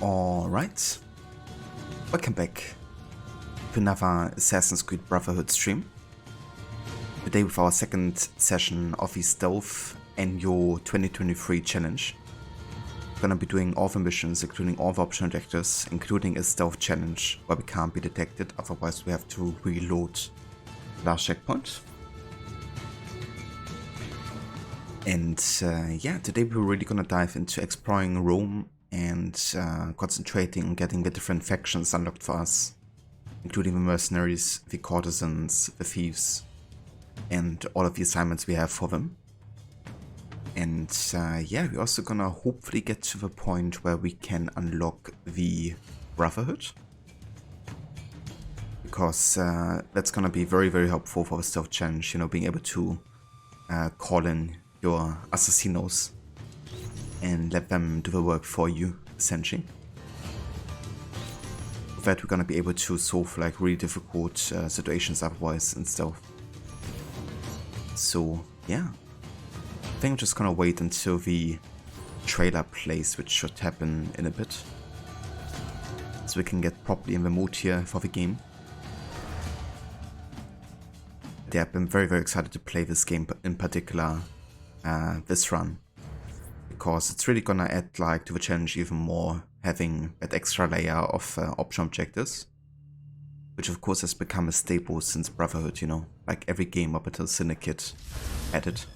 Alright, welcome back to another Assassin's Creed Brotherhood stream. Today with our second session of the Stealth Annual 2023 challenge. We're gonna be doing all the missions, including all the optional objectives, including a stealth challenge where we can't be detected, otherwise we have to reload the last checkpoint. And yeah, today we're really gonna dive into exploring Rome and concentrating on getting the different factions unlocked for us, including the mercenaries, the courtesans, the thieves, and all of the assignments we have for them. And yeah, we're also gonna hopefully get to the point where we can unlock the Brotherhood, because that's gonna be very, very helpful for the stealth challenge, you know, being able to call in your assassinos and let them do the work for you, essentially. With that, we're gonna be able to solve like really difficult situations otherwise in stealth. So yeah, I think I'm just gonna wait until the trailer plays, which should happen in a bit, so we can get properly in the mood here for the game. Yeah, I've been very, very excited to play this game in particular, this run, because it's really gonna add like to the challenge even more, having that extra layer of optional objectives, which of course has become a staple since Brotherhood, you know, like every game up until Syndicate had it.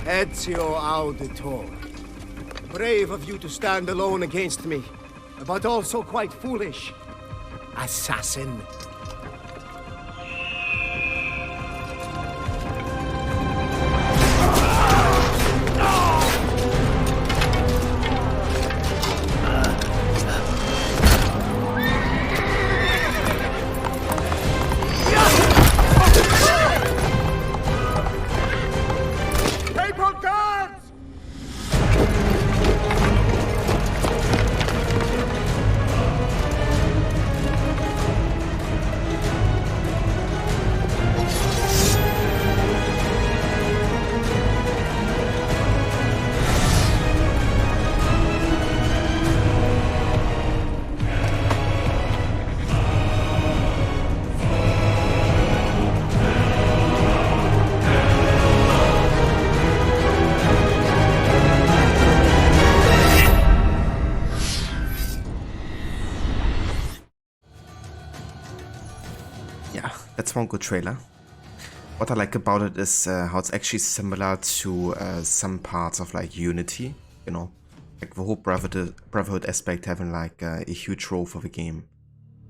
Ezio Auditor. Brave of you to stand alone against me, but also quite foolish. Assassin. One good trailer. What I like about it is how it's actually similar to some parts of like Unity, you know, like the whole Brotherhood aspect having like a huge role for the game.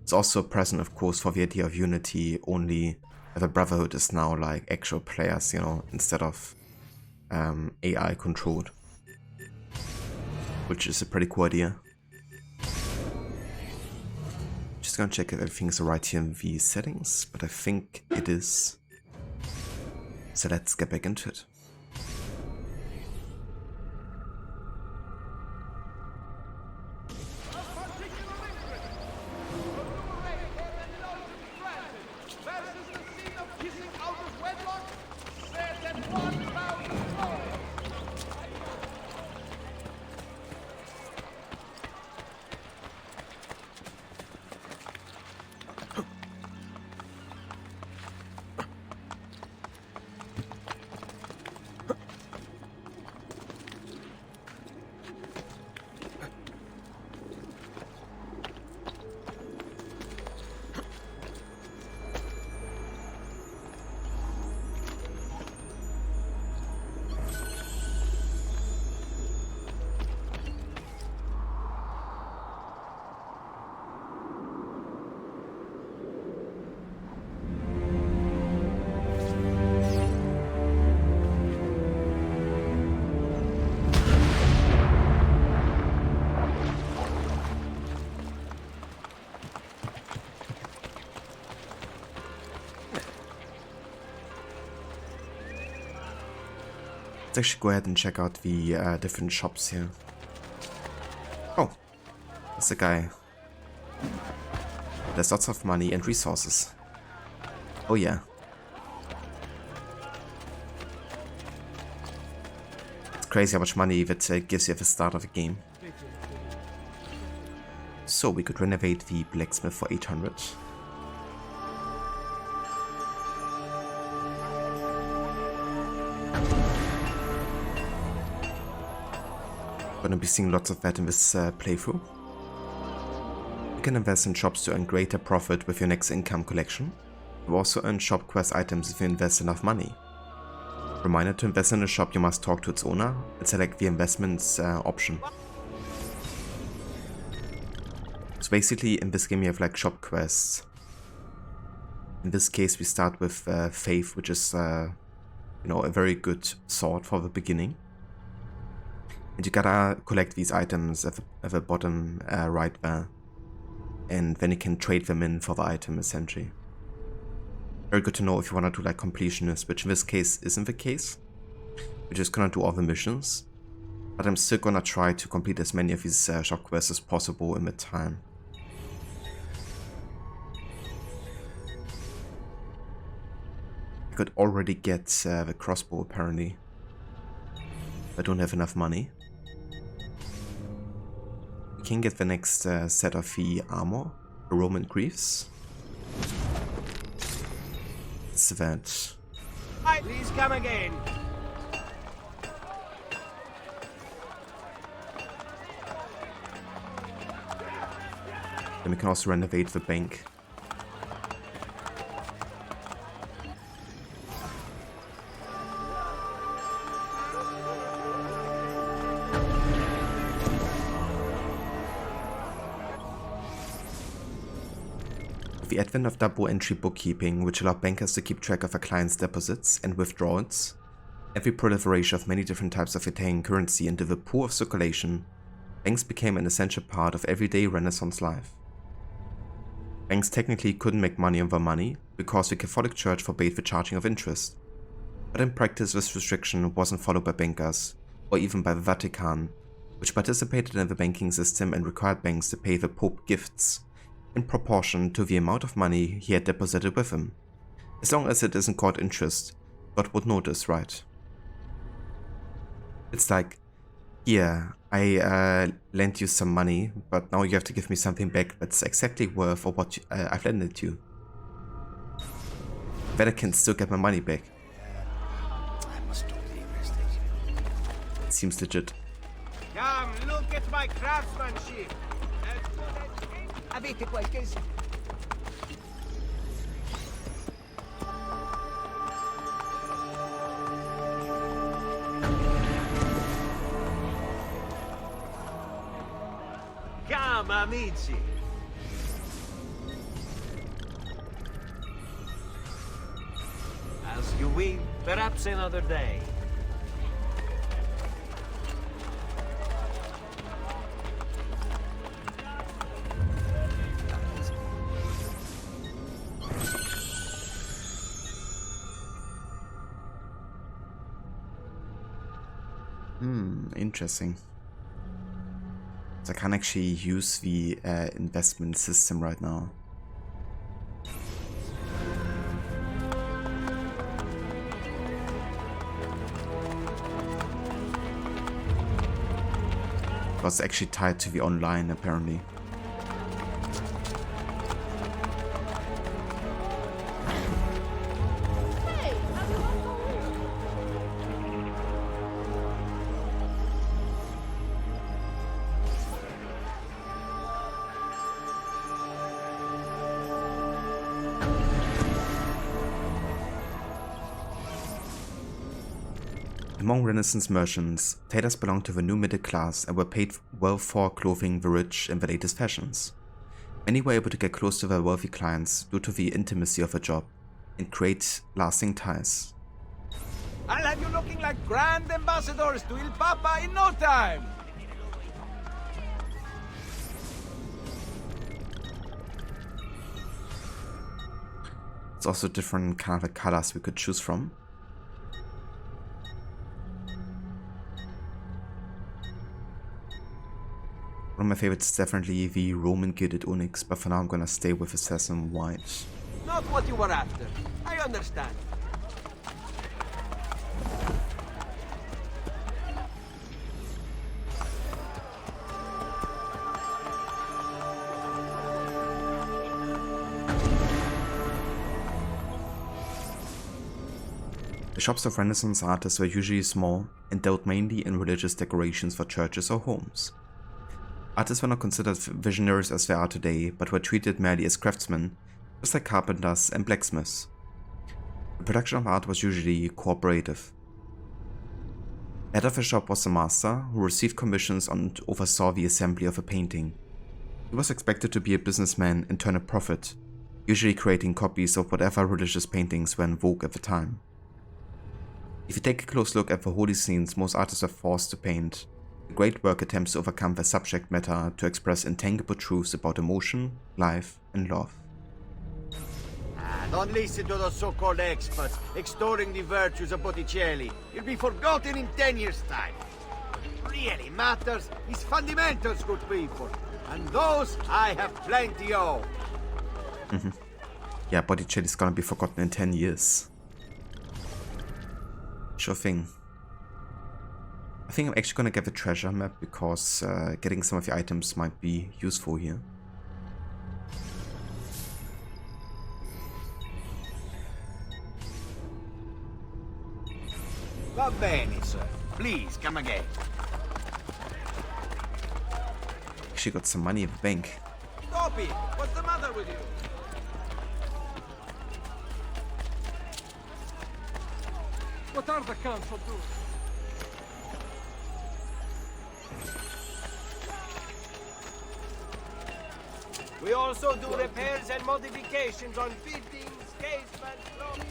It's also present, of course, for the idea of Unity, only the Brotherhood is now like actual players, you know, instead of AI controlled, which is a pretty cool idea. Just gonna check if everything's right here in the settings, but I think it is. So let's get back into it. Let's actually go ahead and check out the different shops here. Oh, that's the guy. There's lots of money and resources. Oh yeah. It's crazy how much money that gives you at the start of a game. So we could renovate the blacksmith for 800. Gonna be seeing lots of that in this playthrough. You can invest in shops to earn greater profit with your next income collection. You also earn shop quest items if you invest enough money. Reminder, to invest in a shop you must talk to its owner and select the investments option. So basically in this game you have like shop quests. In this case we start with Faith, which is you know, a very good sword for the beginning. And you gotta collect these items at the bottom right there. And then you can trade them in for the item essentially. Very good to know if you wanna do like completionist, which in this case isn't the case. We're just gonna do all the missions. But I'm still gonna try to complete as many of these shop quests as possible in the time. I could already get the crossbow apparently. I don't have enough money. We can get the next set of the armor, the Roman Greaves. It's that. Please come again. Then we can also renovate the bank. With the advent of double entry bookkeeping, which allowed bankers to keep track of their clients' deposits and withdrawals, and the proliferation of many different types of Italian currency into the pool of circulation, banks became an essential part of everyday Renaissance life. Banks technically couldn't make money on their money because the Catholic Church forbade the charging of interest, but in practice this restriction wasn't followed by bankers, or even by the Vatican, which participated in the banking system and required banks to pay the Pope gifts in proportion to the amount of money he had deposited with him. As long as it isn't called interest, God would notice, right? It's like, yeah, I lent you some money, but now you have to give me something back that's exactly worth for what I've lended you. But I can still get my money back. It seems legit. Come, look at my craftsmanship. Avete qualche... Come, amici. As you will, perhaps another day. Interesting. So I can't actually use the investment system right now. It was actually tied to the online apparently. Among Renaissance merchants, tailors belonged to the new middle class and were paid well for clothing the rich in the latest fashions. Many were able to get close to their wealthy clients due to the intimacy of the job and create lasting ties. I'll have you looking like grand ambassadors to Il Papa in no time! There's also different kind of colors we could choose from. One of my favorites is definitely the Roman gilded onyx, but for now I'm gonna stay with Assassin White. Not what you were after. I understand. The shops of Renaissance artists were usually small and dealt mainly in religious decorations for churches or homes. Artists were not considered visionaries as they are today, but were treated merely as craftsmen, just like carpenters and blacksmiths. The production of art was usually cooperative. Head of the shop was the master, who received commissions and oversaw the assembly of a painting. He was expected to be a businessman and turn a profit, usually creating copies of whatever religious paintings were in vogue at the time. If you take a close look at the holy scenes most artists are forced to paint, the great work attempts to overcome the subject matter to express intangible truths about emotion, life, and love. Don't listen to those so-called experts extolling the virtues of Botticelli. You'll be forgotten in 10 years' time. What really matters is fundamentals, good people. And those I have plenty of. Yeah, Botticelli's gonna be forgotten in 10 years. Sure thing. I think I'm actually gonna get the treasure map because getting some of the items might be useful here. Va bene, sir. Please, come again. Actually got some money in the bank. Stop it! What's the matter with you? What are the council doing? We also do repairs and modifications on fittings, casements, locks.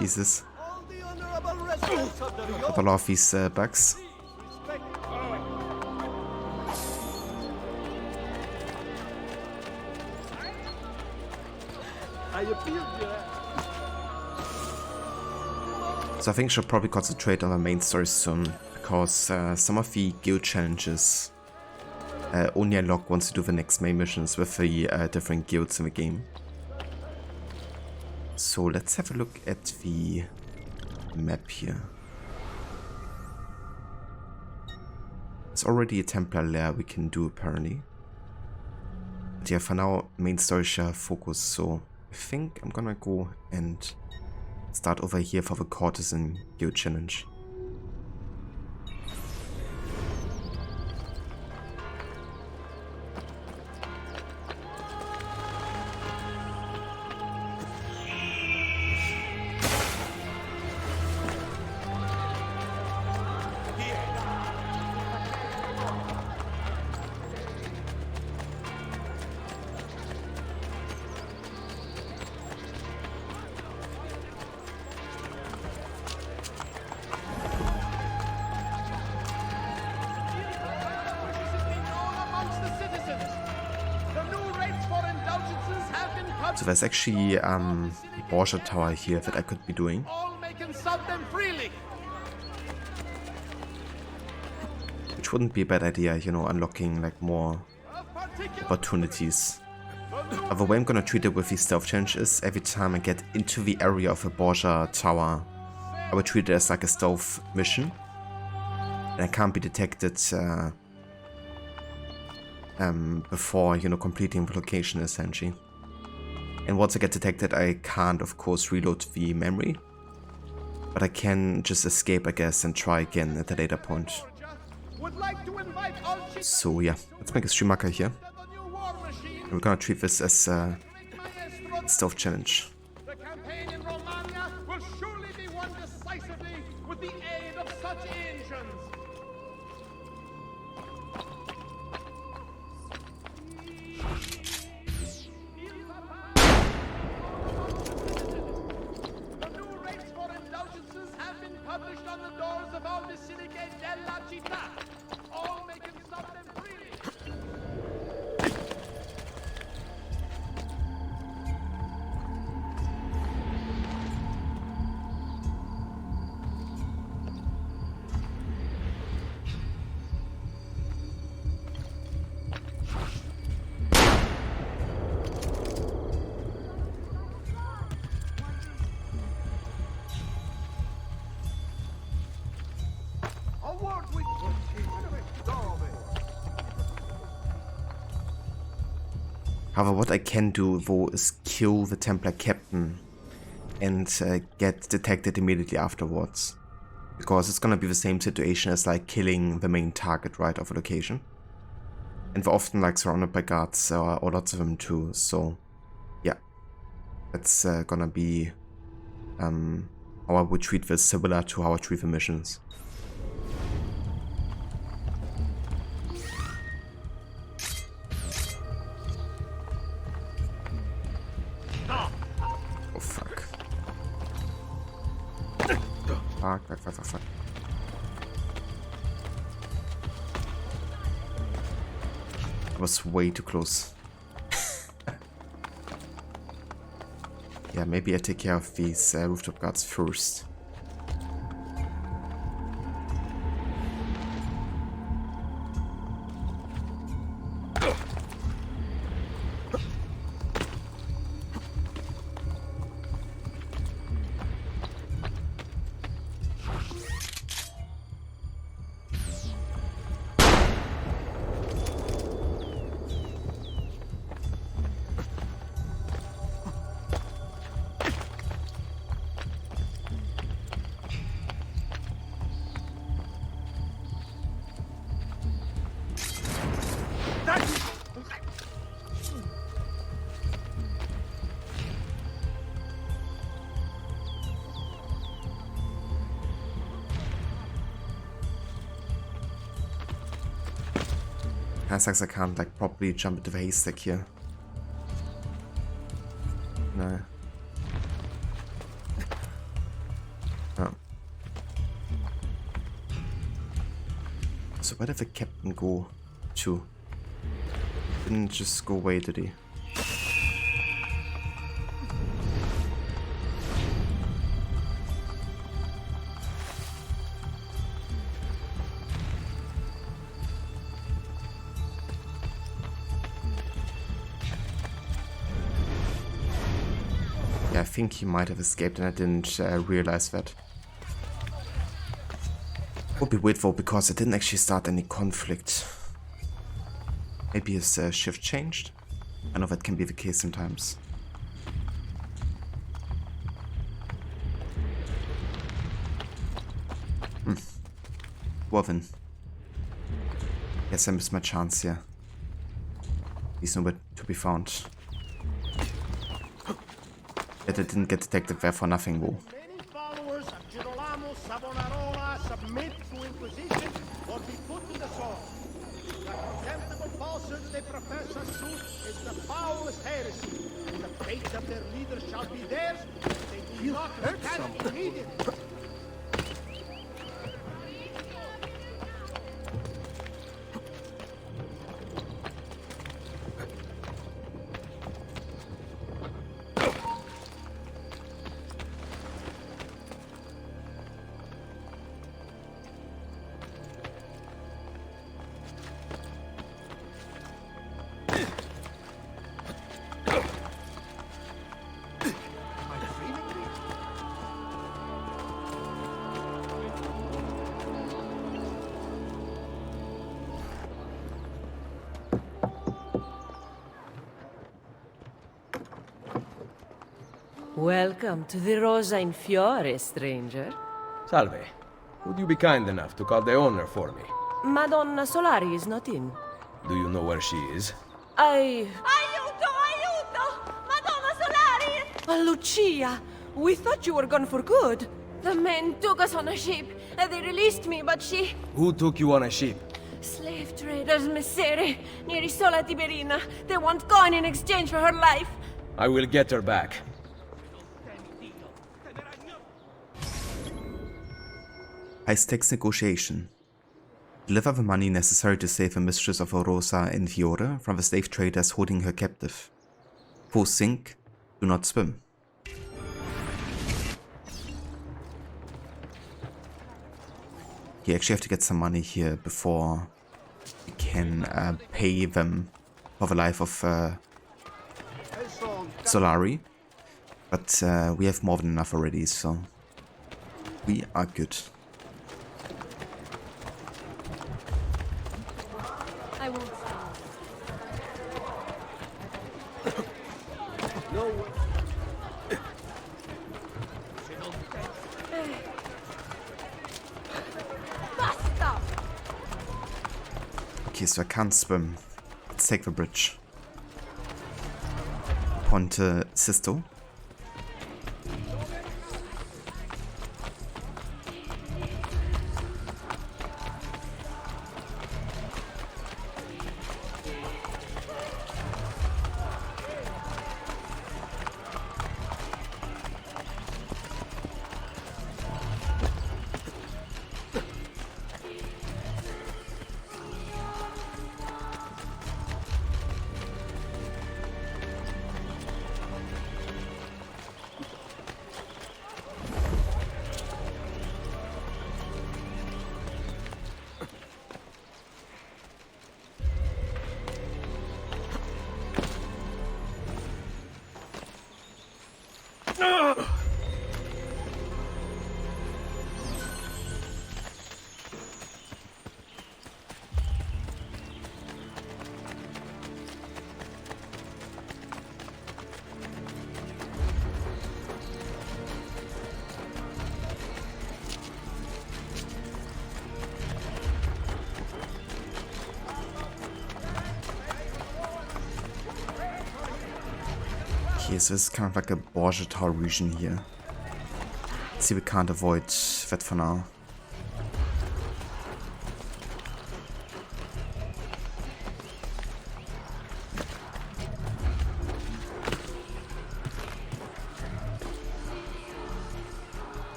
Jesus. Got a lot of these bugs. So I think I should probably concentrate on the main story soon, because some of the guild challenges only unlock once you do the next main missions with the different guilds in the game. So let's have a look at the map here. There's already a Templar Lair we can do apparently. But yeah, for now, main story shall focus, so I think I'm gonna go and start over here for the Courtesan guild challenge. So there's actually a Borgia Tower here that I could be doing. Which wouldn't be a bad idea, you know, unlocking like more opportunities The way I'm gonna treat it with these stealth challenges, every time I get into the area of a Borgia Tower, I would treat it as like a stealth mission. And I can't be detected before, you know, completing the location essentially. And once I get detected, I can't, of course, reload the memory. But I can just escape, I guess, and try again at a later point. So yeah, let's make a stream marker here. And we're gonna treat this as a stealth challenge. The campaign in Romagna will surely be won decisively with the aid of such engines. The new rates for indulgences have been published on the doors of all Basilicate della Città. All may consult them freely. However, what I can do though is kill the Templar captain and get detected immediately afterwards. Because it's gonna be the same situation as like killing the main target, right, of a location. And we're often like surrounded by guards, or lots of them too, so yeah. That's gonna be how I would treat this, similar to how I treat the missions. Oh fuck. Fuck. I was way too close. Yeah, maybe I take care of these rooftop guards first. Sucks I can't like properly jump into the haystack here. No. Oh. So where did the captain go to? Didn't just go away, did he? I think he might have escaped and I didn't realize that. Would be weird though, because it didn't actually start any conflict. Maybe his shift changed? I know that can be the case sometimes. Well then. Guess I missed my chance here. He's nowhere to be found. That I didn't get detected there for nothing, though. Many followers of Girolamo Savonarola submit to Inquisition or be put to the sword. The contemptible falsehood they profess as truth is the foulest heresy, and the fate of their leaders shall be theirs if they do not repent immediately. Welcome to the Rosa in Fiore, stranger. Salve. Would you be kind enough to call the owner for me? Madonna Solari is not in. Do you know where she is? Aiuto, aiuto! Madonna Solari! Lucia, we thought you were gone for good. The men took us on a ship, and they released me, but she... Who took you on a ship? Slave traders, messere, near Isola Tiberina. They want coin in exchange for her life. I will get her back. High-stakes negotiation. Deliver the money necessary to save the mistress of Rosa in Fiore from the slave traders holding her captive. Foes sink, do not swim. You actually have to get some money here before you can pay them for the life of Solari. But we have more than enough already, so we are good. I won't. Basta! Okay, so I can't swim. Let's take the bridge. Ponte Sisto. Okay, so this is kind of like a Borgia Tower region here. See, we can't avoid that for now.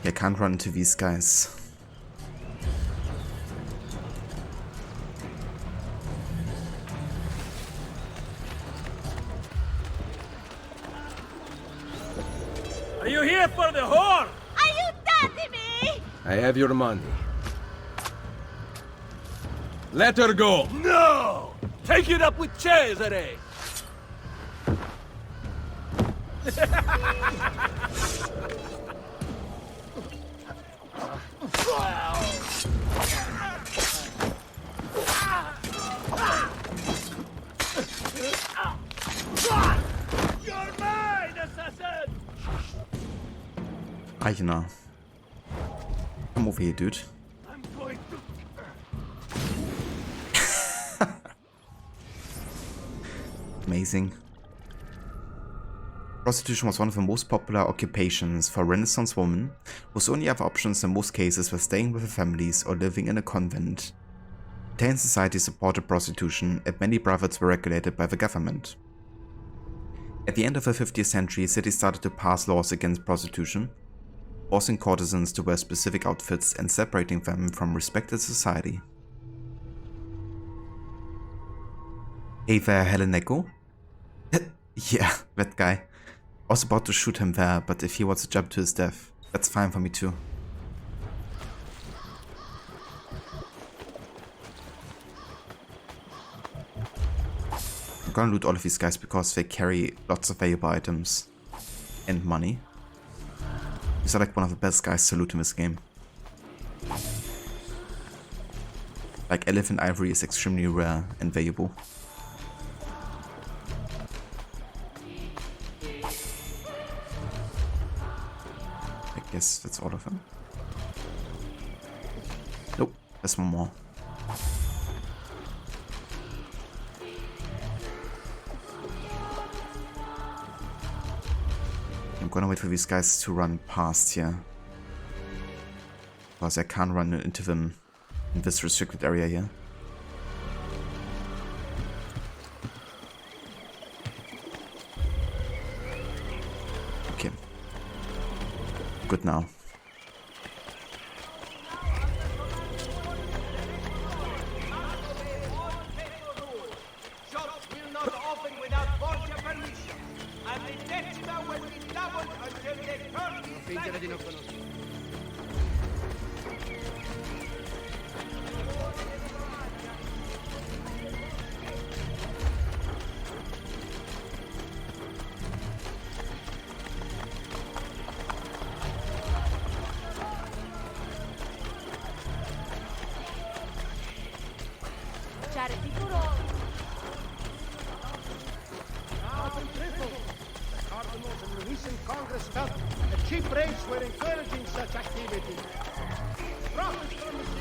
I can't run into these guys. Are you here for the whore? Aiutatemi! I have your money. Let her go. No! Take it up with Cesare! You're mine, assassin! You know. Come over here, dude. I'm going to... Amazing. Prostitution was one of the most popular occupations for Renaissance women, whose only other options in most cases were staying with their families or living in a convent. Italian society supported prostitution, and many brotherhoods were regulated by the government. At the end of the 50th century, cities started to pass laws against prostitution, forcing courtesans to wear specific outfits and separating them from respected society. Hey there, Heleneco? Yeah, that guy. I was about to shoot him there, but if he wants to jump to his death, that's fine for me too. I'm gonna loot all of these guys because they carry lots of valuable items and money. These are like one of the best guys to loot in this game. Like elephant ivory is extremely rare and valuable. I guess that's all of them. Nope, there's one more. I'm gonna wait for these guys to run past here. Because I can't run into them in this restricted area here. Okay. Good now. Shops will not open without Borgia permission, and the decima will be doubled until the turn is sanctioned. Charity for all. Cardinals and the recent Congress felt that cheap rates were encouraging such activity. Profits from the city.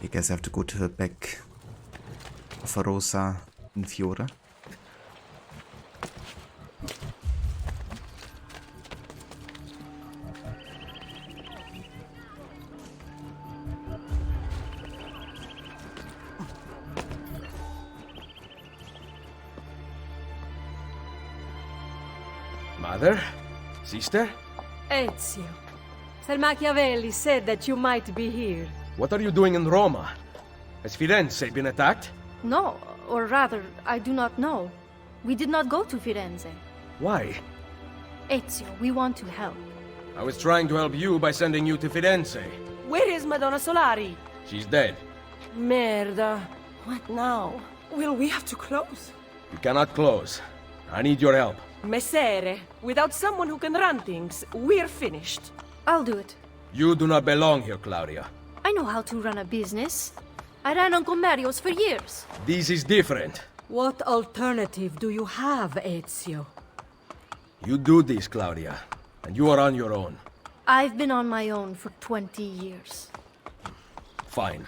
You guys have to go to the back of Rosa in Fiore. Mother? Sister? Ezio. Sir Machiavelli said that you might be here. What are you doing in Roma? Has Firenze been attacked? No, or rather, I do not know. We did not go to Firenze. Why? Ezio, we want to help. I was trying to help you by sending you to Firenze. Where is Madonna Solari? She's dead. Merda. What now? Will we have to close? You cannot close. I need your help. Messere, without someone who can run things, we're finished. I'll do it. You do not belong here, Claudia. I know how to run a business. I ran on Commerios for years. This is different. What alternative do you have, Ezio? You do this, Claudia, and you are on your own. I've been on my own for 20 years. Fine.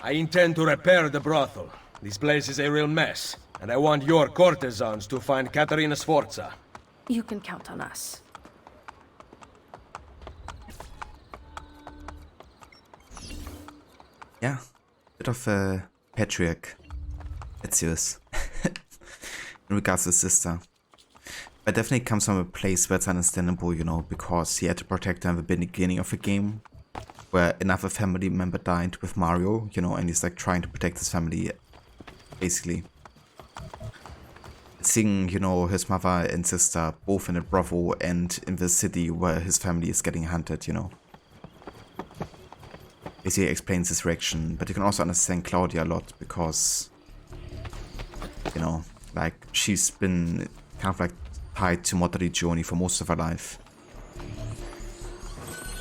I intend to repair the brothel. This place is a real mess, and I want your courtesans to find Caterina Sforza. You can count on us. Yeah, bit of a patriarch, Ezio's, in regards to his sister. But definitely comes from a place where it's understandable, you know, because he had to protect her at the beginning of the game, where another family member died with Mario, you know, and he's like trying to protect his family, basically. Seeing, you know, his mother and sister both in a brothel and in the city where his family is getting hunted, you know. He explains his reaction, but you can also understand Claudia a lot because, you know, like she's been kind of like tied to Monteriggioni for most of her life,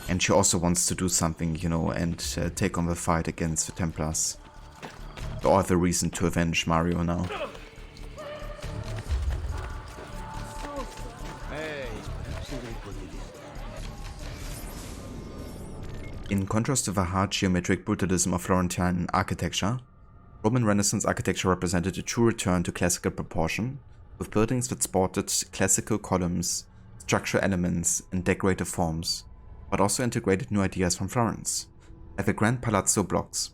and she also wants to do something, you know, and take on the fight against the Templars. All the reason to avenge Mario now. In contrast to the hard geometric brutalism of Florentine architecture, Roman Renaissance architecture represented a true return to classical proportion, with buildings that sported classical columns, structural elements, and decorative forms, but also integrated new ideas from Florence, like the grand palazzo blocks.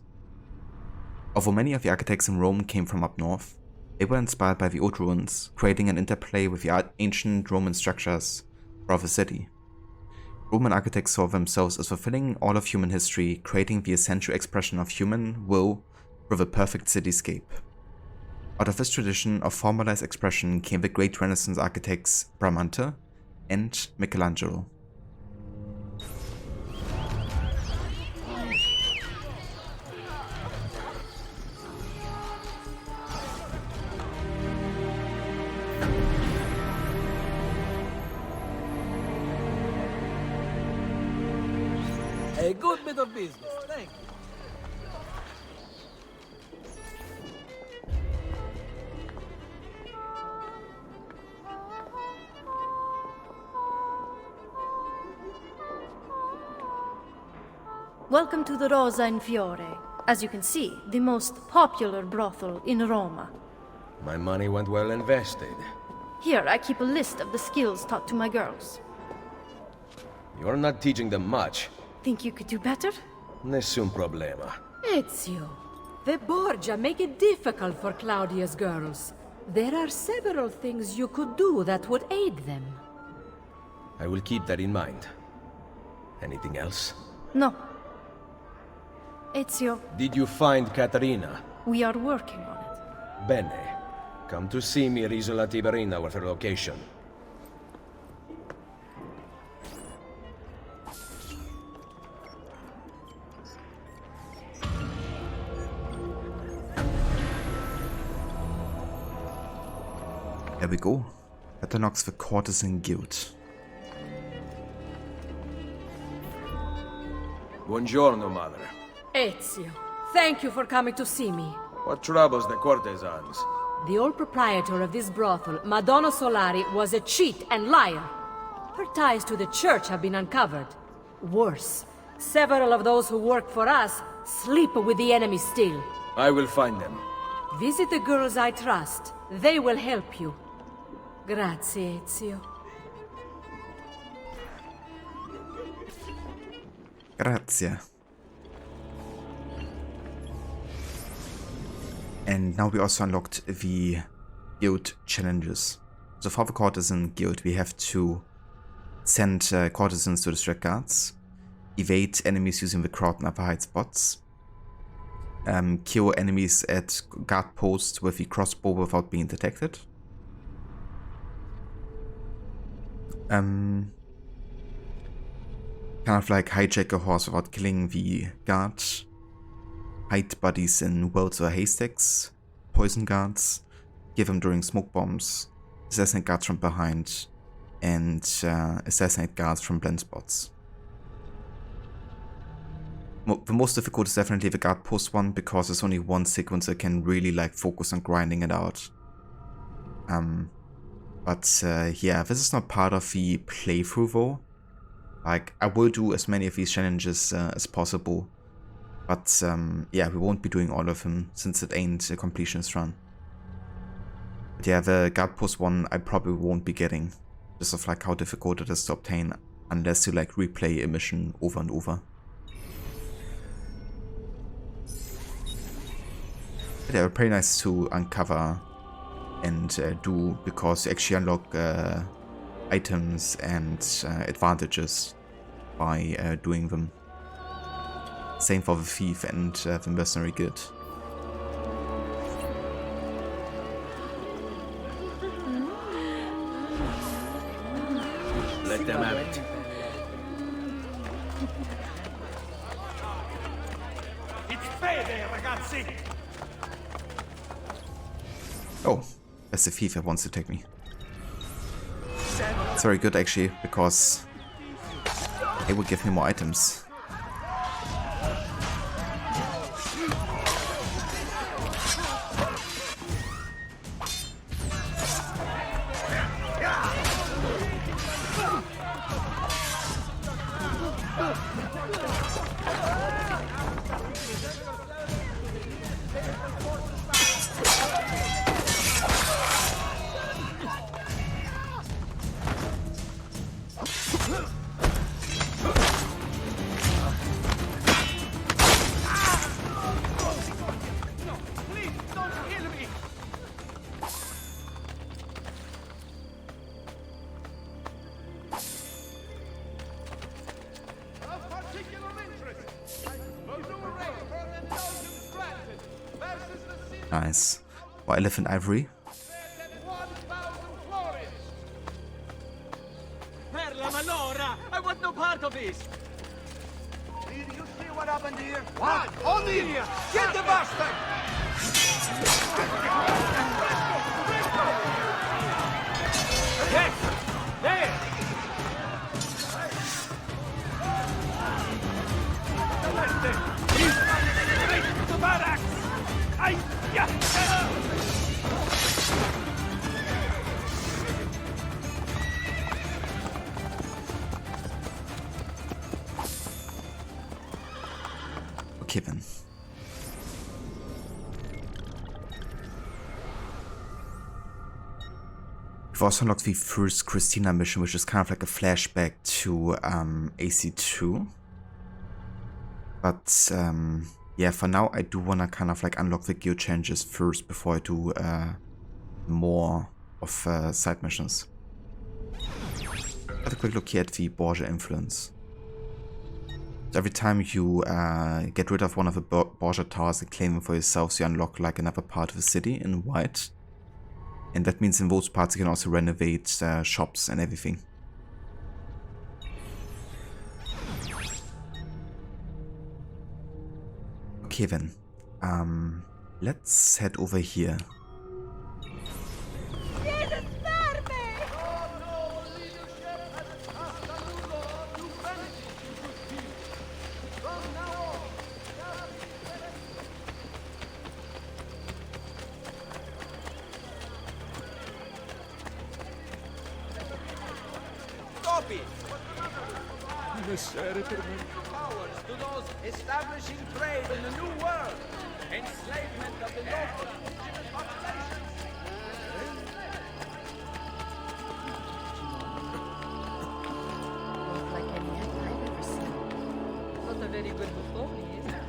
Although many of the architects in Rome came from up north, they were inspired by the old ruins, creating an interplay with the ancient Roman structures throughout the city. Roman architects saw themselves as fulfilling all of human history, creating the essential expression of human will through the perfect cityscape. Out of this tradition of formalized expression came the great Renaissance architects Bramante and Michelangelo. A good bit of business, thank you. Welcome to the Rosa in Fiore. As you can see, the most popular brothel in Roma. My money went well invested. Here, I keep a list of the skills taught to my girls. You're not teaching them much. Think you could do better? Nessun problema. Ezio, the Borgia make it difficult for Claudia's girls. There are several things you could do that would aid them. I will keep that in mind. Anything else? No. Ezio, Did you find Caterina? we are working on it. Bene. Come to see me at Isola Tiberina with her location. There we go. That unlocks the Courtesan Guild. Buongiorno, mother. Ezio, thank you for coming to see me. What troubles the courtesans? The old proprietor of this brothel, Madonna Solari, was a cheat and liar. Her ties to the church have been uncovered. Worse, several of those who work for us sleep with the enemy still. I will find them. Visit the girls I trust. They will help you. Grazie, Ezio. Grazie. And now we also unlocked the guild challenges. So for the Courtesan Guild, we have to send courtesans to distract guards, evade enemies using the crowd and upper height spots, kill enemies at guard posts with the crossbow without being detected, kind of like hijack a horse without killing the guard, hide bodies in wells or haystacks, poison guards, give them during smoke bombs, assassinate guards from behind, and assassinate guards from blind spots. The most difficult is definitely the guard post one, because there's only one sequence that can really like focus on grinding it out. Yeah, this is not part of the playthrough though. Like, I will do as many of these challenges as possible, but yeah, we won't be doing all of them since it ain't a completionist run. But yeah, the guard post one I probably won't be getting, just of like how difficult it is to obtain unless you like replay a mission over and over. They are pretty nice to uncover and do, because you actually unlock items and advantages by doing them. Same for the thief and the mercenary guild. Let them have it. It's fede, ragazzi! Oh, that's the thief that wants to take me. It's very good actually, because it will give me more items. Nice. Or elephant ivory. Perla Malora! I want no part of this! Did you see what happened here? What? On here! Get the bastard! Yes! There! Straight to barracks! Okay then. We've also unlocked the first Cristina mission, which is kind of like a flashback to AC2. But yeah, for now I do want to kind of like unlock the gear changes first before I do more of side missions. Have a quick look here at the Borgia influence. So every time you get rid of one of the Borgia Towers and claim them for yourself, you unlock like another part of the city in white. And that means in those parts you can also renovate shops and everything. Okay then, let's head over here. Stop it! Powers to those establishing trade in the New World, enslavement of the local indigenous populations. Not like any other I've ever seen. Not a very good buffoni, is it?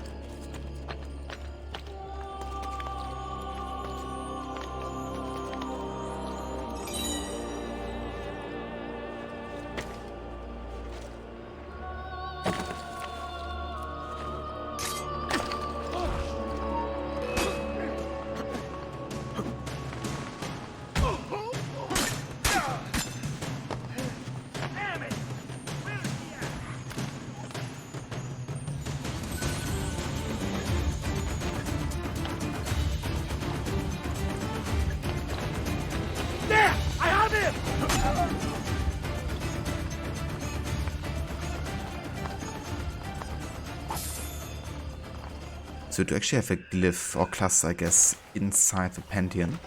So to actually have a glyph or cluster, I guess, inside the Pantheon.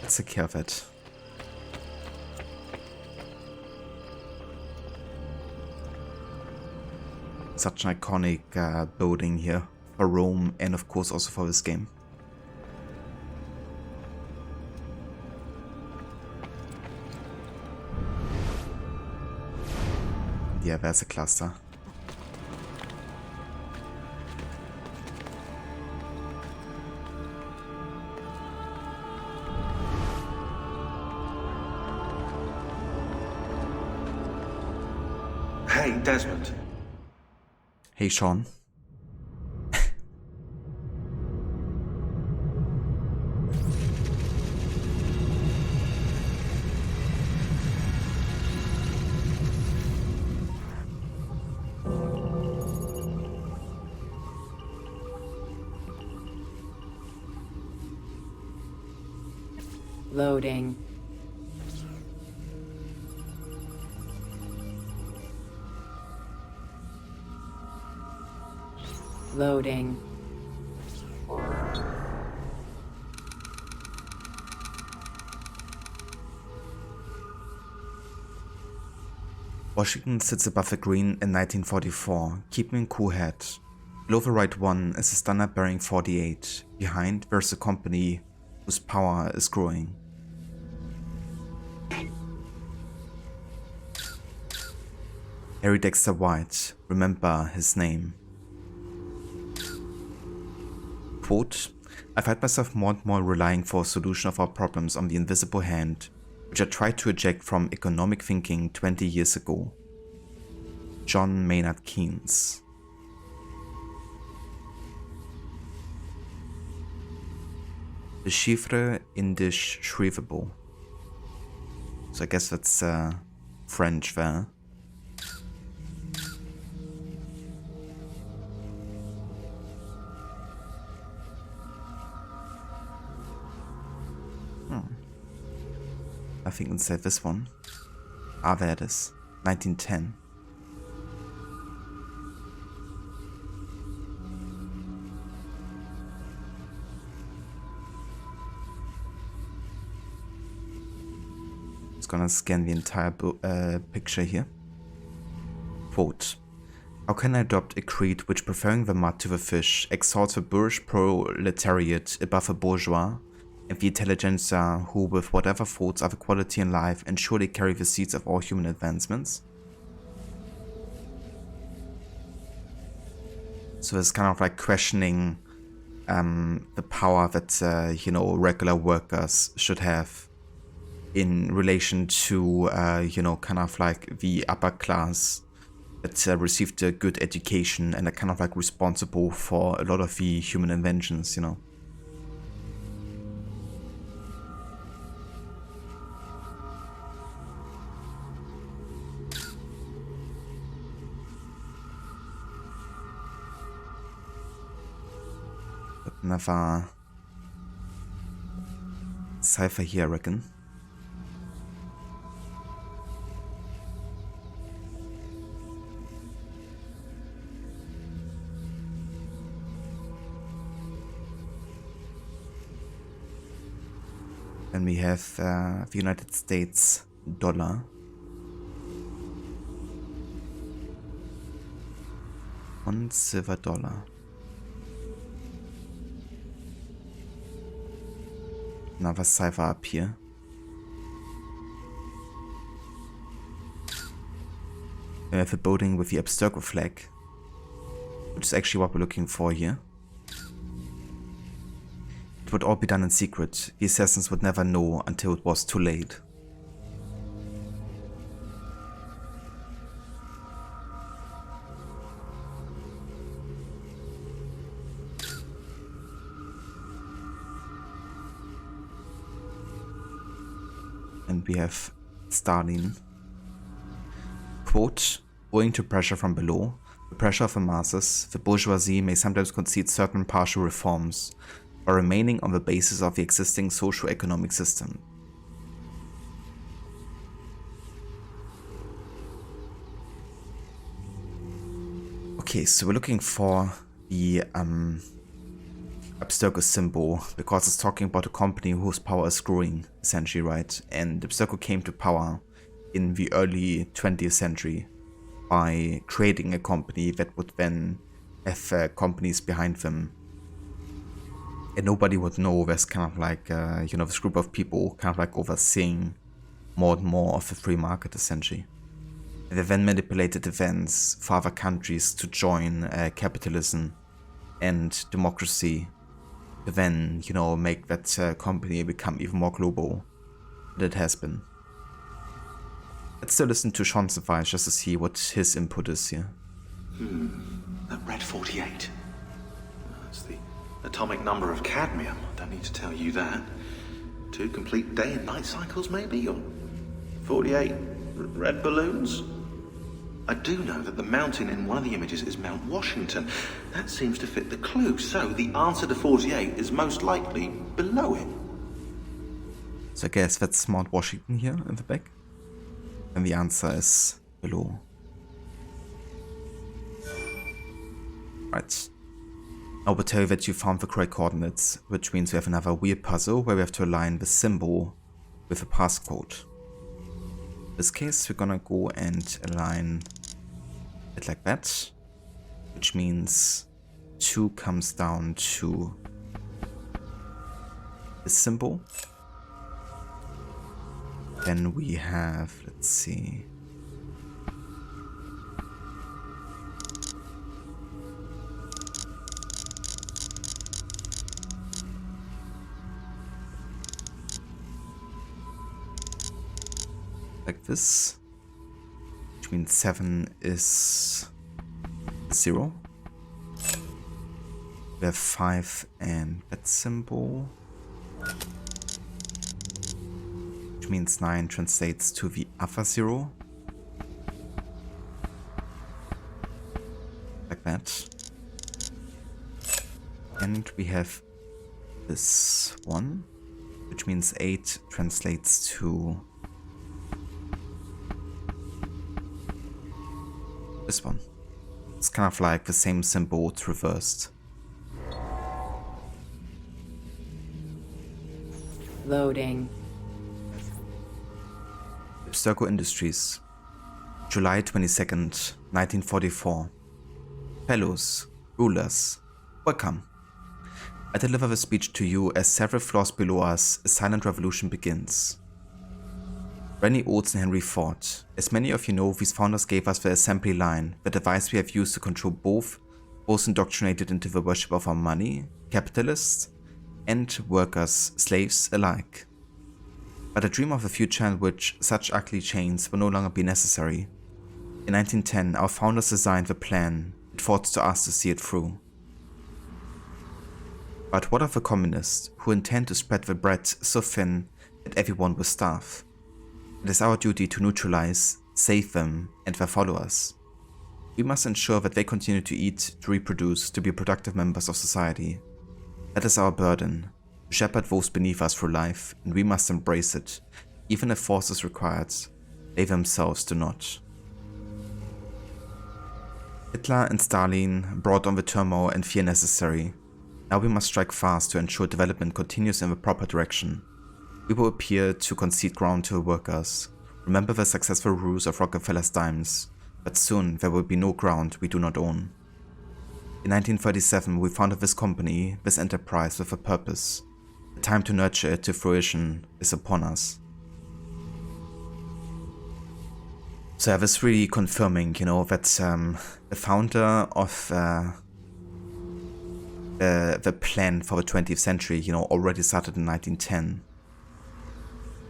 Let's take care of it. Such an iconic building here for Rome and of course also for this game. Yeah, there's a cluster. Hey, Desmond. Hey, Sean. Loading. Loading. Washington sits above the green in 1944, keeping a cool head. Below the right one is a standard bearing 48. Behind there's a company whose power is growing. Harry Dexter White, remember his name. Quote, I find myself more and more relying for a solution of our problems on the invisible hand, which I tried to eject from economic thinking 20 years ago. John Maynard Keynes. The chiffre indescribable. So I guess that's French there. I think inside this one. Ah, there it is. 1910. Just gonna scan the entire picture here. Quote. How can I adopt a creed which, preferring the mud to the fish, exalts the bourgeois proletariat above the bourgeois, and the intelligentsia who, with whatever faults of equality in life, ensure they carry the seeds of all human advancements? So it's kind of like questioning the power that, you know, regular workers should have in relation to, you know, kind of like the upper class that received a good education and are kind of like responsible for a lot of the human inventions, you know. Another cipher here, I reckon. And we have the United States dollar. $1 silver. Another cipher up here. We have a building with the Abstergo flag, which is actually what we're looking for here. It would all be done in secret. The assassins would never know until it was too late. And we have Stalin. Quote, owing to pressure from below, the pressure of the masses, the bourgeoisie may sometimes concede certain partial reforms, by remaining on the basis of the existing socio-economic system. Okay, so we're looking for the Abstergo symbol, because it's talking about a company whose power is growing, essentially, right? And Abstergo came to power in the early 20th century by creating a company that would then have companies behind them. And nobody would know there's kind of like, you know, this group of people kind of like overseeing more and more of the free market, essentially. And they then manipulated events for other countries to join capitalism and democracy to then, you know, make that company become even more global than it has been. Let's still listen to Sean's advice just to see what his input is here. That red 48. That's the atomic number of cadmium. I don't need to tell you that. 2 complete day and night cycles, maybe? Or 48 red balloons? I do know that the mountain in one of the images is Mount Washington. That seems to fit the clue. So the answer to 48 is most likely below it. So I guess that's Mount Washington here in the back. And the answer is below. Right. Now we'll tell you that you found the correct coordinates, which means we have another weird puzzle where we have to align the symbol with a passcode. In this case, we're gonna go and align it like that, which means 2 comes down to this symbol. Then we have, let's see, like this, which means 7 is 0. We have 5 and that symbol. means 9 translates to the other 0. Like that. And we have this one, which means 8 translates to this one. It's kind of like the same symbol, it's reversed. Loading. Abstergo Industries, July 22nd, 1944. Fellows, rulers, welcome. I deliver the speech to you as several floors below us, a silent revolution begins. Rennie Olsen Henry Ford. As many of you know, these founders gave us the assembly line, the device we have used to control both indoctrinated into the worship of our money, capitalists, and workers, slaves alike. But I dream of a future in which such ugly chains will no longer be necessary. In 1910, our founders designed the plan. It falls to us to see it through. But what of the communists who intend to spread the bread so thin that everyone will starve? It is our duty to neutralize, save them, and their followers. We must ensure that they continue to eat, to reproduce, to be productive members of society. That is our burden, to shepherd those beneath us through life, and we must embrace it, even if force is required. They themselves do not. Hitler and Stalin brought on the turmoil and fear necessary. Now we must strike fast to ensure development continues in the proper direction. We will appear to concede ground to the workers. Remember the successful ruse of Rockefeller's dimes, but soon there will be no ground we do not own. In 1937 we founded this company, this enterprise with a purpose. The time to nurture it to fruition is upon us. So I was really confirming, that the founder of the plan for the 20th century, already started in 1910.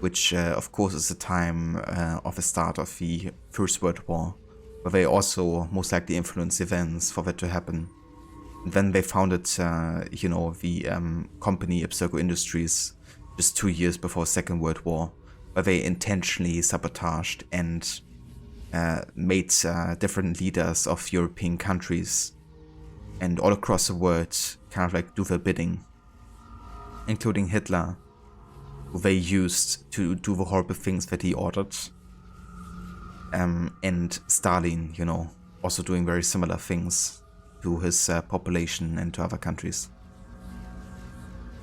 Which of course is the time of the start of the First World War, where they also most likely influenced events for that to happen. And then they founded, the company Abstergo Industries just 2 years before the Second World War, where they intentionally sabotaged and made different leaders of European countries and all across the world kind of like do their bidding, including Hitler, who they used to do the horrible things that he ordered, and Stalin, also doing very similar things to his population and to other countries.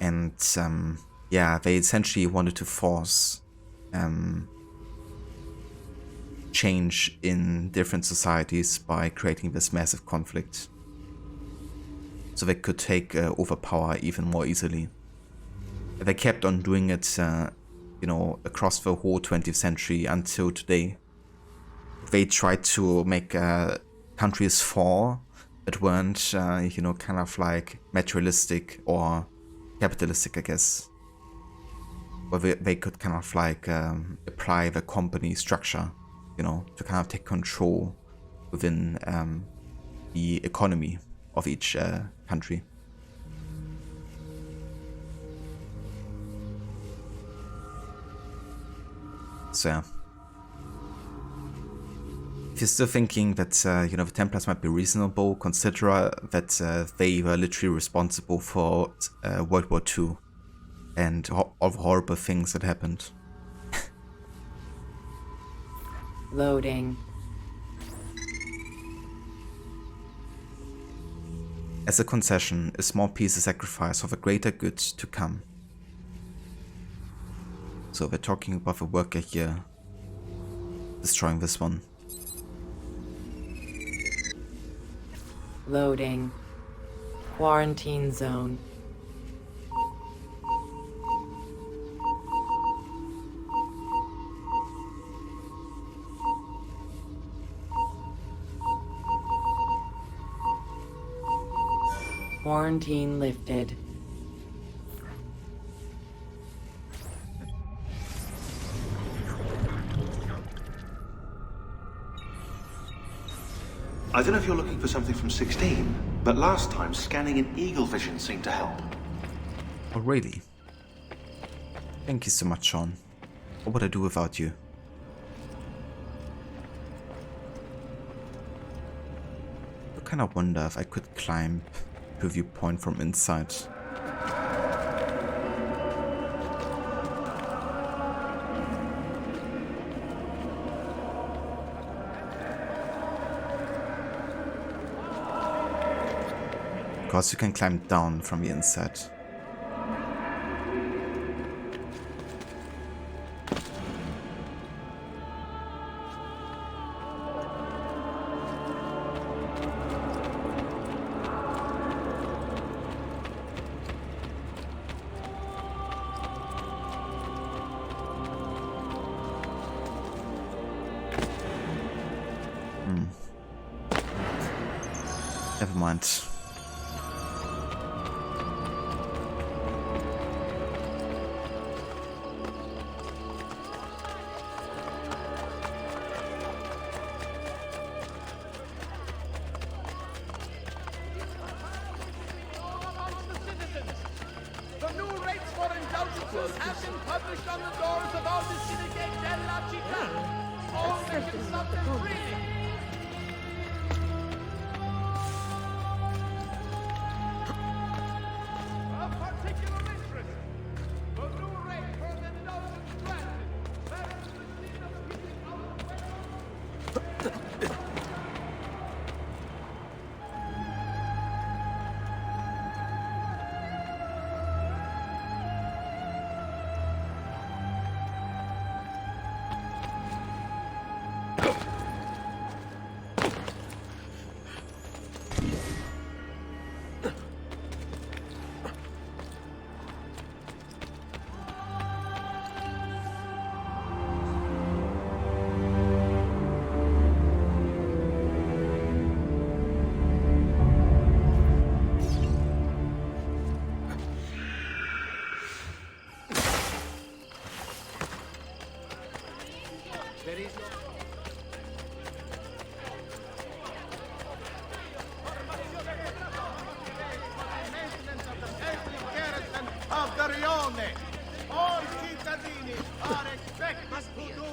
And they essentially wanted to force change in different societies by creating this massive conflict, so they could take over power even more easily. They kept on doing it, across the whole 20th century until today. They tried to make countries fall that weren't, kind of like materialistic or capitalistic, I guess. Where they could kind of like apply the company structure, to kind of take control within the economy of each country. So yeah. If you're still thinking that, the Templars might be reasonable, consider that they were literally responsible for World War II and all the horrible things that happened. Loading. As a concession, a small piece is sacrificed for the greater good to come. So we're talking about the worker here destroying this one. Loading. Quarantine zone. Quarantine lifted. I don't know if you're looking for something from 16, but last time scanning in Eagle Vision seemed to help. Oh, really? Thank you so much, Sean. What would I do without you? I kind of wonder if I could climb to a viewpoint from inside. Because you can climb down from the inside. Never mind. The new rates for indulgences have been published on the doors of all the Syndicate della Città. All may consult them freely. Of particular interest, the new rate for the indulgence granted. Baron Cristina keeping out of the way. Of the Rione, all cittadini are expected to do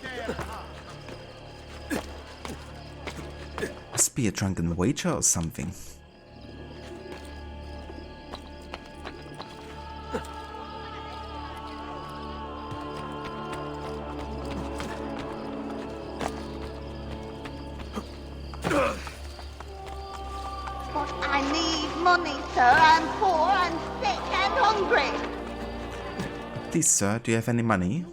their part. Must be a drunken wager or something. But I need money, sir. I'm poor and sick and hungry. Please, sir, do you have any money?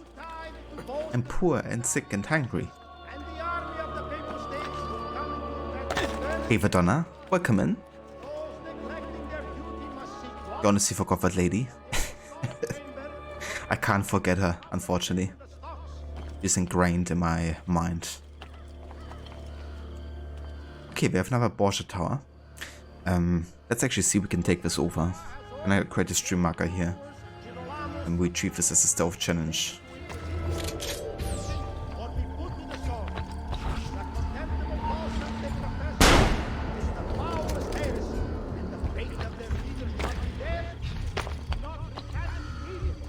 I'm poor and sick and hungry. And the army of the Papal States will come into effect. Hey, Madonna, welcome in. Those neglecting their duty must seek You honestly forgot that lady. I can't forget her, unfortunately. She's ingrained in my mind. Okay, we have another Borgia Tower. Let's actually see if we can take this over. And I'll create a stream marker here. And we treat this as a stealth challenge. what we put to the sword. The contemptible falsehood they profess is the foulest heresy, and the fate of their leaders shall be theirs, not cast immediately.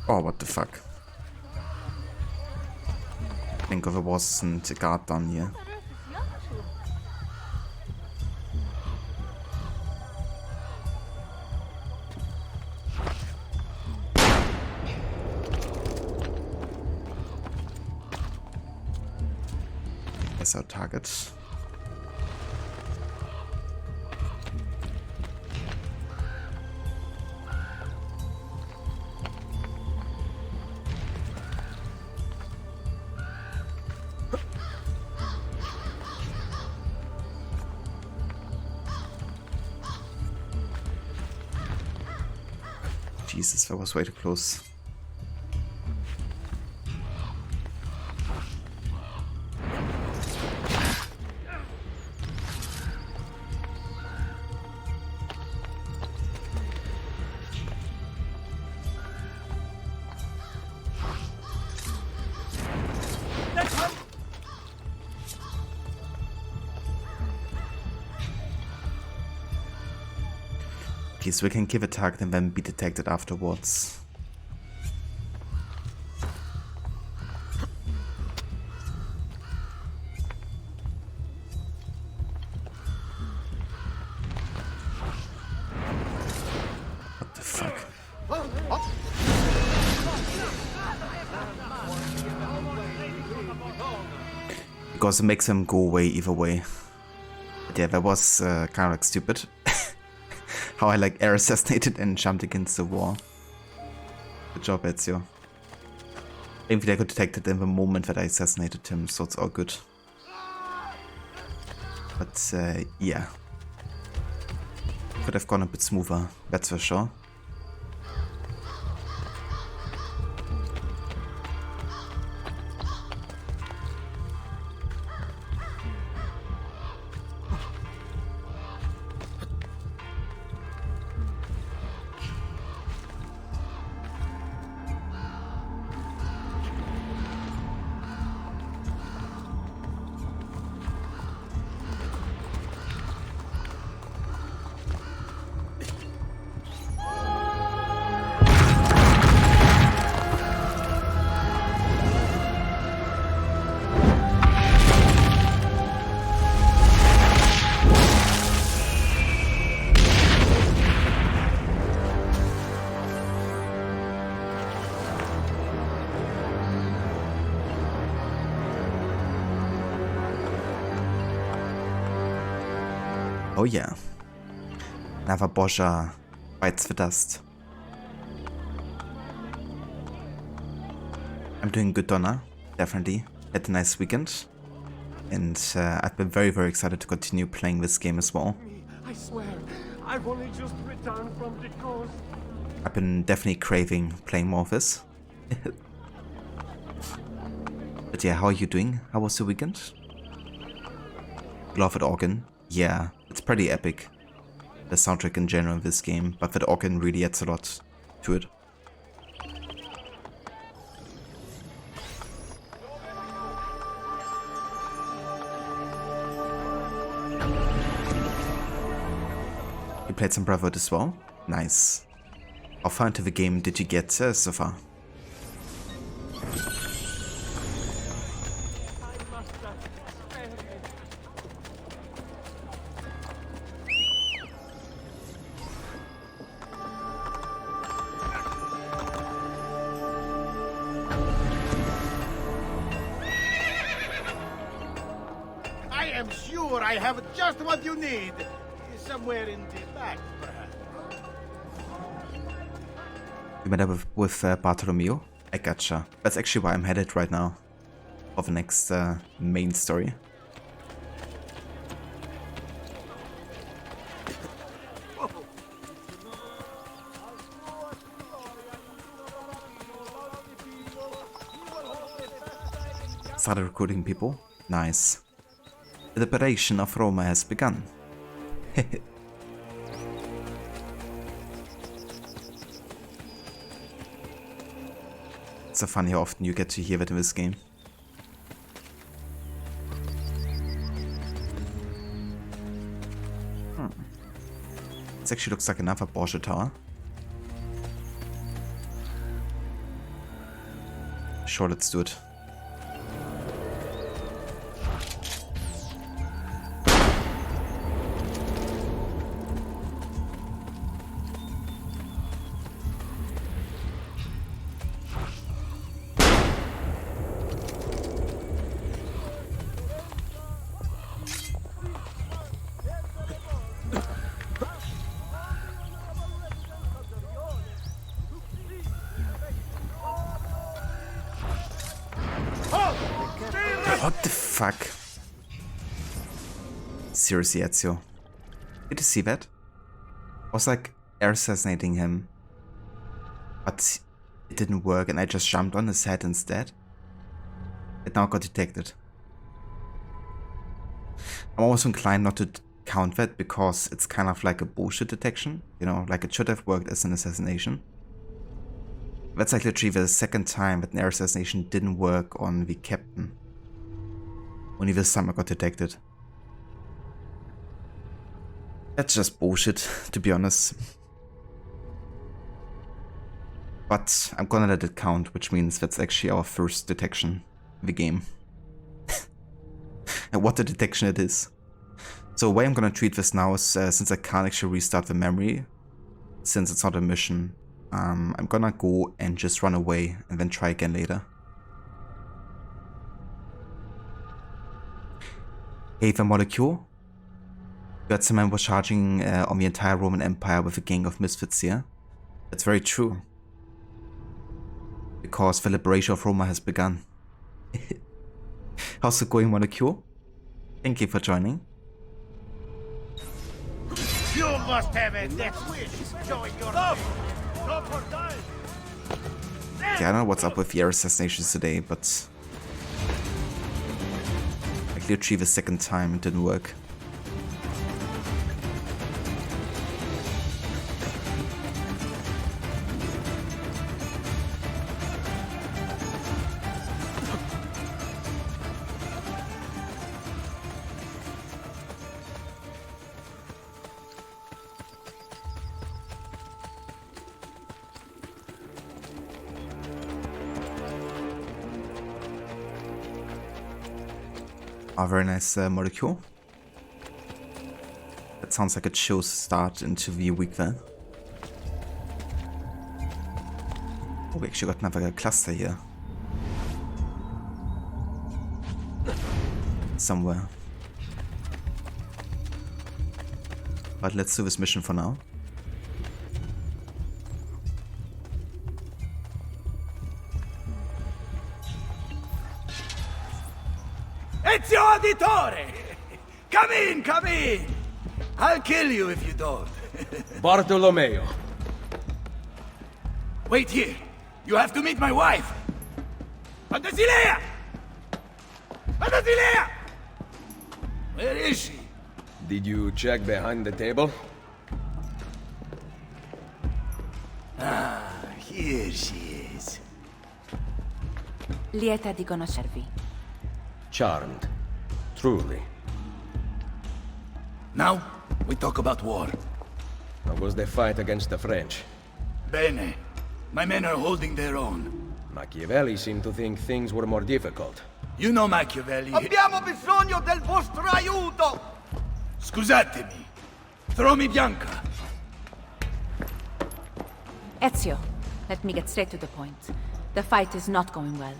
Oh, what the fuck. I think there wasn't a guard down here. That's our target. Jesus, that was way too close. Okay, so we can give a target and then be detected afterwards. What the fuck? Because it makes them go away either way. But yeah, that was kind of like stupid. How I like air assassinated and jumped against the wall. Good job, Ezio. Maybe I got detected in the moment that I assassinated him, so it's all good. But yeah. Could have gone a bit smoother, that's for sure. Oh yeah. Another Borgia bites the dust. I'm doing good, Donna. Definitely. Had a nice weekend. And I've been very, very excited to continue playing this game as well. I swear, I've only just returned from the coast. I've been definitely craving playing more of this. But yeah, how are you doing? How was your weekend? Love it, organ. Yeah, it's pretty epic. The soundtrack in general in this game, but that organ really adds a lot to it. You played some Brotherhood as well? Nice. How far into the game did you get so far? I am sure I have just what you need. Somewhere in the back, perhaps. You met up with Bartolomeo? I gotcha. That's actually where I'm headed right now. For the next main story. Started recruiting people? Nice. The liberation of Roma has begun. It's so funny how often you get to hear that in this game. This actually looks like another Borgia Tower. Sure, let's do it. What the fuck? Seriously, Ezio. Did you see that? I was like air assassinating him. But it didn't work and I just jumped on his head instead. It now got detected. I'm almost inclined not to count that because it's kind of like a bullshit detection. You know, like it should have worked as an assassination. That's like literally the second time that an air assassination didn't work on the captain. Only this time I got detected. That's just bullshit, to be honest. But I'm gonna let it count, which means that's actually our first detection in the game. And what a detection it is. So the way I'm gonna treat this now is, since I can't actually restart the memory, since it's not a mission, I'm gonna go and just run away and then try again later. Hey, the molecule? You heard some man was charging on the entire Roman Empire with a gang of misfits here. That's very true. Because the liberation of Roma has begun. How's it going, molecule? Thank you for joining. You must have a death wish showing your love. Stop or die. Yeah, I don't know what's up with the air assassinations today, but I literally the second time it didn't work. A very nice molecule. That sounds like a chill start into the week then. Oh, we actually got another cluster here. Somewhere. But let's do this mission for now. Ezio Auditore! Come in, come in! I'll kill you if you don't. Bartolomeo. Wait here. You have to meet my wife. Fantasilea! Fantasilea! Where is she? Did you check behind the table? Ah, here she is. Lieta di conoscervi. Charmed. Truly. Now, we talk about war. How was the fight against the French? Bene. My men are holding their own. Machiavelli seemed to think things were more difficult. You know Machiavelli. Abbiamo bisogno del vostro aiuto! Scusatemi. Throw me Bianca. Ezio, let me get straight to the point. The fight is not going well.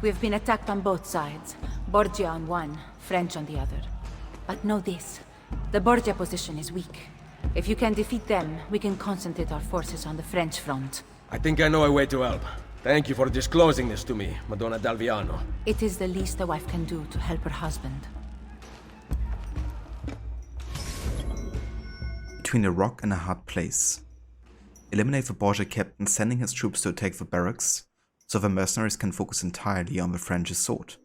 We've been attacked on both sides. Borgia on one, French on the other. But know this, the Borgia position is weak. If you can defeat them, we can concentrate our forces on the French front. I think I know a way to help. Thank you for disclosing this to me, Madonna d'Alviano. It is the least a wife can do to help her husband. Between a rock and a hard place. Eliminate the Borgia captain sending his troops to attack the barracks, so the mercenaries can focus entirely on the French assault.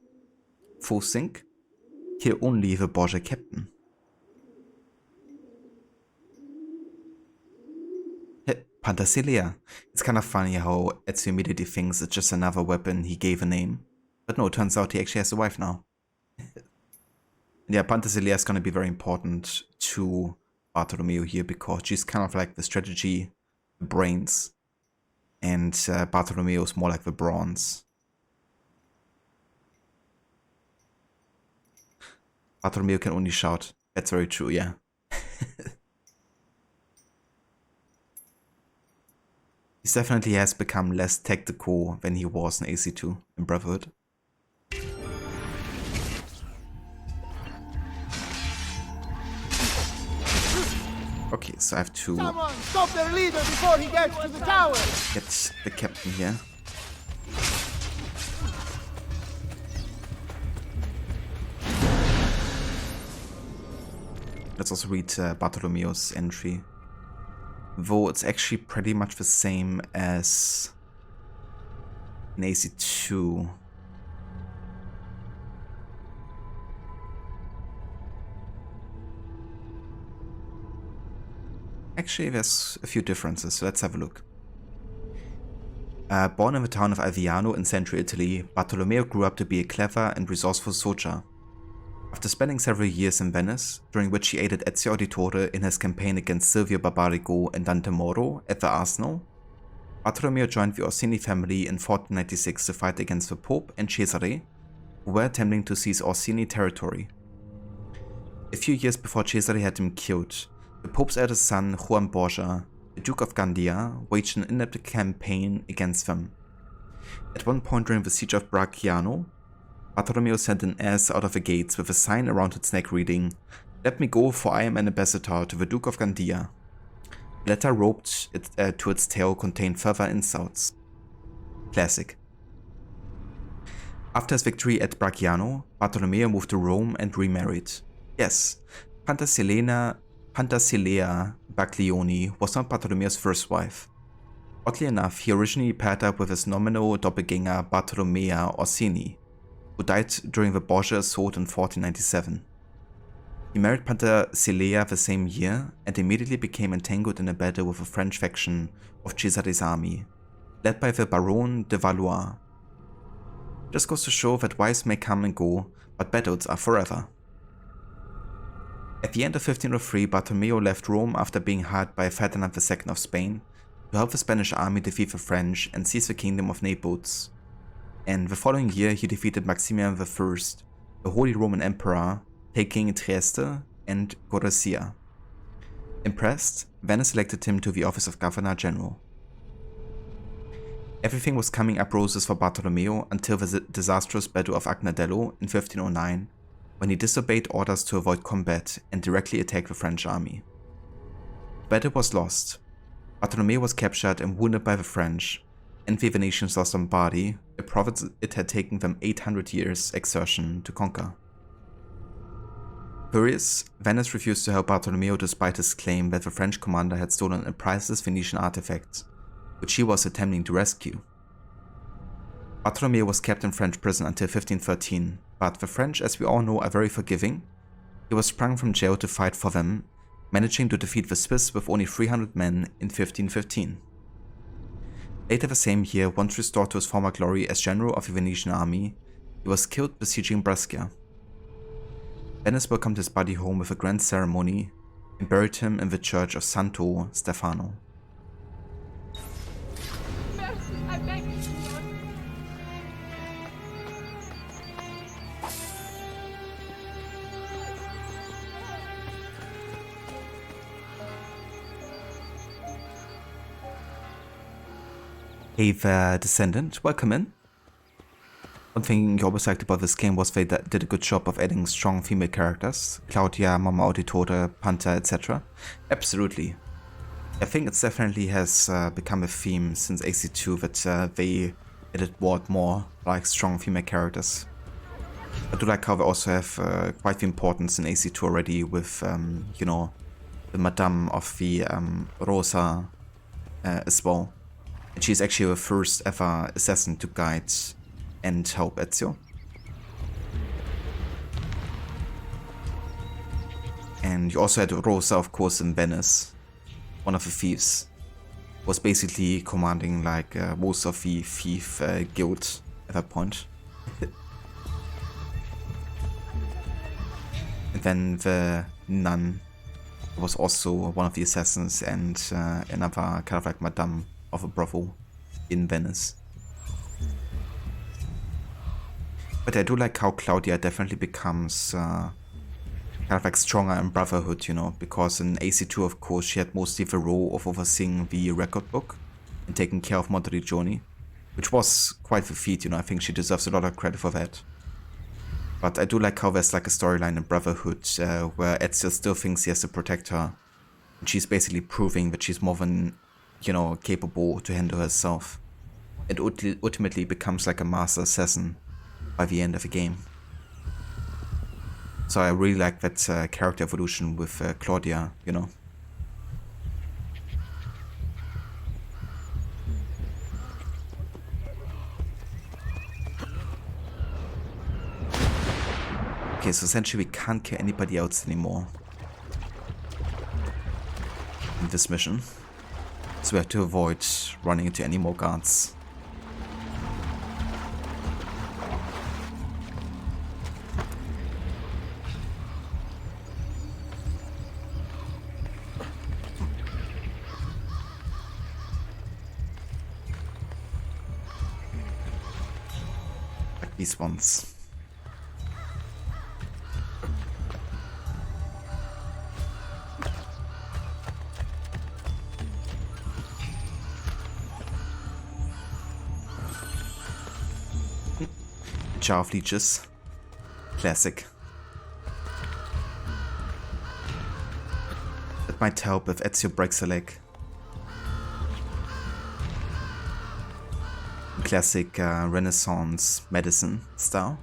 Full sync? Kill only the Borgia captain. Hey, Pantasilea. It's kind of funny how Ezio immediately thinks it's just another weapon he gave a name. But no, it turns out he actually has a wife now. Yeah, Pantasilea is going to be very important to Bartolomeo here because she's kind of like the strategy, the brains, and Bartolomeo is more like the bronze. Bartolomeo can only shout. That's very true, yeah. He definitely has become less tactical than he was in AC2 in Brotherhood. Okay, so I have to Someone stop their leader before he gets to the tower! get the captain here. Let's also read Bartolomeo's entry. Though it's actually pretty much the same as in AC2. Actually, there's a few differences, so let's have a look. Born in the town of Alviano in central Italy, Bartolomeo grew up to be a clever and resourceful soldier. After spending several years in Venice, during which he aided Ezio Auditore in his campaign against Silvio Barbarigo and Dante Moro at the Arsenal, Bartolomeo joined the Orsini family in 1496 to fight against the Pope and Cesare, who were attempting to seize Orsini territory. A few years before Cesare had him killed, the Pope's eldest son, Juan Borgia, the Duke of Gandia, waged an in-depth campaign against them. At one point during the siege of Bracciano, Bartolomeo sent an ass out of the gates with a sign around its neck reading, "Let me go, for I am an ambassador to the Duke of Gandia." The letter roped to its tail contained further insults. Classic. After his victory at Bracciano, Bartolomeo moved to Rome and remarried. Yes, Pantasilea Baglioni was not Bartolomeo's first wife. Oddly enough, he originally paired up with his nominal doppelganger Bartolomea Orsini, who died during the Borgia assault in 1497. He married Pantasilea the same year and immediately became entangled in a battle with a French faction of Cesare's army, led by the Baron de Valois. Just goes to show that wives may come and go, but battles are forever. At the end of 1503, Bartolomeo left Rome after being hired by Ferdinand II of Spain to help the Spanish army defeat the French and seize the kingdom of Naples. And the following year he defeated Maximian I, the Holy Roman Emperor, taking Trieste and Gorizia. Impressed, Venice elected him to the office of Governor General. Everything was coming up roses for Bartolomeo until the disastrous Battle of Agnadello in 1509, when he disobeyed orders to avoid combat and directly attacked the French army. The battle was lost. Bartolomeo was captured and wounded by the French, and the Venetians lost Lombardy, a province it had taken them 800 years exertion to conquer. Furious, Venice refused to help Bartolomeo despite his claim that the French commander had stolen a priceless Venetian artifact, which he was attempting to rescue. Bartolomeo was kept in French prison until 1513, but the French, as we all know, are very forgiving. He was sprung from jail to fight for them, managing to defeat the Swiss with only 300 men in 1515. Later the same year, once restored to his former glory as general of the Venetian army, he was killed besieging Brescia. Venice welcomed his body home with a grand ceremony and buried him in the church of Santo Stefano. Mercy, I beg you, Lord. Hey there, Descendant, welcome in. One thing you always liked about this game was they did a good job of adding strong female characters. Claudia, Mama Auditore, Panta, etc. Absolutely. I think it definitely has become a theme since AC2 that they added more like strong female characters. I do like how they also have quite the importance in AC2 already with, you know, the Madame of the Rosa as well. And she's actually the first ever assassin to guide and help Ezio. And you also had Rosa, of course, in Venice. One of the thieves was basically commanding like most of the thief guild at that point. And then the nun was also one of the assassins and another kind of like Madame of a brothel in Venice. But I do like how Claudia definitely becomes kind of like stronger in Brotherhood, you know, because in AC2 of course she had mostly the role of overseeing the record book and taking care of Monteriggioni, which was quite the feat, you know. I think she deserves a lot of credit for that. But I do like how there's like a storyline in Brotherhood where Ezio still thinks he has to protect her, and she's basically proving that she's more than, you know, capable to handle herself, and ultimately becomes like a master assassin by the end of the game. So I really like that character evolution with Claudia, you know. Okay, so essentially we can't kill anybody else anymore in this mission. So we have to avoid running into any more guards. these ones. Jar of Leeches. Classic. That might help if Ezio breaks a leg. Classic Renaissance medicine style.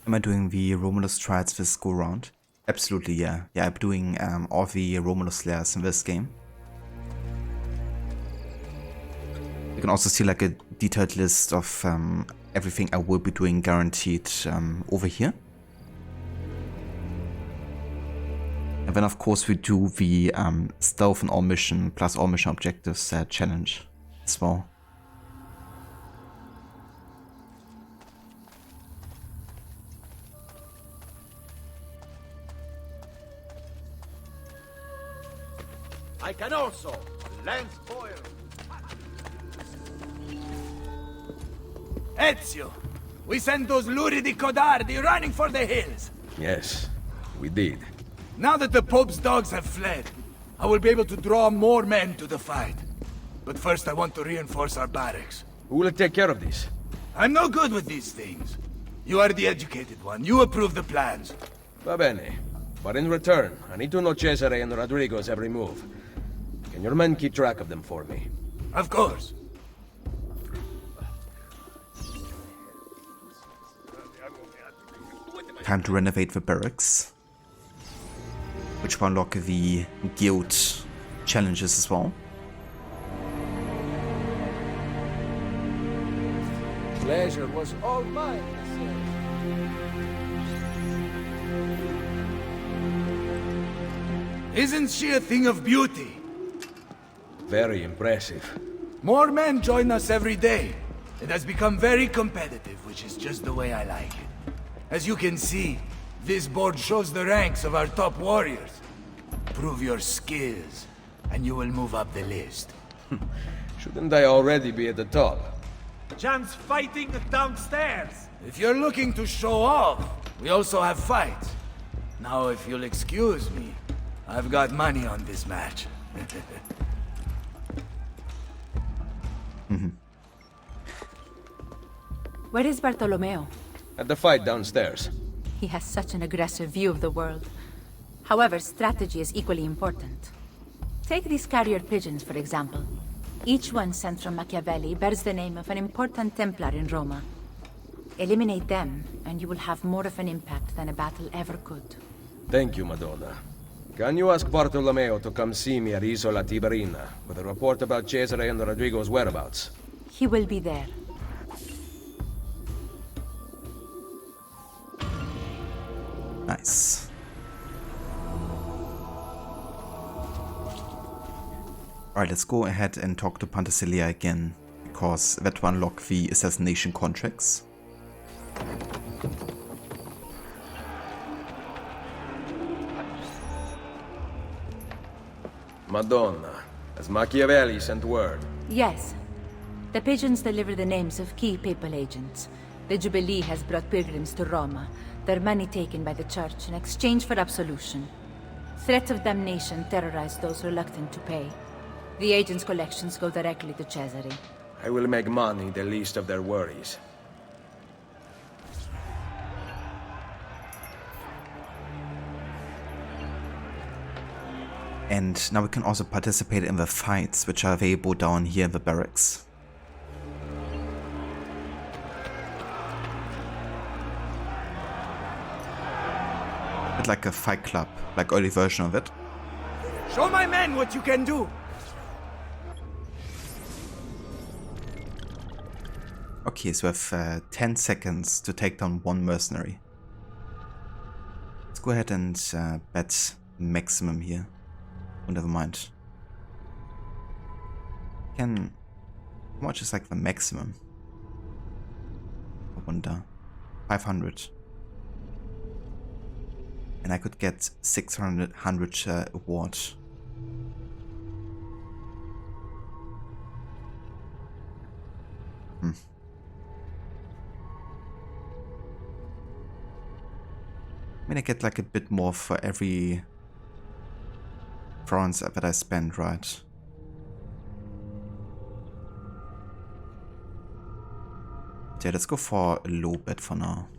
Am I doing the Romulus trials this go round? Absolutely, yeah. Yeah, I'm doing all the Romulus Lairs in this game. You can also see like a detailed list of everything I will be doing guaranteed over here. And then of course we do the stealth and all mission plus all mission objectives challenge as well. I can also lance foil. Ezio, we sent those luridi codardi running for the hills. Yes, we did. Now that the Pope's dogs have fled, I will be able to draw more men to the fight. But first I want to reinforce our barracks. Who will take care of this? I'm no good with these things. You are the educated one. You approve the plans. Va bene. But in return, I need to know Cesare and Rodrigo's every move. Can your men keep track of them for me? Of course. Time to renovate the barracks, which will unlock the guild challenges as well. Pleasure was all mine, Isn't she a thing of beauty? Very impressive. More men join us every day. It has become very competitive, which is just the way I like it. As you can see, this board shows the ranks of our top warriors. Prove your skills, and you will move up the list. Shouldn't I already be at the top? Jan's fighting downstairs. If you're looking to show off, we also have fights. Now, if you'll excuse me, I've got money on this match. Where is Bartolomeo? At the fight downstairs. He has such an aggressive view of the world. However, strategy is equally important. Take these carrier pigeons, for example. Each one sent from Machiavelli bears the name of an important Templar in Roma. Eliminate them, and you will have more of an impact than a battle ever could. Thank you, Madonna. Can you ask Bartolomeo to come see me at Isola Tiberina with a report about Cesare and Rodrigo's whereabouts? He will be there. Nice. Alright, let's go ahead and talk to Penthesilea again, because that will unlock the assassination contracts. Madonna, has Machiavelli sent word? Yes. The pigeons deliver the names of key papal agents. The Jubilee has brought pilgrims to Roma, their money taken by the church in exchange for absolution. Threats of damnation terrorize those reluctant to pay. The agents' collections go directly to Cesare. I will make money the least of their worries. And now we can also participate in the fights, which are available down here in the barracks. It's like a fight club, like early version of it. Show my men what you can do! Okay, so we have 10 seconds to take down one mercenary. Let's go ahead and bet maximum here. Oh, never mind. How much is like the maximum? I wonder. 500. And I could get 600 award. I mean, I get like a bit more for every France that I spend, right? Yeah, let's go for a low bet for now.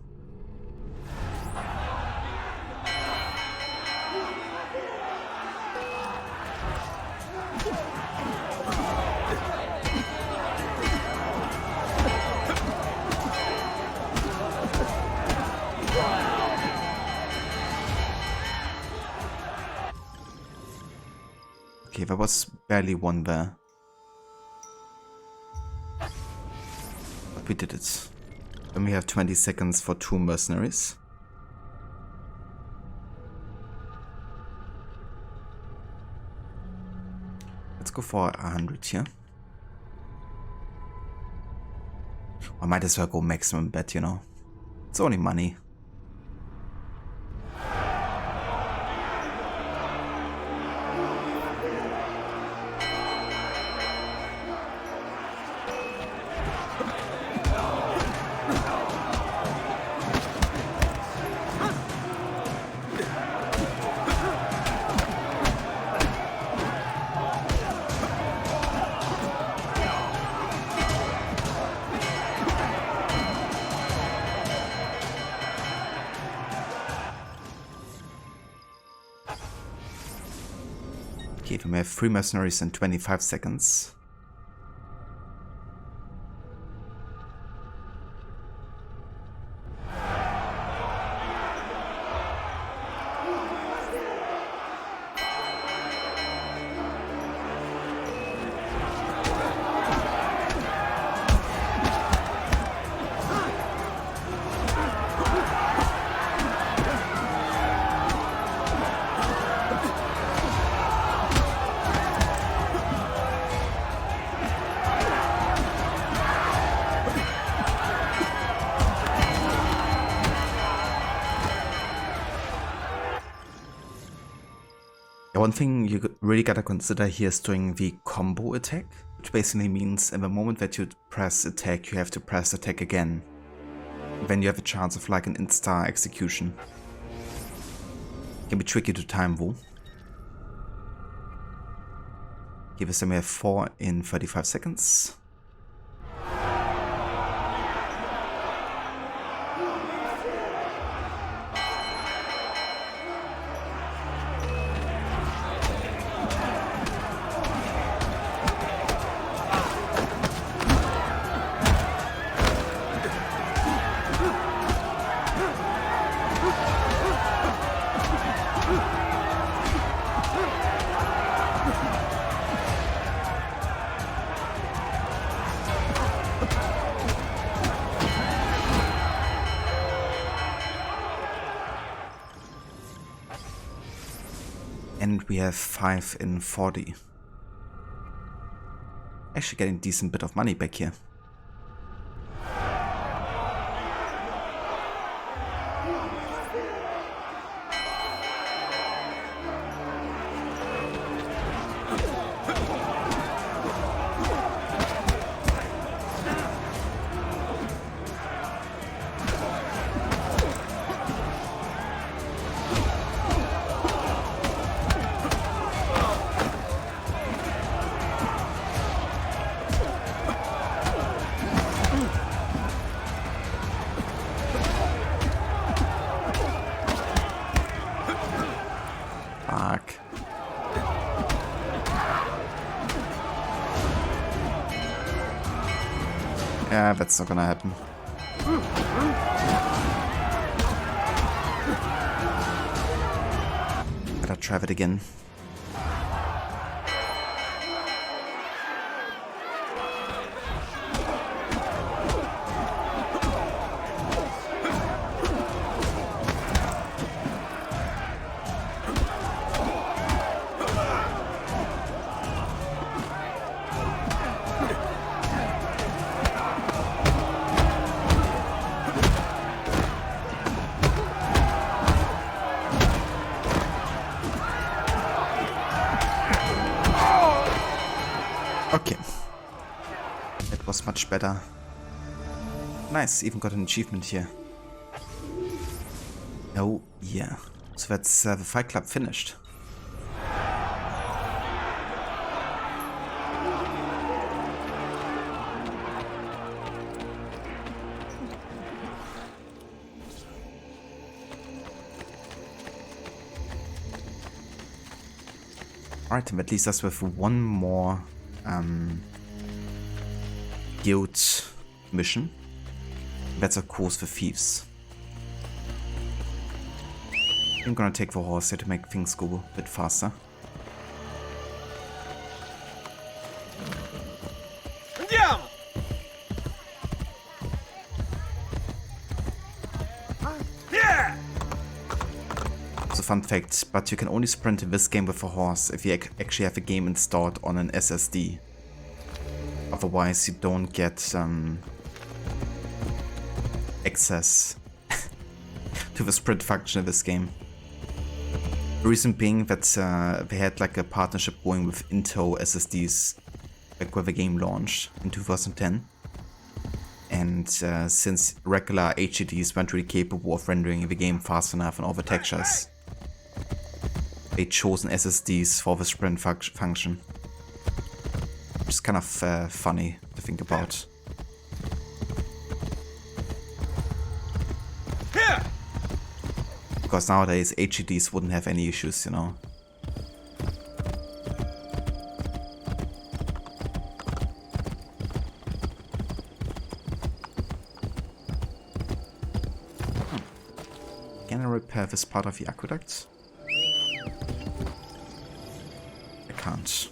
Okay, there was barely one there. But we did it. Then we have 20 seconds for 2 mercenaries. Let's go for 100 here. I might as well go maximum bet, you know. It's only money. Okay, we have 3 mercenaries in 25 seconds. One thing you really gotta consider here is doing the combo attack, which basically means in the moment that you press attack, you have to press attack again. Then you have a chance of like an insta execution. Can be tricky to time though. Give us a mere 4 in 35 seconds. we have 5 in Forli. Actually getting a decent bit of money back here. Yeah, that's not gonna happen. Gotta try it again. Okay. That was much better. Nice, even got an achievement here. Oh, yeah. So that's the Fight Club finished. Alright, and that leaves us with one more guild mission. That's of course for thieves. I'm gonna take the horse here to make things go a bit faster. Andiamo! Yeah! So fun fact, but you can only sprint in this game with a horse if you actually have a game installed on an SSD. Otherwise you don't get access to the sprint function in this game. The reason being that they had like a partnership going with Intel SSDs back when the game launched in 2010. And since regular HDDs weren't really capable of rendering the game fast enough and all the textures, they chose SSDs for the sprint function. Which is kind of funny to think about. Because nowadays HDDs wouldn't have any issues, you know. Can I repair this part of the aqueduct? I can't.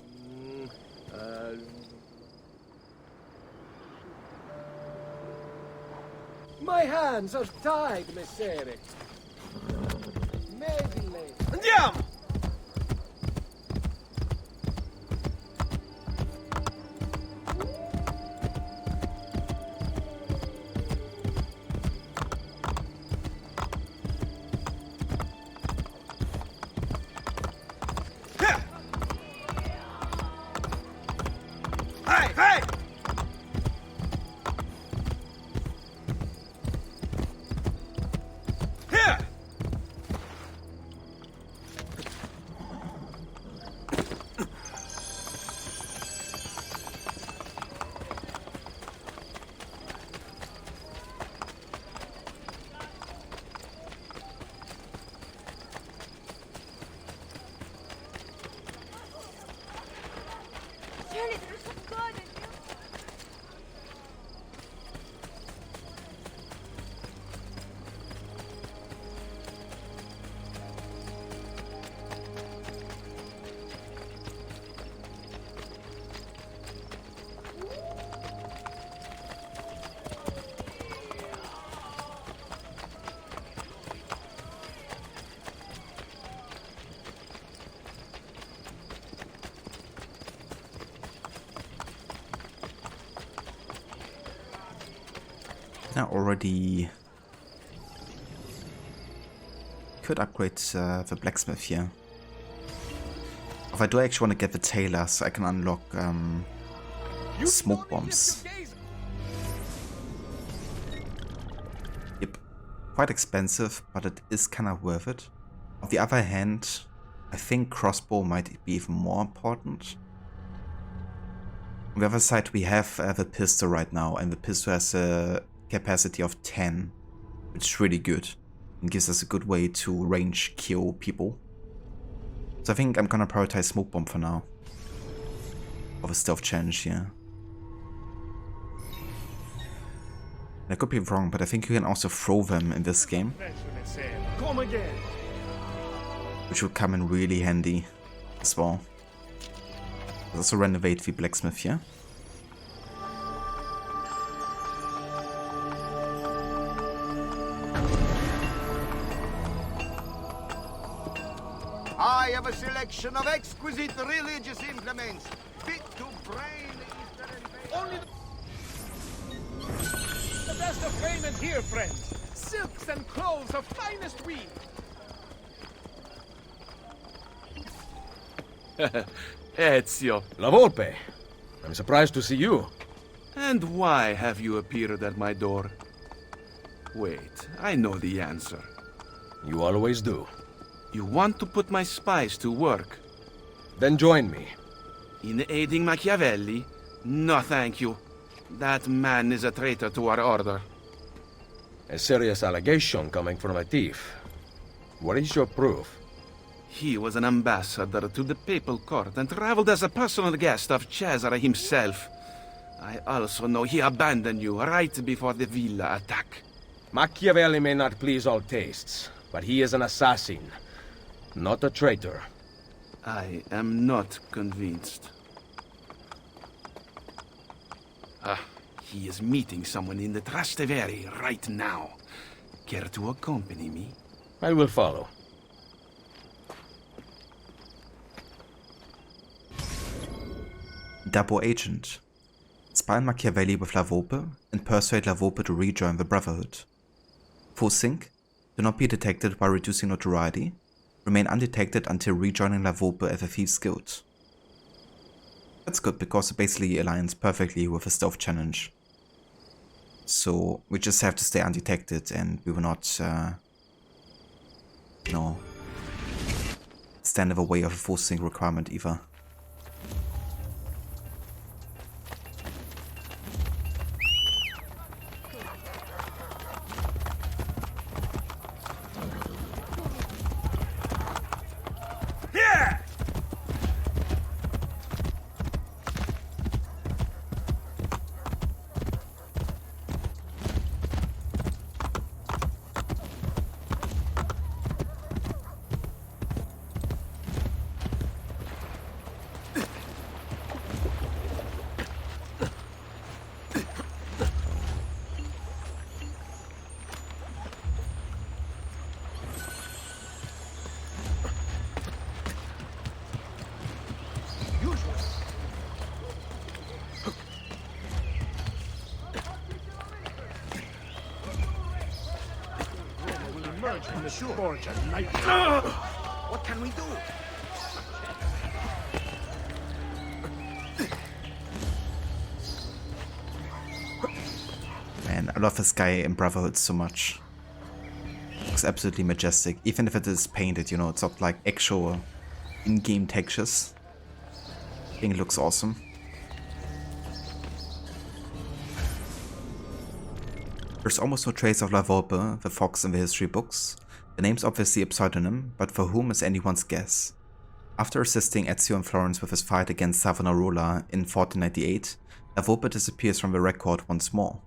My hands are tied, Messere. Maybe later. Andiamo! Can I already... Could upgrade the blacksmith here. If I do actually want to get the tailor so I can unlock smoke bombs. Yep. Quite expensive, but it is kind of worth it. On the other hand, I think crossbow might be even more important. On the other side, we have the pistol right now, and the pistol has a capacity of 10, which is really good. It gives us a good way to range kill people. So I think I'm gonna prioritize smoke bomb for now. Of a stealth challenge here. I could be wrong, but I think you can also throw them in this game. Come again. Which will come in really handy as well. Let's also renovate the blacksmith here. I have a selection of exquisite religious implements, fit to brain Eastern Only the best of raiment here, friends. Silks and clothes of finest weave. Ezio. La Volpe. I'm surprised to see you. And why have you appeared at my door? Wait, I know the answer. You always do. You want to put my spies to work? Then join me. In aiding Machiavelli? No, thank you. That man is a traitor to our order. A serious allegation coming from a thief. What is your proof? He was an ambassador to the papal court and traveled as a personal guest of Cesare himself. I also know he abandoned you right before the villa attack. Machiavelli may not please all tastes, but he is an assassin, not a traitor. I am not convinced. He is meeting someone in the Trastevere right now. Care to accompany me? I will follow. Double agent. Spy Machiavelli with La Volpe and persuade La Volpe to rejoin the Brotherhood. Full sync. Do not be detected by reducing notoriety. Remain undetected until rejoining La Volpe at the Thieves Guild. That's good because it basically aligns perfectly with the stealth challenge. So we just have to stay undetected and we will not, stand in the way of a full sync requirement either. From the Borgia night. What can we do? Man, I love this guy in Brotherhood so much. Looks absolutely majestic. Even if it is painted, it's not like actual in-game textures. I think it looks awesome. There's almost no trace of La Volpe, the fox in the history books. The name's obviously a pseudonym, but for whom is anyone's guess. After assisting Ezio in Florence with his fight against Savonarola in 1498, La Volpe disappears from the record once more.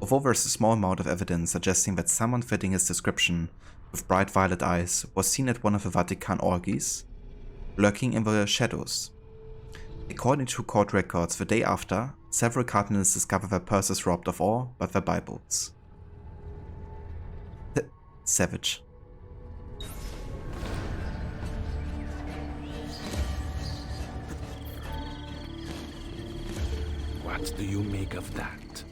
Although there's a small amount of evidence suggesting that someone fitting his description with bright violet eyes was seen at one of the Vatican orgies, lurking in the shadows. According to court records, the day after, several cardinals discover their purses robbed of all but their Bibles. Savage. What do you make of that?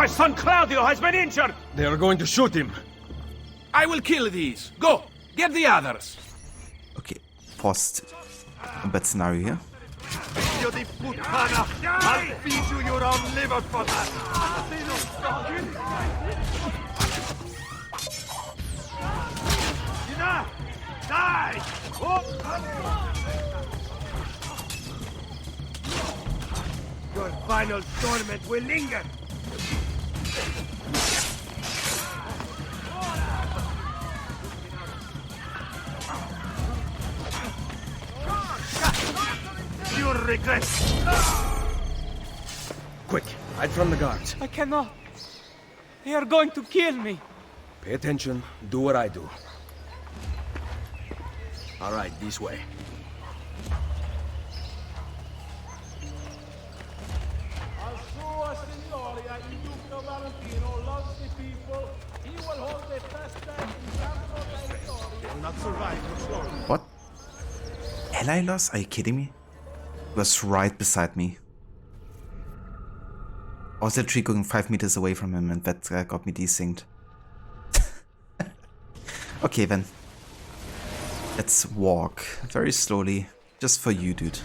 My son Claudio has been injured! They are going to shoot him. I will kill these. Go, get the others. Okay, paused a bad scenario here. Figlio di puttana! I'll feed you your own liver for that! Enough! Die! Your final torment will linger! You'll regret. Quick, hide from the guards. I cannot. They are going to kill me. Pay attention, do what I do. All right, this way. What? Ally loss? Are you kidding me? He was right beside me. I was literally going 5 meters away from him and that got me desynced. Okay then. Let's walk very slowly. Just for you, dude.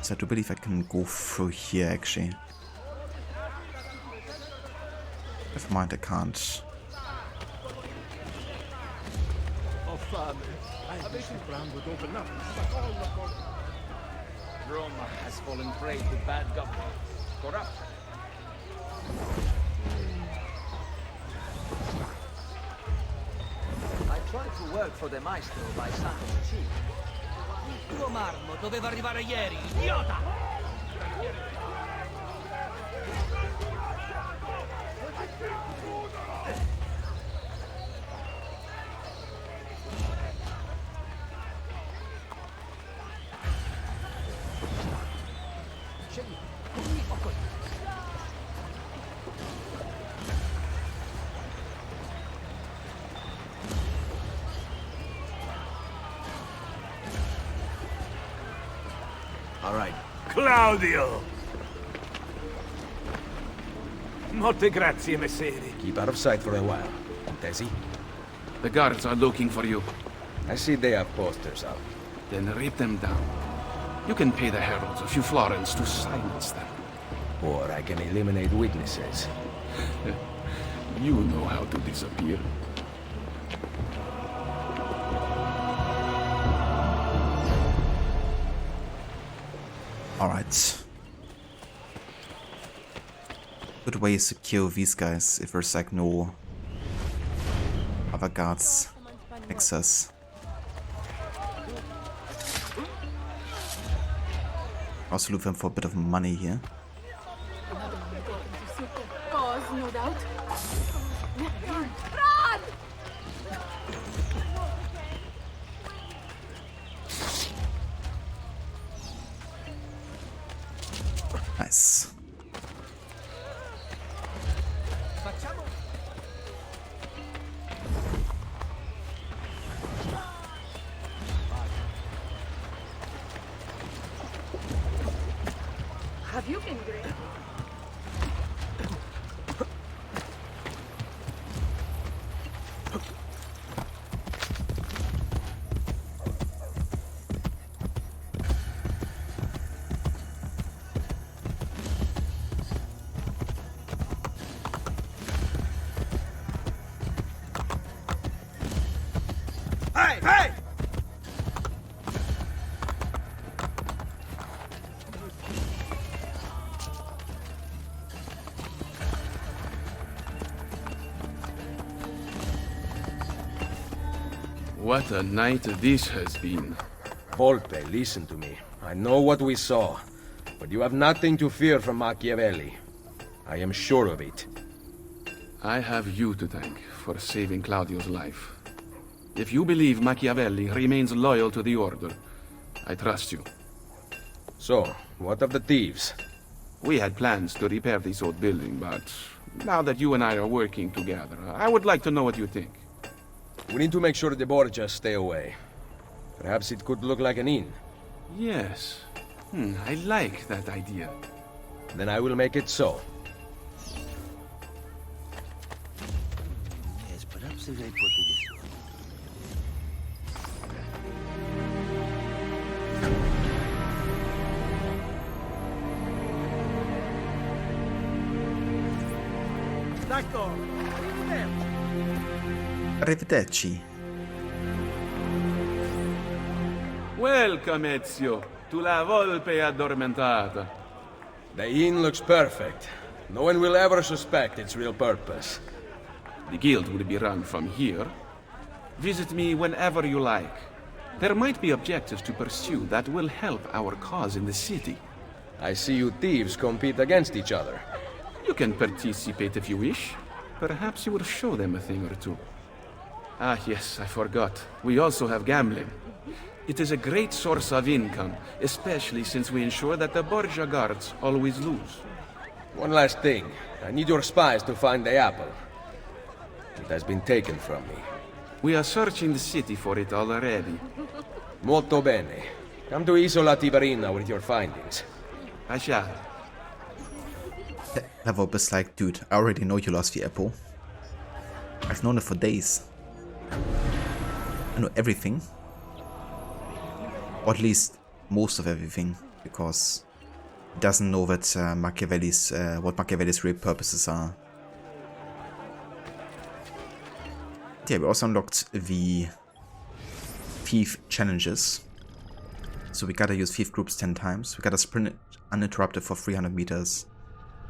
So I do believe I can go through here actually. Never mind, I can't. Rome has fallen prey to bad government. Corrupt. I tried to work for the maestro by Santo Cecilia. Il tuo marmo doveva arrivare ieri, idiota! All right. Claudio! Molte grazie, messere. Keep out of sight for a while. Tessie? The guards are looking for you. I see they have posters up. Then rip them down. You can pay the heralds a few florins to silence them. Or I can eliminate witnesses. You know how to disappear. Alright. Good ways to kill these guys if there's like no other guards next us. Also look them for a bit of money here. Cause, no doubt. Run! Nice. Have you been great? Hey! Hey! What a night this has been. Volpe, listen to me. I know what we saw, but you have nothing to fear from Machiavelli. I am sure of it. I have you to thank for saving Claudio's life. If you believe Machiavelli remains loyal to the Order, I trust you. So, what of the thieves? We had plans to repair this old building, but Now that you and I are working together, I would like to know what you think. We need to make sure the Borgias stay away. Perhaps it could look like an inn. Yes. I like that idea. Then I will make it so. Yes, perhaps if I put it this way. D'accord. Arrivederci. Welcome, Ezio, to La Volpe Addormentata. The inn looks perfect. No one will ever suspect its real purpose. The guild will be run from here. Visit me whenever you like. There might be objectives to pursue that will help our cause in the city. I see you thieves compete against each other. You can participate if you wish. Perhaps you will show them a thing or two. Ah, yes, I forgot. We also have gambling. It is a great source of income, especially since we ensure that the Borgia guards always lose. One last thing. I need your spies to find the apple. It has been taken from me. We are searching the city for it already. Molto bene. Come to Isola Tiberina with your findings. I shall. Lavop like, dude, I already know you lost the apple. I've known it for days. I know everything. Or at least most of everything, because he doesn't know that what Machiavelli's real purposes are. Yeah, we also unlocked the thief challenges. So we gotta use thief groups 10 times. We gotta sprint uninterrupted for 300 meters.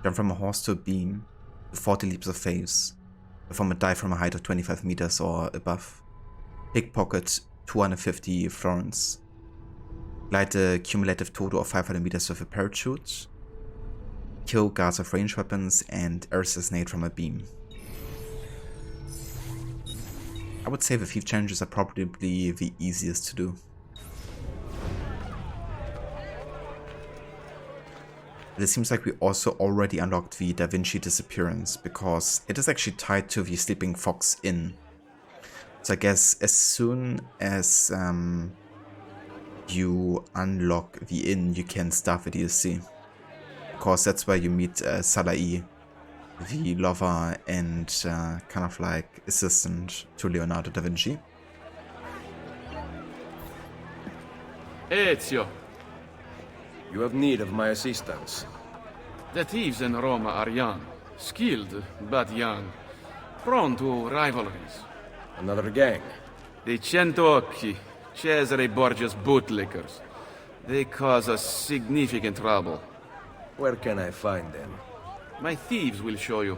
Jump from a horse to a beam, 40 leaps of faith. Perform a dive from a height of 25 meters or above. Pickpocket 250 florins. Glide a cumulative total of 500 meters with a parachute. Kill guards with ranged weapons and air assassinate from a beam. I would say the thief challenges are probably the easiest to do. But it seems like we also already unlocked the Da Vinci disappearance, because it is actually tied to the Sleeping Fox Inn. So I guess as soon as you unlock the inn, you can start the DLC. Because that's where you meet Salai, the lover and kind of like assistant to Leonardo da Vinci. Ezio. You have need of my assistance. The thieves in Roma are young, skilled but young, prone to rivalries. Another gang? The Centocchi, Cesare Borgia's bootlickers. They cause us significant trouble. Where can I find them? My thieves will show you.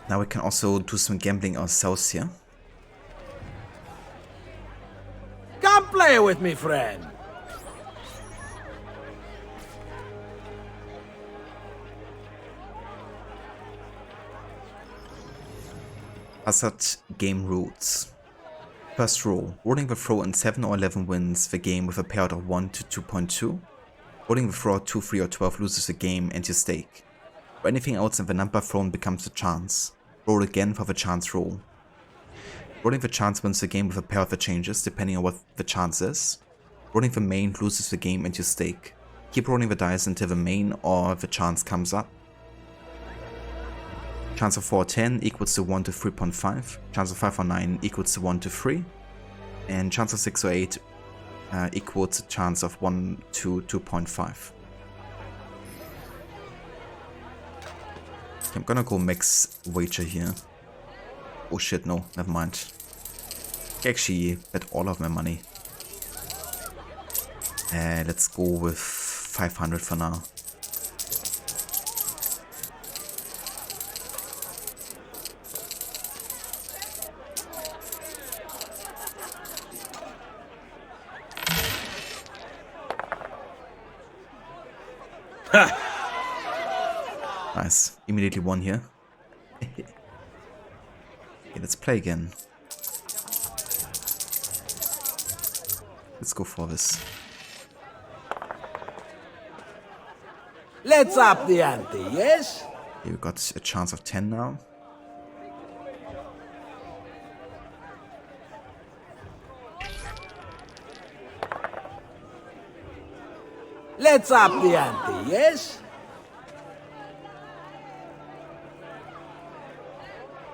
Now we can also do some gambling ourselves here. Come play with me, friend. Hazard game rules. First rule. Rolling the throw in 7 or 11 wins the game with a payout of 1 to 2.2. Rolling the throw at 2, 3 or 12 loses the game and you stake. For anything else in the number thrown becomes a chance. Roll again for the chance roll. Rolling the chance wins the game with a payout that changes depending on what the chance is. Rolling the main loses the game and you stake. Keep rolling the dice until the main or the chance comes up. Chance of 4 or 10 equals to 1 to 3.5. Chance of 5 or 9 equals to 1 to 3. And chance of 6 or 8 equals to chance of 1 to 2.5. I'm gonna go max wager here. Oh shit, no, never mind. I actually bet all of my money. Let's go with 500 for now. Nice. Immediately won here. Okay, let's play again. Let's go for this. Let's up the ante, yes? Here we got a chance of 10 now. Let's up the ante, yes?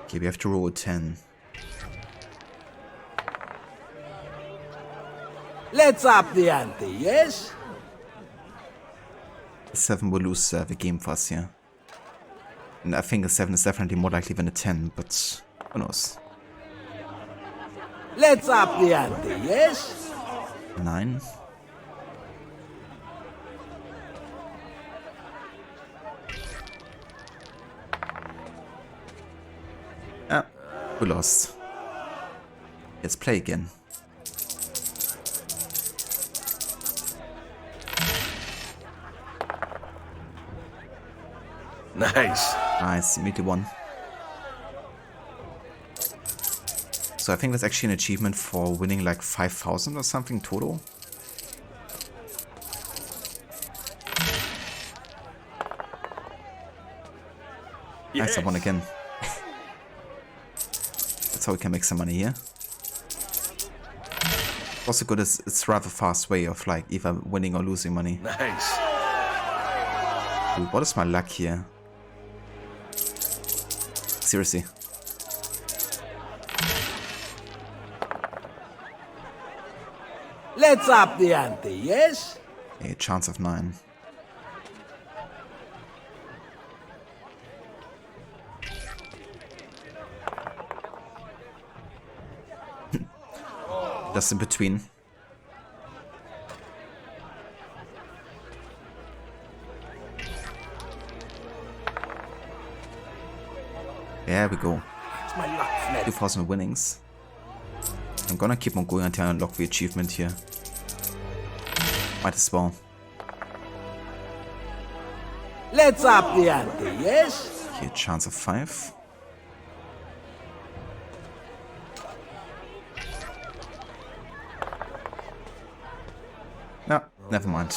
Okay, we have to roll a 10. Let's up the ante, yes? 7 will lose the game for us here. And I think a 7 is definitely more likely than a 10, but who knows. Let's up the ante, yes? 9. Ah, we lost. Let's play again. Nice. Nice, immediately won. So I think that's actually an achievement for winning like 5,000 or something total. Nice, I won again. That's how we can make some money here. Also good, it's rather fast way of like either winning or losing money. Nice. Dude, what is my luck here? Seriously. Let's up the ante, yes? A chance of 9. Just in between. There we go. 2,000 winnings. I'm gonna keep on going until I unlock the achievement here. Might as well. Let's up the ante, yes? Okay, chance of 5. No, never mind.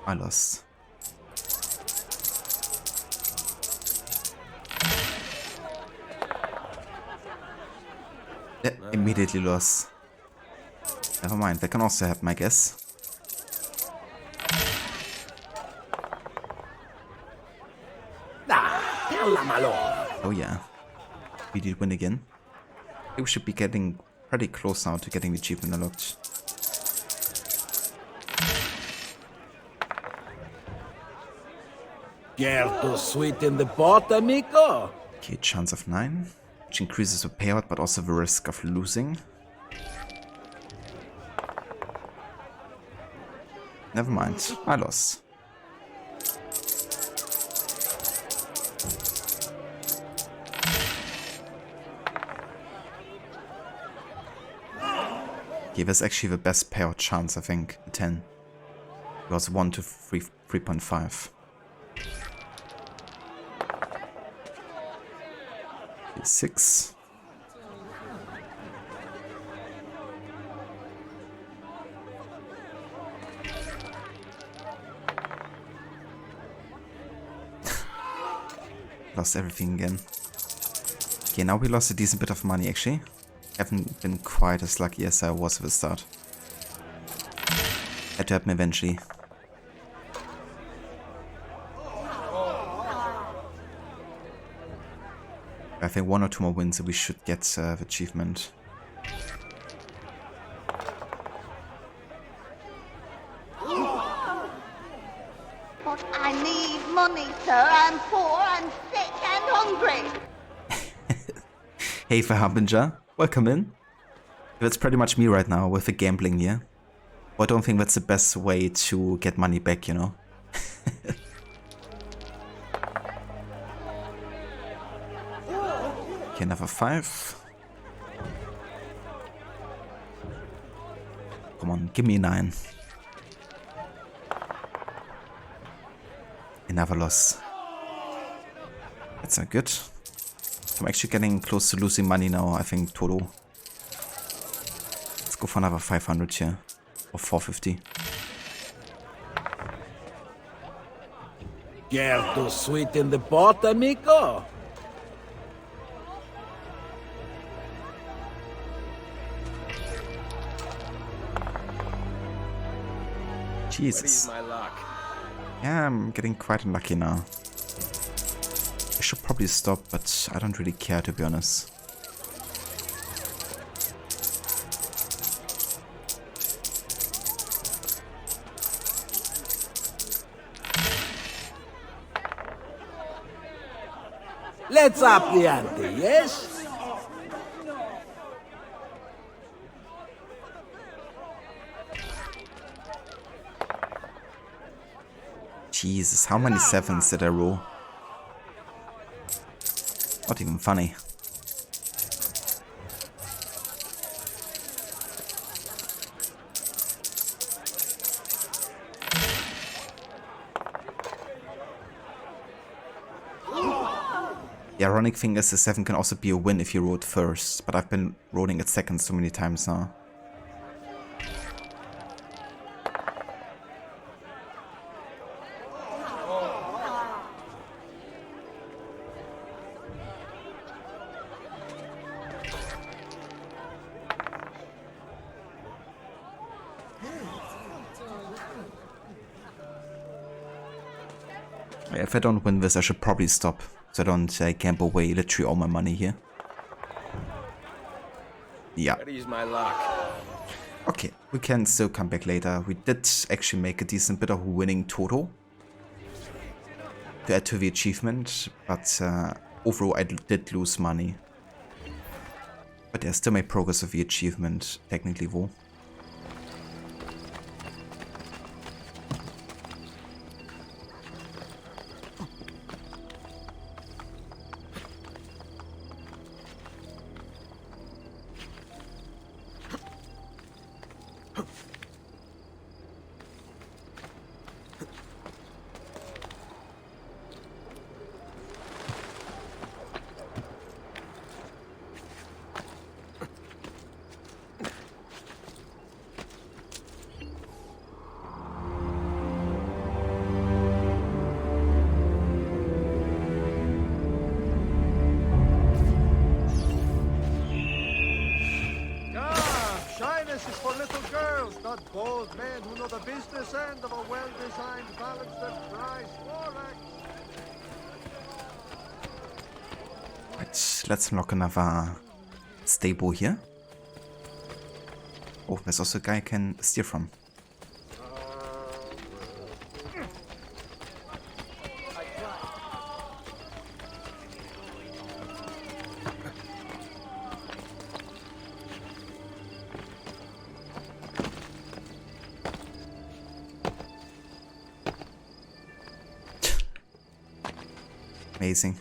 I lost. Yeah, immediately lost. Never mind, that can also happen, I guess. Oh yeah. We did win again. I think we should be getting pretty close now to getting the achievement unlocked. Care to sweeten the pot, amigo? Okay, chance of 9, which increases the payout but also the risk of losing. Never mind, I lost. Okay, that's actually the best payout chance, I think, 10. It was 1 to 3.5. 6. Lost everything again. Okay, now we lost a decent bit of money actually. Haven't been quite as lucky as I was at the start. Had to happen eventually. I think 1 or 2 more wins and we should get the achievement. But I need money, sir. I'm poor and sick and hungry. Hey, the Harbinger, welcome in. That's pretty much me right now with the gambling here. But I don't think that's the best way to get money back, you know. Okay, another 5. Come on, give me 9. Another loss. That's not good. I'm actually getting close to losing money now, I think, total. Let's go for another 500 here. Or 450. Care to sweeten the pot, amigo? Jesus. My luck. Yeah, I'm getting quite unlucky now. I should probably stop, but I don't really care, to be honest. Let's up the ante, yes? Jesus, how many sevens did I roll? Not even funny. The ironic thing is the 7 can also be a win if you roll it first, but I've been rolling it second so many times now. If I don't win this, I should probably stop, so I don't gamble away literally all my money here. Yeah. Where's my luck? Okay, we can still come back later. We did actually make a decent bit of winning total to add to the achievement, but overall I did lose money. But I still made progress with the achievement, technically though. Shyness is for little girls, not bold men who know the business end of a well-designed, balanced, and precise war axe. Right, let's unlock another stable here. Oh, there's also a guy I can steer from. Amazing.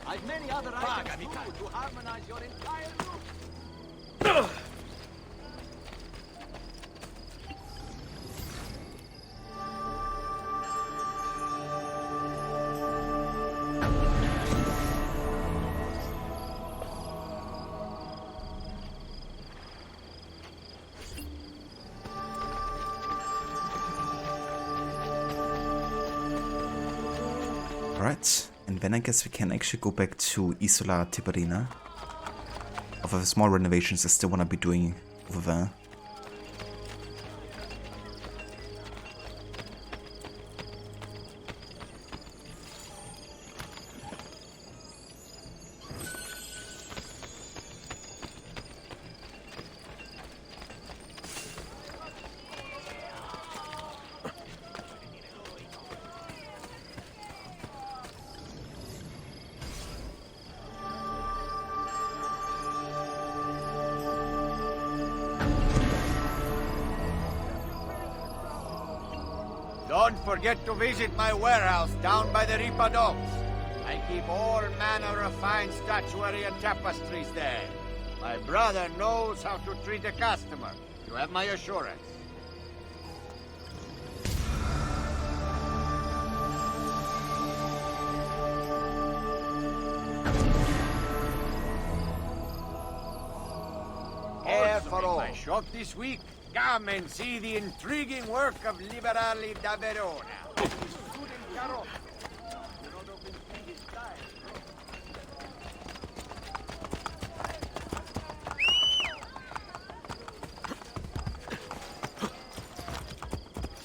I've many other items to harmonize your entire look. Alright, and then I guess we can actually go back to Isola Tiberina. Of the small renovations I still want to be doing over there. Don't forget to visit my warehouse down by the Ripa Docks. I keep all manner of fine statuary and tapestries there. My brother knows how to treat a customer. You have my assurance. Care for all. shop this week. Come and see the intriguing work of Liberali da Verona.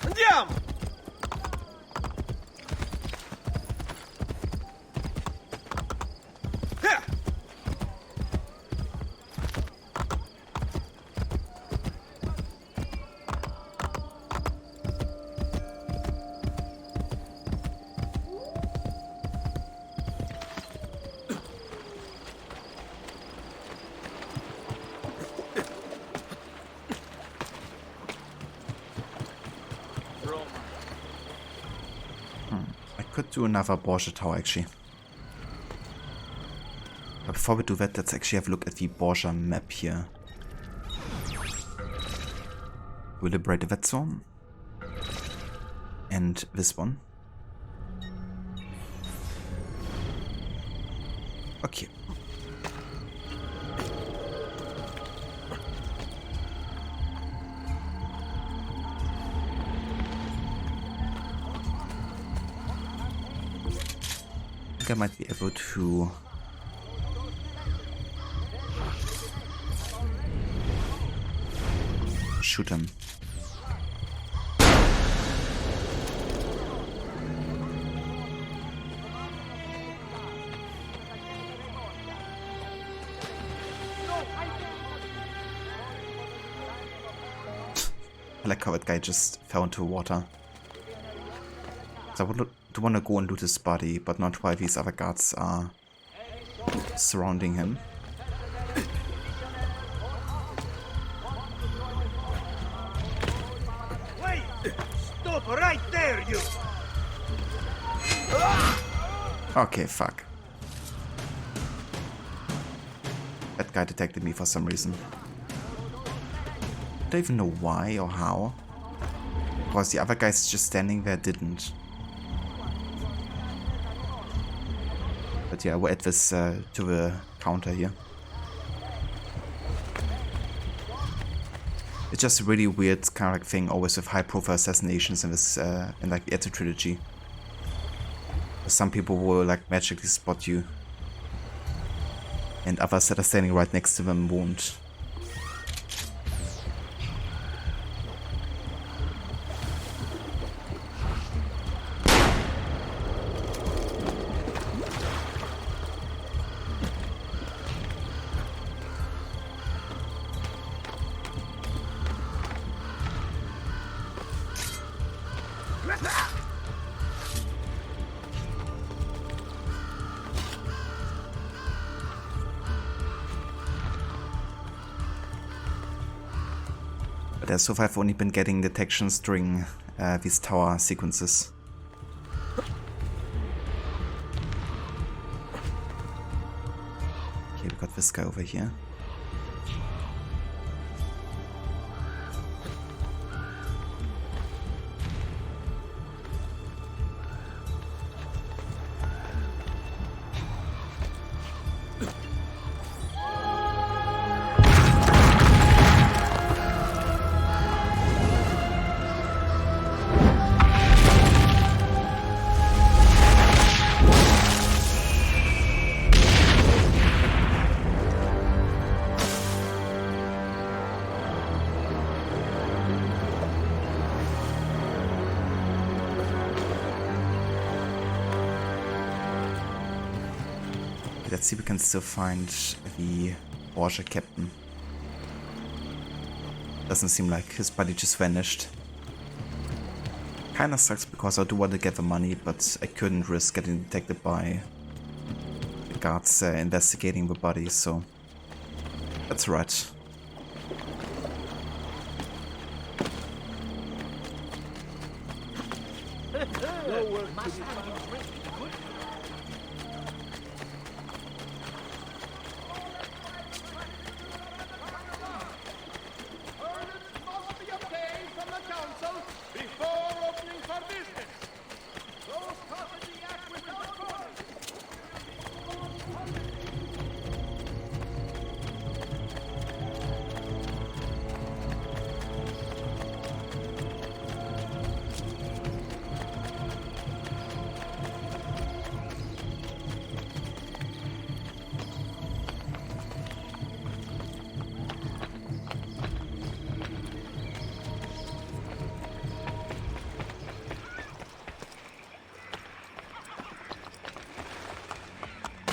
Andiamo! Could do another Borgia Tower actually. But before we do that, let's actually have a look at the Borgia map here. We liberate that zone. And this one. Okay. I might be able to shoot him. I like how that guy just fell into water. So I would want to go and loot his body, but not while these other guards are surrounding him. Wait! Stop right there, you! Okay, fuck. That guy detected me for some reason. I don't even know why or how. Because the other guys just standing there didn't. But yeah, we'll add this to the counter here. It's just a really weird kind of like thing always with high profile assassinations in this in like the Ezio trilogy. Some people will like magically spot you. And others that are standing right next to them won't. But so far I've only been getting detections during these tower sequences. Okay, we got this guy over here. Let's see if we can still find the Borgia captain. Doesn't seem like his body just vanished. Kinda sucks because I do want to get the money, but I couldn't risk getting detected by the guards investigating the body, so that's right.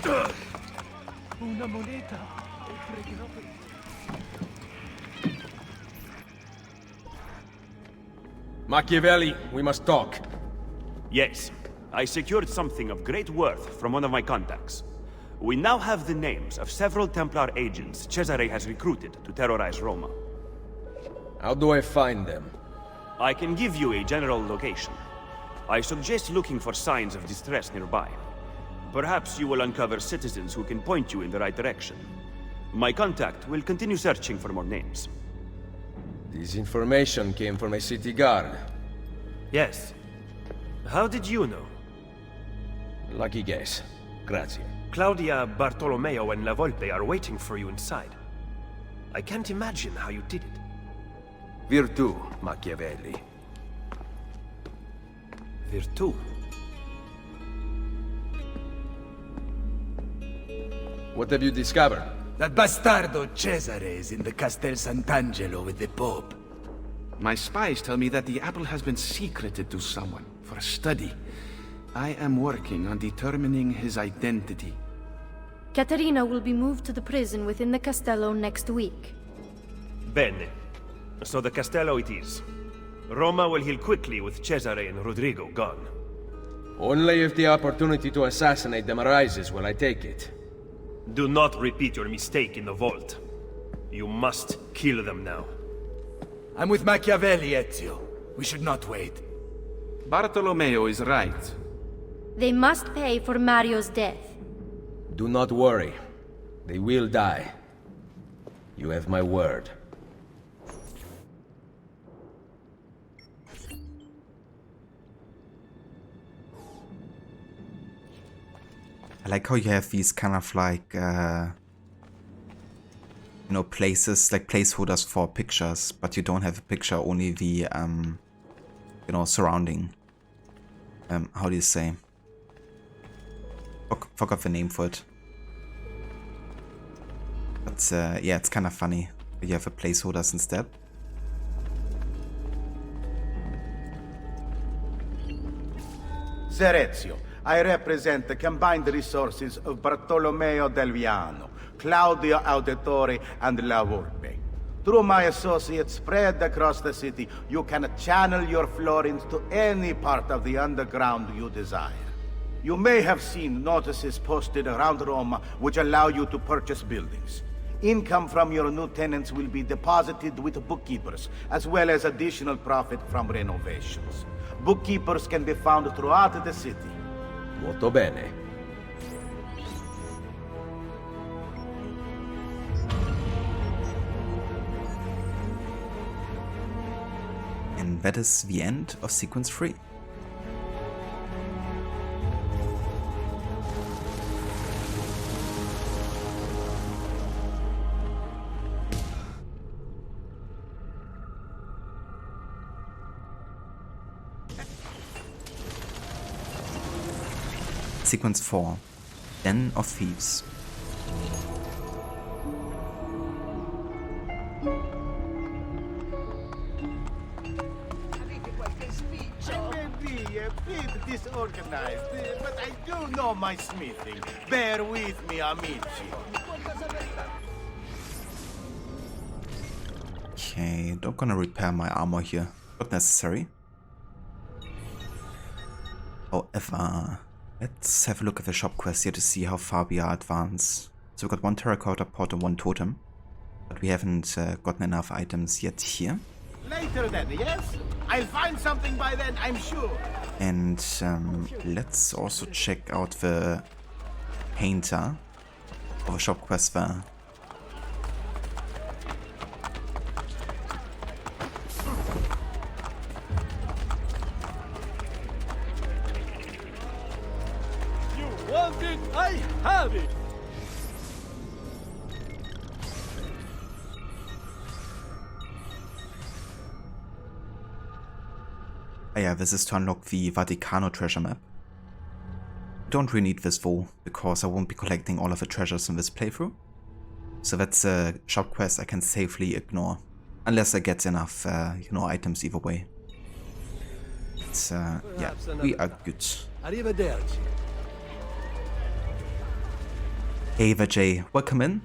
Una moneta. E pregherò per... Machiavelli, we must talk. Yes. I secured something of great worth from one of my contacts. We now have the names of several Templar agents Cesare has recruited to terrorize Roma. How do I find them? I can give you a general location. I suggest looking for signs of distress nearby. Perhaps you will uncover citizens who can point you in the right direction. My contact will continue searching for more names. This information came from a city guard. Yes. How did you know? Lucky guess. Grazie. Claudia, Bartolomeo, and La Volpe are waiting for you inside. I can't imagine how you did it. Virtù, Machiavelli. Virtù? What have you discovered? That bastardo Cesare is in the Castel Sant'Angelo with the Pope. My spies tell me that the apple has been secreted to someone for a study. I am working on determining his identity. Caterina will be moved to the prison within the Castello next week. Bene. So the Castello it is. Roma will heal quickly with Cesare and Rodrigo gone. Only if the opportunity to assassinate them arises will I take it. Do not repeat your mistake in the vault. You must kill them now. I'm with Machiavelli, Ezio. We should not wait. Bartolomeo is right. They must pay for Mario's death. Do not worry. They will die. You have my word. I like how you have these kind of like, places, like placeholders for pictures, but you don't have a picture, only the, surrounding. How do you say? Forgot the name for it. But, yeah, it's kind of funny. You have a placeholders instead. Serezio, I represent the combined resources of Bartolomeo del Viano, Claudio Auditore, and La Volpe. Through my associates spread across the city, you can channel your florins to any part of the underground you desire. You may have seen notices posted around Roma which allow you to purchase buildings. Income from your new tenants will be deposited with bookkeepers, as well as additional profit from renovations. Bookkeepers can be found throughout the city. Molto bene. And that is the end of sequence 3. Sequence 4, Den of Thieves. I may be a bit disorganized, but I do know my smithing. Bear with me, amici. Okay, not gonna repair my armor here. Not necessary. However, let's have a look at the shop quest here to see how far we are advanced. So we've got 1 terracotta pot and 1 totem, but we haven't gotten enough items yet here. Later then, yes? I'll find something by then, I'm sure. And let's also check out the painter of a shop quest there. Want it? I have it! Oh yeah, this is to unlock the Vaticano treasure map. Don't really need this though, because I won't be collecting all of the treasures in this playthrough. So that's a shop quest I can safely ignore, unless I get enough, items either way. But, yeah, we are good. Arrivederci. Hey Vijay, welcome in.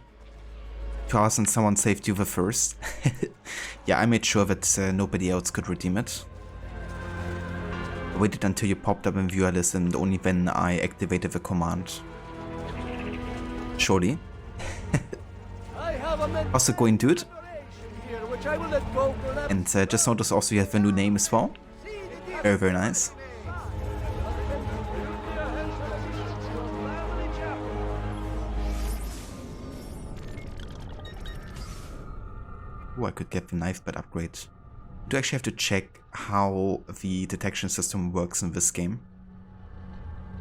To us and someone saved you the first. Yeah, I made sure that nobody else could redeem it. I waited until you popped up in viewer list and only then I activated the command. Surely. How's it going, dude? And just notice also you have a new name as well. Very, very nice. Oh, I could get the knife bed upgrade. I do actually have to check how the detection system works in this game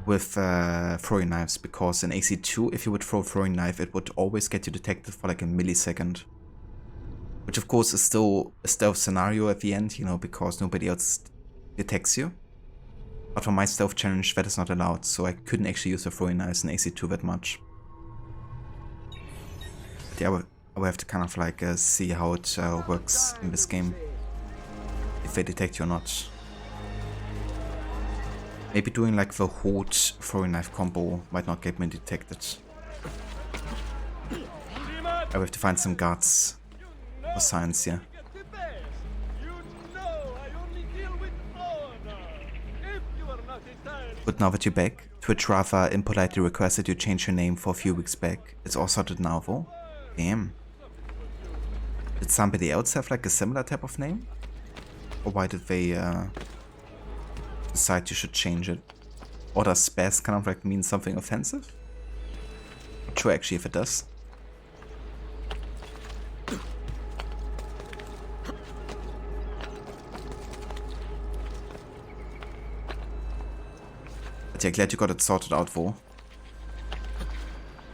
with throwing knives, because in AC2, if you would throw a throwing knife, it would always get you detected for like a millisecond. Which of course is still a stealth scenario at the end, you know, because nobody else detects you. But for my stealth challenge, that is not allowed, so I couldn't actually use the throwing knives in AC2 that much. But yeah, I will have to kind of like see how it works in this game. If they detect you or not. Maybe doing like the Horde throwing knife combo might not get me detected. I will have to find some guards for science here. But now that you're back, Twitch rather impolitely requested you change your name for a few weeks back. It's all sorted now though. Damn. Did somebody else have like a similar type of name? Or why did they decide you should change it? Or does spaz kind of like mean something offensive? Not sure actually if it does. But yeah, glad you got it sorted out though.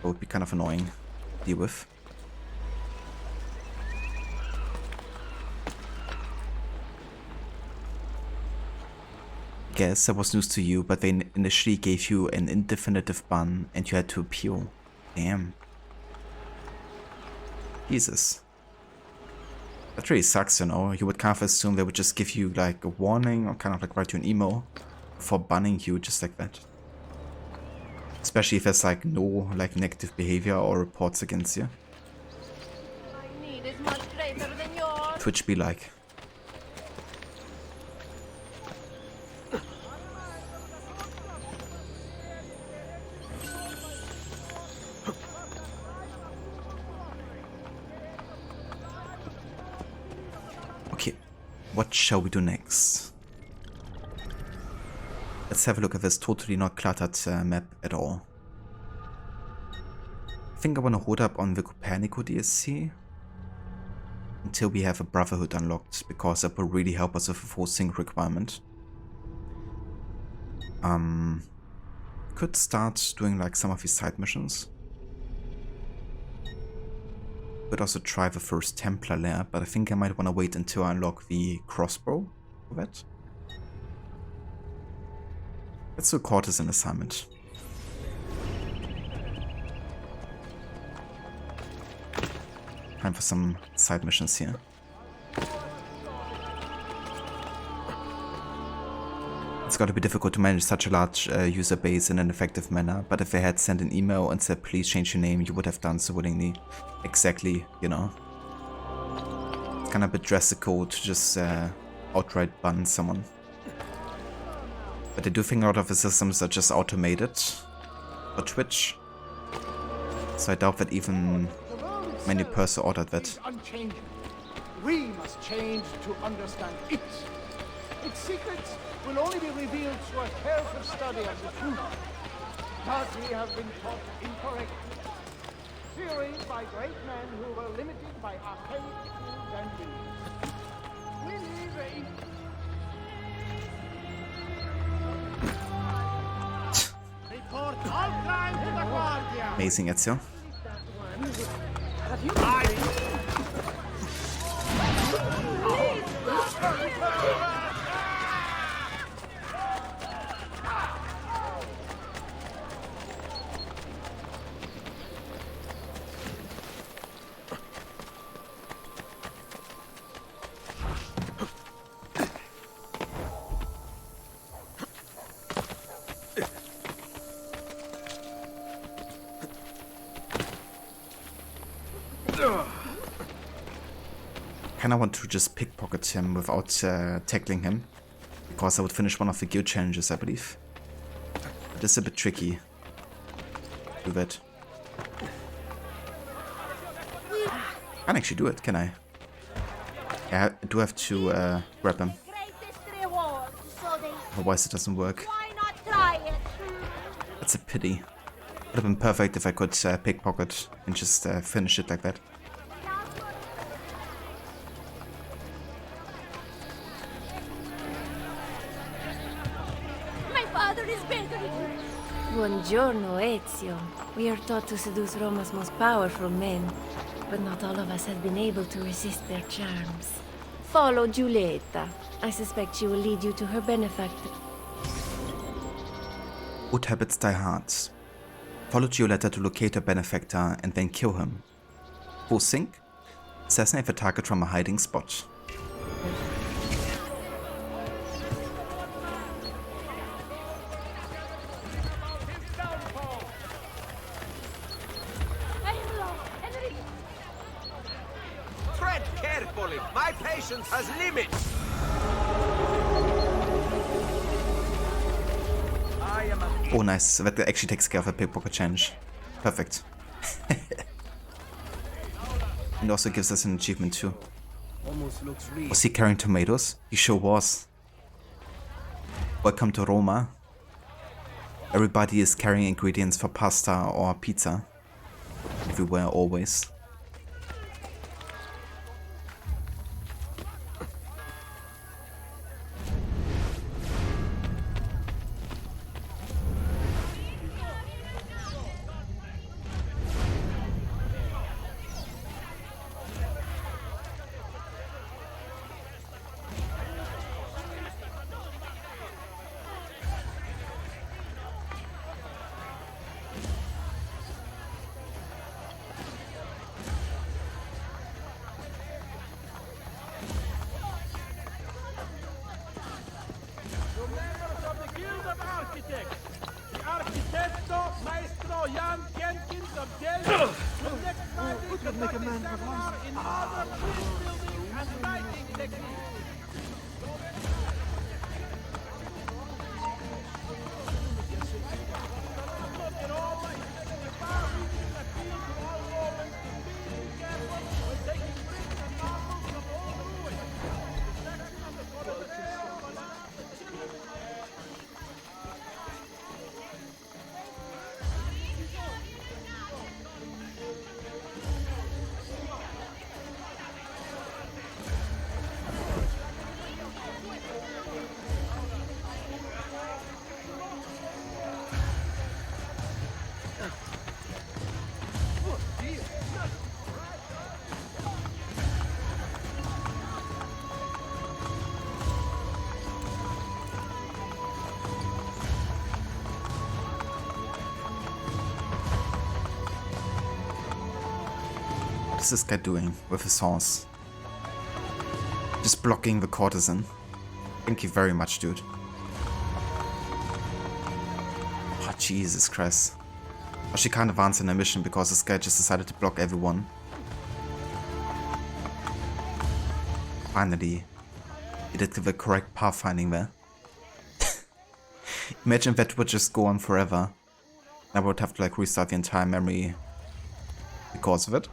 It would be kind of annoying to deal with. Guess that was news to you, but they initially gave you an indefinitive ban and you had to appeal. Damn. Jesus. That really sucks, you know. You would kind of assume they would just give you like a warning or kind of like write you an email for banning you just like that. Especially if there's like no like negative behavior or reports against you. My need is much greater than yours. Twitch be like. Okay, what shall we do next? Let's have a look at this totally not cluttered map at all. I think I want to hold up on the Copernico DSC until we have a Brotherhood unlocked, because that will really help us with a full sync requirement. Could start doing like some of these side missions. Could also try the first Templar Lair, but I think I might want to wait until I unlock the crossbow for that. Let's do a Courtesan assignment. Time for some side missions here. It's gotta be difficult to manage such a large user base in an effective manner, but if they had sent an email and said please change your name, you would have done so willingly. Exactly, you know. It's kinda a bit drastical to just outright ban someone. But I do think a lot of the systems are just automated for Twitch. So I doubt that even many persons ordered that. We must change to understand it. Its secrets will only be revealed through a careful study of the truth. But we have been taught incorrectly. Theories by great men who were limited by archaic tools and beliefs. We live in... Report all crime to the Guardia! Amazing, Ezio. Kinda want to just pickpocket him without tackling him, because I would finish one of the guild challenges, I believe. But it's a bit tricky. Do that. Can't actually do it, can I? Yeah, I do have to grab him. Otherwise it doesn't work. That's a pity. Would have been perfect if I could pickpocket and just finish it like that. My father is better. Buongiorno, Ezio. We are taught to seduce Roma's most powerful men, but not all of us have been able to resist their charms. Follow Giulietta. I suspect she will lead you to her benefactor. Good habits die hard. Follow Giulietta to locate her benefactor and then kill him. Full sync? Assassinate the target from a hiding spot. Tread carefully. My patience has limits. Oh nice, that actually takes care of a pickpocket challenge. Perfect. And also gives us an achievement too. Was he carrying tomatoes? He sure was. Welcome to Roma. Everybody is carrying ingredients for pasta or pizza. Everywhere, always. What is this guy doing with his horse? Just blocking the courtesan. Thank you very much, dude. Oh, Jesus Christ. Oh, she can't advance in her mission because this guy just decided to block everyone. Finally. He did the correct pathfinding there. Imagine that would just go on forever. I would have to like restart the entire memory because of it.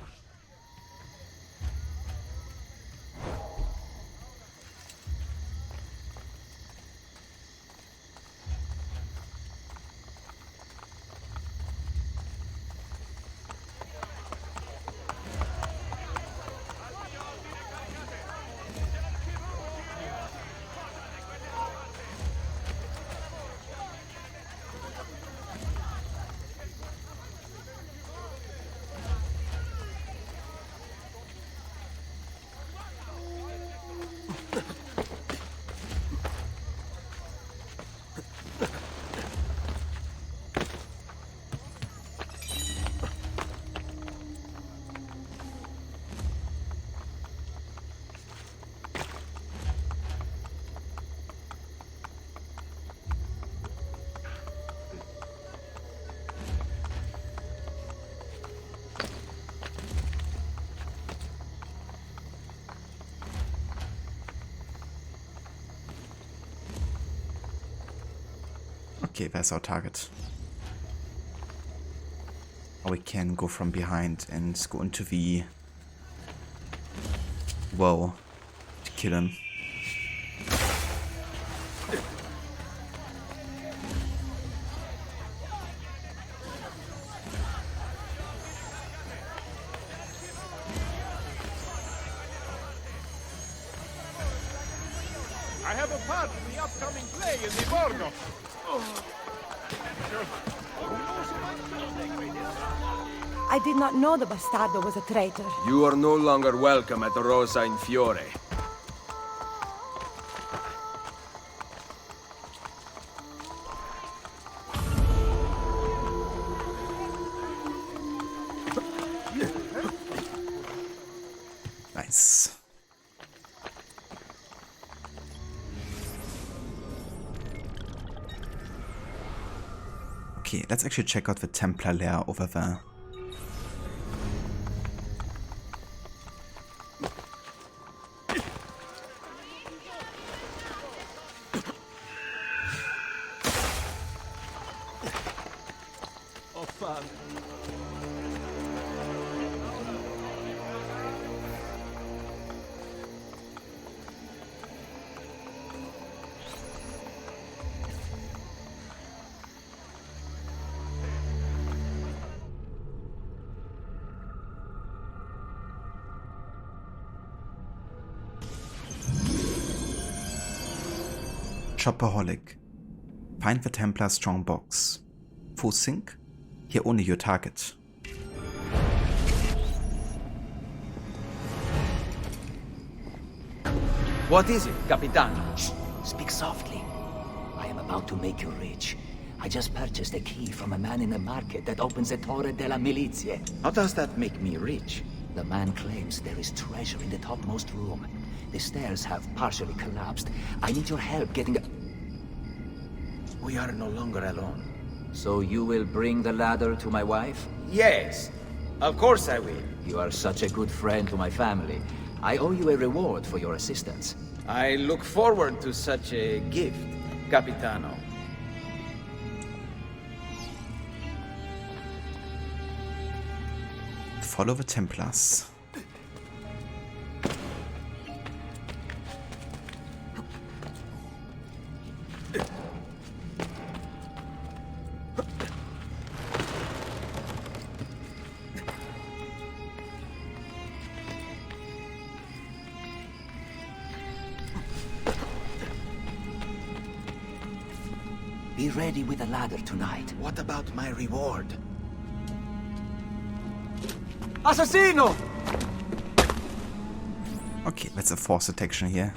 Okay, there's our target. Or we can go from behind and go into the well to kill him. I have a part in the upcoming play in the Borgo. I did not know the bastardo was a traitor. You are no longer welcome at Rosa in Fiore. Nice. Okay, let's actually check out the Templar Lair over there. Oh, fuck. Shopaholic. Find the Templar strong box. Full sync? Here only your target. What is it, Capitano? Shh! Speak softly. I am about to make you rich. I just purchased a key from a man in the market that opens the Torre della Milizie. How does that make me rich? The man claims there is treasure in the topmost room. The stairs have partially collapsed. I need your help getting... We are no longer alone. So you will bring the ladder to my wife? Yes, of course I will. You are such a good friend to my family. I owe you a reward for your assistance. I look forward to such a gift, Capitano. Follow the Templars. Be ready with the ladder tonight. What about my reward? Assassino! Okay, that's a force detection here.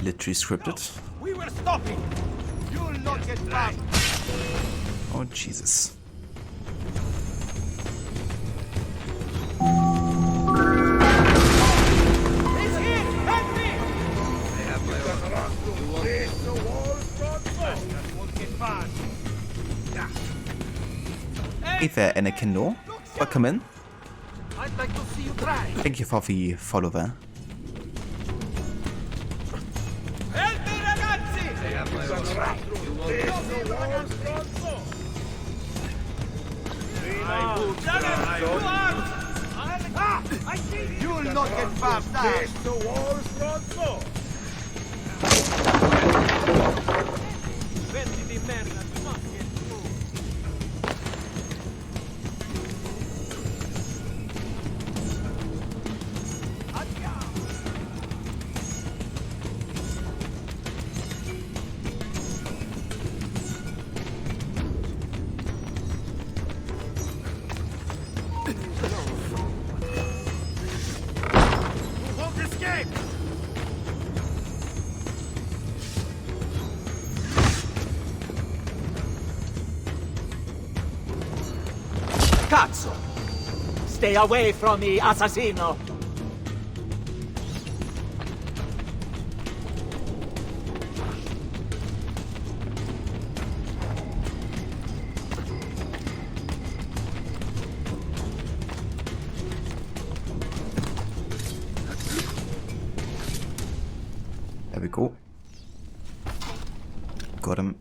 Literally scripted. We will stop it! You'll not get past! Oh, Jesus. He's here! Help me! Hey there, Anakin No. Welcome in. I'd like to see you try. Thank you for the follow there. Help me, ragazzi! I see! You'll not get past that! the wall, stronzo! Pezzi di merda, you must get through. Won't escape! Cazzo! Stay away from me, assassino! There we go. Got him.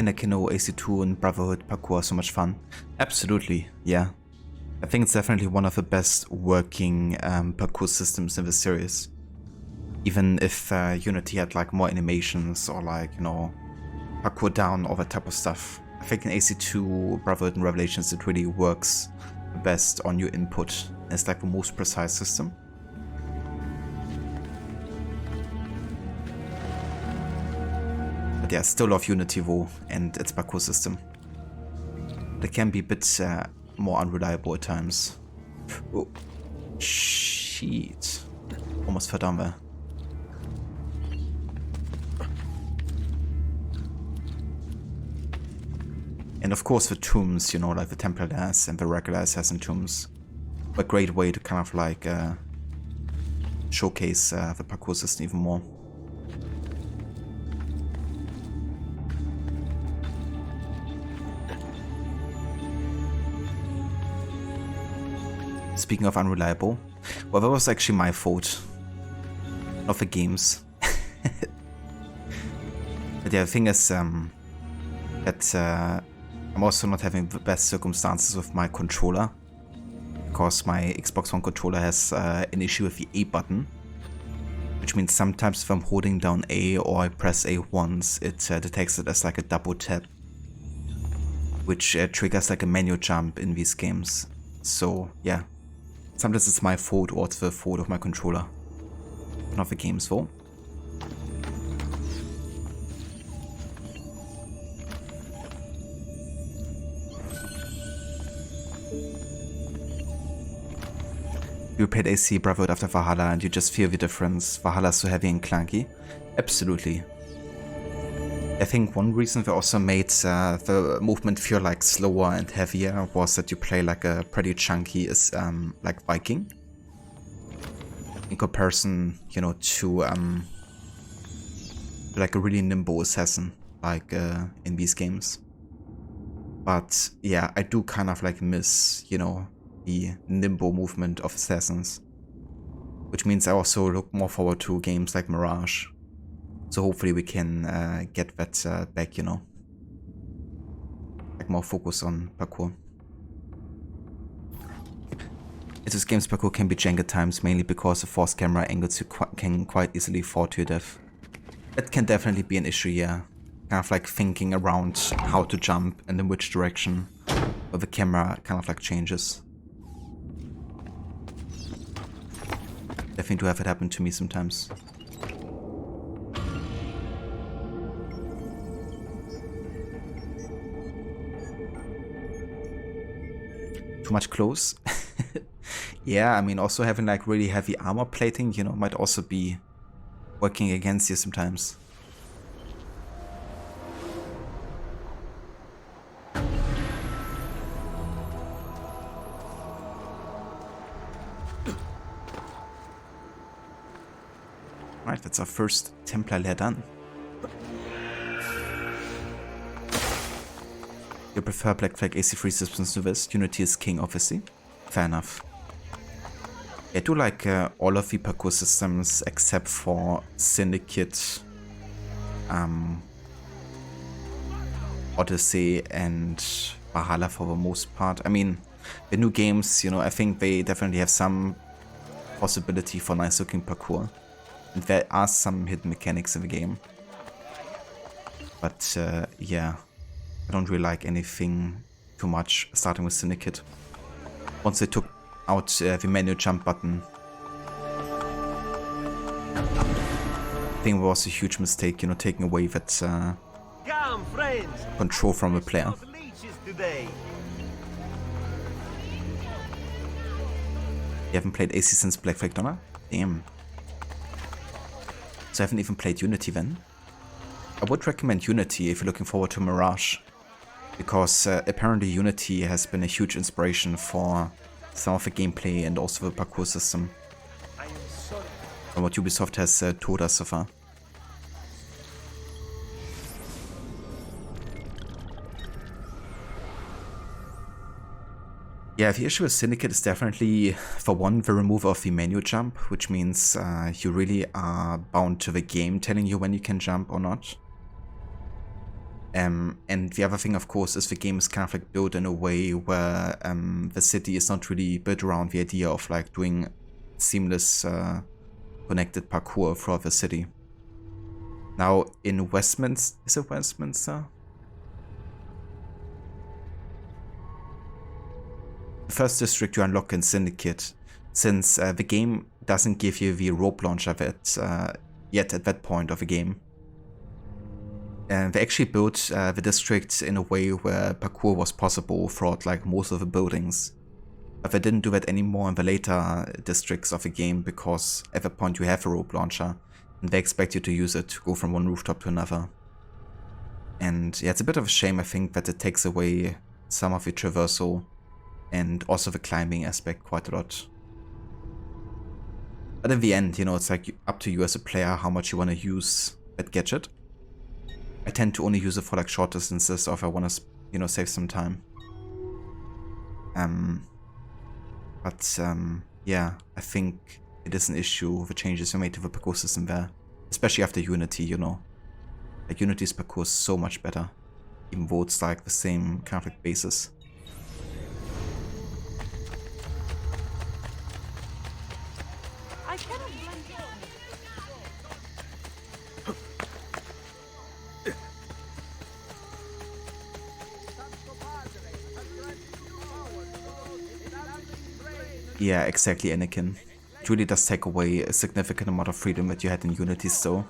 And I can know AC2 and Brotherhood parkour are so much fun. Absolutely, yeah. I think it's definitely one of the best working parkour systems in the series. Even if Unity had like more animations or like, you know, parkour down, all that type of stuff. I think in AC2, Brotherhood and Revelations it really works the best on your input. It's like the most precise system. But yeah, still love Unity though and its parkour system. It can be a bit more unreliable at times. Oh, shit. Almost fell down there. And of course the tombs, you know, like the Templar Lairs and the regular Assassin tombs. A great way to kind of like showcase the parkour system even more. Speaking of unreliable, well, that was actually my fault, not the games. But yeah, the thing is that I'm also not having the best circumstances with my controller, because my Xbox One controller has an issue with the A button, which means sometimes if I'm holding down A or I press A once, it detects it as like a double tap, which triggers like a menu jump in these games. So yeah, sometimes it's my fault or it's the fault of my controller, not the game's fault. You played AC Brotherhood after Valhalla and you just feel the difference. Valhalla's so heavy and clunky. Absolutely. I think one reason they also made the movement feel like slower and heavier was that you play like a pretty chunky like Viking. In comparison, you know, to like a really nimble assassin like in these games. But yeah, I do kind of like miss, you know, the nimble movement of assassins, which means I also look more forward to games like Mirage. So hopefully we can get that back, you know, like more focus on parkour. In this game's parkour can be jank at times, mainly because the forced camera angles you can quite easily fall to your death. That can definitely be an issue, yeah. Kind of like thinking around how to jump and in which direction, where the camera kind of like changes. Definitely do have it happen to me sometimes. Too much clothes? Yeah, I mean, also having like really heavy armor plating, you know, might also be working against you sometimes. Right, that's our first Templar Lair done. You prefer Black Flag AC3 systems to this? Unity is king, obviously. Fair enough. I do like all of the parkour systems except for Syndicate, Odyssey and Valhalla for the most part. I mean, the new games, you know, I think they definitely have some possibility for nice looking parkour. And there are some hidden mechanics in the game. But yeah, I don't really like anything too much, starting with Syndicate. Once they took out the menu jump button, I think it was a huge mistake, you know, taking away that control from the player. You haven't played AC since Black Flag Donna? Damn. So I haven't even played Unity then. I would recommend Unity if you're looking forward to Mirage, because apparently Unity has been a huge inspiration for some of the gameplay and also the parkour system, and what Ubisoft has told us so far. Yeah, the issue with Syndicate is definitely, for one, the removal of the menu jump, which means you really are bound to the game telling you when you can jump or not. And the other thing, of course, is the game is kind of like built in a way where the city is not really built around the idea of like doing seamless connected parkour throughout the city. Now in Westminster, is it Westminster? The first district you unlock in Syndicate, since the game doesn't give you the rope launcher that, yet at that point of the game. They actually built the district in a way where parkour was possible throughout like most of the buildings. But they didn't do that anymore in the later districts of the game because at that point you have a rope launcher and they expect you to use it to go from one rooftop to another. And yeah, it's a bit of a shame, I think, that it takes away some of the traversal and also the climbing aspect quite a lot. But in the end, you know, it's like up to you as a player how much you want to use that gadget. I tend to only use it for like short distances or if I want to, you know, save some time. Yeah, I think it is an issue with the changes we made to the parkour system there. Especially after Unity, you know. Like Unity's parkour is so much better. Even though it's like the same kind of like basis. I cannot blame Yeah, exactly, Anakin. It really does take away a significant amount of freedom that you had in Unity still.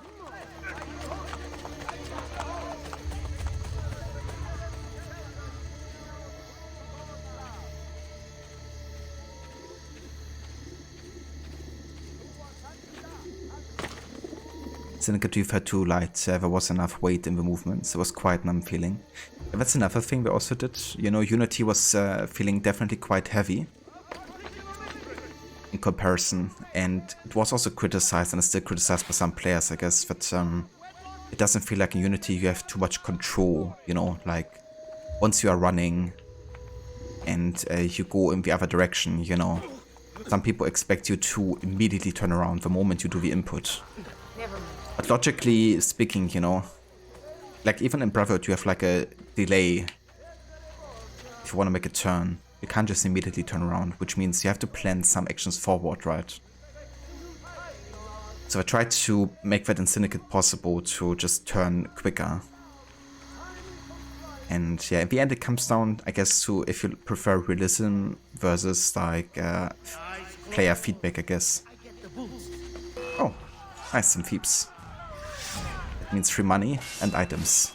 Syndicate 2 had too light, there was enough weight in the movements, it was quite numb feeling. And that's another thing we also did, you know, Unity was feeling definitely quite heavy in comparison, and it was also criticized and is still criticized by some players, I guess, that it doesn't feel like in Unity you have too much control, you know, like once you are running and you go in the other direction, you know, some people expect you to immediately turn around the moment you do the input. But logically speaking, you know, like even in Brotherhood you have like a delay if you want to make a turn. You can't just immediately turn around, which means you have to plan some actions forward, right? So I tried to make that in Syndicate possible to just turn quicker. And yeah, in the end it comes down, I guess, to if you prefer realism versus like player feedback, I guess. Oh, nice, some Thieves. That means free money and items.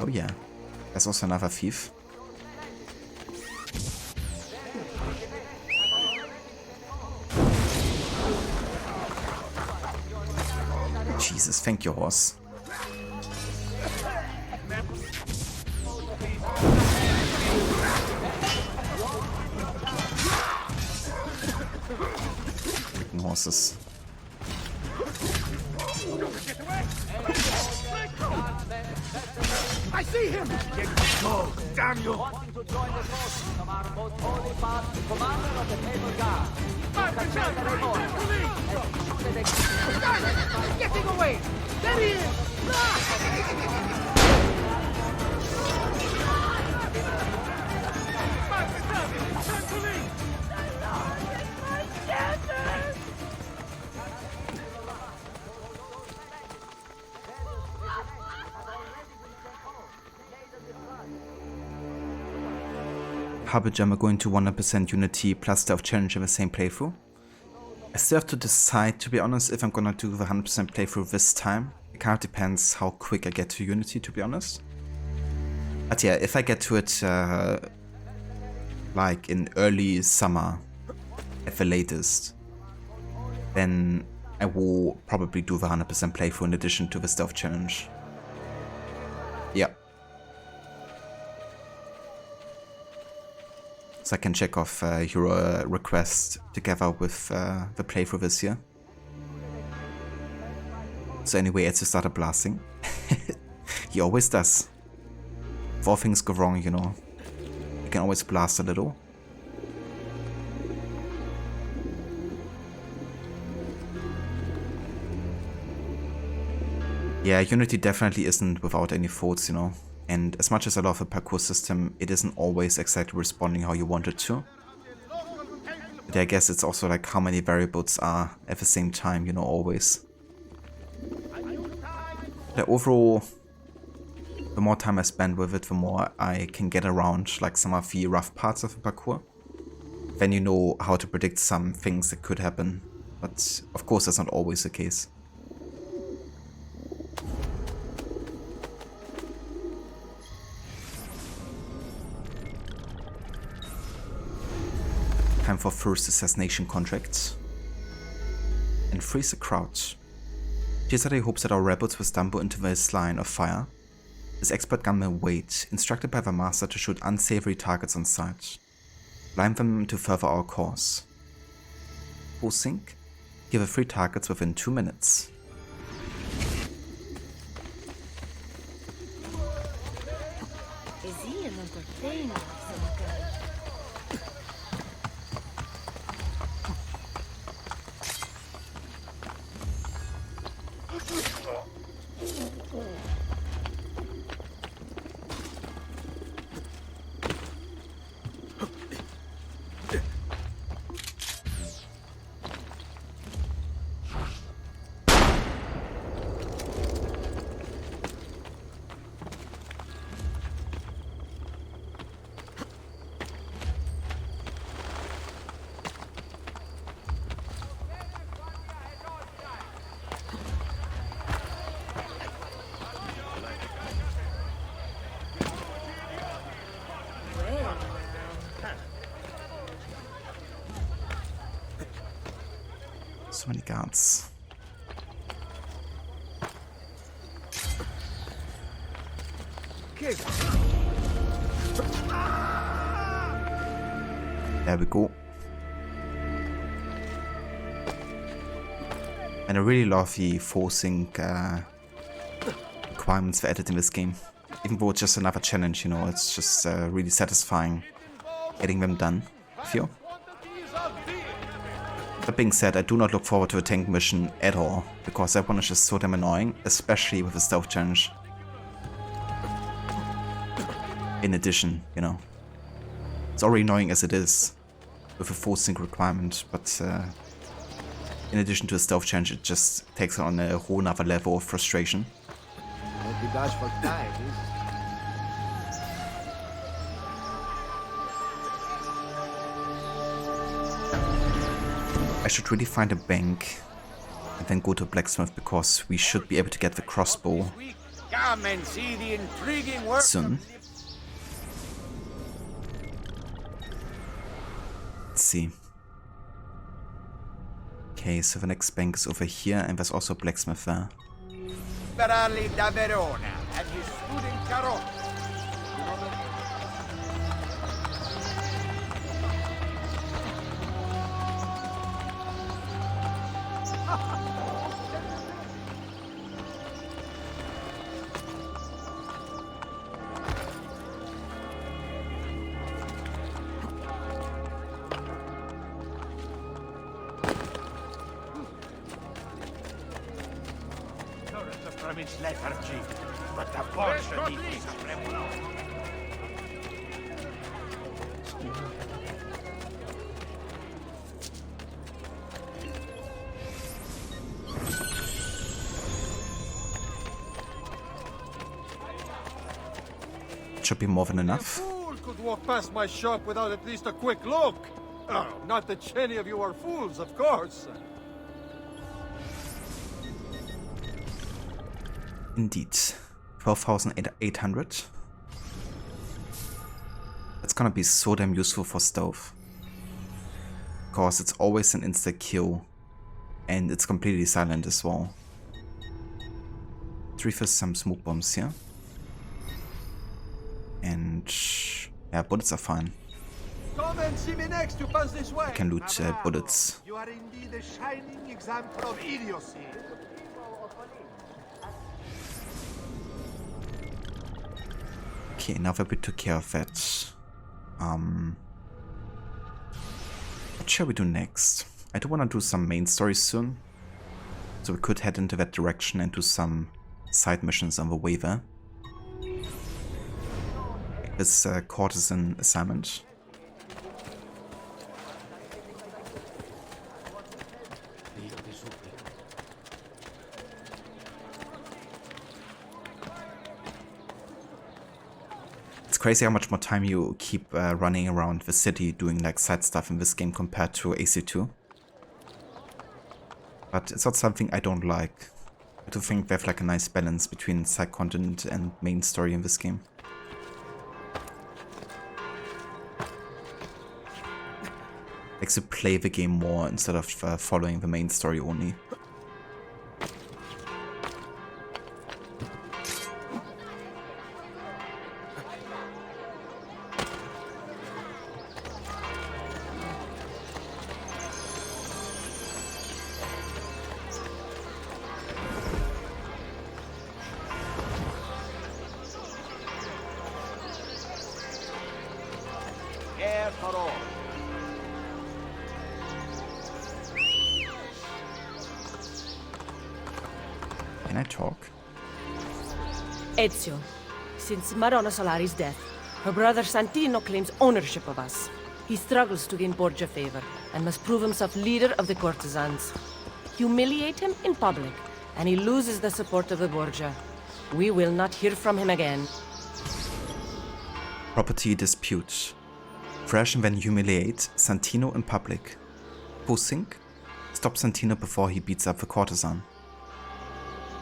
Oh yeah, there's also another thief. Jesus, thank you, horse. Freaking horses. I see him! Get go, damn you! Wanting to join the forces of our most holy father, commander of the Templar Guard. Guys, he's getting away! There he is! Harbinger, am I going to 100% Unity plus Stealth Challenge in the same playthrough? I still have to decide, to be honest, if I'm gonna do the 100% playthrough this time. It kind of depends how quick I get to Unity, to be honest. But yeah, if I get to it like in early summer at the latest, then I will probably do the 100% playthrough in addition to the Stealth Challenge. Yeah. So I can check off your request together with the playthrough this year. So anyway, Ezio started blasting. He always does. If all things go wrong, you know, you can always blast a little. Yeah, Unity definitely isn't without any faults, you know. And as much as I love the parkour system, it isn't always exactly responding how you want it to. But I guess it's also like how many variables are at the same time, you know, always. But overall, the more time I spend with it, the more I can get around like some of the rough parts of the parkour. Then you know how to predict some things that could happen. But of course that's not always the case. Time for first assassination contracts. And freeze the crowd. Cesare hopes that our rebels will stumble into this line of fire. His expert gunmen wait, instructed by the master to shoot unsavory targets on sight. Blind them to further our cause. Full sync. Give the 3 targets within 2 minutes. So many guards. There we go. And I really love the forcing requirements for editing this game. Even though it's just another challenge, you know, it's just really satisfying getting them done, I feel. That being said, I do not look forward to a tank mission at all, because that one is just so damn annoying, especially with the stealth challenge. In addition, you know. It's already annoying as it is, with a full sync requirement, but in addition to a stealth challenge, it just takes on a whole nother level of frustration. I should really find a bank and then go to a blacksmith, because we should be able to get the crossbow soon. Let's see. Okay, so the next bank is over here, and there's also a blacksmith there. Lethargy, but the Borgia needs Should be more than enough. Fool could walk past my shop without at least a quick look. Oh, not that any of you are fools, of course. Indeed. 12,800. That's gonna be so damn useful for stealth. Because it's always an insta kill. And it's completely silent as well. Let's refill some smoke bombs here. And yeah, bullets are fine. Come and see me next to pass this way. I can loot bullets. You are indeed a shining example of idiocy. Okay, now that we took care of that, what shall we do next? I do want to do some main stories soon, so we could head into that direction and do some side missions on the way there. This Courtesan assignment. It's crazy how much more time you keep running around the city doing like side stuff in this game compared to AC2. But it's not something I don't like. I do think they have like a nice balance between side content and main story in this game. Likes to play the game more instead of following the main story only. Can I talk? Ezio, since Madonna Solari's death, her brother Santino claims ownership of us. He struggles to gain Borgia favor and must prove himself leader of the courtesans. Humiliate him in public, and he loses the support of the Borgia. We will not hear from him again. Property dispute. Thrash and then humiliate Santino in public. Pusink? Stop Santino before he beats up the courtesan.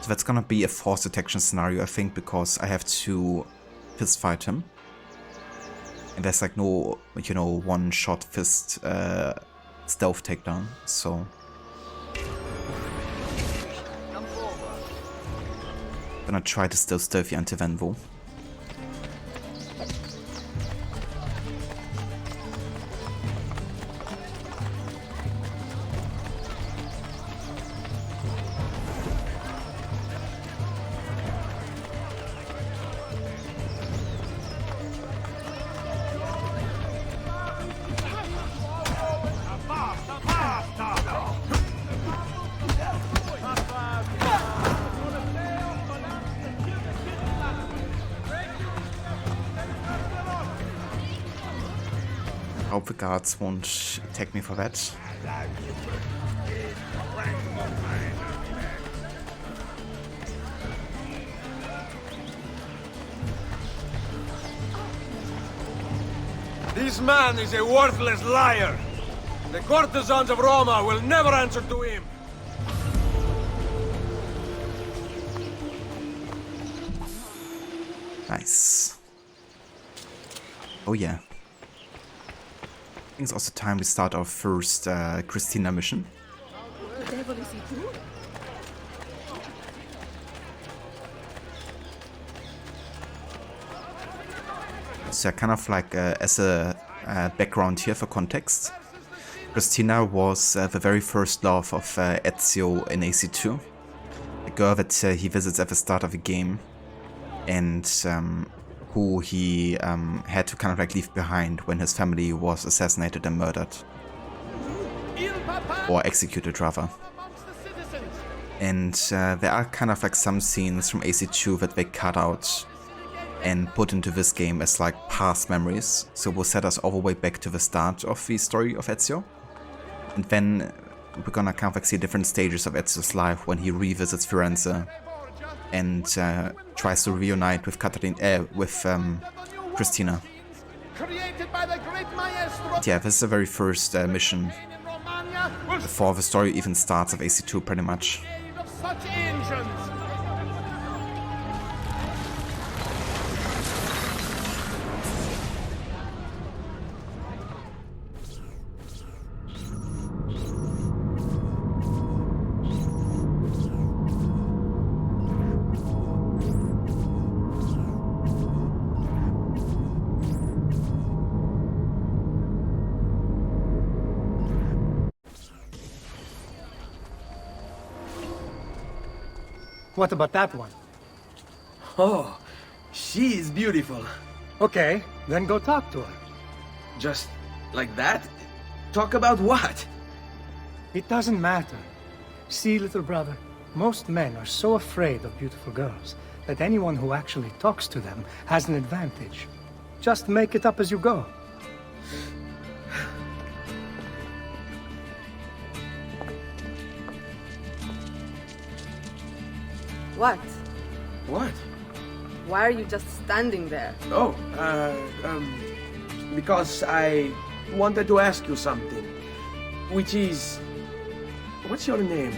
So that's gonna be a force detection scenario, I think, because I have to fist fight him. And there's like no, you know, one-shot fist stealth takedown, so... Gonna try to still stealthy anti-Venvo. I hope the guards won't attack me for that. This man is a worthless liar. The courtesans of Roma will never answer to him. Nice. Oh yeah. I think it's also time we start our first Cristina mission. So kind of like as a background here for context, Cristina was the very first love of Ezio in AC2, a girl that he visits at the start of the game, and who he had to kind of like leave behind when his family was assassinated and murdered. Or executed, rather. And there are kind of like some scenes from AC2 that they cut out and put into this game as like past memories. So we'll set us all the way back to the start of the story of Ezio. And then we're gonna kind of like see different stages of Ezio's life when he revisits Firenze and tries to reunite with Cristina. Yeah, this is the very first mission before the story even starts of AC2, pretty much. What about that one? Oh, she is beautiful. Okay, then go talk to her. Just like that? Talk about what? It doesn't matter. See, little brother, most men are so afraid of beautiful girls that anyone who actually talks to them has an advantage. Just make it up as you go. What? What? Why are you just standing there? Oh, because I wanted to ask you something. Which is... What's your name?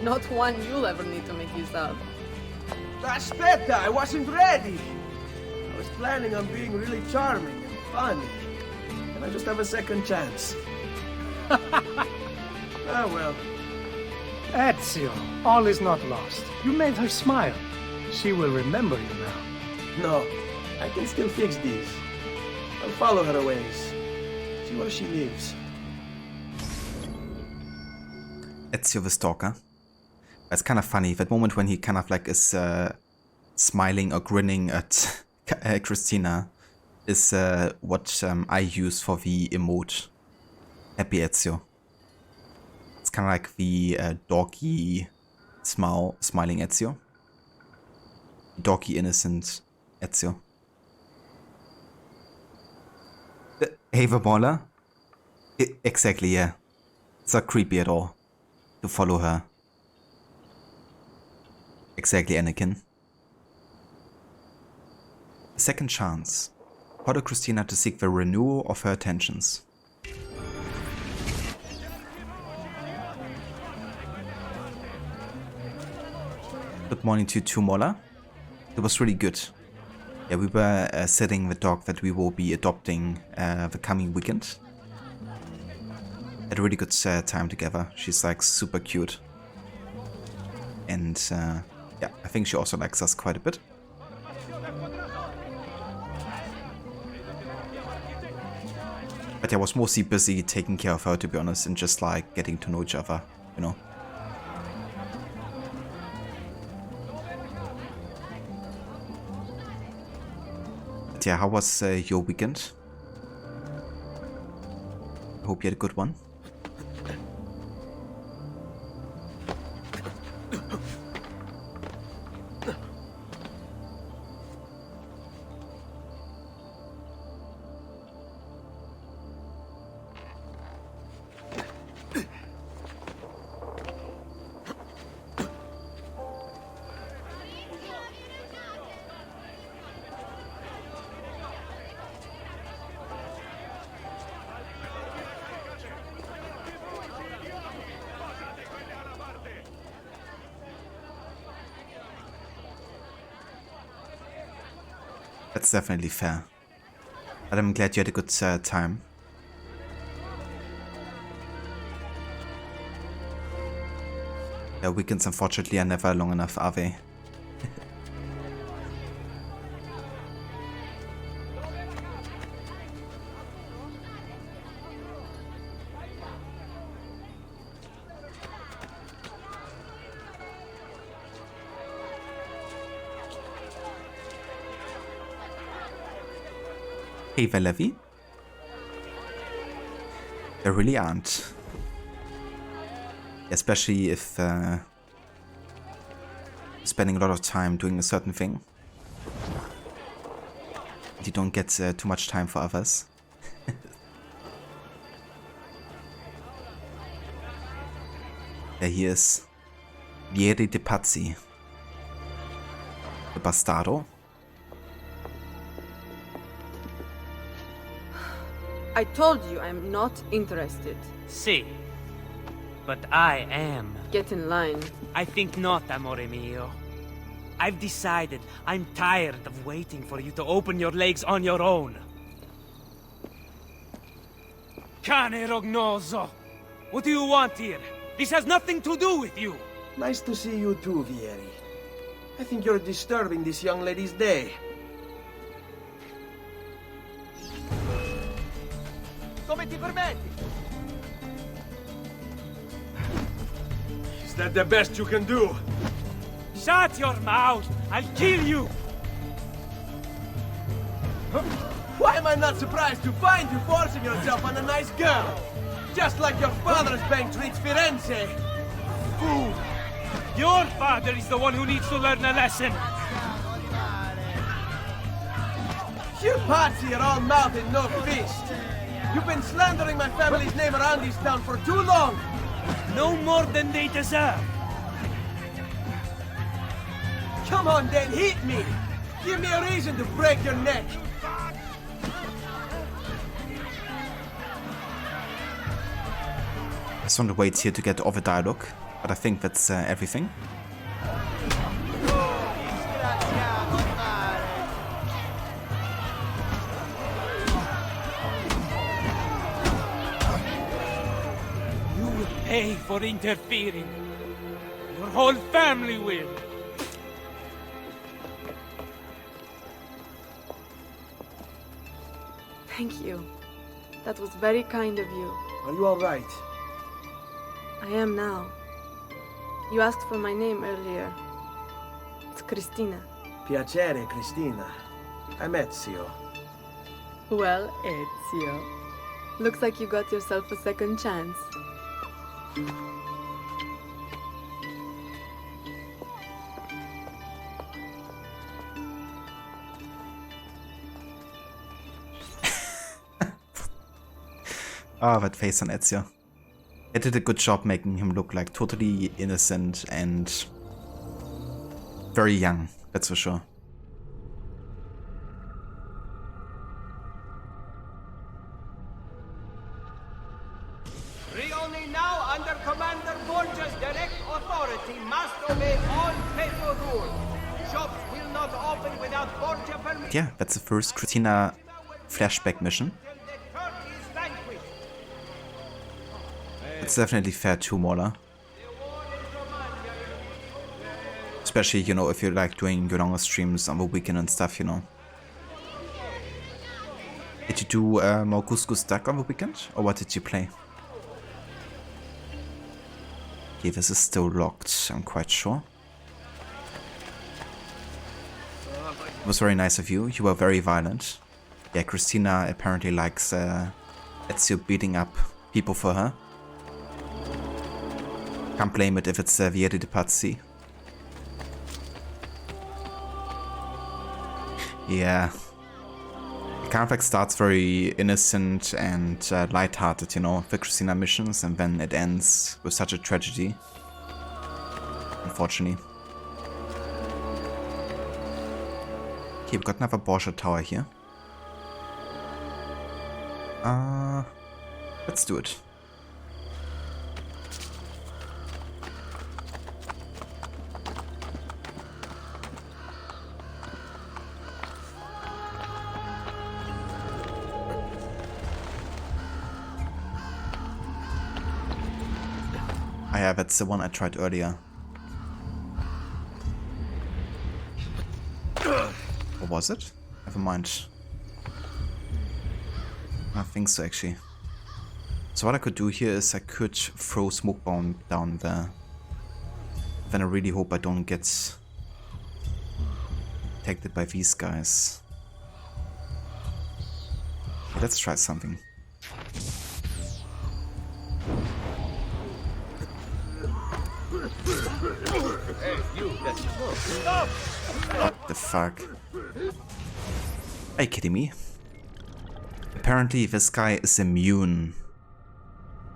Not one you'll ever need to make use of. Aspetta, I wasn't ready! I was planning on being really charming and funny. Can I just have a second chance? Ah, well. Ezio, all is not lost. You made her smile. She will remember you now. No, I can still fix these. I'll follow her ways. See where she lives. Ezio the Stalker. It's kind of funny, that moment when he kind of like is smiling or grinning at Cristina is what I use for the emote Happy Ezio. It's kind of like the doggy smiling Ezio. Doggy innocent Ezio. Hey, the baller? Exactly, yeah. It's not creepy at all to follow her. Exactly, Anakin. A second chance. Order Cristina to seek the renewal of her attentions. Good morning to you too, Mola. It was really good. Yeah, we were setting the dog that we will be adopting the coming weekend. Had a really good time together. She's like super cute. And yeah, I think she also likes us quite a bit. But I was mostly busy taking care of her, to be honest, and just like getting to know each other, you know. But yeah, how was your weekend? I hope you had a good one. That's definitely fair. But I'm glad you had a good time. Yeah, weekends unfortunately are never long enough, are they? Hey, Valevi. There really aren't. Especially if spending a lot of time doing a certain thing. You don't get too much time for others. There he is. Vieri de Pazzi. The Bastardo. I told you I'm not interested. See, but I am. Get in line. I think not, amore mio. I've decided I'm tired of waiting for you to open your legs on your own. Cane rognoso! What do you want here? This has nothing to do with you! Nice to see you too, Vieri. I think you're disturbing this young lady's day. Come ti permetti? Is that the best you can do? Shut your mouth! I'll kill you! Why am I not surprised to find you forcing yourself on a nice girl? Just like your father's bank treats Firenze. Fool! Your father is the one who needs to learn a lesson. You party are all mouth and no fist. You've been slandering my family's name around this town for too long. No more than they deserve. Come on then, hit me. Give me a reason to break your neck. I just want to wait here to get over dialogue, but I think that's everything. You will pay for interfering. Your whole family will. Thank you. That was very kind of you. Are you all right? I am now. You asked for my name earlier. It's Cristina. Piacere, Cristina. I'm Ezio. Well, Ezio. Looks like you got yourself a second chance. Oh, that face on Ezio. They did a good job making him look like totally innocent and very young, that's for sure. Rioni now, under Commander Borgia's direct authority, must obey all faithful rules. Shops will not open without Borgia permission. Yeah, that's the first Cristina flashback mission. It's definitely fair to Mola. Especially, you know, if you like doing your longer streams on the weekend and stuff, you know. Did you do more Couscous Duck on the weekend? Or what did you play? Okay, this is still locked, I'm quite sure. It was very nice of you. You were very violent. Yeah, Cristina apparently likes Ezio beating up people for her. Can't blame it if it's Via de Pazzi. Yeah. It kind of like starts very innocent and light-hearted, you know, the Cristina missions, and then it ends with such a tragedy. Unfortunately. Okay, we've got another Borgia Tower here. Let's do it. Oh yeah, that's the one I tried earlier. Or was it? Never mind. I think so, actually. So what I could do here is I could throw smoke bomb down there. Then I really hope I don't get detected by these guys. Okay, let's try something. What the fuck? Are you kidding me? Apparently this guy is immune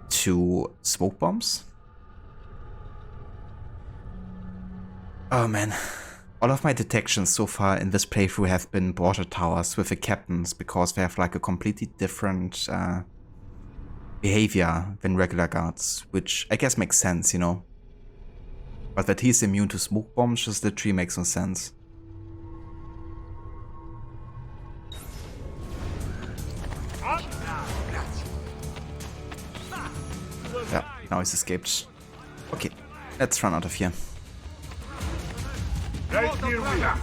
to smoke bombs. Oh man. All of my detections so far in this playthrough have been Borgia Towers with the captains, because they have like a completely different behavior than regular guards, which I guess makes sense, you know. But that he's immune to smoke bombs just literally makes no sense. Yeah, now he's escaped. Okay, let's run out of here. Right here we are.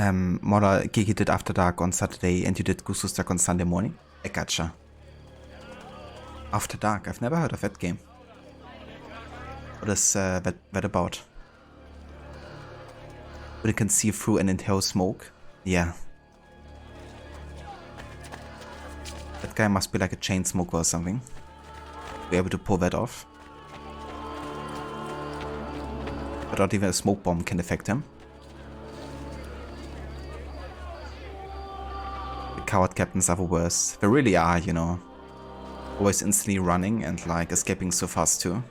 Mola Gigi did After Dark on Saturday and you did Gusu's Dark on Sunday morning? I gotcha. After Dark, I've never heard of that game. What is that about? But you can see through an entire smoke? Yeah. That guy must be like a chain smoker or something. Be able to pull that off. But not even a smoke bomb can affect him. The coward captains are the worst. They really are, you know. Always instantly running and like escaping so fast too.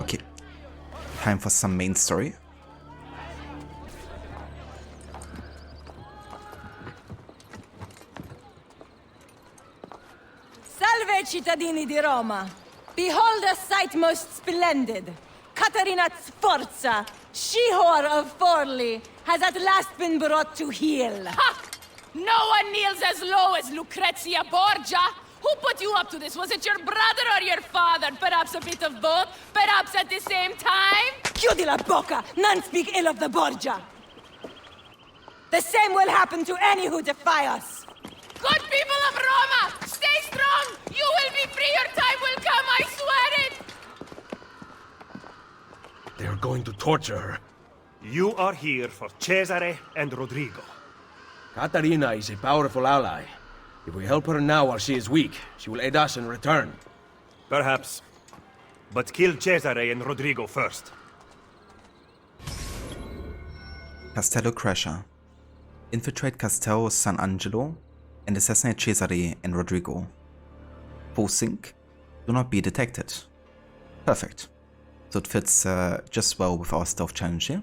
Okay, time for some main story. Salve, cittadini di Roma! Behold a sight most splendid! Caterina Sforza, she-whore of Forli, has at last been brought to heel. Ha! No one kneels as low as Lucrezia Borgia! Who put you up to this? Was it your brother or your father? Perhaps a bit of both? Perhaps at the same time? Chiudi la bocca! None speak ill of the Borgia! The same will happen to any who defy us! Good people of Roma! Stay strong! You will be free! Your time will come, I swear it! They are going to torture her. You are here for Cesare and Rodrigo. Caterina is a powerful ally. If we help her now while she is weak, she will aid us in return. Perhaps. But kill Cesare and Rodrigo first. Castello Crasher. Infiltrate Castello San Angelo and assassinate Cesare and Rodrigo. Both sync. Do not be detected. Perfect. So it fits just well with our stealth challenge here.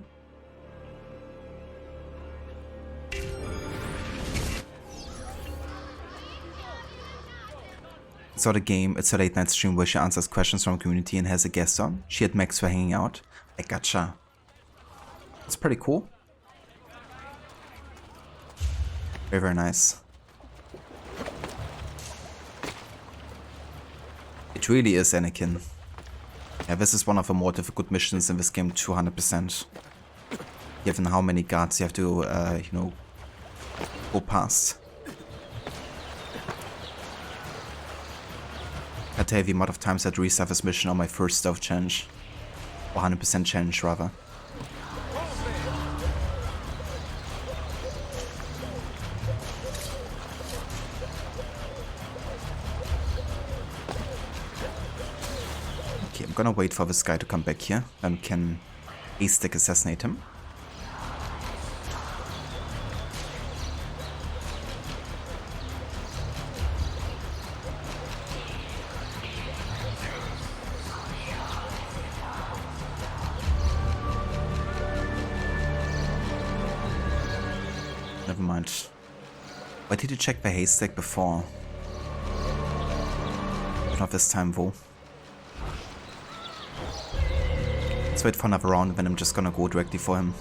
Saw the game, it's a late night stream where she answers questions from the community and has a guest on. She had Max for hanging out. I gotcha. It's pretty cool. Very, very nice. It really is Anakin. Yeah, this is one of the more difficult missions in this game, 200%. Given how many guards you have to, you know, go past. I tell you the amount of times I'd restart this mission on my first stealth challenge. Or 100% challenge, rather. Okay, I'm gonna wait for this guy to come back here. Then we can A-stick assassinate him. Never mind. Why did you check the haystack before? Not this time though. Let's wait for another round, then I'm just gonna go directly for him.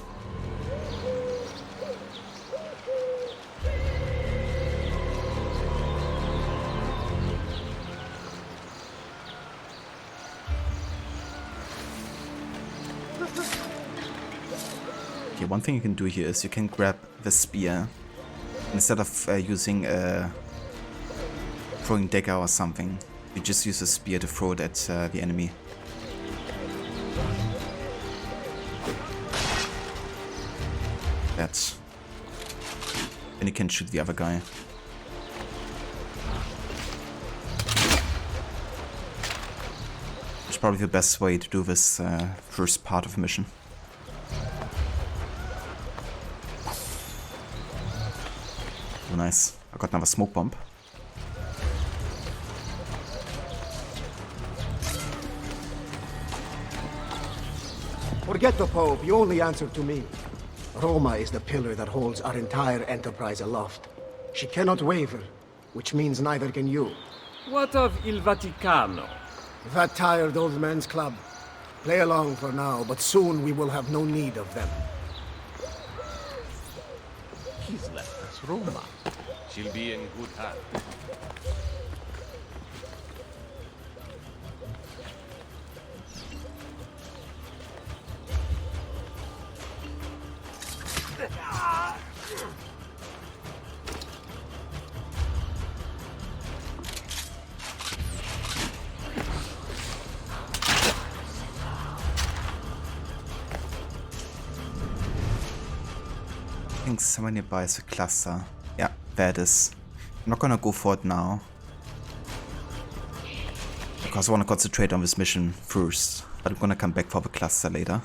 Okay, one thing you can do here is you can grab the spear instead of using a throwing dagger or something. You just use a spear to throw it at the enemy. That. Then you can shoot the other guy. It's probably the best way to do this first part of the mission. Oh, nice. I got another smoke bomb. Forget the Pope, you only answer to me. Roma is the pillar that holds our entire enterprise aloft. She cannot waver, which means neither can you. What of Il Vaticano? That tired old man's club. Play along for now, but soon we will have no need of them. He's left us Roma. She'll be in good hands. I think someone nearby is a cluster. Yeah, there it is. I'm not gonna go for it now, because I want to concentrate on this mission first, but I'm gonna come back for the cluster later.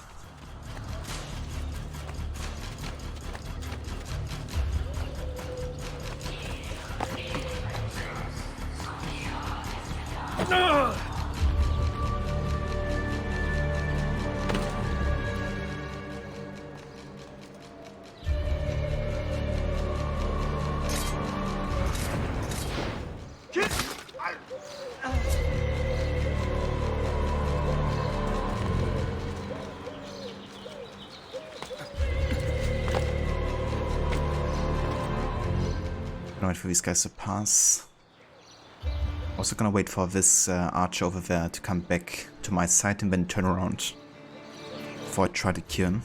Wait for these guys to pass. Also gonna wait for this archer over there to come back to my side and then turn around before I try to kill him.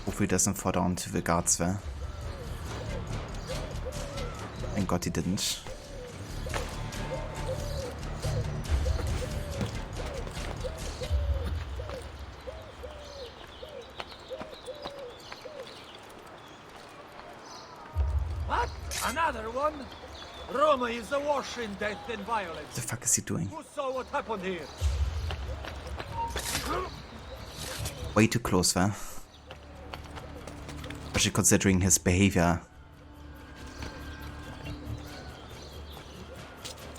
Hopefully he doesn't fall down to the guards there. Thank God he didn't. What? Another one? Roma is awash in death and violence. What the fuck is he doing? Who saw what happened here? Way too close there. Especially considering his behavior.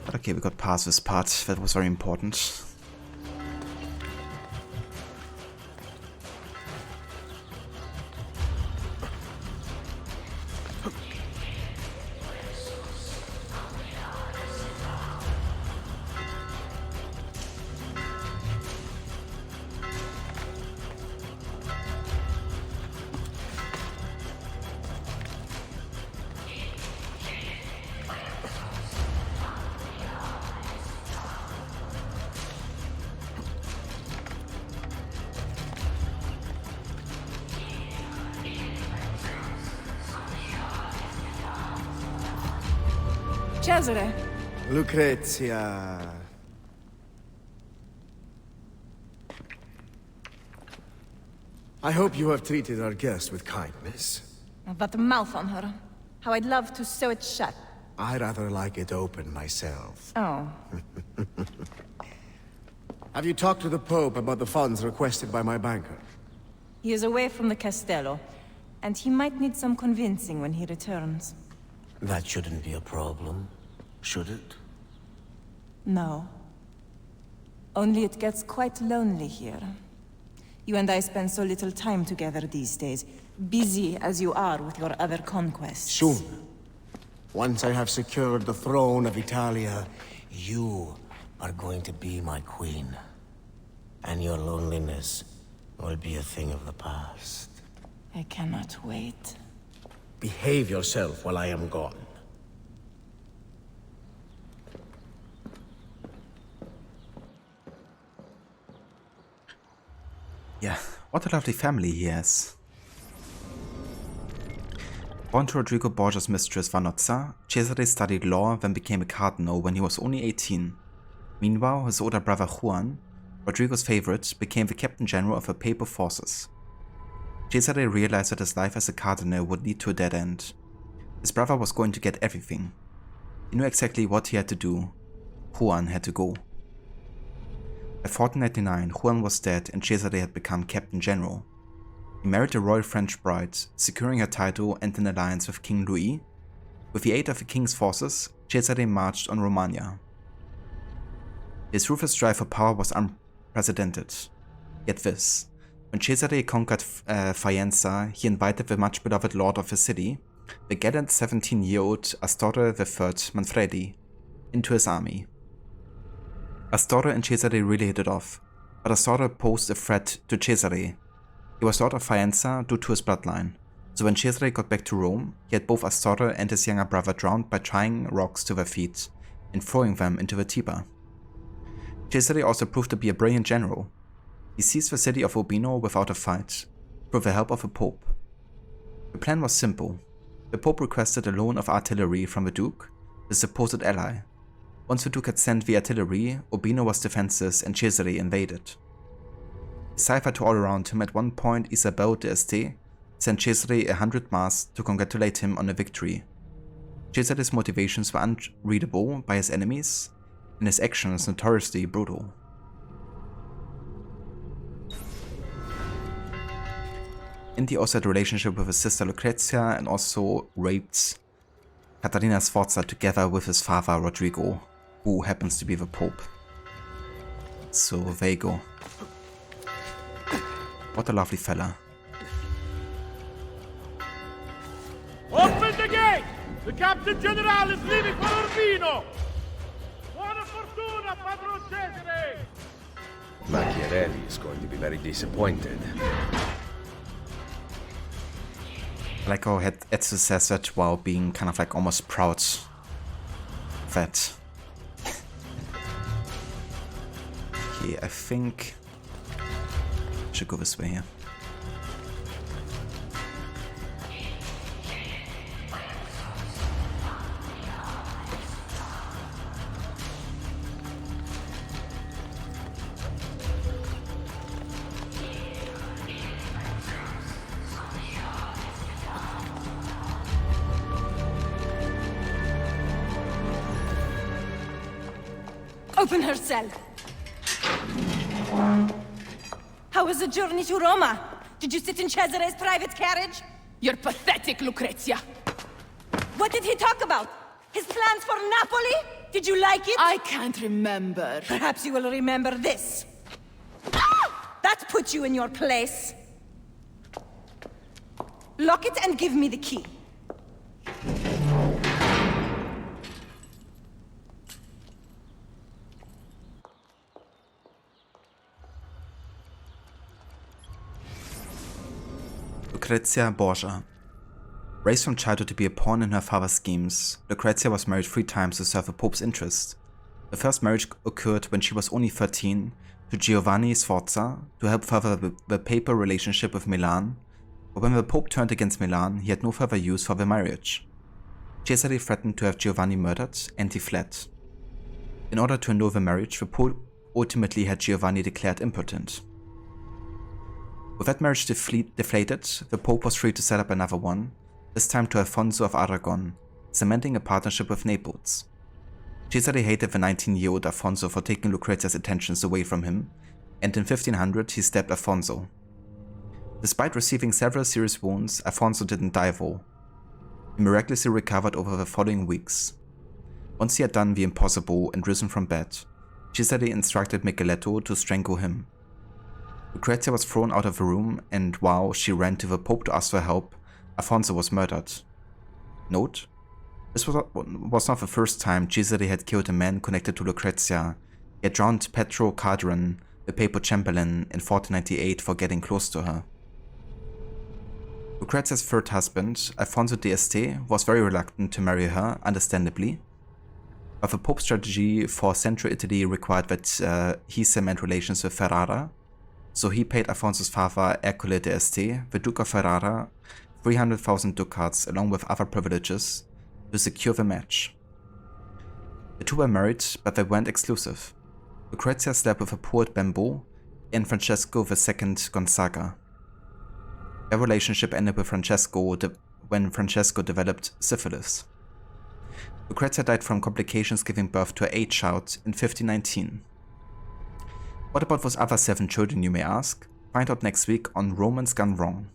But okay, we got past this part. That was very important. Cesare. Lucrezia. I hope you have treated our guest with kindness. That mouth on her. How I'd love to sew it shut. I rather like it open myself. Oh. Have you talked to the Pope about the funds requested by my banker? He is away from the Castello, and he might need some convincing when he returns. That shouldn't be a problem, should it? No. Only it gets quite lonely here. You and I spend so little time together these days, busy as you are with your other conquests. Soon. Once I have secured the throne of Italia, You are going to be my queen. And your loneliness will be a thing of the past. I cannot wait. behave yourself while I am gone. Yeah, what a lovely family he has. Born to Rodrigo Borgia's mistress Vanozza, Cesare studied law, then became a cardinal when he was only 18. Meanwhile, his older brother Juan, Rodrigo's favorite, became the captain general of the papal forces. Cesare realized that his life as a cardinal would lead to a dead end. His brother was going to get everything. He knew exactly what he had to do. Juan had to go. By 1499, Juan was dead and Cesare had become Captain General. He married a royal French bride, securing her title and an alliance with King Louis. With the aid of the king's forces, Cesare marched on Romagna. His ruthless drive for power was unprecedented. Yet this, when Cesare conquered Faenza, he invited the much-beloved lord of the city, the gallant 17-year-old Astorre III Manfredi, into his army. Astorre and Cesare really hit it off, but Astorre posed a threat to Cesare. He was lord of Faenza due to his bloodline, so when Cesare got back to Rome, he had both Astorre and his younger brother drowned by tying rocks to their feet and throwing them into the Tiber. Cesare also proved to be a brilliant general. He seized the city of Urbino without a fight, with the help of the Pope. The plan was simple. The Pope requested a loan of artillery from the Duke, his supposed ally. Once the Duke had sent the artillery, Urbino was defenseless and Cesare invaded. He ciphered to all around him. At one point, Isabel d'Este sent Cesare 100 masks to congratulate him on a victory. Cesare's motivations were unreadable by his enemies, and his actions notoriously brutal. Indy also had a relationship with his sister Lucrezia and also raped Caterina Sforza together with his father Rodrigo, who happens to be the Pope. So there you go. What a lovely fella. Open the gate! The Captain General is leaving for Urbino! Buona fortuna, Padron Cesare! Machiavelli is going to be very disappointed. I like how Ezio says that while being kind of like almost proud that. Okay, I think I should go this way here. Open her cell. How was the journey to Roma? Did you sit in Cesare's private carriage? You're pathetic, Lucrezia. What did he talk about? His plans for Napoli? Did you like it? I can't remember. Perhaps you will remember this. Ah! That puts you in your place. Lock it and give me the key. Lucrezia Borgia. Raised from childhood to be a pawn in her father's schemes, Lucrezia was married 3 times to serve the Pope's interest. The first marriage occurred when she was only 13 to Giovanni Sforza to help further the papal relationship with Milan, but when the Pope turned against Milan, he had no further use for the marriage. Cesare threatened to have Giovanni murdered, and he fled. In order to annul the marriage, the Pope ultimately had Giovanni declared impotent. With that marriage deflated, the Pope was free to set up another one, this time to Alfonso of Aragon, cementing a partnership with Naples. Cesare hated the 19-year-old Alfonso for taking Lucrezia's attentions away from him, and in 1500 he stabbed Alfonso. Despite receiving several serious wounds, Alfonso didn't die though. He miraculously recovered over the following weeks. Once he had done the impossible and risen from bed, Cesare instructed Micheletto to strangle him. Lucrezia was thrown out of the room, and while she ran to the Pope to ask for help, Alfonso was murdered. Note: this was not the first time Cesare had killed a man connected to Lucrezia. He had drowned Petro Cadran, the papal chamberlain, in 1498 for getting close to her. Lucrezia's third husband, Alfonso d'Este, was very reluctant to marry her, understandably, but the Pope's strategy for central Italy required that he cement relations with Ferrara, so he paid Alfonso's father, Ercole d'Este, the Duke of Ferrara, 300,000 ducats along with other privileges to secure the match. The two were married, but they weren't exclusive. Lucrezia slept with a poet Bembo and Francesco II Gonzaga. Their relationship ended with Francesco when Francesco developed syphilis. Lucrezia died from complications giving birth to an 8th child in 1519. What about those other 7 children, you may ask? Find out next week on Romance Gone Wrong.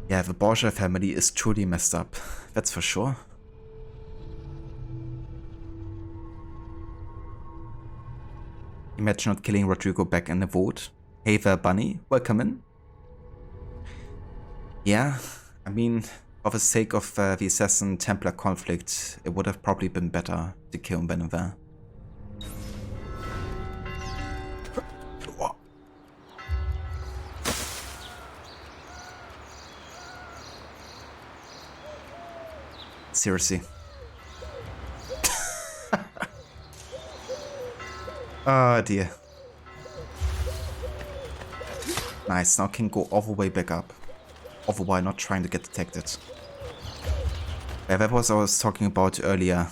Yeah, the Borgia family is truly messed up, that's for sure. Imagine not killing Rodrigo back in the vote. Hey there, Bunny, welcome in. Yeah, I mean, for the sake of the Assassin-Templar conflict, it would have probably been better to kill him than there. Seriously. Oh dear. Nice, now can go all the way back up. All the while not trying to get detected. Yeah, that was what I was talking about earlier.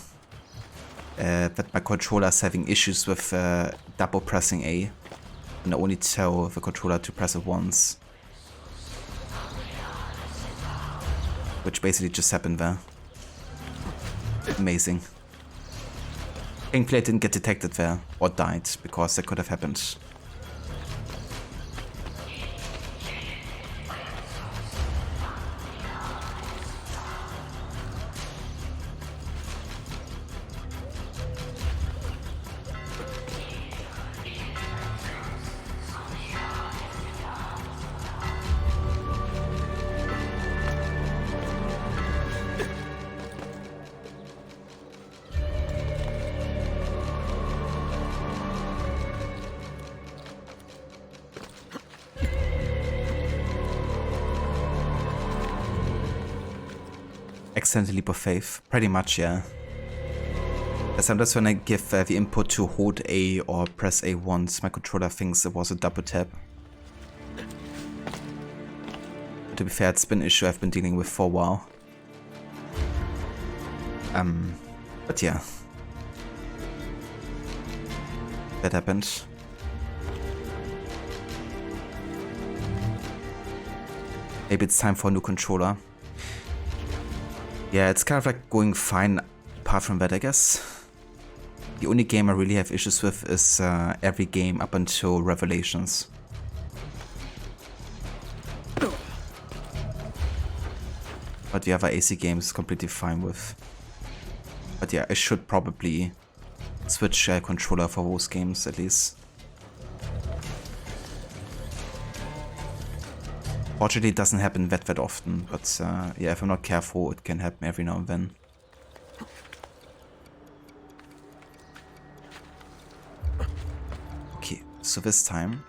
That my controller is having issues with double pressing A. And I only tell the controller to press it once. Which basically just happened there. Amazing. Thankfully I didn't get detected there, or died, because that could have happened. Accidental leap of faith, pretty much, yeah. Sometimes when I give the input to hold A or press A once, my controller thinks it was a double tap. But to be fair, it's been an issue I've been dealing with for a while. But yeah. That happened. Maybe it's time for a new controller. Yeah, it's kind of like going fine apart from that, I guess. The only game I really have issues with is every game up until Revelations. But the other AC games completely fine with. But yeah, I should probably switch controller for those games at least. Fortunately, it doesn't happen that often, but yeah, if I'm not careful, it can happen every now and then. Okay, so this time,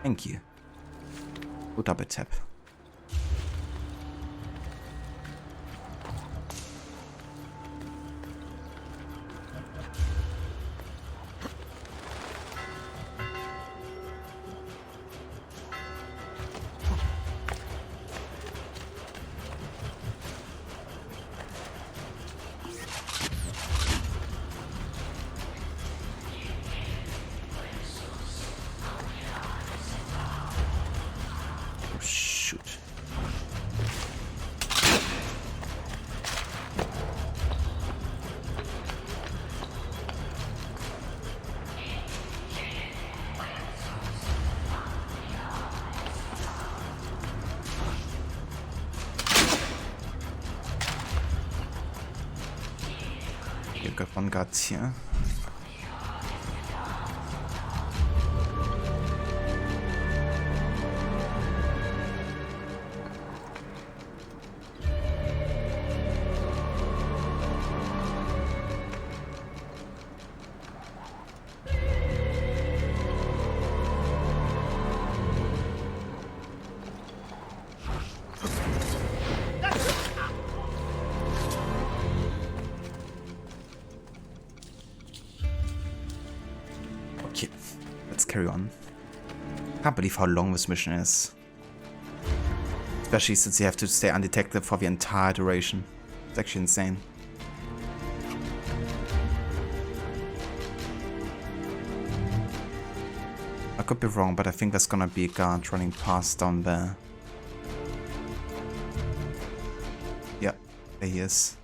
thank you. Go double tap. Got one guts here. Carry on. Can't believe how long this mission is. Especially since you have to stay undetected for the entire duration. It's actually insane. I could be wrong, but I think there's gonna be a guard running past down there. Yeah, there he is.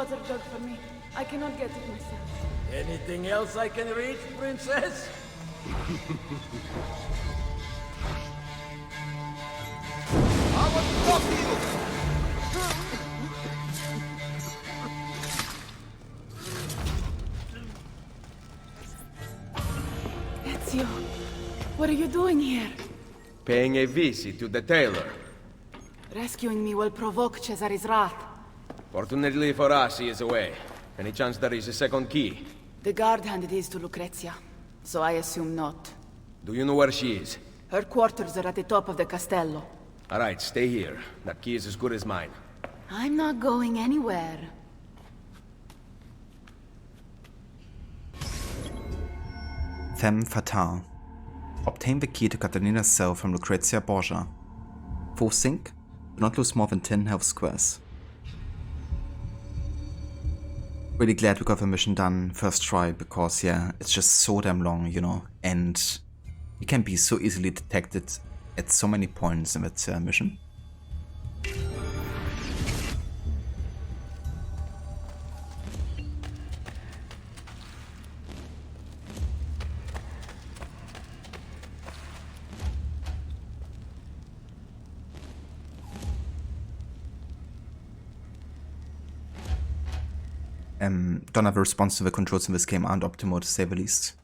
water jug for me. I cannot get it myself. Anything else I can reach, princess? I want to talk to you! Ezio, what are you doing here? Paying a visit to the tailor. Rescuing me will provoke Cesare's wrath. Fortunately for us, he is away. Any chance there is a second key? The guard handed his to Lucrezia, so I assume not. Do you know where she is? Her quarters are at the top of the castello. Alright, stay here. That key is as good as mine. I'm not going anywhere. Femme Fatale. Obtain the key to Catarina's cell from Lucrezia Borgia. Full sync, do not lose more than 10 health squares. Really glad we got the mission done first try, because yeah, it's just so damn long, you know, and it can be so easily detected at so many points in that mission. Don't have a response to the controls in this game aren't optimal, to say the least.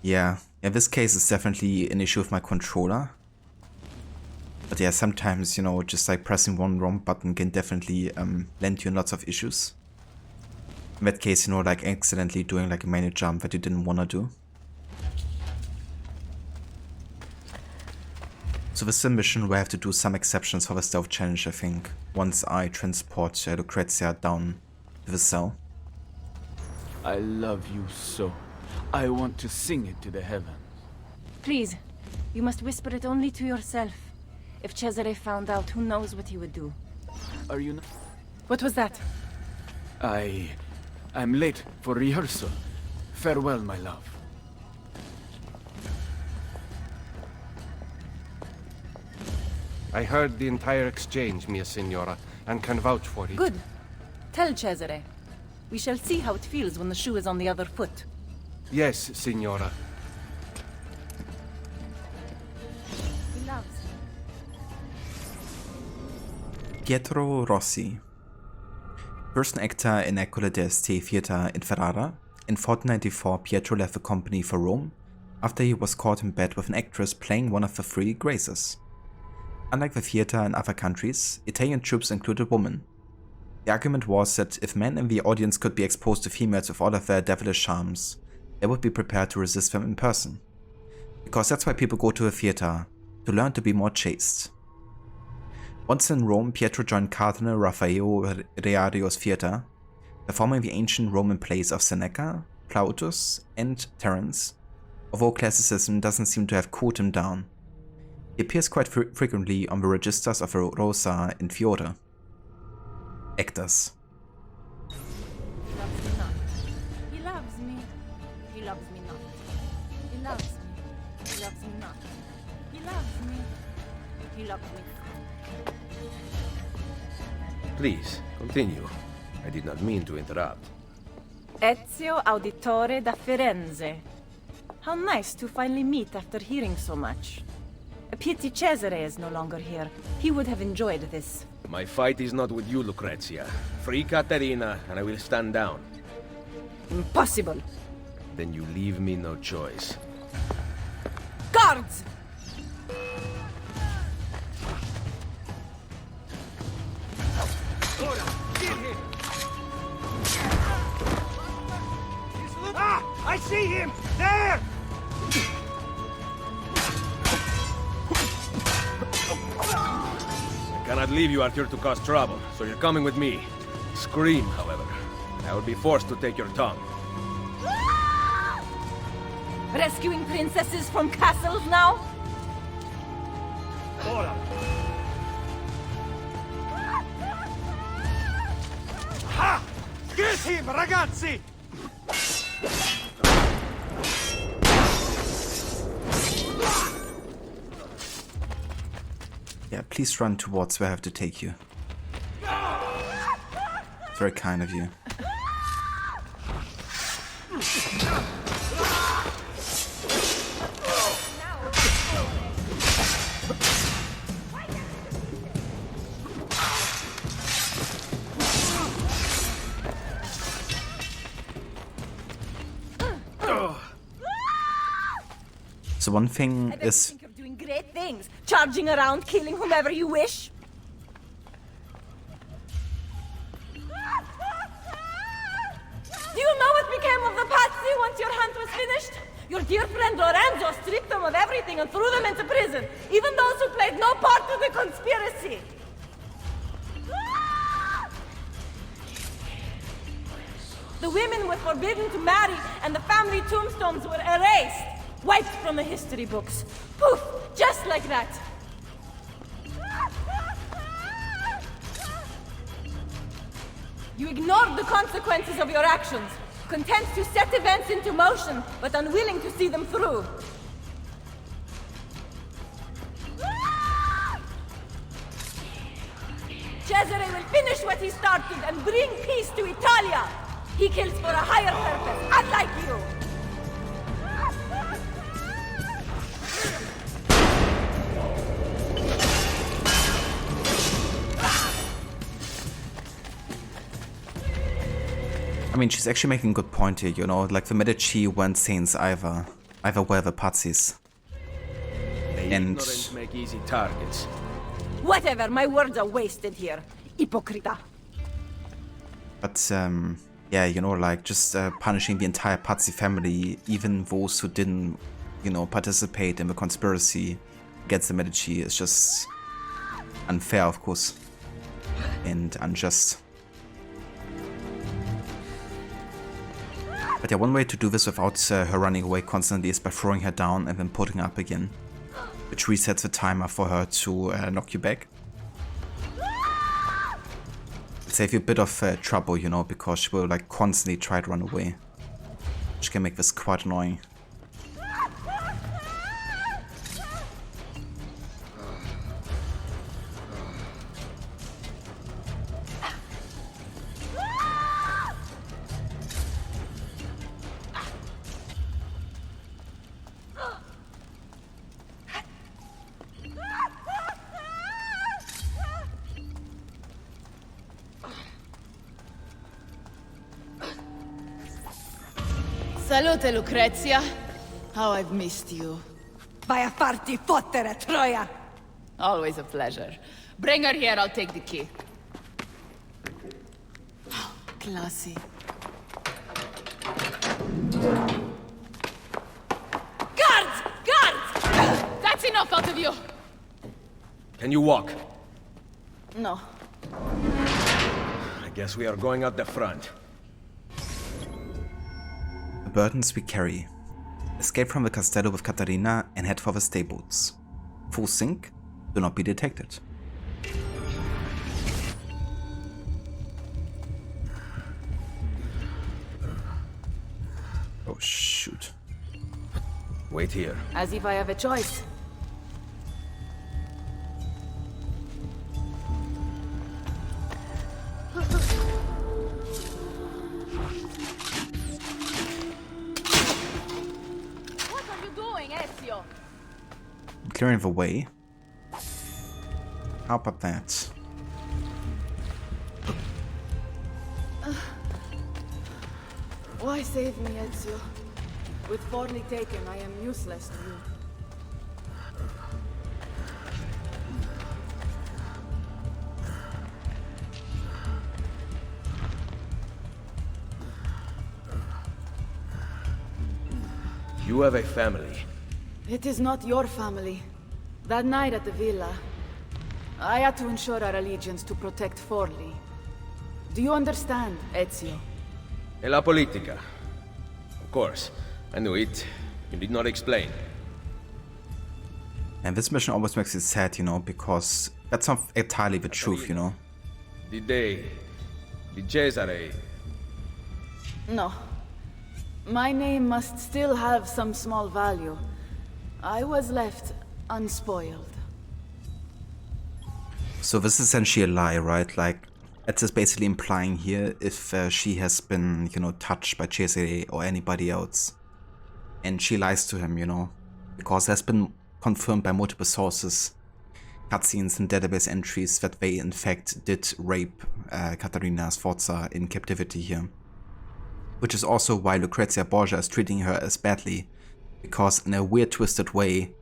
Yeah, this case is definitely an issue with my controller. But yeah, sometimes, you know, just like pressing one wrong button can definitely land you in lots of issues. In that case, you know, like accidentally doing like a menu jump that you didn't wanna do. So this is a mission where I have to do some exceptions for the stealth challenge, I think, once I transport Lucrezia down to the cell. I love you so. I want to sing it to the heavens. Please, you must whisper it only to yourself. If Cesare found out, who knows what he would do. Are you not? What was that? I'm late for rehearsal. Farewell, my love. I heard the entire exchange, mia signora, and can vouch for it. Good. Tell Cesare. We shall see how it feels when the shoe is on the other foot. Yes, signora. He loves Pietro Rossi. First actor in École d'Arte Theatre in Ferrara, in 1494 Pietro left the company for Rome after he was caught in bed with an actress playing one of the three Graces. Unlike the theatre in other countries, Italian troops included women. The argument was that if men in the audience could be exposed to females with all of their devilish charms, they would be prepared to resist them in person. Because that's why people go to a theatre, to learn to be more chaste. Once in Rome, Pietro joined Cardinal Raffaello Reario's theatre, performing the ancient Roman plays of Seneca, Plautus, and Terence, although classicism doesn't seem to have cooled him down. He appears quite frequently on the registers of the Rosa in Fiore. Actors. He loves me. He loves me not. He loves me. He loves me not. He loves me. He loves me. Please, continue. I did not mean to interrupt. Ezio Auditore da Firenze. How nice to finally meet after hearing so much. A pity Cesare is no longer here. He would have enjoyed this. My fight is not with you, Lucrezia. Free Caterina, and I will stand down. Impossible. Then you leave me no choice. Guards! Ah! I see him! There! I cannot leave you out here to cause trouble, so you're coming with me. Scream, however. I will be forced to take your tongue. Rescuing princesses from castles now? Ora! Ha! Get him, ragazzi! Yeah, please run towards where I have to take you. Very kind of you. So one thing is... think you're doing great things, charging around, killing whomever you wish. Do you know what became of the Pazzi once your hunt was finished? Your dear friend Lorenzo stripped them of everything and threw them into prison, even those who played no part of the conspiracy. The women were forbidden to marry, and the family tombstones were erased, wiped from the history books. Poof! Just like that. You ignored the consequences of your actions, content to set events into motion, but unwilling to see them through. Cesare will finish what he started and bring peace to Italia. He kills for a higher purpose, unlike you. I mean, she's actually making a good point here, you know, like the Medici weren't saints either were the Pazzis. They And make easy targets. Whatever, my words are wasted here. Hypocrita. But, yeah, you know, like, just punishing the entire Pazzi family, even those who didn't, you know, participate in the conspiracy against the Medici, is just unfair, of course, and unjust. But yeah, one way to do this without her running away constantly is by throwing her down and then putting her up again, which resets the timer for her to knock you back. Save you a bit of trouble, you know, because she will like constantly try to run away, which can make this quite annoying. Salute, Lucrezia. How I've missed you. Vai a farti fottere, Troia! Always a pleasure. Bring her here, I'll take the key. Classy. Guards! Guards! That's enough out of you! Can you walk? No. I guess we are going out the front. The burdens we carry. Escape from the Castello with Caterina and head for the stables. Full sync, do not be detected. Oh shoot. Wait here. As if I have a choice. Clearing the way. How about that? Why save me, Ezio? With Forli taken, I am useless to you. You have a family. It is not your family. That night at the villa, I had to ensure our allegiance to protect Forli. Do you understand, Ezio? E la politica. Of course. I knew it. You did not explain. And this mission always makes it sad, you know, because that's not entirely the truth, you know. Did Cesare... No. My name must still have some small value. I was left unspoiled. So this is essentially a lie, right? Like, Ezio's basically implying here if she has been, you know, touched by Cesare or anybody else. And she lies to him, you know, because it has been confirmed by multiple sources, cutscenes and database entries, that they in fact did rape Caterina Sforza in captivity here. Which is also why Lucrezia Borgia is treating her as badly, because in a weird twisted way,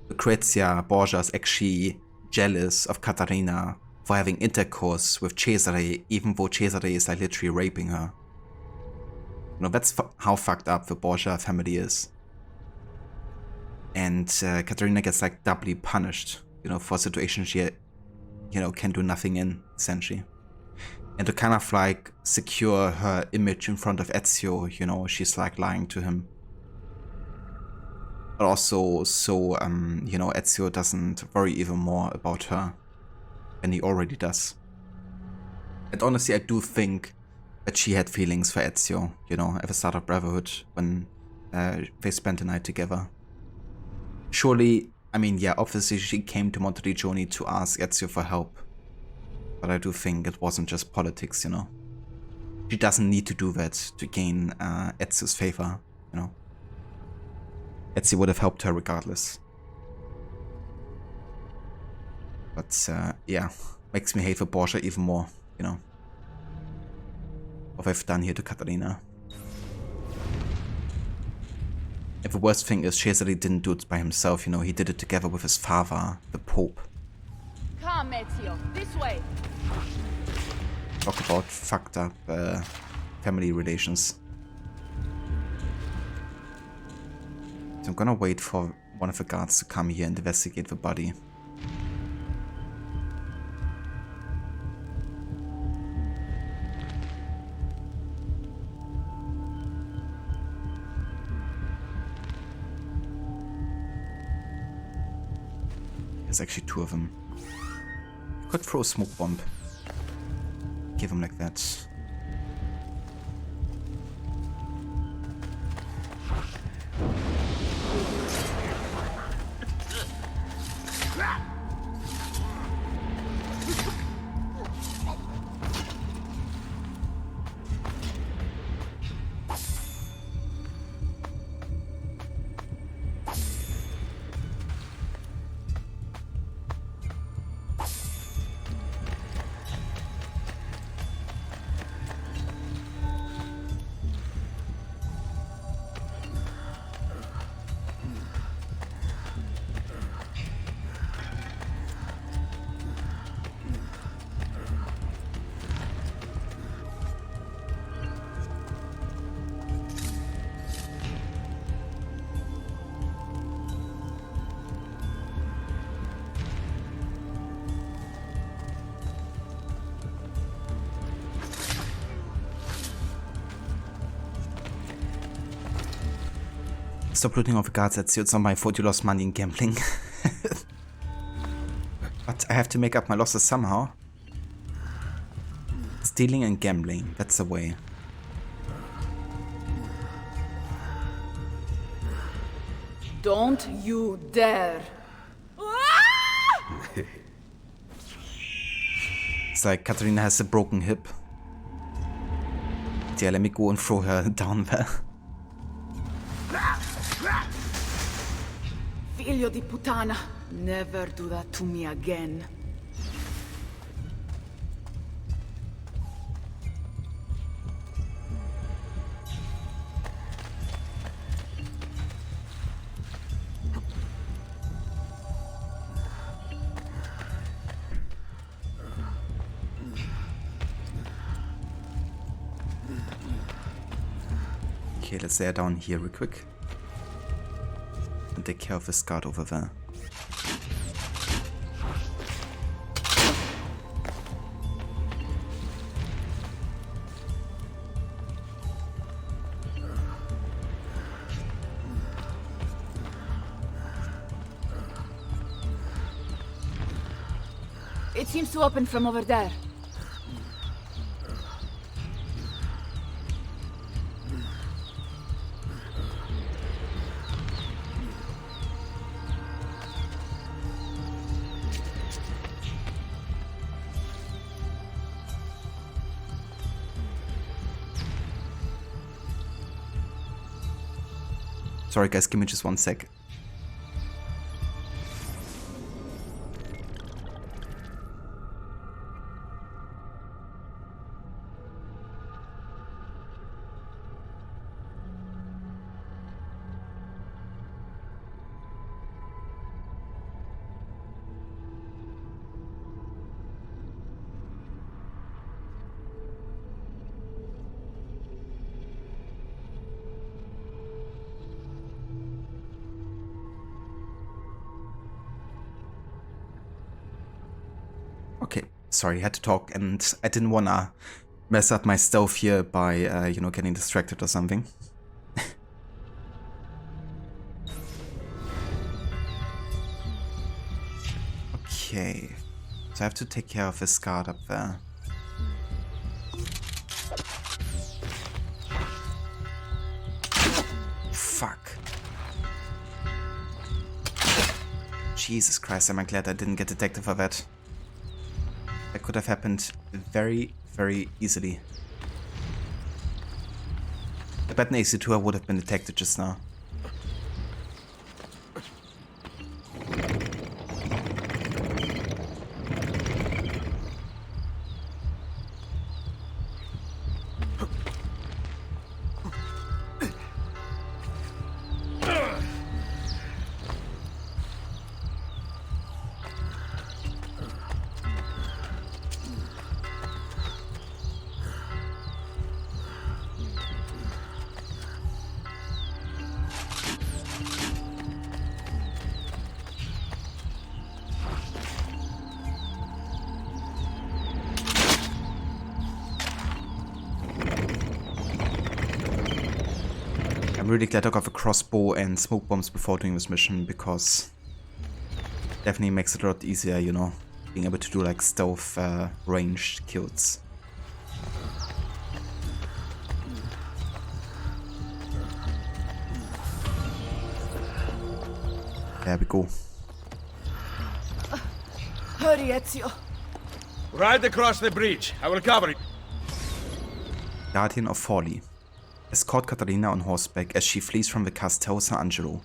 Lucrezia Borgia is actually jealous of Caterina for having intercourse with Cesare, even though Cesare is like literally raping her. You know, that's how fucked up the Borgia family is. And Caterina gets like doubly punished, you know, for a situation she, you know, can do nothing in, essentially. And to kind of like secure her image in front of Ezio, you know, she's like lying to him. But also so, you know, Ezio doesn't worry even more about her than he already does. And honestly, I do think that she had feelings for Ezio, you know, at the start of Brotherhood, when they spent the night together. Surely, I mean, yeah, obviously she came to Monteriggioni to ask Ezio for help. But I do think it wasn't just politics, you know. She doesn't need to do that to gain Ezio's favor, you know. Ezio would have helped her regardless. But yeah, makes me hate the Borgia even more, you know. What they've done here to Caterina. And the worst thing is Cesare didn't do it by himself, you know, he did it together with his father, the Pope. Come, Ezio, this way. Talk about fucked up family relations. So I'm gonna wait for one of the guards to come here and investigate the body. There's actually two of them. Could throw a smoke bomb. Give him like that. Stop looting off guards, Ezio. It's not my fault you lost money in gambling. But I have to make up my losses somehow. Stealing and gambling, that's the way. Don't you dare. It's like Caterina has a broken hip. Yeah, let me go and throw her down there. Figlio di puttana, never do that to me again. Okay, let's lay down here real quick. And take care of this guard over there. It seems to open from over there. Sorry guys, give me just 1 sec. Okay, sorry, I had to talk, and I didn't wanna mess up my stealth here by, you know, getting distracted or something. Okay, so I have to take care of this guard up there. Fuck. Jesus Christ, am I glad I didn't get detected for that. That could have happened very, very easily. I bet an AC2 would have been detected just now. I'm really glad I got the crossbow and smoke bombs before doing this mission, because it definitely makes it a lot easier, you know, being able to do like stealth ranged kills. There we go. Hurry, Ezio. Ride across the bridge. I will cover it. Guardian of Forli. Escort Caterina on horseback as she flees from the Castello Crasher.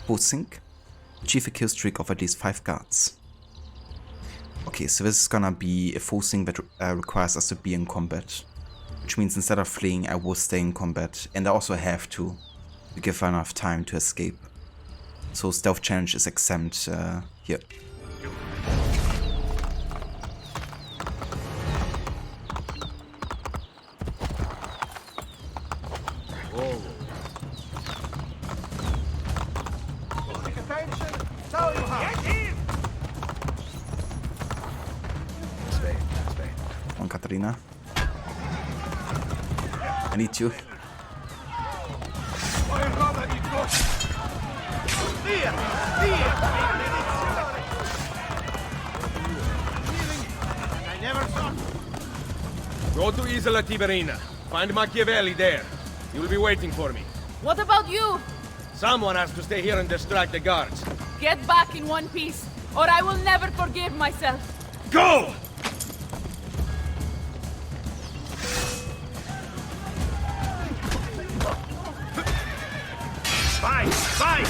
Posink. Achieve a kill streak of at least 5 guards. Okay, so this is gonna be a forcing that requires us to be in combat. Which means instead of fleeing, I will stay in combat. And I also have to give her enough time to escape. So stealth challenge is exempt here. Come on, Caterina. I need you. Go to Isola Tiberina. Find Machiavelli there. He will be waiting for me. What about you? Someone has to stay here and distract the guards. Get back in one piece, or I will never forgive myself. Go! Vai, vai!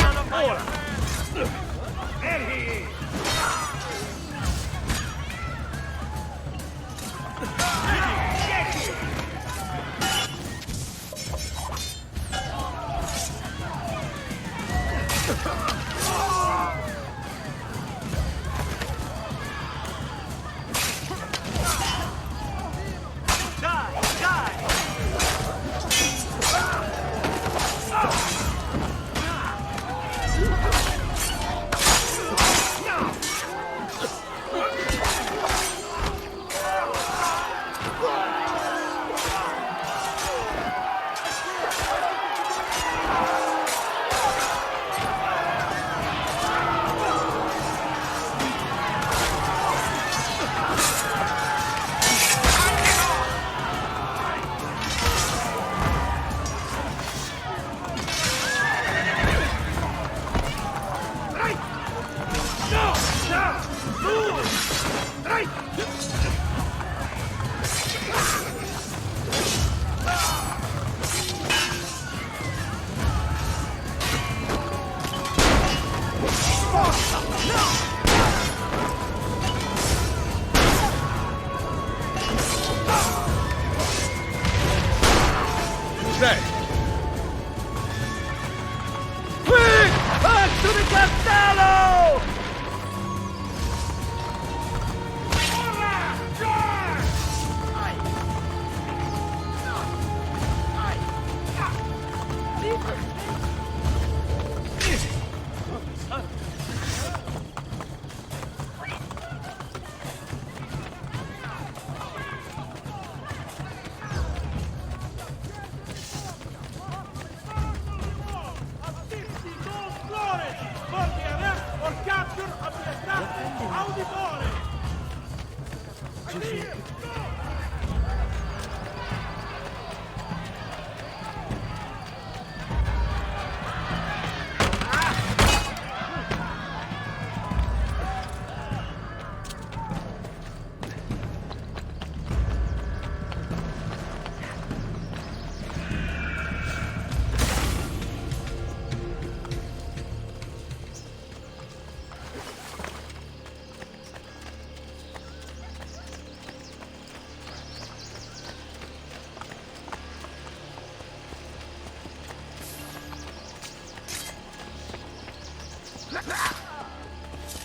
Mano ora! There he is! appreciate it.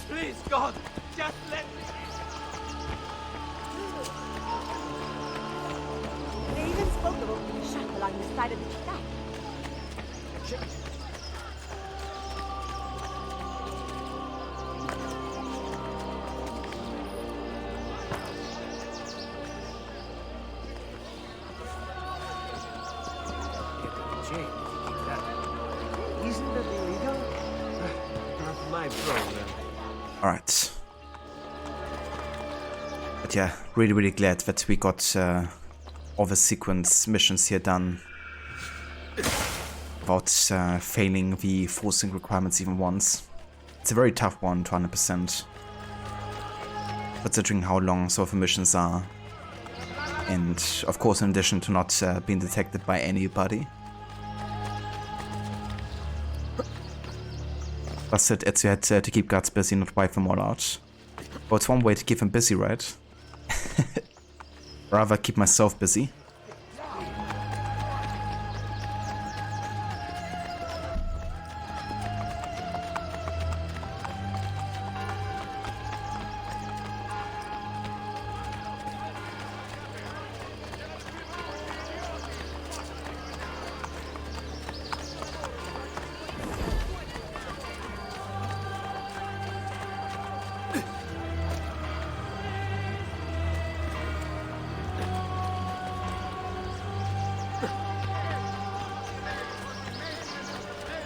Please, God, just let me. They even spoke of opening a shop along the side of the città. Isn't that illegal? Not my problem. Alright. But yeah, really glad that we got all the sequence missions here done without failing the forcing requirements even once. It's a very tough one to 100%, considering how long some of the missions are, and of course in addition to not being detected by anybody. Plus said Ezio had to keep guards busy, not wipe them all out. Well, it's one way to keep them busy, right? Rather keep myself busy.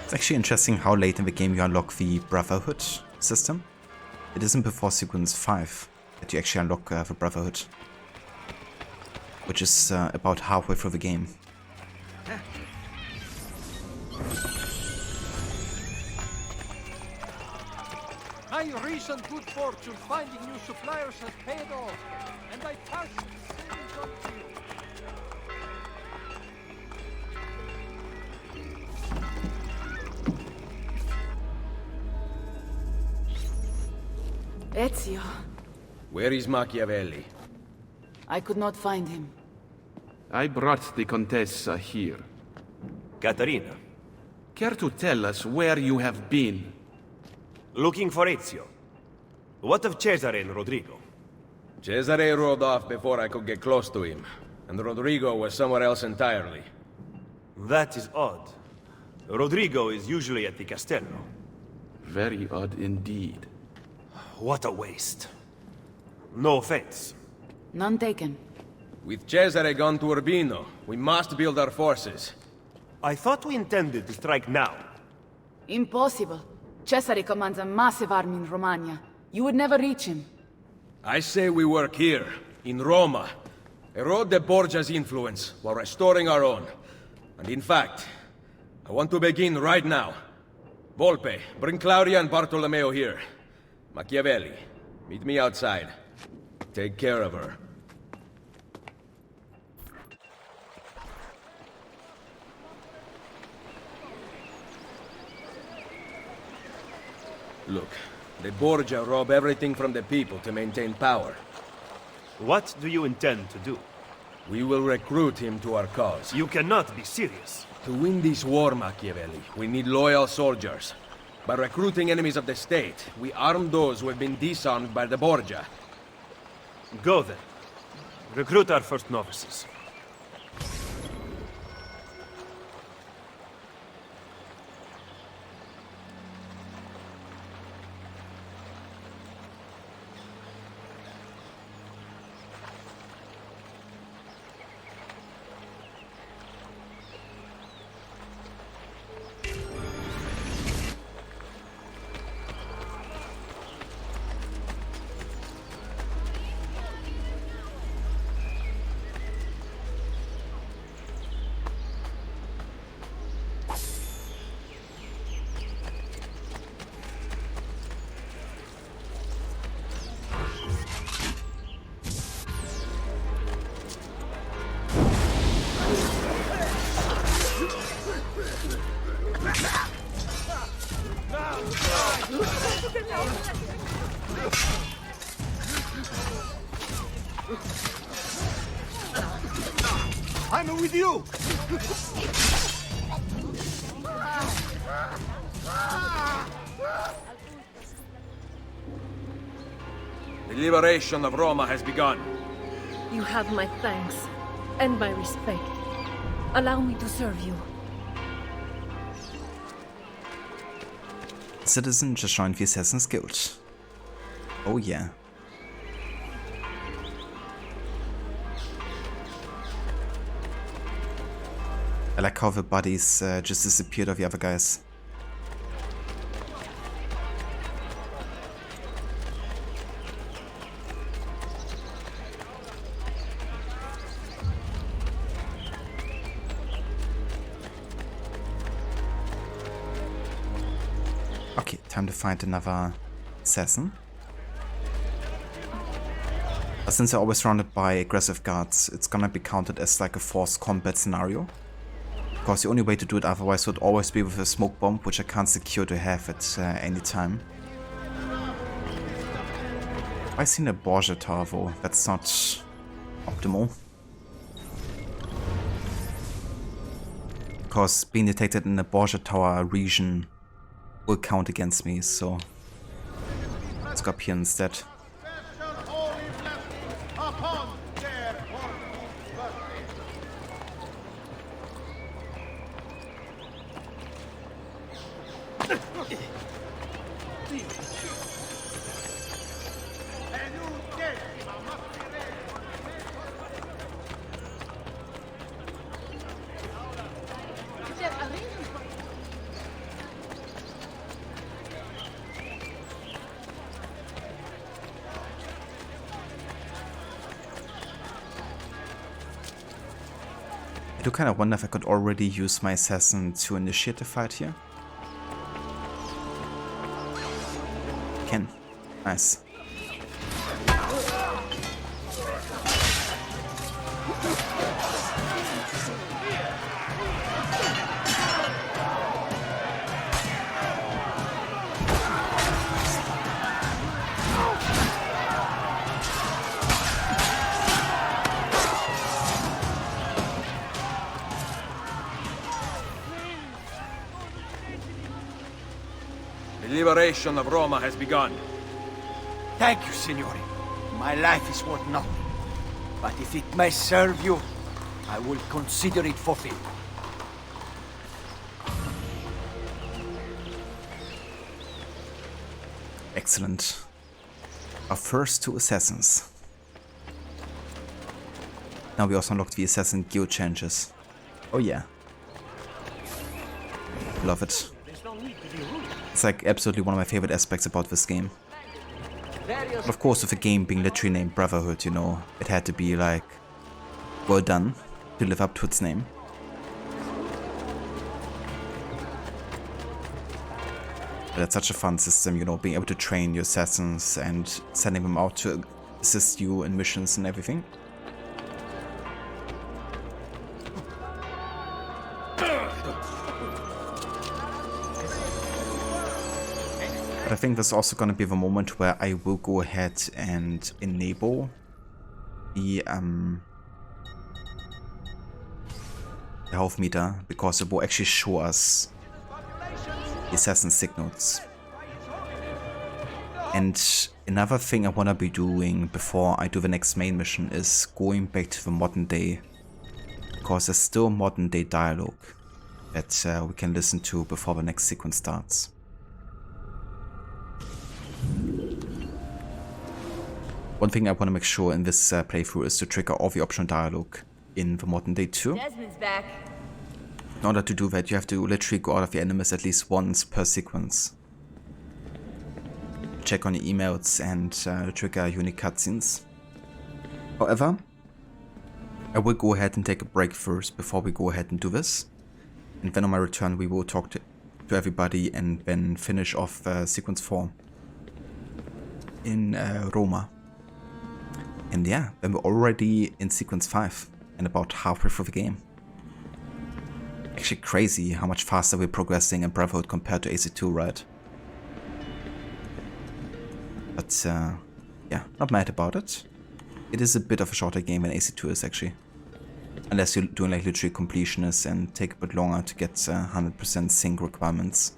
It's actually interesting how late in the game you unlock the Brotherhood system. It isn't before sequence 5 that you actually unlock the Brotherhood, which is about halfway through the game. My recent good fortune finding new suppliers has paid off, and I pass savings on to you. Ezio. Where is Machiavelli? I could not find him. I brought the Contessa here. Caterina. Care to tell us where you have been? Looking for Ezio. What of Cesare and Rodrigo? Cesare rode off before I could get close to him, and Rodrigo was somewhere else entirely. That is odd. Rodrigo is usually at the Castello. Very odd indeed. What a waste. No offense. None taken. With Cesare gone to Urbino, we must build our forces. I thought we intended to strike now. Impossible. Cesare commands a massive army in Romagna. You would never reach him. I say we work here, in Roma. Erode the Borgia's influence, while restoring our own. And in fact, I want to begin right now. Volpe, bring Claudia and Bartolomeo here. Machiavelli, meet me outside. Take care of her. Look, the Borgia rob everything from the people to maintain power. What do you intend to do? We will recruit him to our cause. You cannot be serious. To win this war, Machiavelli, we need loyal soldiers. By recruiting enemies of the state, we arm those who have been disarmed by the Borgia. Go then. Recruit our first novices. I'm with you! The liberation of Roma has begun. You have my thanks and my respect. Allow me to serve you. Citizen just joined the Assassin's Guild. Oh yeah. I like how the bodies just disappeared of the other guys. Okay, time to find another assassin. But since I'm always surrounded by aggressive guards, it's gonna be counted as like a forced combat scenario. Because the only way to do it otherwise would always be with a smoke bomb, which I can't secure to have at any time. I've seen a Borgia Tower though, that's not optimal. Because being detected in the Borgia Tower region will count against me, so let's go up here instead. I do kind of wonder if I could already use my assassin to initiate the fight here. Can. Nice. The liberation of Roma has begun. Thank you, Signore. My life is worth nothing. But if it may serve you, I will consider it fulfilled. Excellent. Our first two assassins. Now we also unlocked the assassin guild changes. Oh yeah. Love it. It's like absolutely one of my favorite aspects about this game. But of course, with the game being literally named Brotherhood, you know, it had to be like well done to live up to its name. But it's such a fun system, you know, being able to train your assassins and sending them out to assist you in missions and everything. But I think there's also going to be the moment where I will go ahead and enable the health meter, because it will actually show us the assassin signals. And another thing I want to be doing before I do the next main mission is going back to the modern day, because there's still modern day dialogue that we can listen to before the next sequence starts. One thing I want to make sure in this playthrough is to trigger all the optional dialogue in the modern day too. Desmond's back. In order to do that, you have to literally go out of the enemies at least once per sequence. Check on your emails and trigger unique cutscenes. However, I will go ahead and take a break first before we go ahead and do this. And then on my return we will talk to everybody and then finish off sequence 4 in Roma. And yeah, then we're already in sequence 5 and about halfway through the game. Actually crazy how much faster we're progressing in Brotherhood compared to AC2, right? But yeah, not mad about it. It is a bit of a shorter game than AC2 is actually. Unless you're doing like literally completionists and take a bit longer to get 100% sync requirements.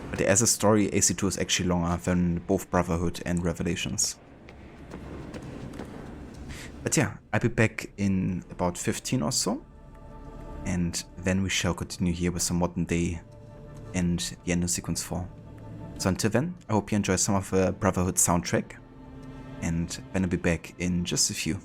But as a story, AC2 is actually longer than both Brotherhood and Revelations. But yeah, I'll be back in about 15 or so. And then we shall continue here with some modern day and the end of Sequence 4. So until then, I hope you enjoy some of the Brotherhood soundtrack. And then I'll be back in just a few.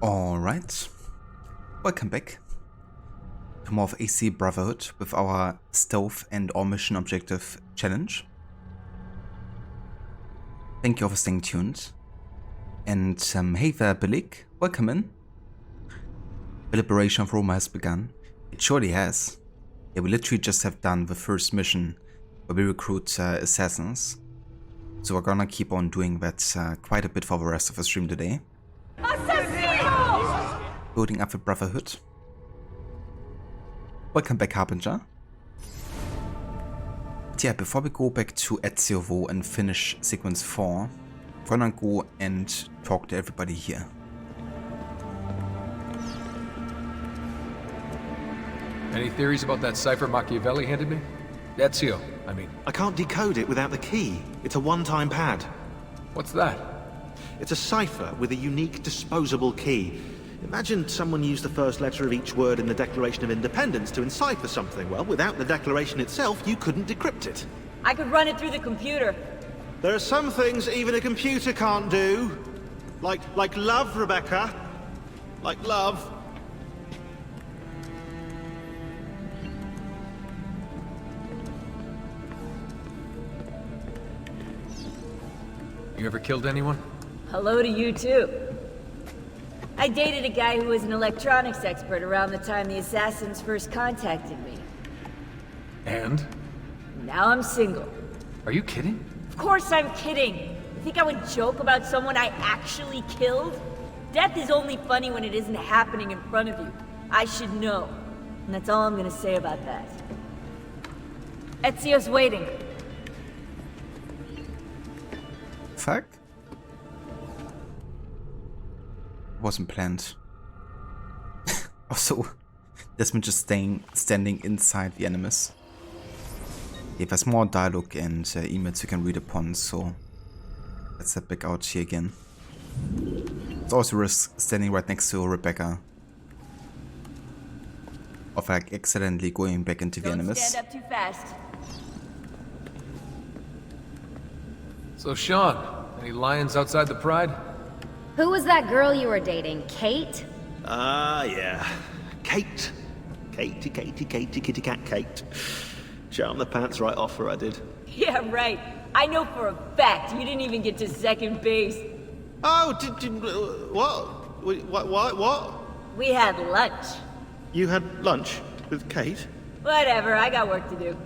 Alright, welcome back to more of AC Brotherhood with our Stove and our mission objective challenge. Thank you all for staying tuned. And hey there, Bilik, welcome in. The liberation of Roma has begun. It surely has. Yeah, we literally just have done the first mission where we recruit assassins. So we're gonna keep on doing that quite a bit for the rest of the stream today. Building up the Brotherhood. Welcome back, Harbinger. But yeah, before we go back to Ezio and finish sequence 4, we're gonna go and talk to everybody here. Any theories about that cipher Machiavelli handed me? Ezio, I mean. I can't decode it without the key. It's a one-time pad. What's that? It's a cipher with a unique disposable key. Imagine someone used the first letter of each word in the Declaration of Independence to encipher something. Well, without the Declaration itself, you couldn't decrypt it. I could run it through the computer. There are some things even a computer can't do. Like love, Rebecca. Like love. You ever killed anyone? Hello to you too. I dated a guy who was an electronics expert around the time the assassins first contacted me. And? Now I'm single. Are you kidding? Of course I'm kidding. You think I would joke about someone I actually killed? Death is only funny when it isn't happening in front of you. I should know. And that's all I'm gonna say about that. Ezio's waiting. Fuck? Wasn't planned. Also, Desmond just standing inside the Animus. Yeah, there's more dialogue and emails you can read upon, so let's head back out here again. It's also risk standing right next to Rebecca. Of like accidentally going back into the Animus. Don't stand up too fast. So Sean, any lions outside the Pride? Who was that girl you were dating, Kate? Yeah. Kate. Kitty cat Kate. Charmed the pants right off her, I did. Yeah, right. I know for a fact you didn't even get to second base. Oh, what? We had lunch. You had lunch with Kate? Whatever, I got work to do.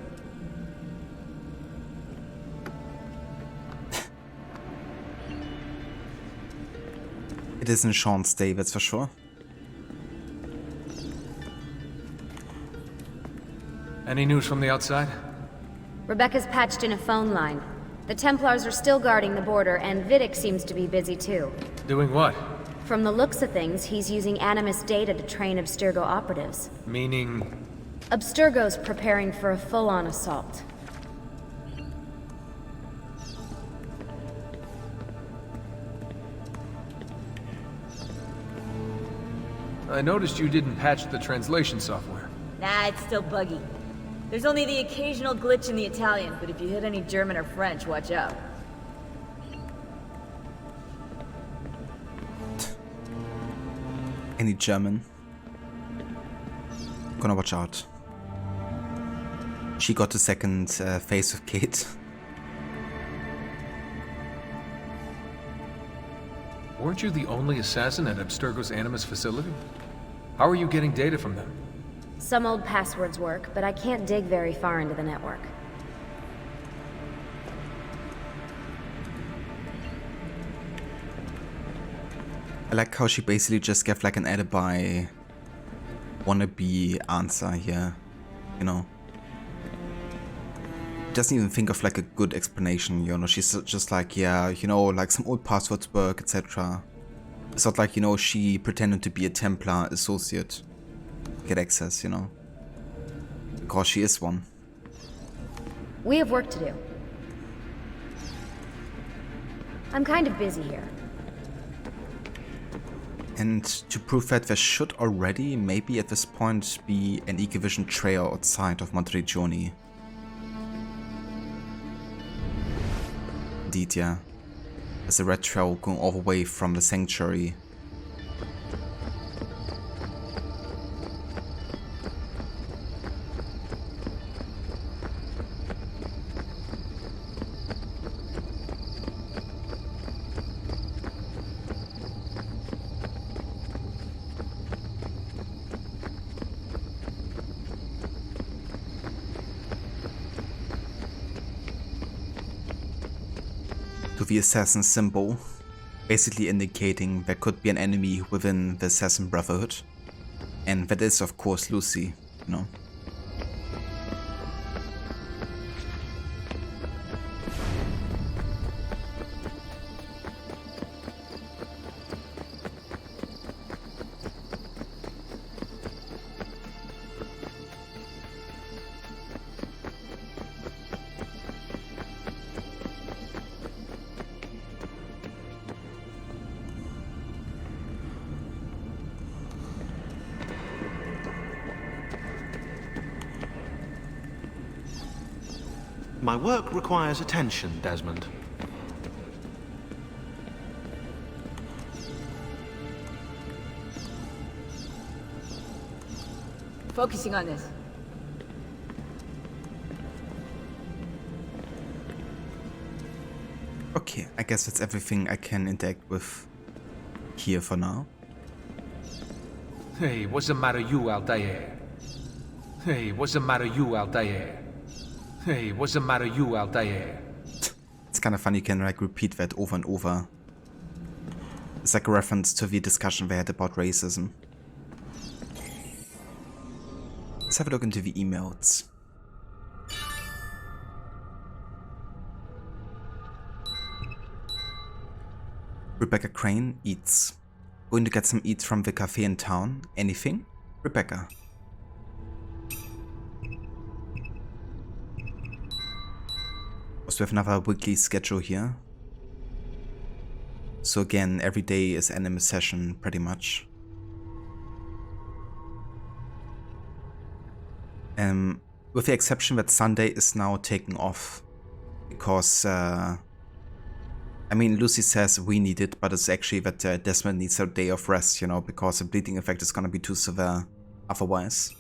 It isn't Sean's day, that's for sure. Any news from the outside? Rebecca's patched in a phone line. The Templars are still guarding the border, and Vidic seems to be busy too. Doing what? From the looks of things, he's using Animus data to train Abstergo operatives. Meaning? Abstergo's preparing for a full-on assault. I noticed you didn't patch the translation software. Nah, it's still buggy. There's only the occasional glitch in the Italian, but if you hit any German or French, watch out. Any German? Gonna watch out. She got the second phase of Kate. Weren't you the only assassin at Abstergo's Animus facility? How are you getting data from them? Some old passwords work, but I can't dig very far into the network. I like how she basically just gave like an alibi wannabe answer here, you know. Doesn't even think of like a good explanation, you know. She's just like, yeah, you know, like some old passwords work, etc. It's not like, you know, she pretended to be a Templar associate, get access, you know, because she is one. We have work to do. I'm kind of busy here. And to prove that, there should already, maybe at this point, be an Ecovision trail outside of Monteregioni. Indeed, yeah. There's a red trail going all the way from the sanctuary the assassin symbol, basically indicating there could be an enemy within the assassin Brotherhood. And that is, of course, Lucy, you know. My work requires attention, Desmond. Focusing on this. Okay, I guess that's everything I can interact with here for now. Hey, what's the matter you out there? Hey, what's the matter you out there? Hey, what's the matter you out there? It's kind of fun, you can like repeat that over and over. It's like a reference to the discussion we had about racism. Let's have a look into the emails. Rebecca Crane eats. Going to get some eats from the cafe in town. Anything? Rebecca. So we have another weekly schedule here. So again, every day is anime session pretty much. With the exception that Sunday is now taken off. Because, I mean, Lucy says we need it, but it's actually that Desmond needs a day of rest, you know, because the bleeding effect is gonna be too severe otherwise.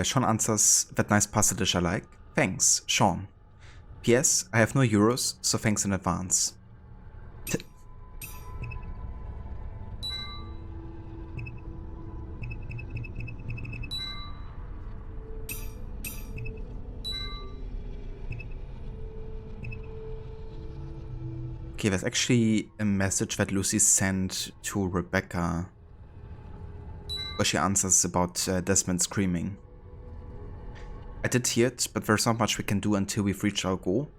Sean answers, that nice pasta dish I like. Thanks, Sean. P.S. I have no euros, so thanks in advance. Okay, there's actually a message that Lucy sent to Rebecca where she answers about Desmond screaming. I did hear it, but there's not much we can do until we've reached our goal.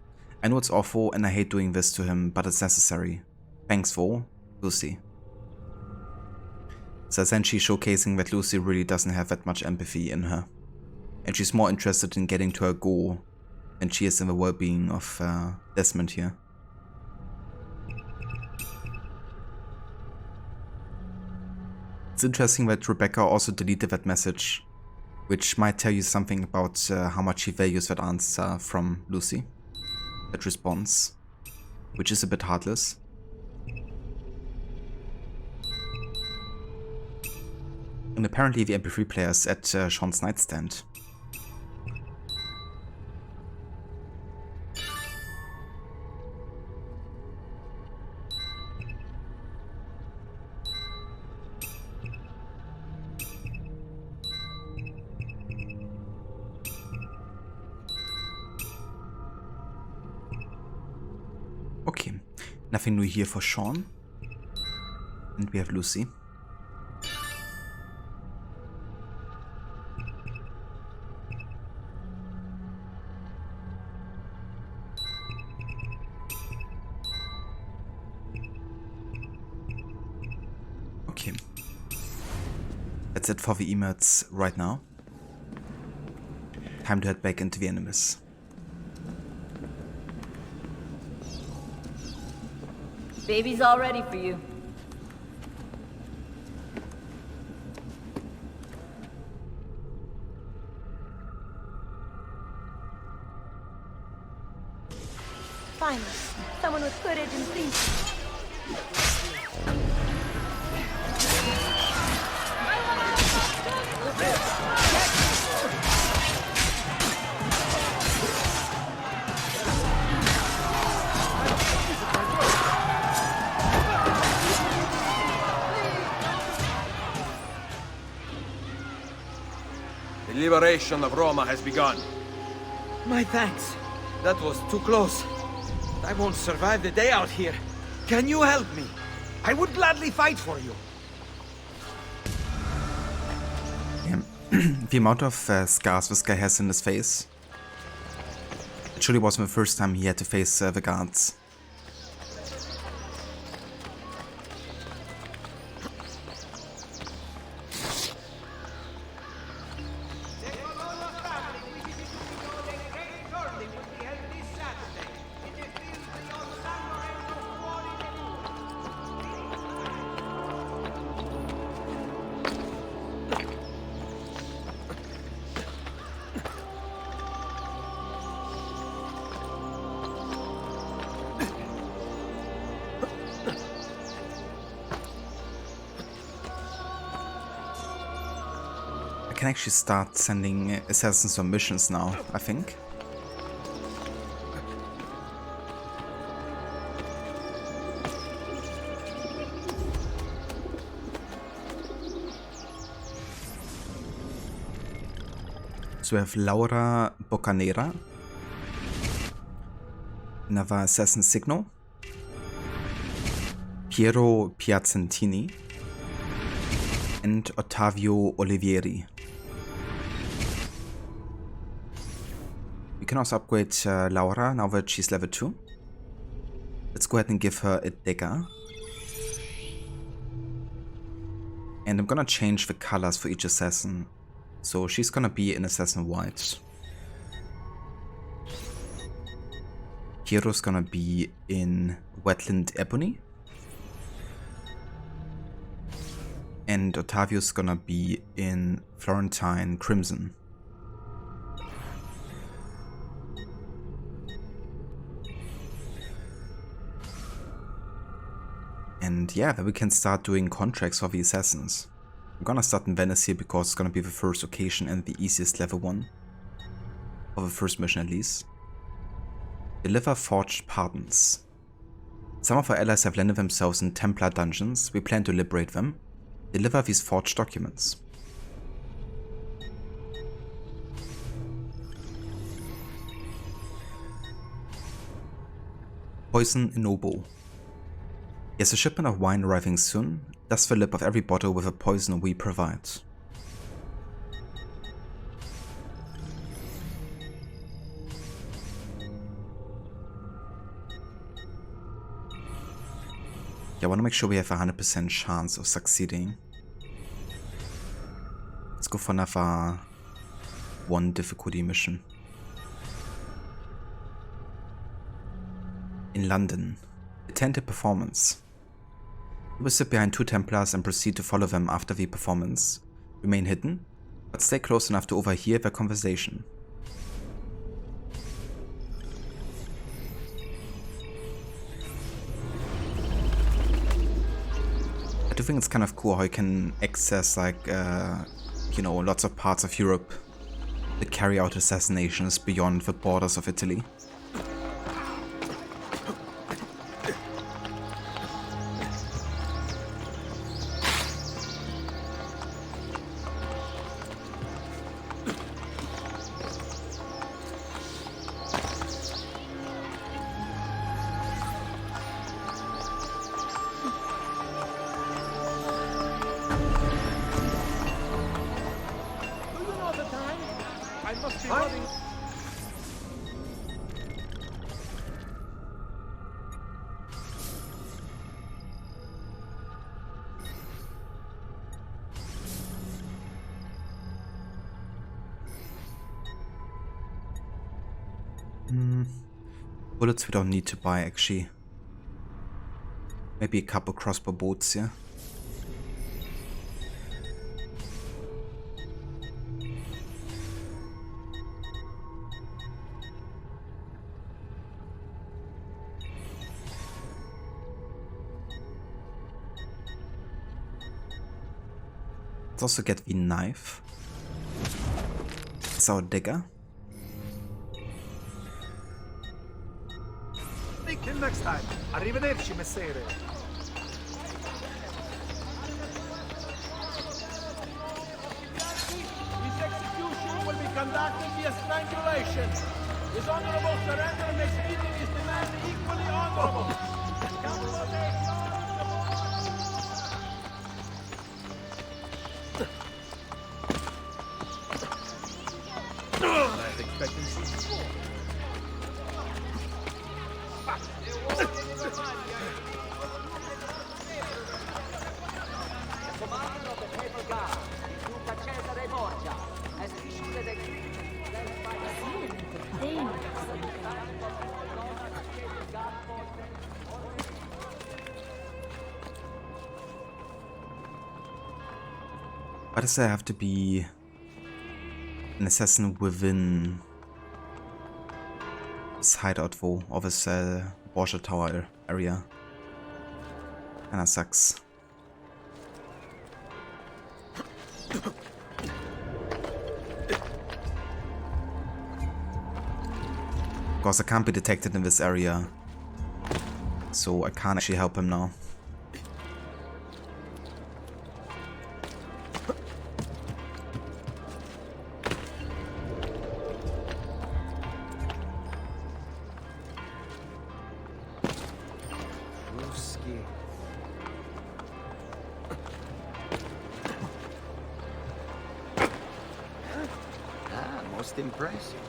I know it's awful and I hate doing this to him, but it's necessary. Thanks for Lucy. So essentially showcasing that Lucy really doesn't have that much empathy in her. And she's more interested in getting to her goal than she is in the well-being of Desmond here. It's interesting that Rebecca also deleted that message, which might tell you something about how much she values that answer from Lucy. That response, which is a bit heartless. And apparently the MP3 player's at Sean's nightstand. Okay, nothing new here for Sean. And we have Lucy. Okay. That's it for the emails right now. Time to head back into the Animus. Baby's all ready for you. Finally, someone with courage and peace. liberation of Roma has begun. My thanks. That was too close. I won't survive the day out here. Can you help me? I would gladly fight for you. The amount of scars this guy has in his face. It surely wasn't the first time he had to face the guards. I can actually start sending assassins on missions now, I think. So we have Laura Boccanera, another assassin signal, Piero Piacentini, and Ottavio Olivieri. We can also upgrade Laura now that she's level 2. Let's go ahead and give her a dagger. And I'm gonna change the colors for each assassin. So she's gonna be in Assassin White. Piero's gonna be in Wetland Ebony. And Ottavio's gonna be in Florentine Crimson. And yeah, then we can start doing contracts for the assassins. I'm gonna start in Venice here because it's gonna be the first occasion and the easiest level 1. Or the first mission at least. Deliver forged pardons. Some of our allies have landed themselves in Templar dungeons. We plan to liberate them. Deliver these forged documents. Poison Inobo. Yes, a shipment of wine arriving soon. Dust the lip of every bottle with a poison we provide. Yeah, I want to make sure we have a 100% chance of succeeding. Let's go for another 1 difficulty mission. In London. Attend a performance. You will sit behind 2 Templars and proceed to follow them after the performance. Remain hidden, but stay close enough to overhear their conversation. I do think it's kind of cool how you can access, like, you know, lots of parts of Europe that carry out assassinations beyond the borders of Italy. Bullets we don't need to buy, actually. Maybe a couple crossbow bolts, yeah. Let's also get the knife. It's our dagger. Till next time. Arrivederci, messere. His execution will His honorable surrender makes meeting his demand equally honorable. Life expectancy. Commander of the Papal Guard, Cesare Borgia, has issued a decree. Why does there have to be an assassin within this hideout though, of this Borgia Tower area? Kinda sucks. Of course I can't be detected in this area, so I can't actually help him now. Most impressive.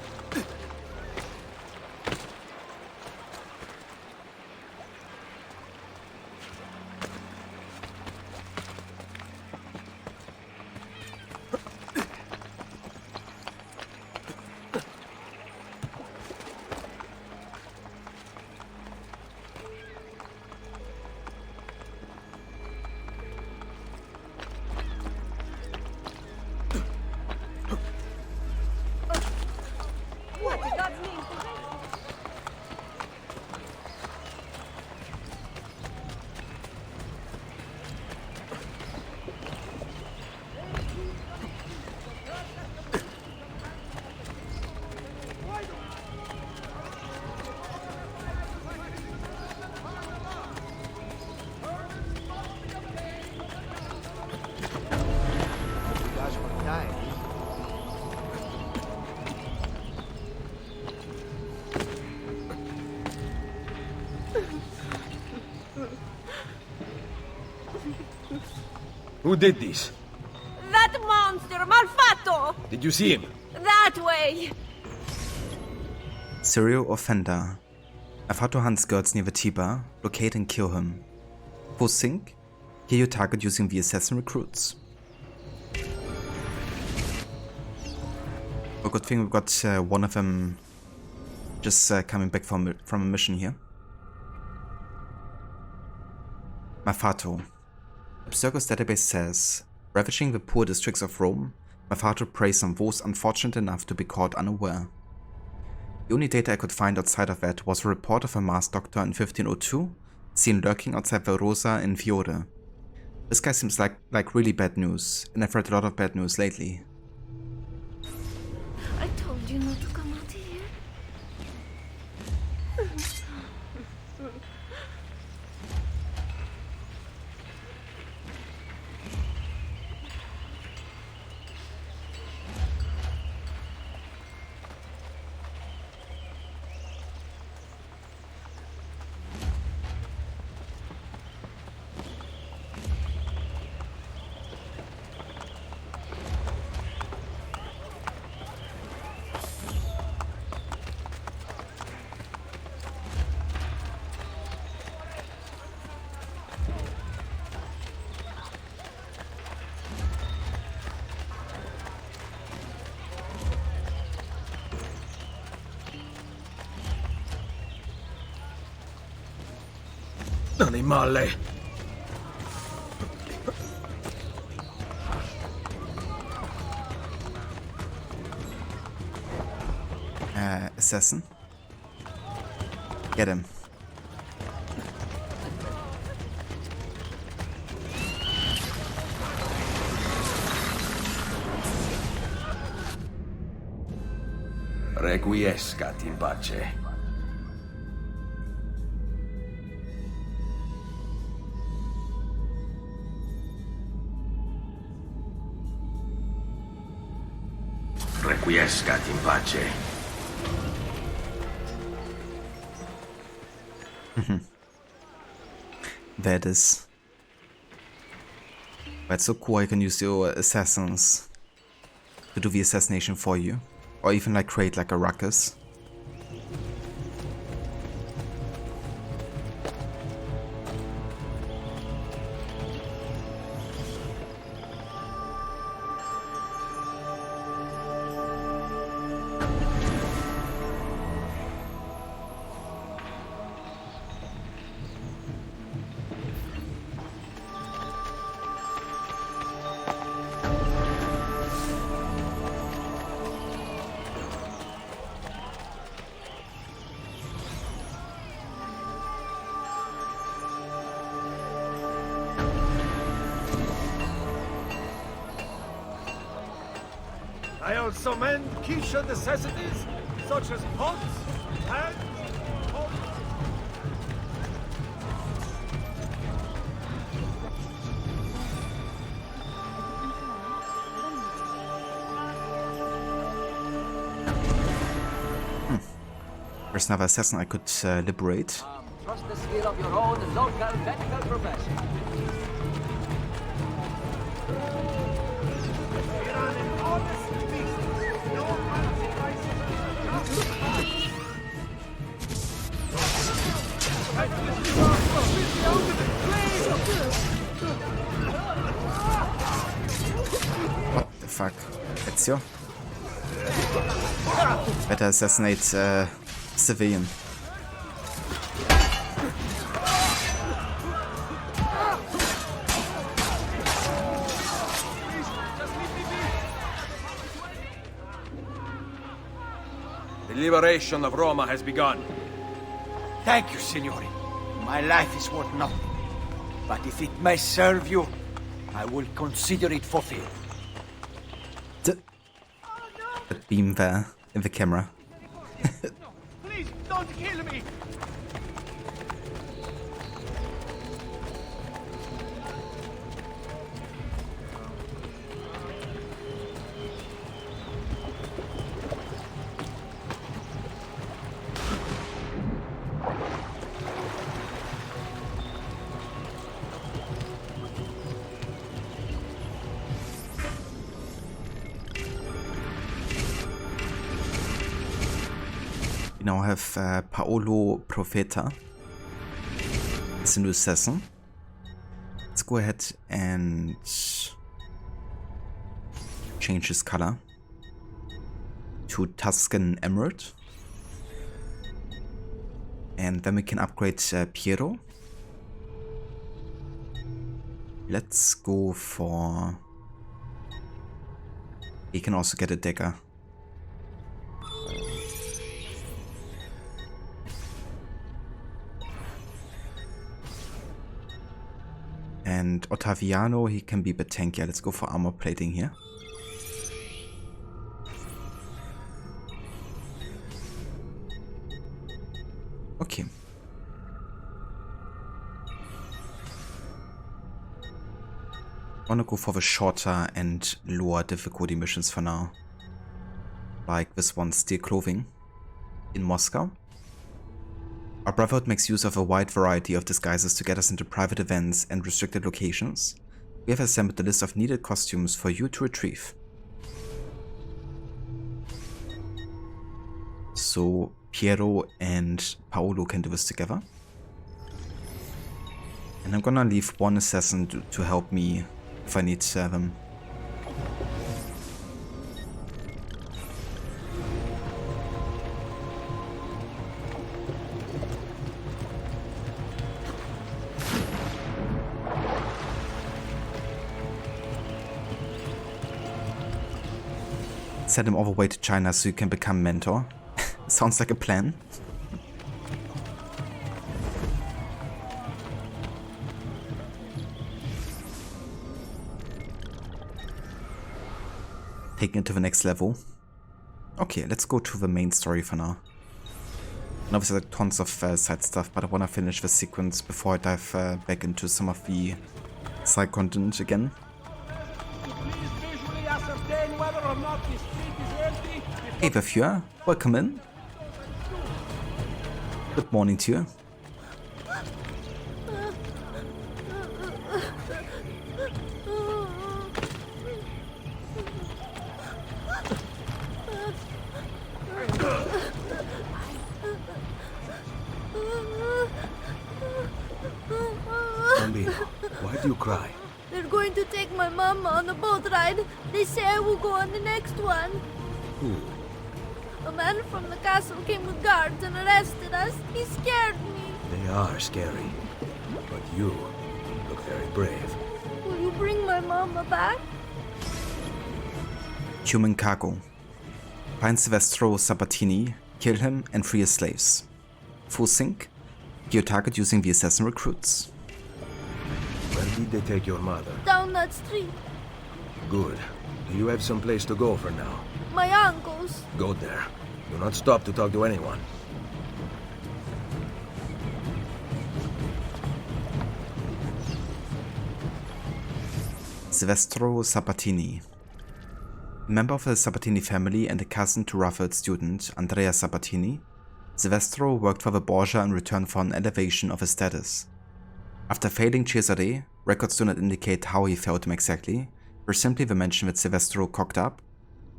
Who did this? That monster, Malfatto! Did you see him? That way! Serial offender. Malfatto hunts girls near the Tiber. Locate and kill him. For sync, kill your target using the assassin recruits. A good thing we've got one of them just coming back from a mission here. Malfatto. Abstergo's database says, ravaging the poor districts of Rome, Malfatto preys on those unfortunate enough to be caught unaware. The only data I could find outside of that was a report of a masked doctor in 1502, seen lurking outside the Rosa in Fiore. This guy seems like really bad news, and I've read a lot of bad news lately. I told you not to come out here. Animale! Assassin? Get him. Requiescat in pace. Requiescat in pace. That is. That's so cool. I can use your assassins to do the assassination for you. Or even like create like a ruckus. I also mend quiche necessities, such as pots, pans, pots. There's another assassin I could liberate. Trust the skill of your own local medical profession. What the fuck? Ezio? Better assassinate civilian. The liberation of Roma has begun. Thank you, Signore. My life is worth nothing. But if it may serve you, I will consider it fulfilled. That beam there in the camera. Please don't kill me. We now have Paolo Profeta. It's a new assassin. Let's go ahead and change his color to Tuscan Emerald. And then we can upgrade Piero. Let's go for... He can also get a dagger. And Ottaviano, he can be a bit tankier. Let's go for armor plating here. Okay. I wanna go for the shorter and lower difficulty missions for now. Like this one, Steel Clothing in Moscow. Our Brotherhood makes use of a wide variety of disguises to get us into private events and restricted locations. We have assembled a list of needed costumes for you to retrieve. So Piero and Paolo can do this together. And I'm gonna leave one assassin to help me if I need them. Send him all the way to China so you can become mentor. Sounds like a plan. Taking it to the next level. Okay, let's go to the main story for now. And obviously like tons of side stuff, but I want to finish the sequence before I dive back into some of the side content again. Hey Vafure, welcome in. Good morning to you. Why do you cry? They're going to take my mama on a boat ride. They say I will go on the next one. Who? A man from the castle came with guards and arrested us. He scared me. They are scary. But you look very brave. Will you bring my mama back? Human cargo. Find Silvestro Sabatini, kill him, and free his slaves. Full sync. Kill your target using the assassin recruits. Where did they take your mother? Down that street. Good. Do you have some place to go for now? My uncle's. Go there. Do not stop to talk to anyone. Silvestro Sabatini. A member of the Sabatini family and a cousin to Raphael's student, Andrea Sabatini, Silvestro worked for the Borgia in return for an elevation of his status. After failing Cesare, records do not indicate how he failed him exactly, or simply the mention that Silvestro cocked up.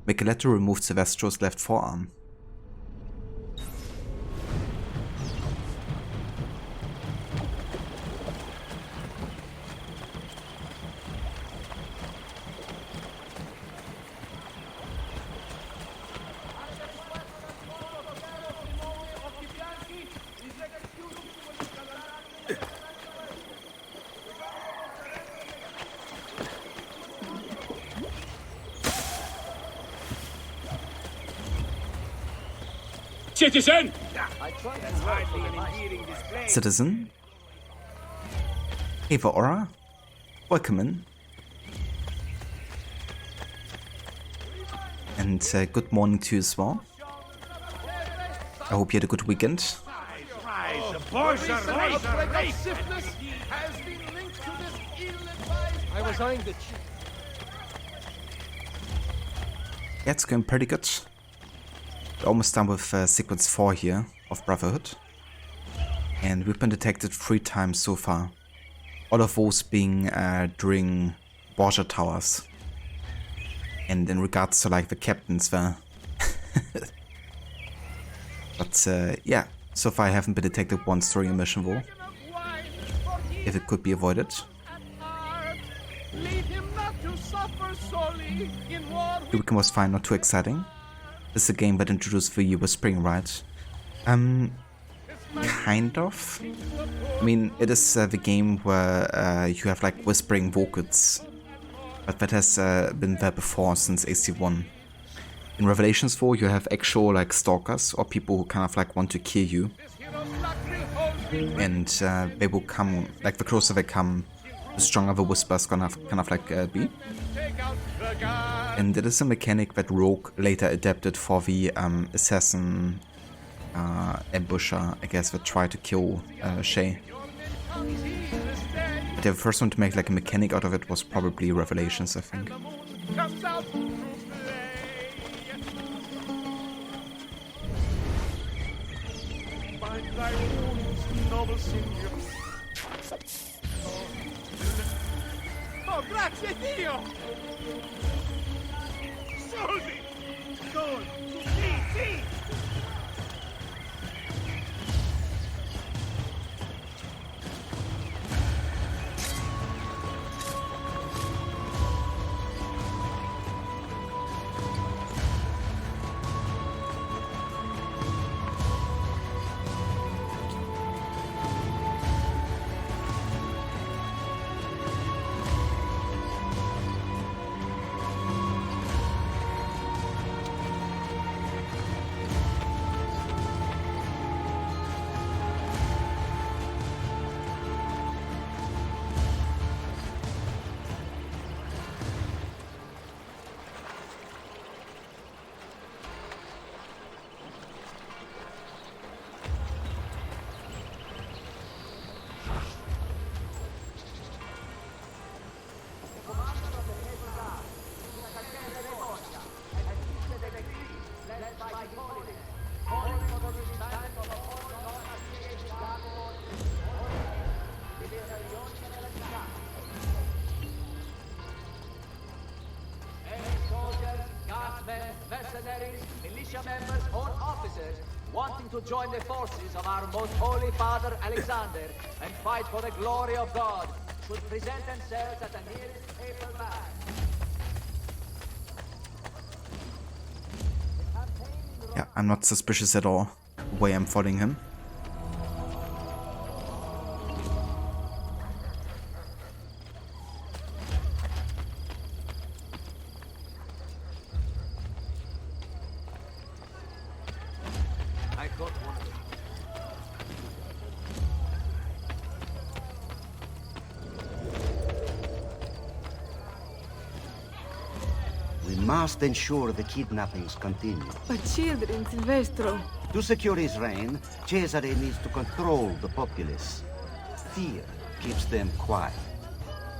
Micheletto removed Silvestro's left forearm. Citizen! Citizen? Eva Aura? Welcome in. And good morning to you as well. I hope you had a good weekend. I was eyeing the Yeah, it's going pretty good. We're almost done with sequence 4 here of Brotherhood. And we've been detected 3 times so far. All of those being during Borgia Towers. And in regards to like the captains there. But yeah, so far I haven't been detected once during a mission though. If it could be avoided. The weekend was fine, not too exciting. This is a game that introduced the Whispering Rite. Kind of. I mean, it is the game where you have like whispering vocals. But that has been there before since AC1. In Revelations 4 you have actual like stalkers or people who kind of like want to kill you. And they will come, like the closer they come, the stronger the whisper's gonna kind of like be. And it is a mechanic that Rogue later adapted for the assassin ambusher, I guess, that tried to kill Shay. But the first one to make like a mechanic out of it was probably Revelations, I think. Oh, grazie Dio! Soldi! Gold! Sì, sì! Members or officers wanting to join the forces of our most holy father Alexander and fight for the glory of God, could present themselves at the nearest paper bag. Yeah, I'm not suspicious at all the way I'm following him. I got one. We must ensure the kidnappings continue. But children, Silvestro. To secure his reign, Cesare needs to control the populace. Fear keeps them quiet.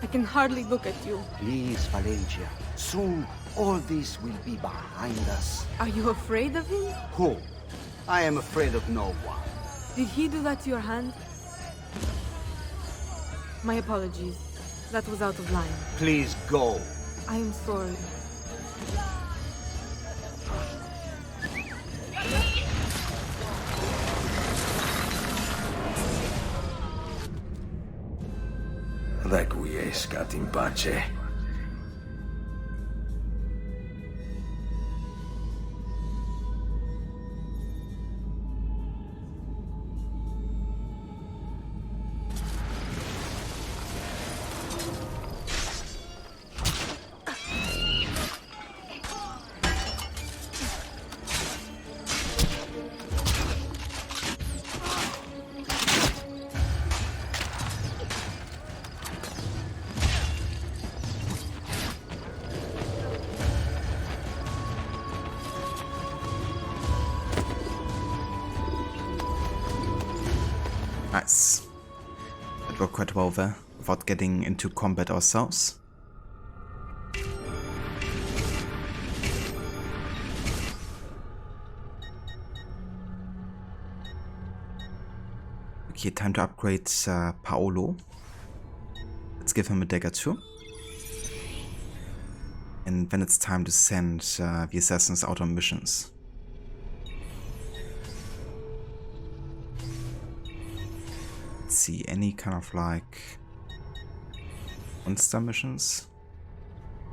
I can hardly look at you. Please, Valencia. Soon, all this will be behind us. Are you afraid of him? Who? I am afraid of no one. Did he do that to your hand? My apologies. That was out of line. Please go. I am sorry. Requiescat in pace. Nice. That worked quite well there, without getting into combat ourselves. Okay, time to upgrade Paolo. Let's give him a dagger too. And then it's time to send the assassins out on missions. See any kind of like monster missions.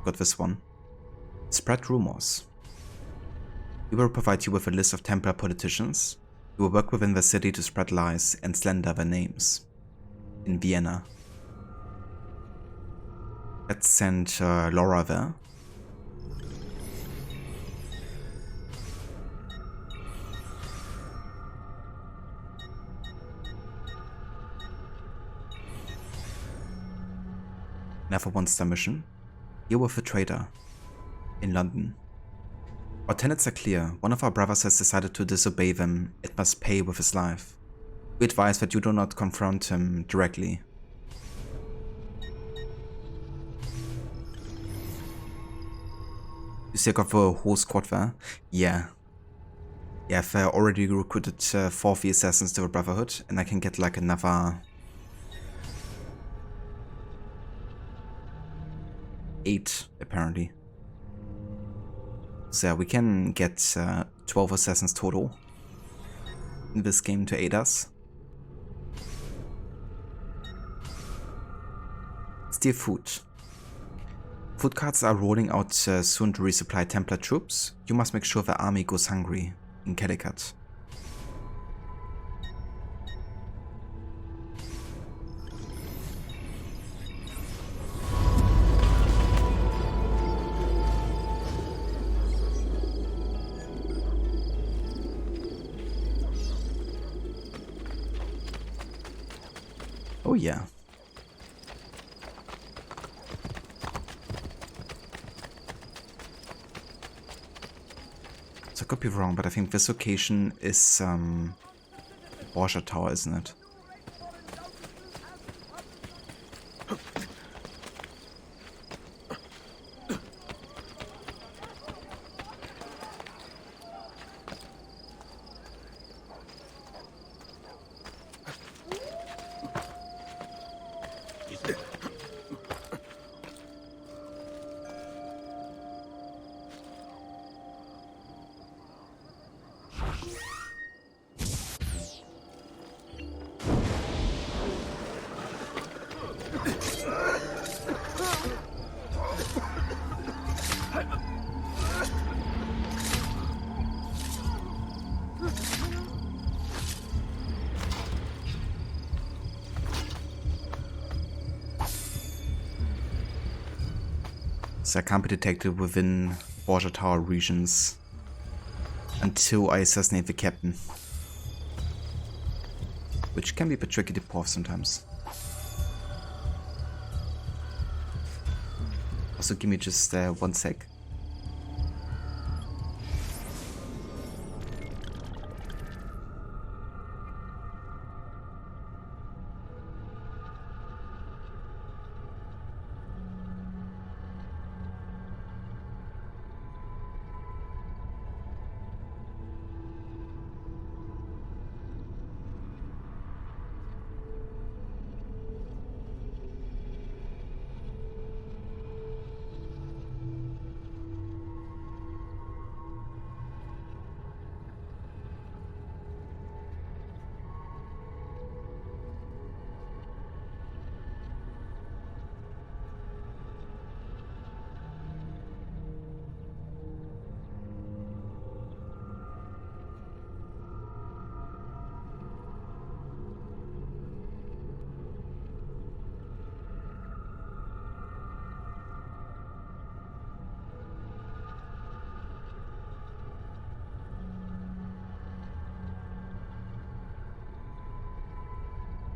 Got this one. Spread rumors. We will provide you with a list of Templar politicians. You will work within the city to spread lies and slander their names. In Vienna. Let's send Laura there. Another monster mission. Here with a trader. In London. Our tenets are clear. One of our brothers has decided to disobey them. It must pay with his life. We advise that you do not confront him directly. You still got the whole squad there? Yeah. Yeah, I've already recruited 4 of the assassins to the Brotherhood, and I can get like another 8 apparently. So yeah, we can get 12 assassins total in this game to aid us. Steal food. Food carts are rolling out soon to resupply Templar troops. You must make sure the army goes hungry in Calicut. Oh yeah. So I could be wrong, but I think this location is Borgia Tower, isn't it? So I can't be detected within Borgia Tower regions until I assassinate the captain. Which can be a bit tricky to pull off sometimes. Also, give me just 1 sec.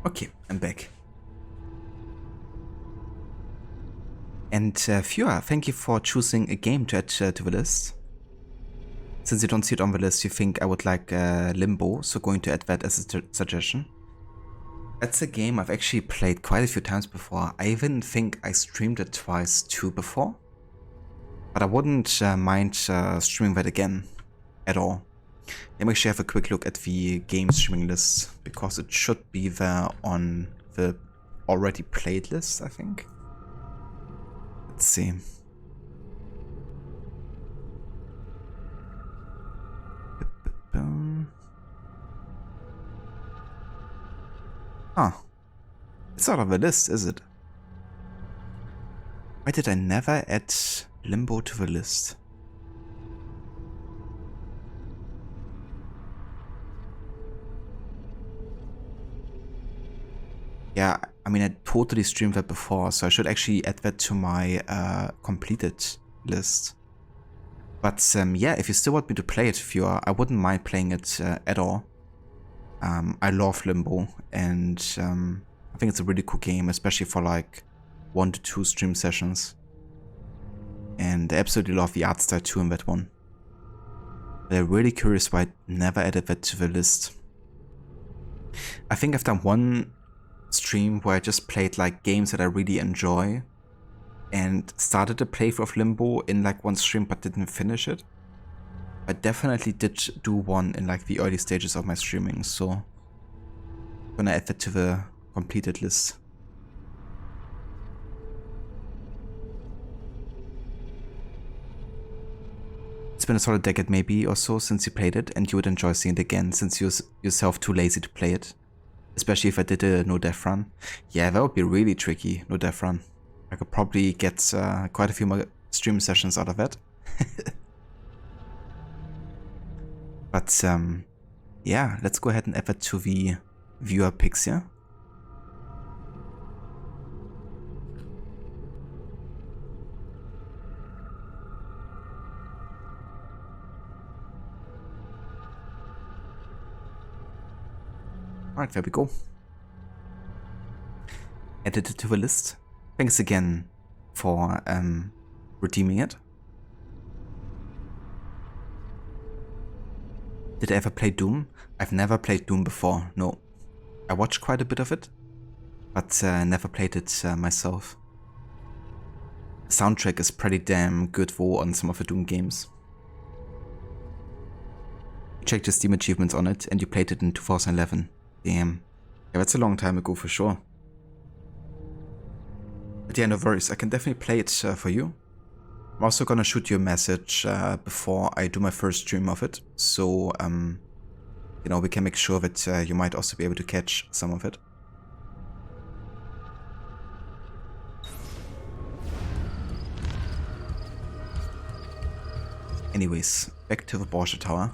Okay, I'm back. And Fiora, thank you for choosing a game to add to the list. Since you don't see it on the list, you think I would like Limbo, so going to add that as a suggestion. That's a game I've actually played quite a few times before. I even think I streamed it twice too before. But I wouldn't mind streaming that again at all. Let me actually have a quick look at the game streaming list, because it should be there on the already played list, I think. Let's see. Huh. It's not on the list, is it? Why did I never add Limbo to the list? Yeah, I mean, I totally streamed that before, so I should actually add that to my completed list. But yeah, if you still want me to play it, I wouldn't mind playing it at all. I love Limbo, and I think it's a really cool game, especially for like 1 to 2 stream sessions. And I absolutely love the art style too in that one. But I'm really curious why I never added that to the list. I think I've done one stream where I just played like games that I really enjoy and started a playthrough of Limbo in like one stream but didn't finish it. I definitely did do one in like the early stages of my streaming, so I'm gonna add that to the completed list. It's been a solid decade maybe or so since you played it, and you would enjoy seeing it again since you're yourself too lazy to play it. Especially if I did a no death run. Yeah, that would be really tricky, no death run. I could probably get quite a few more stream sessions out of that. But yeah, let's go ahead and add that to the viewer picks here. Alright, there we go. Added it to the list. Thanks again for redeeming it. Did I ever play Doom? I've never played Doom before, no. I watched quite a bit of it, but never played it myself. The soundtrack is pretty damn good though on some of the Doom games. You checked the Steam achievements on it and you played it in 2011. Damn. Yeah, that's a long time ago for sure. But yeah, no worries, I can definitely play it for you. I'm also gonna shoot you a message before I do my first stream of it, so you know, we can make sure that you might also be able to catch some of it. Anyways, back to the Borgia Tower.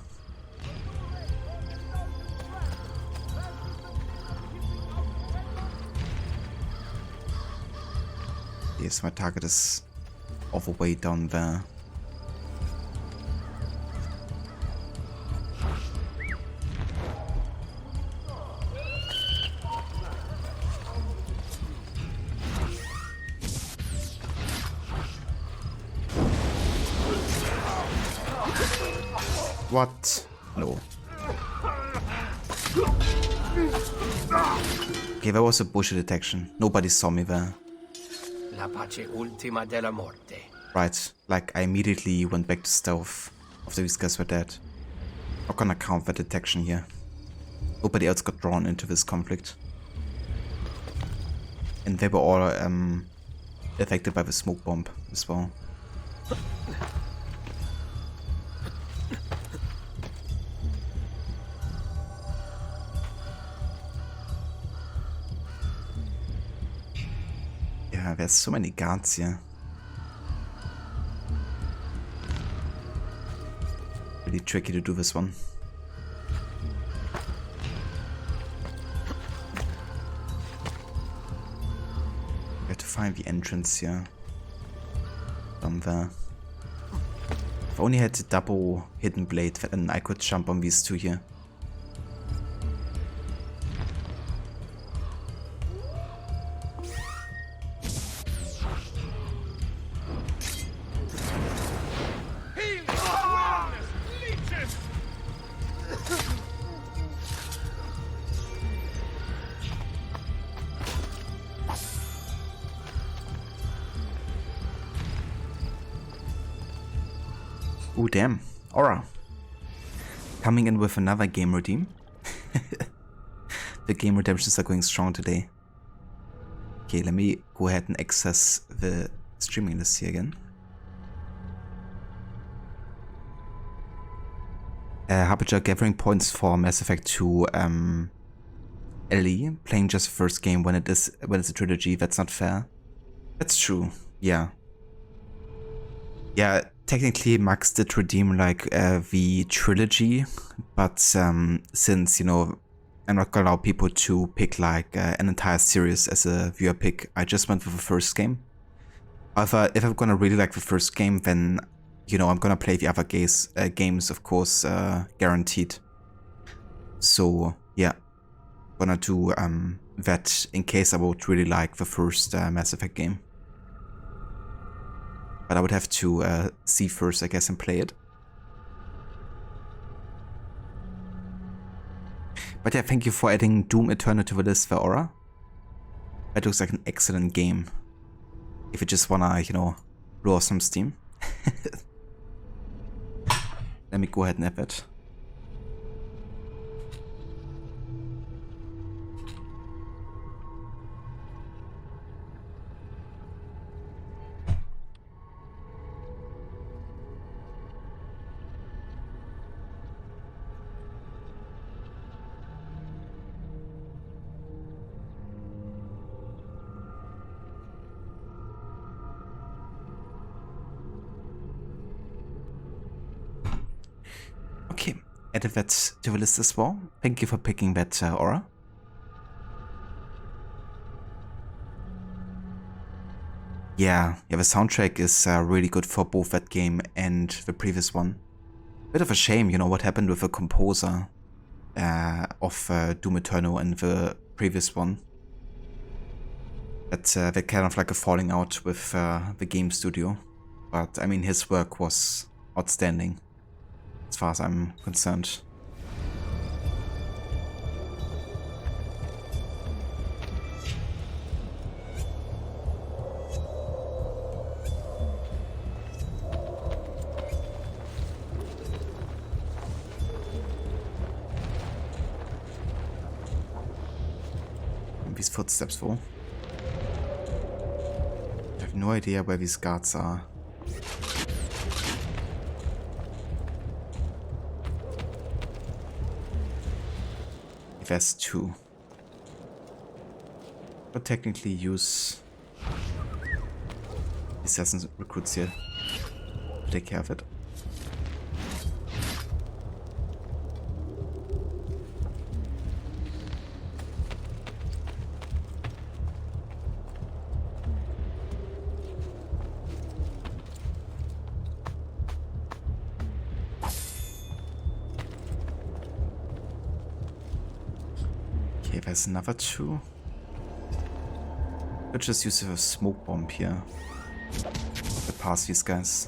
Yes, my target is overweight down there. What? No. Okay, that was a bullshit detection. Nobody saw me there. La pace ultima della morte. Right, like I immediately went back to stealth after these guys were dead. Not gonna count that detection here. Nobody else got drawn into this conflict. And they were all affected by the smoke bomb as well. Yeah, there's so many guards here. Really tricky to do this one. We have to find the entrance here. Down there. If I only had the double hidden blade, then I could jump on these two here. Ooh, damn. Aura. Coming in with another game redeem. The game redemptions are going strong today. Okay, let me go ahead and access the streaming list here again. Harbinger gathering points for Mass Effect 2 LE. Playing just the first game when it's a trilogy, that's not fair. That's true, yeah. Yeah, technically Max did redeem like the trilogy, but since, you know, I'm not gonna allow people to pick like an entire series as a viewer pick, I just went with the first game. However, if I'm gonna really like the first game, then, you know, I'm gonna play the other games, of course, guaranteed. So, yeah, gonna do that in case I would really like the first Mass Effect game. But I would have to see first, I guess, and play it. But yeah, thank you for adding Doom Eternal to the list for Aura. That looks like an excellent game. If you just wanna, you know, blow off some steam. Let me go ahead and add it. Okay, added that to the list as well. Thank you for picking that Aura. Yeah, the soundtrack is really good for both that game and the previous one. Bit of a shame, you know, what happened with the composer of Doom Eternal and the previous one. That kind of like a falling out with the game studio. But I mean, his work was outstanding, as far as I'm concerned. And these footsteps for? I have no idea where these guards are. There's two. But technically use assassin recruits here to take care of it. Okay, there's another two. Let's just use a smoke bomb here to pass these guys.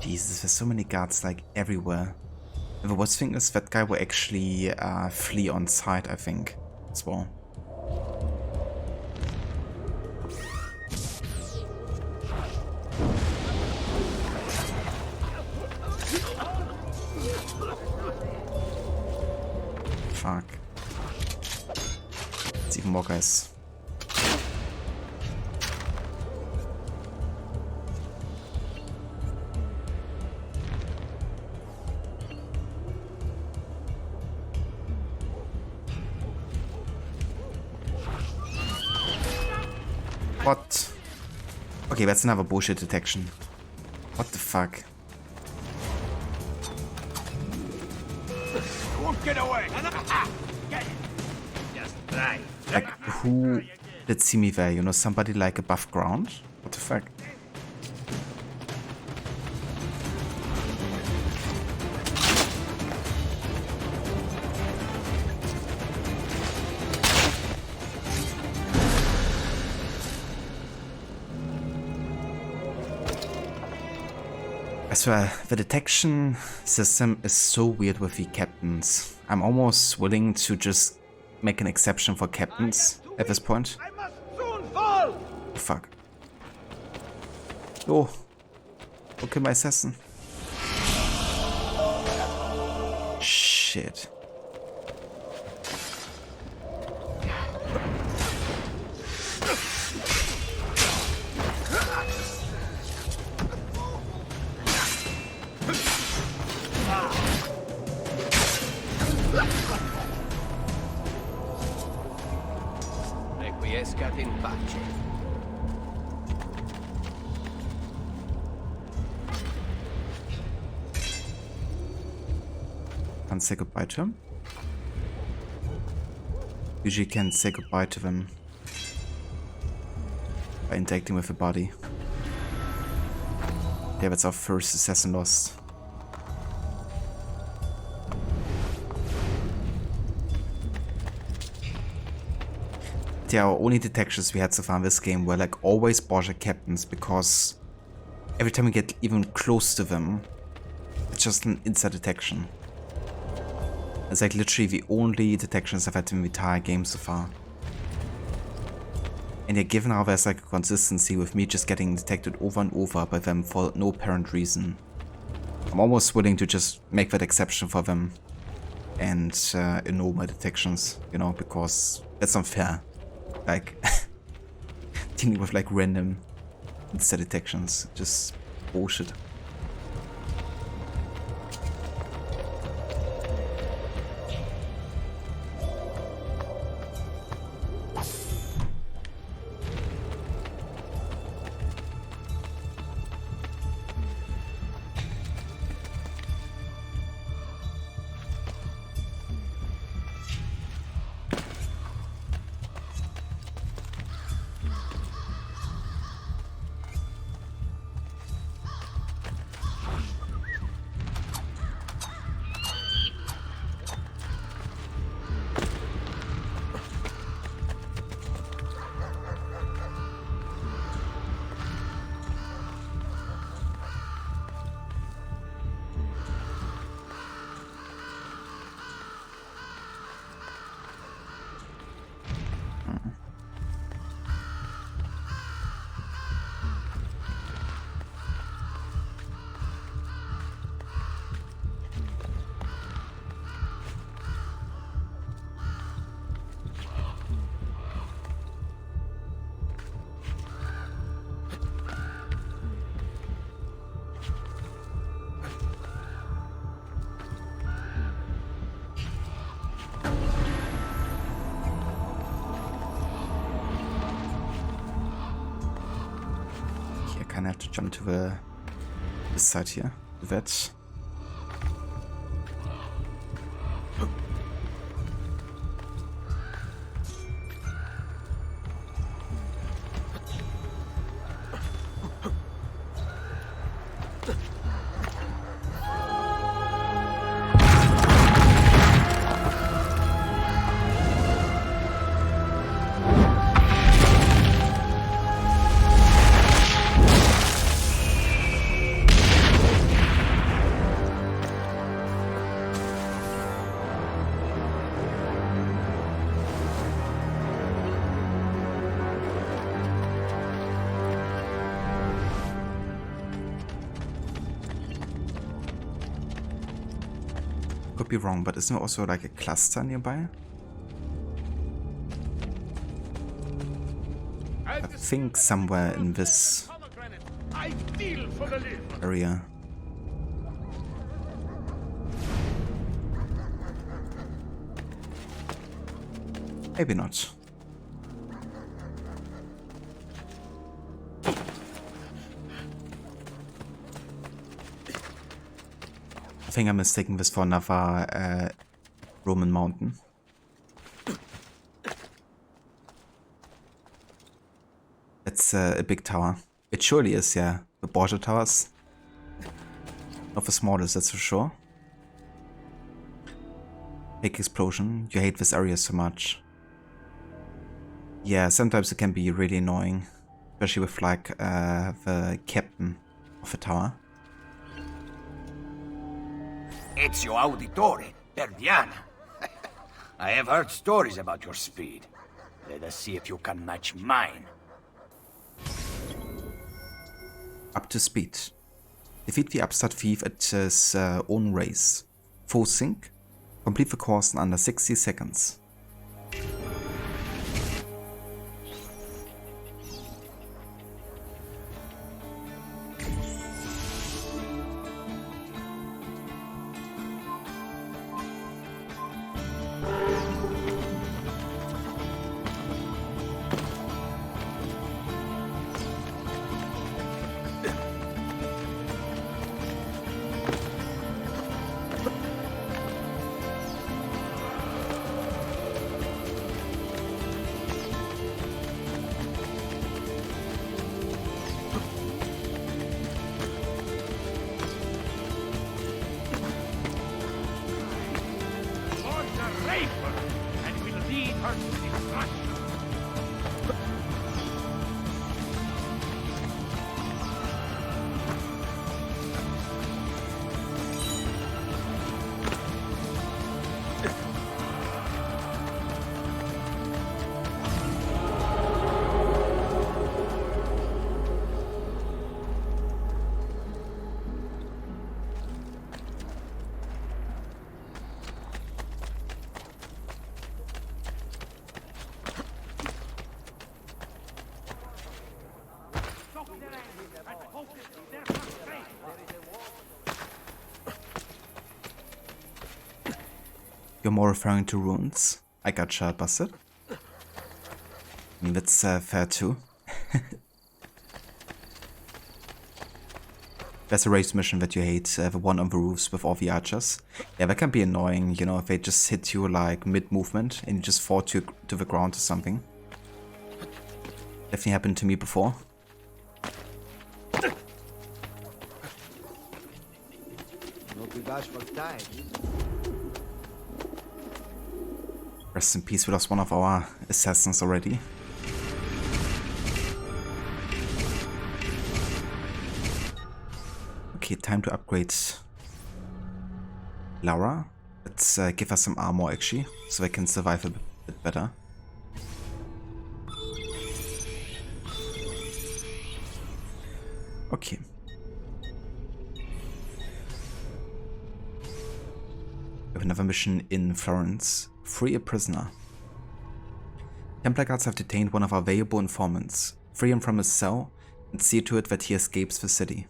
Jesus, there's so many guards like everywhere. The worst thing is that guy will actually flee on sight, I think, as well. Fuck. It's even more guys. What? Okay, that's another bullshit detection. What the fuck? Won't get away. Get it. Just try. Like, who did see me there? You know, somebody like above ground? What the fuck? I swear, the detection system is so weird with the captains. I'm almost willing to just make an exception for captains at this point. Oh, fuck. Oh. Okay, my assassin. Shit. Requiescat in pace. Can't say goodbye to him. Usually can't say goodbye to them by interacting with the body. Yeah, that's our first assassin lost. Yeah, our only detections we had so far in this game were like always Borgia captains, because every time we get even close to them, it's just an inside detection. It's like literally the only detections I've had in the entire game so far. And yeah, given how there's like a consistency with me just getting detected over and over by them for no apparent reason, I'm almost willing to just make that exception for them and ignore my detections, you know, because that's unfair. Like, dealing with like random inside detections, just bullshit. I have to jump to this side here. That Could be wrong, but isn't there also like a cluster nearby? I think somewhere in this area. Maybe not. I think I'm mistaking this for another Roman mountain. It's a big tower. It surely is, yeah. The Borgia Towers. Not the smallest, that's for sure. Big explosion. You hate this area so much. Yeah, sometimes it can be really annoying. Especially with like the captain of the tower. Ezio Auditore, Perdiana. I have heard stories about your speed. Let us see if you can match mine. Up to speed. Defeat the upstart thief at his own race. Full sync. Complete the course in under 60 seconds. You're more referring to runes. I gotcha, busted. I mean, that's fair too. There's a race mission that you hate, the one on the roofs with all the archers. Yeah, that can be annoying, you know, if they just hit you like mid-movement and you just fall to the ground or something. Definitely happened to me before. Rest in peace, we lost one of our assassins already. Okay, time to upgrade Lara. Let's give her some armor actually, so they can survive a bit better. Okay. We have another mission in Florence. Free a prisoner. Templar guards have detained one of our valuable informants. Free him from his cell and see to it that he escapes the city.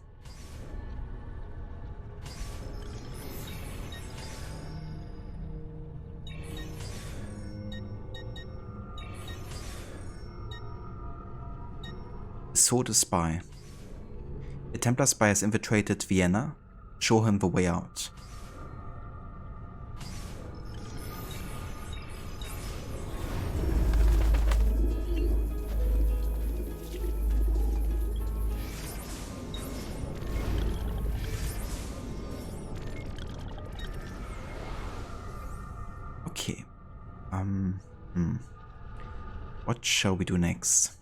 So the spy. A Templar spy has infiltrated Vienna. Show him the way out. Okay. What shall we do next?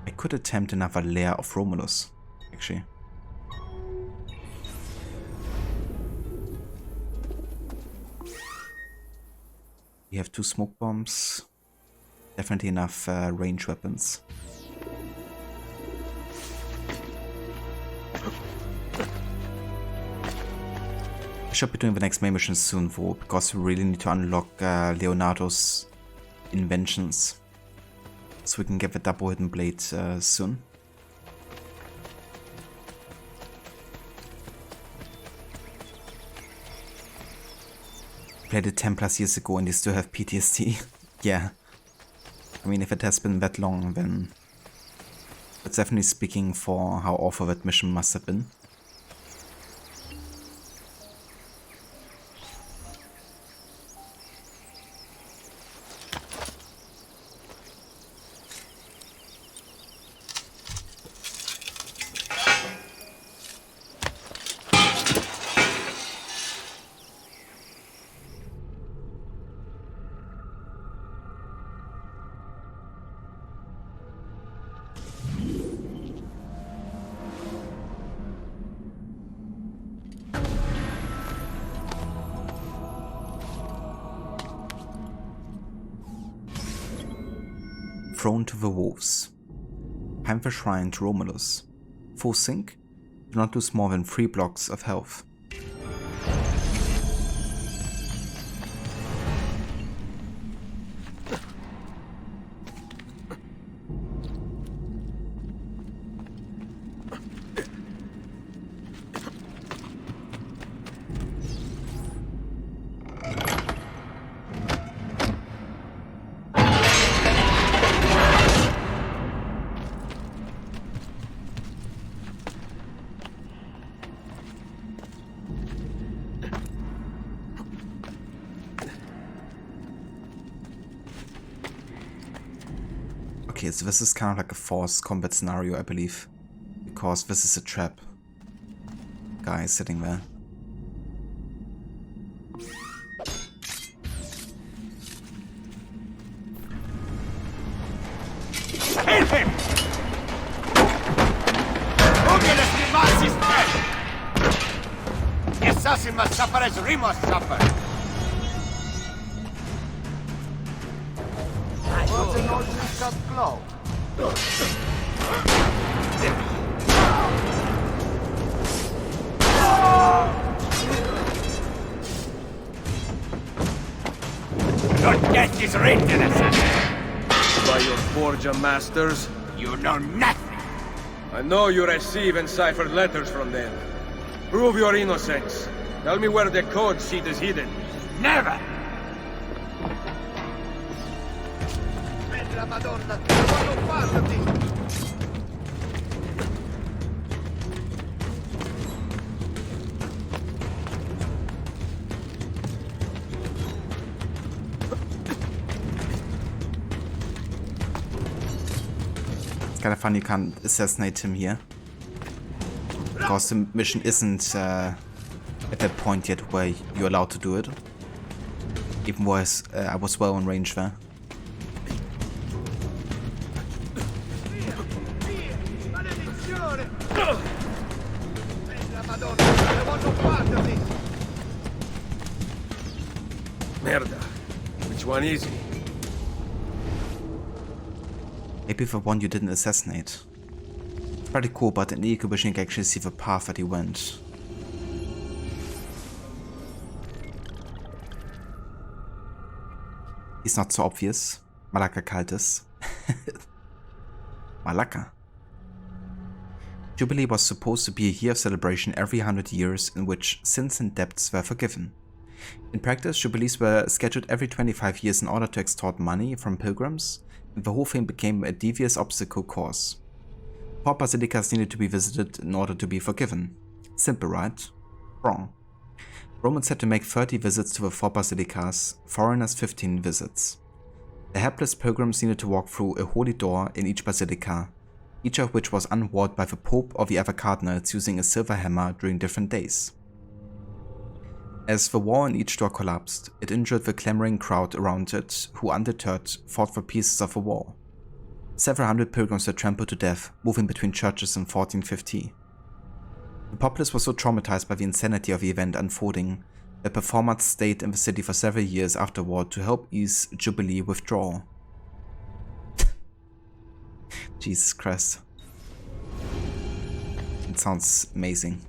I could attempt another Lair of Romulus, actually. We have 2 smoke bombs. Definitely enough range weapons. Should be doing the next main mission soon though, because we really need to unlock Leonardo's inventions. So we can get the double hidden blade soon. Played the Templars years ago and they still have PTSD. Yeah. I mean, if it has been that long, then it's definitely speaking for how awful that mission must have been. Thrown to the wolves. Time the shrine to Romulus. Full sync. Do not lose more than 3 blocks of health. Okay, so this is kind of like a forced combat scenario, I believe. Because this is a trap. Guy sitting there. Kill him! Romulus the mass is dead! The assassin must suffer as Remus suffered! What's an old cut glow? Your death is written, assassin! By your Borgia masters? You know nothing! I know you receive enciphered letters from them. Prove your innocence. Tell me where the code sheet is hidden. Never! La Madonna, quando parlati! It's kind of fun you can't assassinate him here. Because the mission isn't at that point yet where you're allowed to do it. Even though I was well in range there. Merda. Which one is he? Maybe the one you didn't assassinate. It's pretty cool, but in the Eco Vision you can actually see the path that he went. He's not so obvious. Malaka Kaltes. Malaka. Jubilee was supposed to be a year of celebration every 100 years in which sins and debts were forgiven. In practice, Jubilees were scheduled every 25 years in order to extort money from pilgrims, and the whole thing became a devious obstacle course. 4 basilicas needed to be visited in order to be forgiven. Simple, right? Wrong. Romans had to make 30 visits to the 4 basilicas, foreigners 15 visits. The hapless pilgrims needed to walk through a holy door in each basilica, each of which was unwalled by the Pope or the other cardinals using a silver hammer during different days. As the wall in each door collapsed, it injured the clamoring crowd around it, who undeterred fought for pieces of the wall. Several hundred pilgrims were trampled to death, moving between churches in 1450. The populace was so traumatized by the insanity of the event unfolding that performers stayed in the city for several years afterward to help ease Jubilee withdrawal. Jesus Christ. It sounds amazing.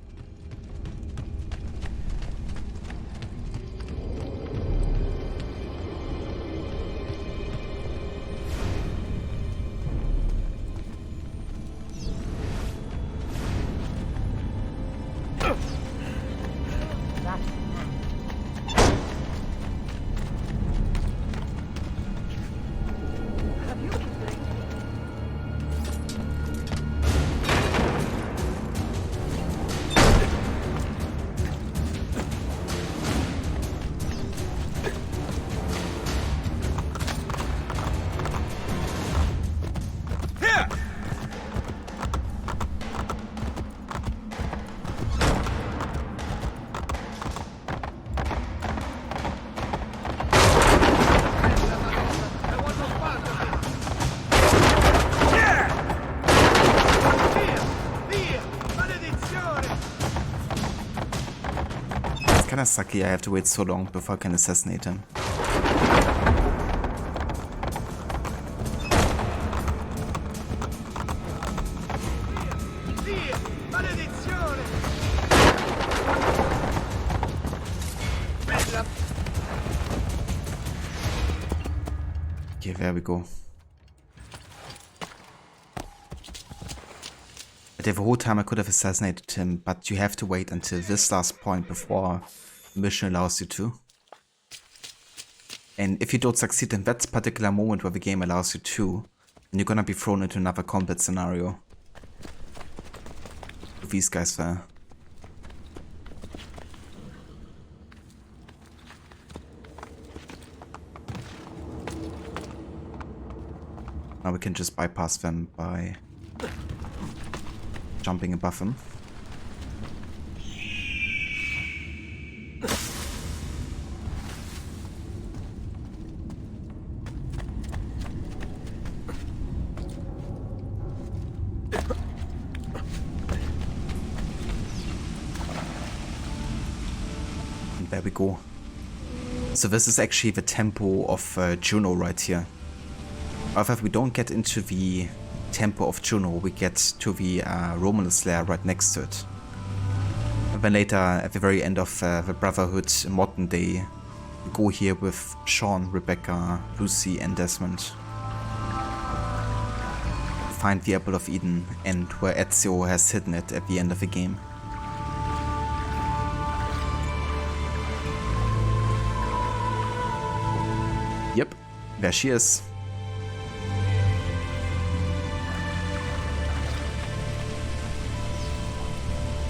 kinda sucky I have to wait so long before I can assassinate him. Okay, there we go. The whole time I could have assassinated him, but you have to wait until this last point before the mission allows you to. And if you don't succeed in that particular moment where the game allows you to, then you're gonna be thrown into another combat scenario. With these guys there. Now we can just bypass them by jumping above him. And there we go. So this is actually the temple of Juno right here. However, we don't get into the temple of Juno, we get to the Romulus Lair right next to it. And then later, at the very end of the Brotherhood modern day, we go here with Sean, Rebecca, Lucy and Desmond. Find the Apple of Eden and where Ezio has hidden it at the end of the game. Yep, there she is.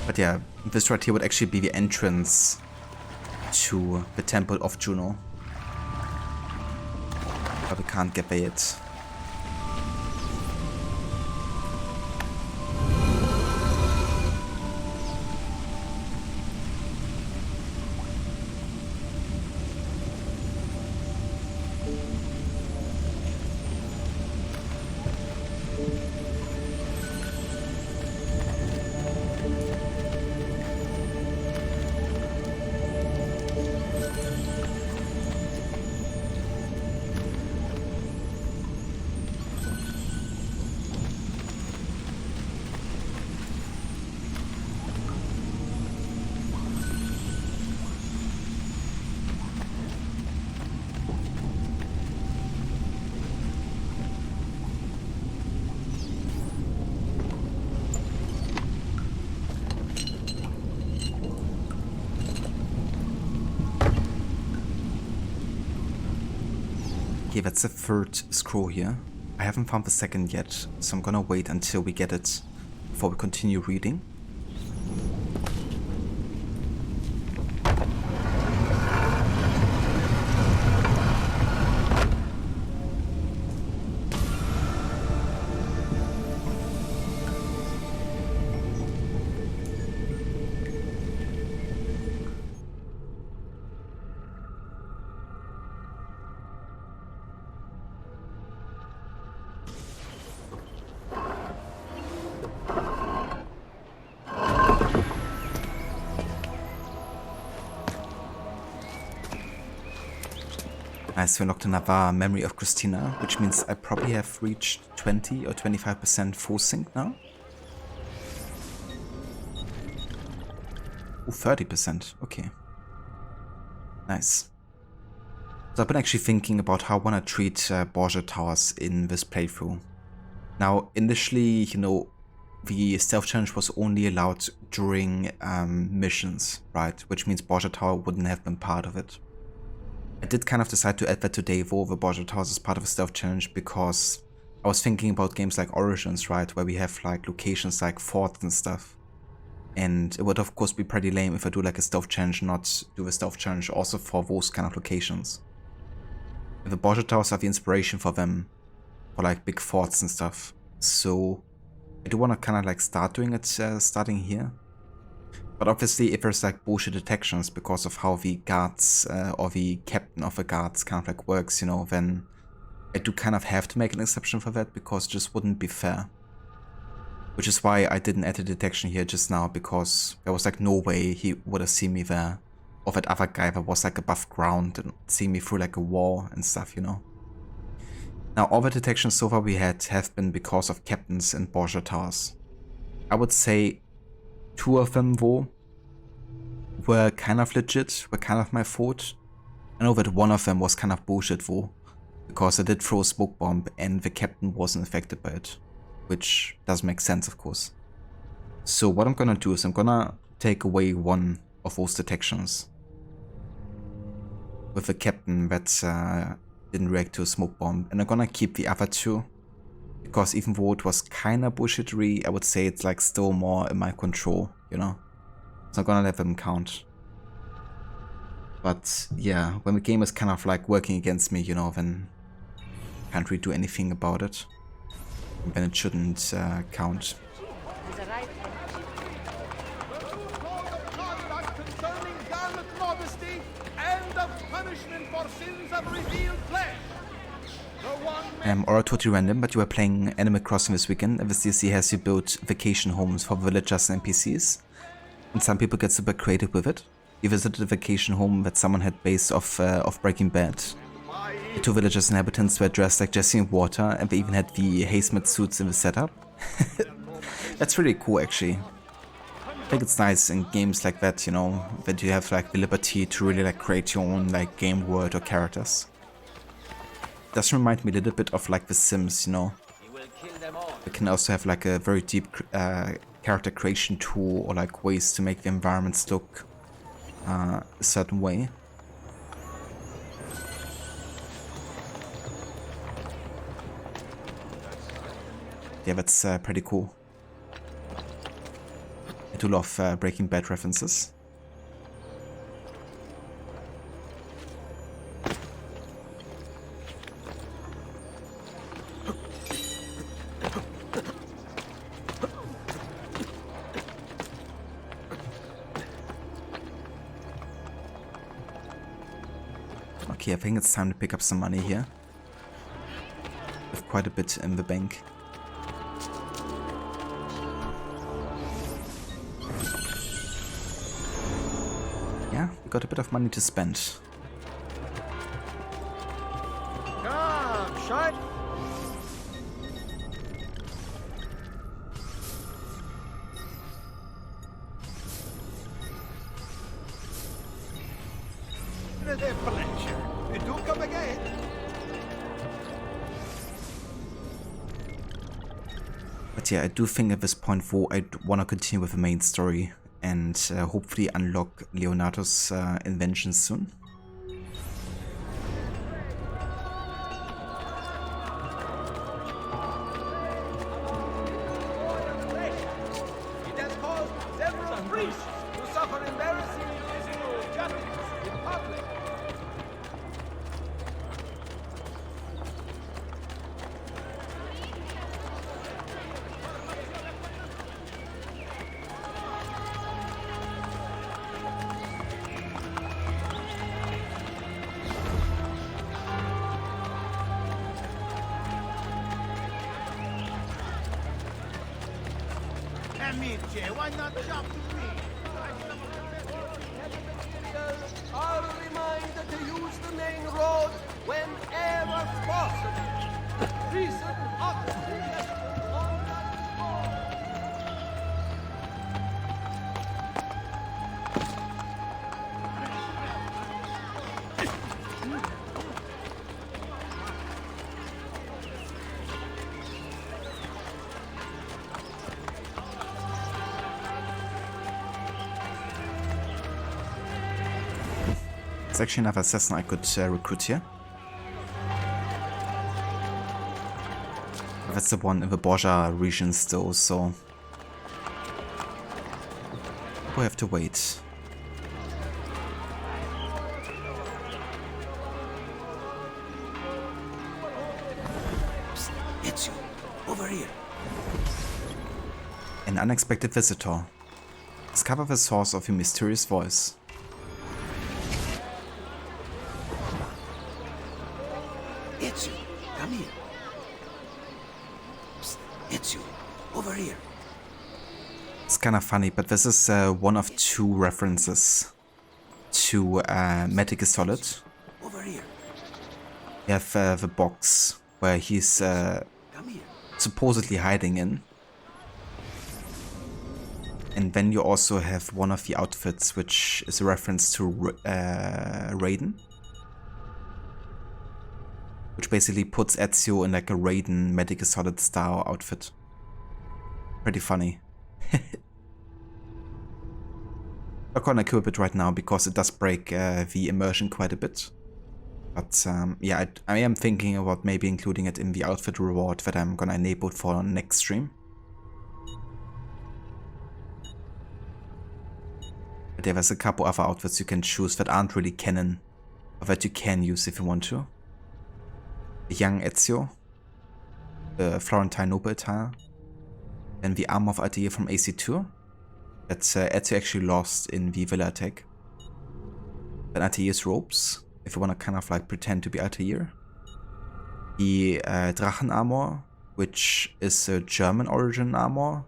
But yeah, this right here would actually be the entrance to the Temple of Juno. But we can't get there yet. Okay, that's the third scroll here. I haven't found the second yet, so I'm gonna wait until we get it before we continue reading. Nice, we unlocked another memory of Cristina, which means I probably have reached 20 or 25% full sync now. Oh, 30%, okay. Nice. So I've been actually thinking about how I want to treat Borgia Towers in this playthrough. Now, initially, you know, the stealth challenge was only allowed during missions, right? Which means Borgia Tower wouldn't have been part of it. I did kind of decide to add that today for the Borgia Towers as part of a stealth challenge because I was thinking about games like Origins, right, where we have like locations like forts and stuff. And it would of course be pretty lame if I do like a stealth challenge, not do a stealth challenge also for those kind of locations. The Borgia Towers are the inspiration for them, for like big forts and stuff. So I do want to kind of like start doing it starting here. But obviously if there's like bullshit detections because of how the guards or the captain of the guards kind of like works, you know, then I do kind of have to make an exception for that because it just wouldn't be fair. Which is why I didn't add a detection here just now, because there was like no way he would have seen me there. of that other guy that was like above ground and seeing me through like a wall and stuff, you know. Now all the detections so far we had have been because of captains in Borgia Towers. I would say 2 of them though were kind of legit, were kind of my fault. I know that 1 of them was kind of bullshit though, because I did throw a smoke bomb and the captain wasn't affected by it, which doesn't make sense of course. So what I'm gonna do is I'm gonna take away 1 of those detections with the captain that didn't react to a smoke bomb, and I'm gonna keep the other 2, because even though it was kinda bullshittery, I would say it's like still more in my control, you know. So I'm gonna let them count. But yeah, when the game is kind of like working against me, you know, then I can't really do anything about it. And then it shouldn't count. Concerning garlic modesty and of punishment for sins of revealed flesh. Or totally random, but you are playing Animal Crossing this weekend, and this DLC has you build vacation homes for villagers and NPCs. And some people get super creative with it. You visited a vacation home that someone had based off Breaking Bad. The 2 villagers' inhabitants were dressed like Jesse and Walter, and they even had the hazmat suits in the setup. That's really cool actually. I think it's nice in games like that, you know, that you have like the liberty to really like create your own like game world or characters. It does remind me a little bit of like The Sims, you know. You can also have like a very deep character creation tool, or like ways to make the environments look a certain way. Yeah, that's pretty cool. I do love Breaking Bad references. Okay, I think it's time to pick up some money here. I have quite a bit in the bank. Yeah, we got a bit of money to spend. Come, shut. It is a pleasure. You do come again. But yeah, I do think at this point though I want to continue with the main story and hopefully unlock Leonardo's inventions soon. It has caused several priests to suffer embarrassing physical injustice in public. Amici, why not jump with me? Are reminded to use the main road whenever possible. Recent oxygen on that floor. It's actually another assassin I could recruit here. That's the one in the Borgia region still, so we have to wait. Psst, it's you. Over here. An unexpected visitor. Discover the source of your mysterious voice. It's you. Come here. Psst, it's you. Over here. It's kind of funny, but this is one of two references to Medic is Solid. Over here. You have the box where he's supposedly hiding in. And then you also have one of the outfits, which is a reference to Raiden. Which basically puts Ezio in like a Raiden Medic is Solid style outfit. Pretty funny. I'm gonna equip it right now because it does break the immersion quite a bit. But yeah, I am thinking about maybe including it in the outfit reward that I'm gonna enable for next stream. But there's a couple other outfits you can choose that aren't really canon, or that you can use if you want to. The young Ezio, the Florentine noble attire, and the armor of Altair from AC2 that Ezio actually lost in the Villa attack. Then Altair's robes, if you want to kind of like pretend to be Altair. The Drachen armor, which is a German origin armor,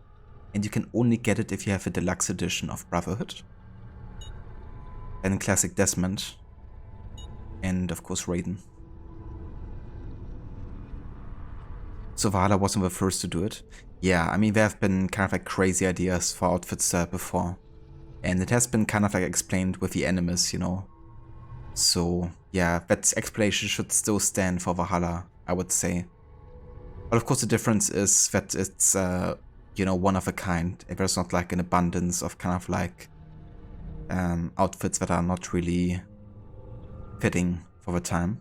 and you can only get it if you have a deluxe edition of Brotherhood. Then classic Desmond, and of course Raiden. So Valhalla wasn't the first to do it. Yeah, I mean, there have been kind of like crazy ideas for outfits before. And it has been kind of like explained with the enemies, you know. So yeah, that explanation should still stand for Valhalla, I would say. But of course the difference is that it's, you know, one of a kind. There's not like an abundance of kind of like outfits that are not really fitting for the time.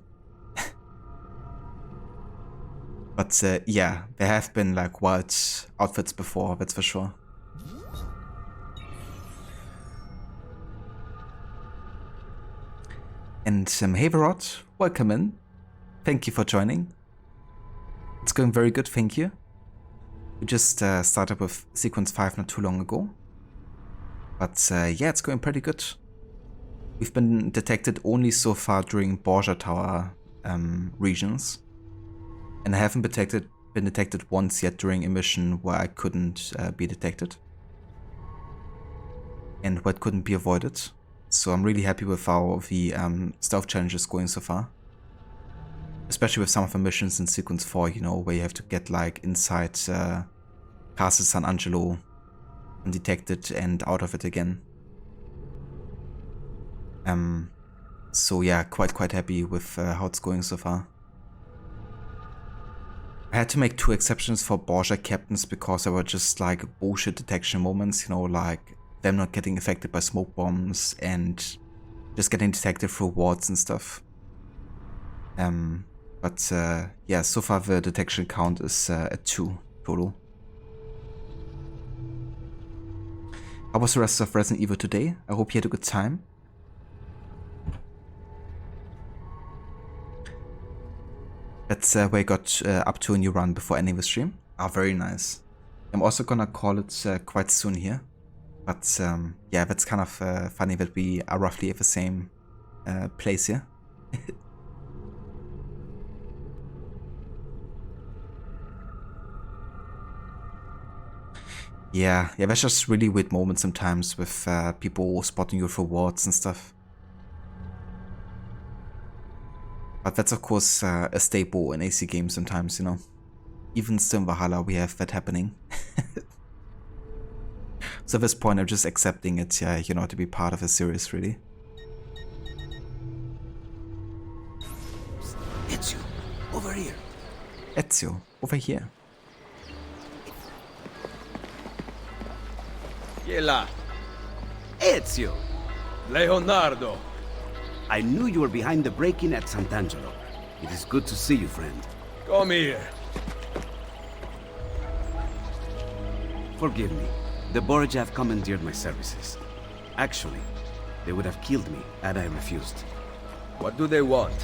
But yeah, there have been like wild outfits before, that's for sure. And hey Verot, welcome in. Thank you for joining. It's going very good, thank you. We just started with Sequence 5 not too long ago. But yeah, it's going pretty good. We've been detected only so far during Borgia Tower regions. And I haven't been detected once yet during a mission where I couldn't be detected. And where it couldn't be avoided. So I'm really happy with how the stealth challenge is going so far. Especially with some of the missions in Sequence 4, you know, where you have to get like inside Castle San Angelo undetected and out of it again. So yeah, quite happy with how it's going so far. I had to make 2 exceptions for Borgia captains because they were just like bullshit detection moments, you know, like them not getting affected by smoke bombs and just getting detected through wards and stuff. But yeah, so far the detection count is at 2 total. How was the rest of Resident Evil today? I hope you had a good time. That's where I got up to a new run before ending the stream. Ah, very nice. I'm also gonna call it quite soon here. But yeah, that's kind of funny that we are roughly at the same place here. Yeah, there's just really weird moments sometimes with people spotting you for wards and stuff. But that's of course a staple in AC games sometimes, you know. Even still in Valhalla we have that happening. So at this point I'm just accepting it, yeah, you know, to be part of a series really. Ezio, over here. Ezio, over here. Yela. Ezio! Leonardo! I knew you were behind the break-in at Sant'Angelo. It is good to see you, friend. Come here. Forgive me. The Borgia have commandeered my services. Actually, they would have killed me had I refused. What do they want?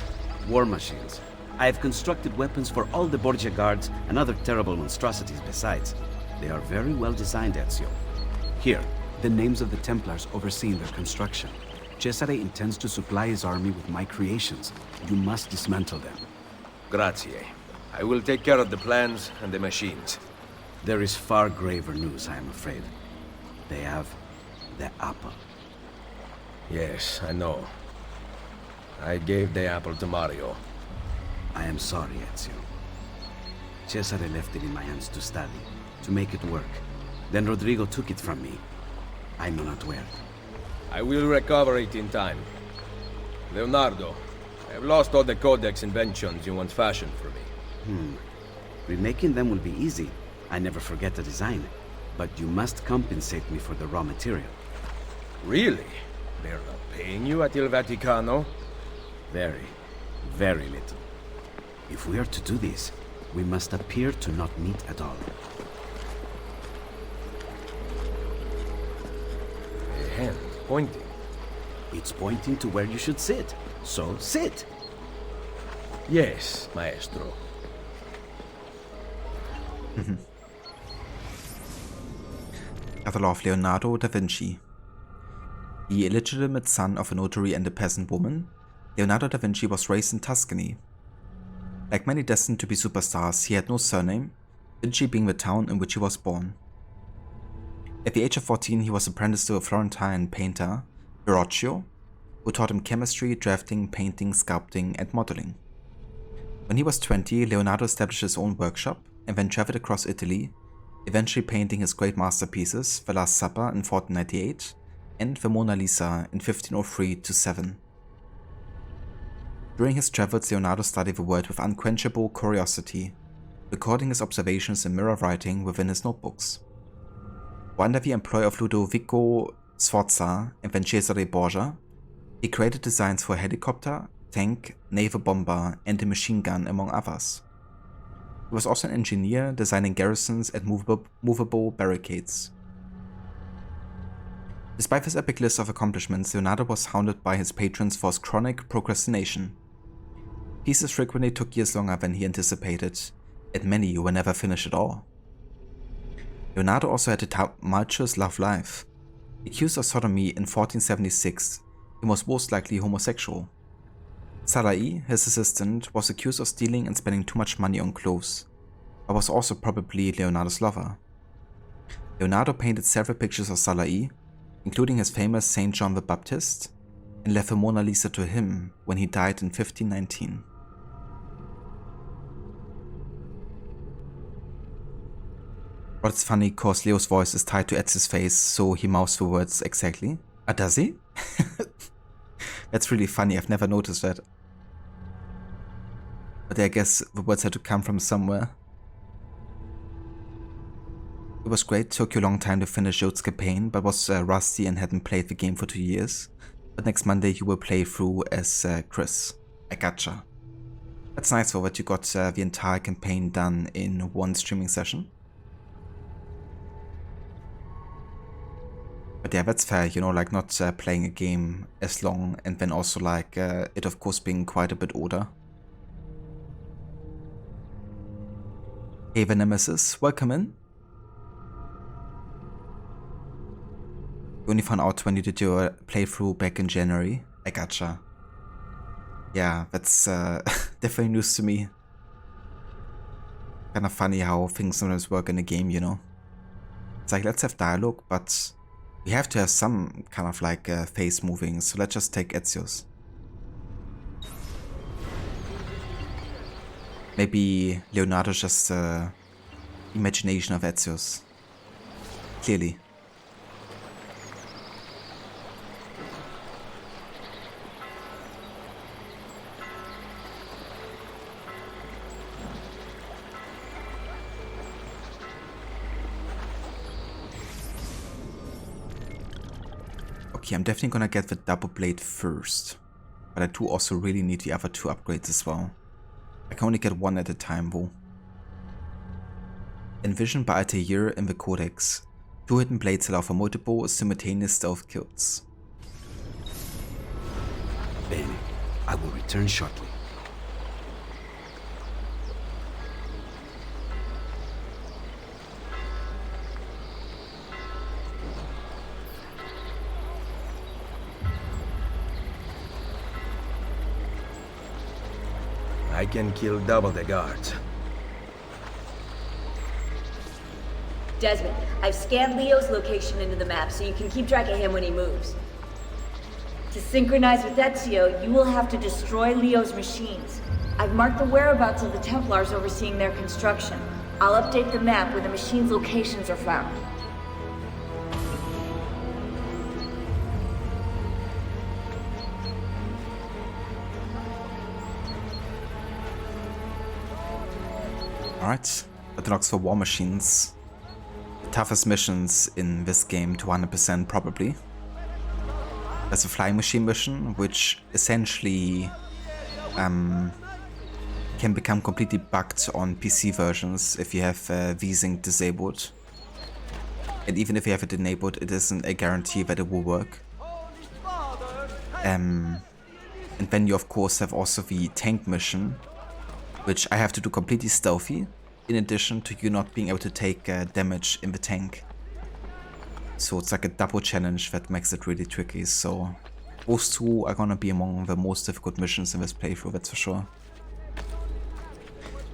War machines. I have constructed weapons for all the Borgia guards and other terrible monstrosities besides. They are very well designed, Ezio. Here, the names of the Templars overseeing their construction. Cesare intends to supply his army with my creations. You must dismantle them. Grazie. I will take care of the plans and the machines. There is far graver news, I am afraid. They have the apple. Yes, I know. I gave the apple to Mario. I am sorry, Ezio. Cesare left it in my hands to study, to make it work. Then Rodrigo took it from me. I know not where. I will recover it in time. Leonardo, I have lost all the Codex inventions you once fashioned for me. Remaking them will be easy. I never forget the design. But you must compensate me for the raw material. Really? They're not paying you at Il Vaticano? Very, very little. If we are to do this, we must appear to not meet at all. A hand pointing. It's pointing to where you should sit. So sit. Yes, maestro. Catalogue of Leonardo da Vinci. The illegitimate son of a notary and a peasant woman, Leonardo da Vinci was raised in Tuscany. Like many destined to be superstars, he had no surname, Vinci being the town in which he was born. At the age of 14, he was apprenticed to a Florentine painter, Verrocchio, who taught him chemistry, drafting, painting, sculpting, and modeling. When he was 20, Leonardo established his own workshop and then traveled across Italy, eventually painting his great masterpieces, The Last Supper in 1498 and The Mona Lisa in 1503-7. During his travels, Leonardo studied the world with unquenchable curiosity, recording his observations in mirror writing within his notebooks. While under the employ of Ludovico Sforza and then Cesare Borgia, he created designs for a helicopter, tank, naval bomber, and a machine gun, among others. He was also an engineer, designing garrisons and movable barricades. Despite this epic list of accomplishments, Leonardo was hounded by his patrons for his chronic procrastination. Pieces frequently took years longer than he anticipated, and many were never finished at all. Leonardo also had a tumultuous love life. Accused of sodomy in 1476, he was most likely homosexual. Salai, his assistant, was accused of stealing and spending too much money on clothes, but was also probably Leonardo's lover. Leonardo painted several pictures of Salai, including his famous Saint John the Baptist, and left the Mona Lisa to him when he died in 1519. But it's funny cause Leo's voice is tied to Ezio's face, so he mouths the words exactly. Ah, does he? That's really funny, I've never noticed that. But I guess the words had to come from somewhere. It was great, took you a long time to finish Jode's campaign, but was rusty and hadn't played the game for 2 years. But next Monday you will play through as Chris. I gotcha. That's nice though that you got the entire campaign done in one streaming session. But yeah, that's fair, you know, like not playing a game as long and then also like it of course being quite a bit older. Hey the Nemesis, welcome in. You only found out when you did your playthrough back in January. I gotcha. Yeah, that's definitely news to me. Kind of funny how things sometimes work in a game, you know. It's like, let's have dialogue, but we have to have some kind of like face moving, so let's just take Ezio's. Maybe Leonardo's just imagination of Ezio's. Clearly. Okay, I'm definitely gonna get the double blade first, but I do also really need the other two upgrades as well. I can only get one at a time though. Envisioned by Altair in the Codex, 2 hidden blades allow for multiple simultaneous stealth kills. Bene, I will return shortly. I can kill double the guards. Desmond, I've scanned Leo's location into the map so you can keep track of him when he moves. To synchronize with Ezio, you will have to destroy Leo's machines. I've marked the whereabouts of the Templars overseeing their construction. I'll update the map where the machines' locations are found. Alright, that looks for war machines. The toughest missions in this game to 100% probably. There's a flying machine mission, which essentially can become completely bugged on PC versions if you have VSync disabled. And even if you have it enabled, it isn't a guarantee that it will work. And then you of course have also the tank mission, which I have to do completely stealthy, in addition to you not being able to take damage in the tank. So it's like a double challenge that makes it really tricky, so those two are gonna be among the most difficult missions in this playthrough, that's for sure.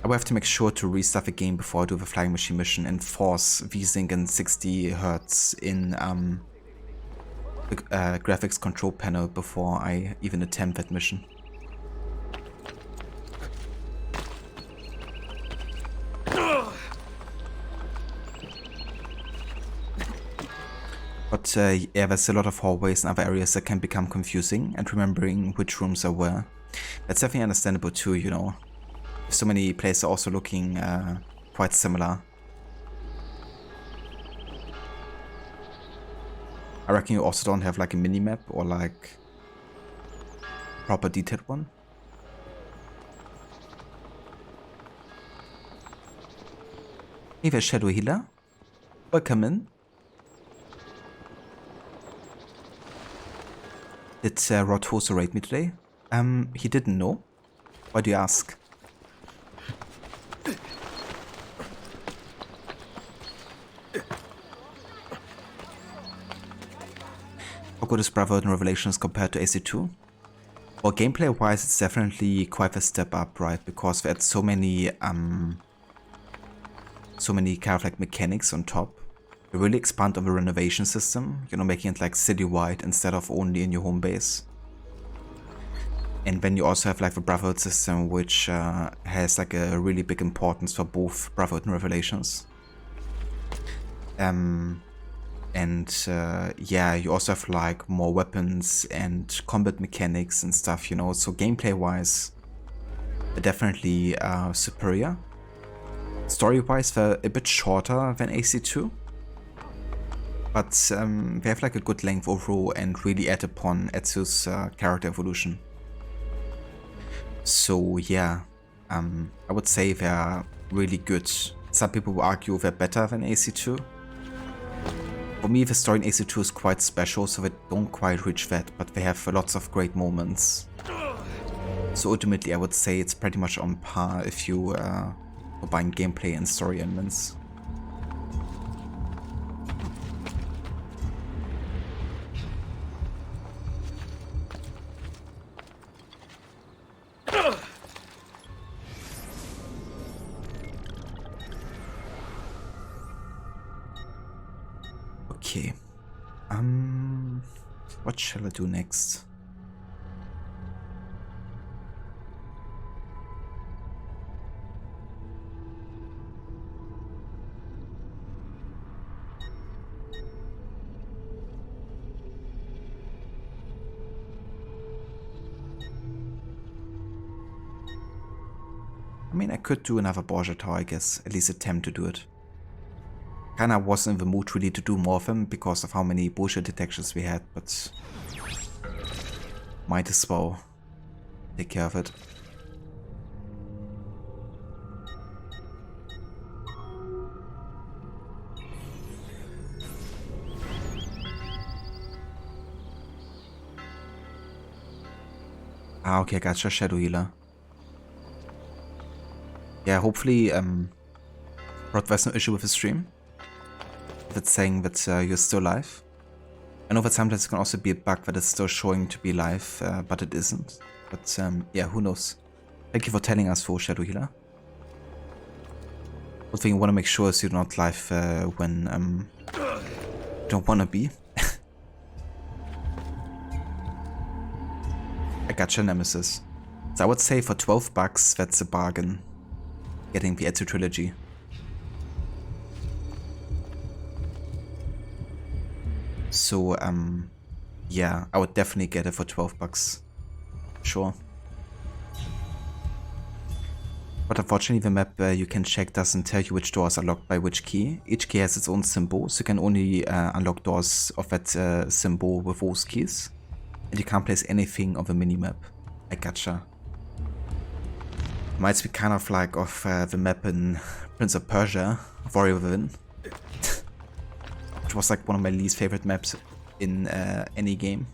I will have to make sure to restart the game before I do the flying machine mission and force VSync and 60 Hz in the graphics control panel before I even attempt that mission. But yeah, there's a lot of hallways and other areas that can become confusing, and remembering which rooms are where. That's definitely understandable too, you know. So many places are also looking quite similar. I reckon you also don't have like a mini-map or like proper detailed one. Hey there, Shadow Healer. Welcome in. Did Rotoso raid me today? He didn't know. Why do you ask? How good is Brotherhood and Revelations compared to AC2? Well, gameplay wise, it's definitely quite a step up, right? Because we had so many kind of like mechanics on top. We really expand on the renovation system, you know, making it like citywide instead of only in your home base. And then you also have like the Brotherhood system, which has like a really big importance for both Brotherhood and Revelations. Yeah, you also have like more weapons and combat mechanics and stuff, you know, so gameplay wise, they're definitely superior. Story wise, they're a bit shorter than AC2. But they have like a good length overall and really add upon Ezio's character evolution. So yeah, I would say they're really good. Some people will argue they're better than AC2. For me, the story in AC2 is quite special, so they don't quite reach that, but they have lots of great moments. So ultimately, I would say it's pretty much on par if you combine gameplay and story elements. Okay, what shall I do next? I mean, I could do another Borgia Tower, I guess, at least attempt to do it. Kinda was in the mood really to do more of them because of how many bullshit detections we had, but might as well take care of it. Ah, okay, gotcha, Shadow Healer. Yeah, hopefully, Rod, there's no issue with the stream. If it's saying that you're still live. I know that sometimes it can also be a bug that it's still showing to be live, but it isn't. But yeah, who knows. Thank you for telling us, for Shadow Healer. One thing you want to make sure is you're not live when you don't want to be. gotcha, Nemesis. So I would say for 12 bucks, that's a bargain. Getting the Ezio trilogy. So, yeah, I would definitely get it for 12 bucks. Sure. But unfortunately the map you can check doesn't tell you which doors are locked by which key. Each key has its own symbol, so you can only unlock doors of that symbol with those keys. And you can't place anything on the minimap. I gotcha. Reminds me kind of like of the map in Prince of Persia, Warrior Within. Which was like one of my least favorite maps in any game.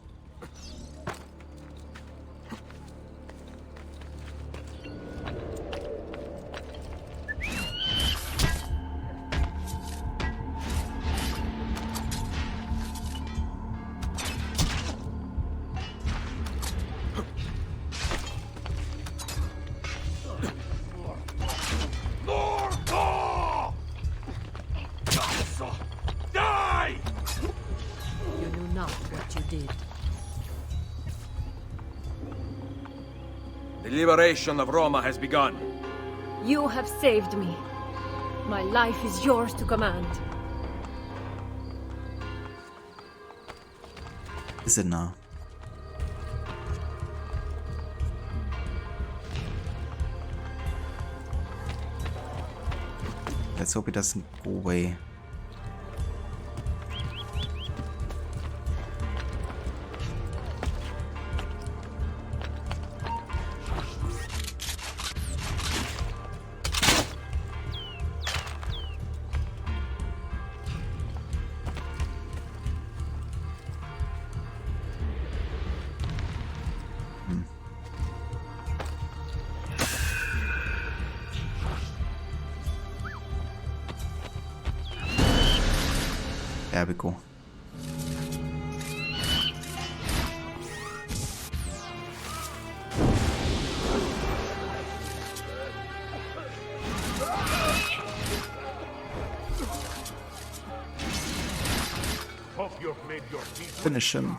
The liberation of Roma has begun. You have saved me. My life is yours to command. Is it now? Let's hope it doesn't go away. There we go. Finish him.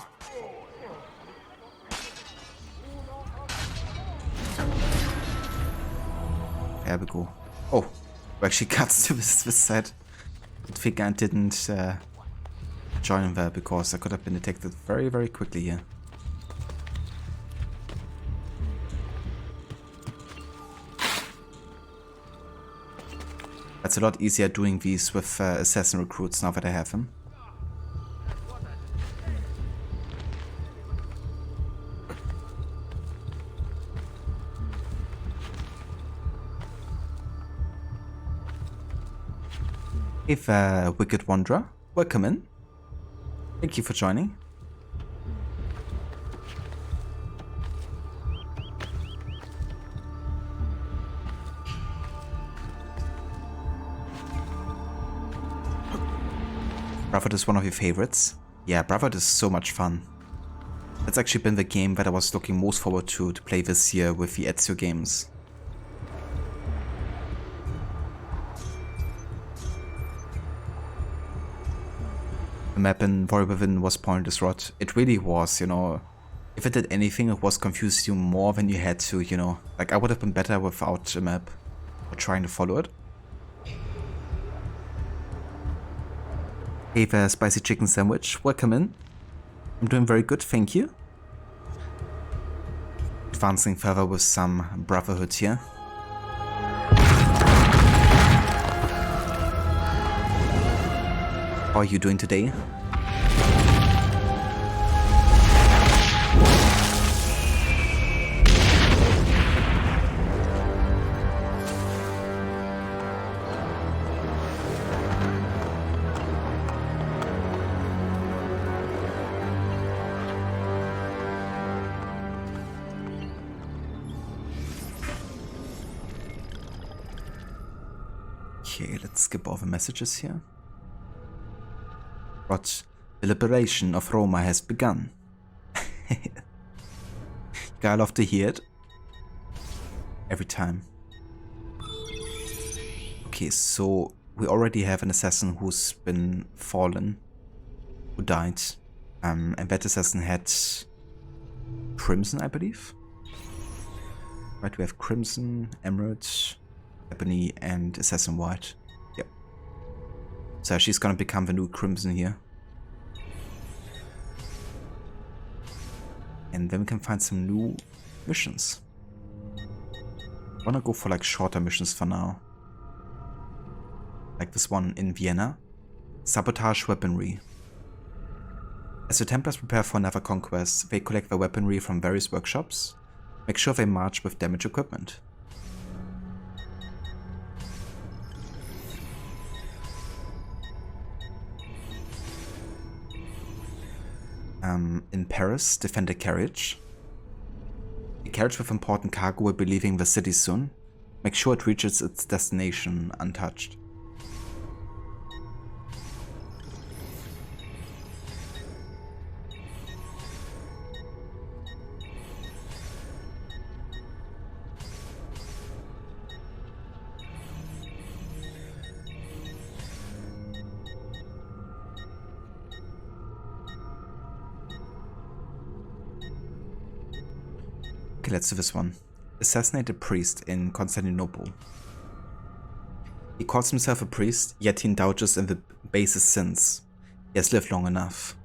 There we go. Oh, we actually cuts to this side. I think I didn't join him there because I could have been detected very, very quickly here. That's a lot easier doing these with assassin recruits now that I have him. If Wicked Wanderer, welcome in. Thank you for joining. Brotherhood is one of your favorites? Yeah, Brotherhood is so much fun. That's actually been the game that I was looking most forward to play this year with the Ezio games. The map in Warrior Within was pointless rot. It really was, you know. If it did anything, it was confuse you more than you had to, you know. Like, I would have been better without a map or trying to follow it. Hey there, spicy chicken sandwich. Welcome in. I'm doing very good, thank you. Advancing further with some Brotherhood here. How are you doing today? Okay, let's skip all the messages here. But the liberation of Roma has begun. Gotta love to hear it. Every time. Okay, so we already have an assassin who's been fallen, who died. And that assassin had Crimson, I believe. Right, we have Crimson, Emerald, Ebony, and Assassin White. Yep. So she's gonna become the new Crimson here. And then we can find some new missions. I wanna go for like shorter missions for now. Like this one in Vienna. Sabotage weaponry. As the Templars prepare for another conquest, they collect their weaponry from various workshops. Make sure they march with damaged equipment. In Paris, defend a carriage. A carriage with important cargo will be leaving the city soon. Make sure it reaches its destination untouched. Okay, let's do this one. Assassinate a priest in Constantinople. He calls himself a priest, yet he indulges in the basest sins. He has lived long enough.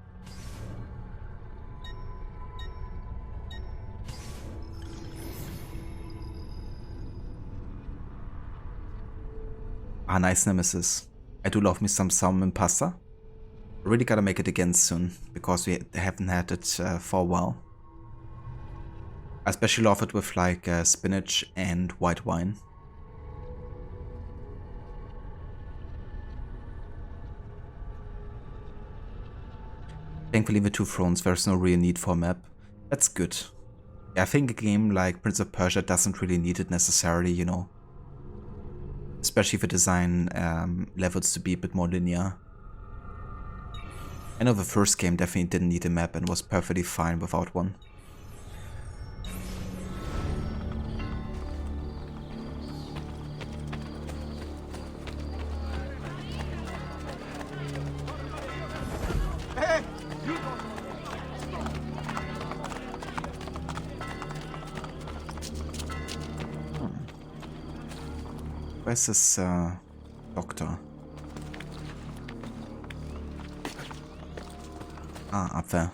Ah, nice nemesis. I do love me some salmon pasta. Really gotta make it again soon, because we haven't had it for a while. I especially love it with like spinach and white wine. Thankfully in the Two Thrones there's no real need for a map. That's good. Yeah, I think a game like Prince of Persia doesn't really need it necessarily, you know. Especially if the design levels to be a bit more linear. I know the first game definitely didn't need a map and was perfectly fine without one. Where's this doctor? Ah, up there.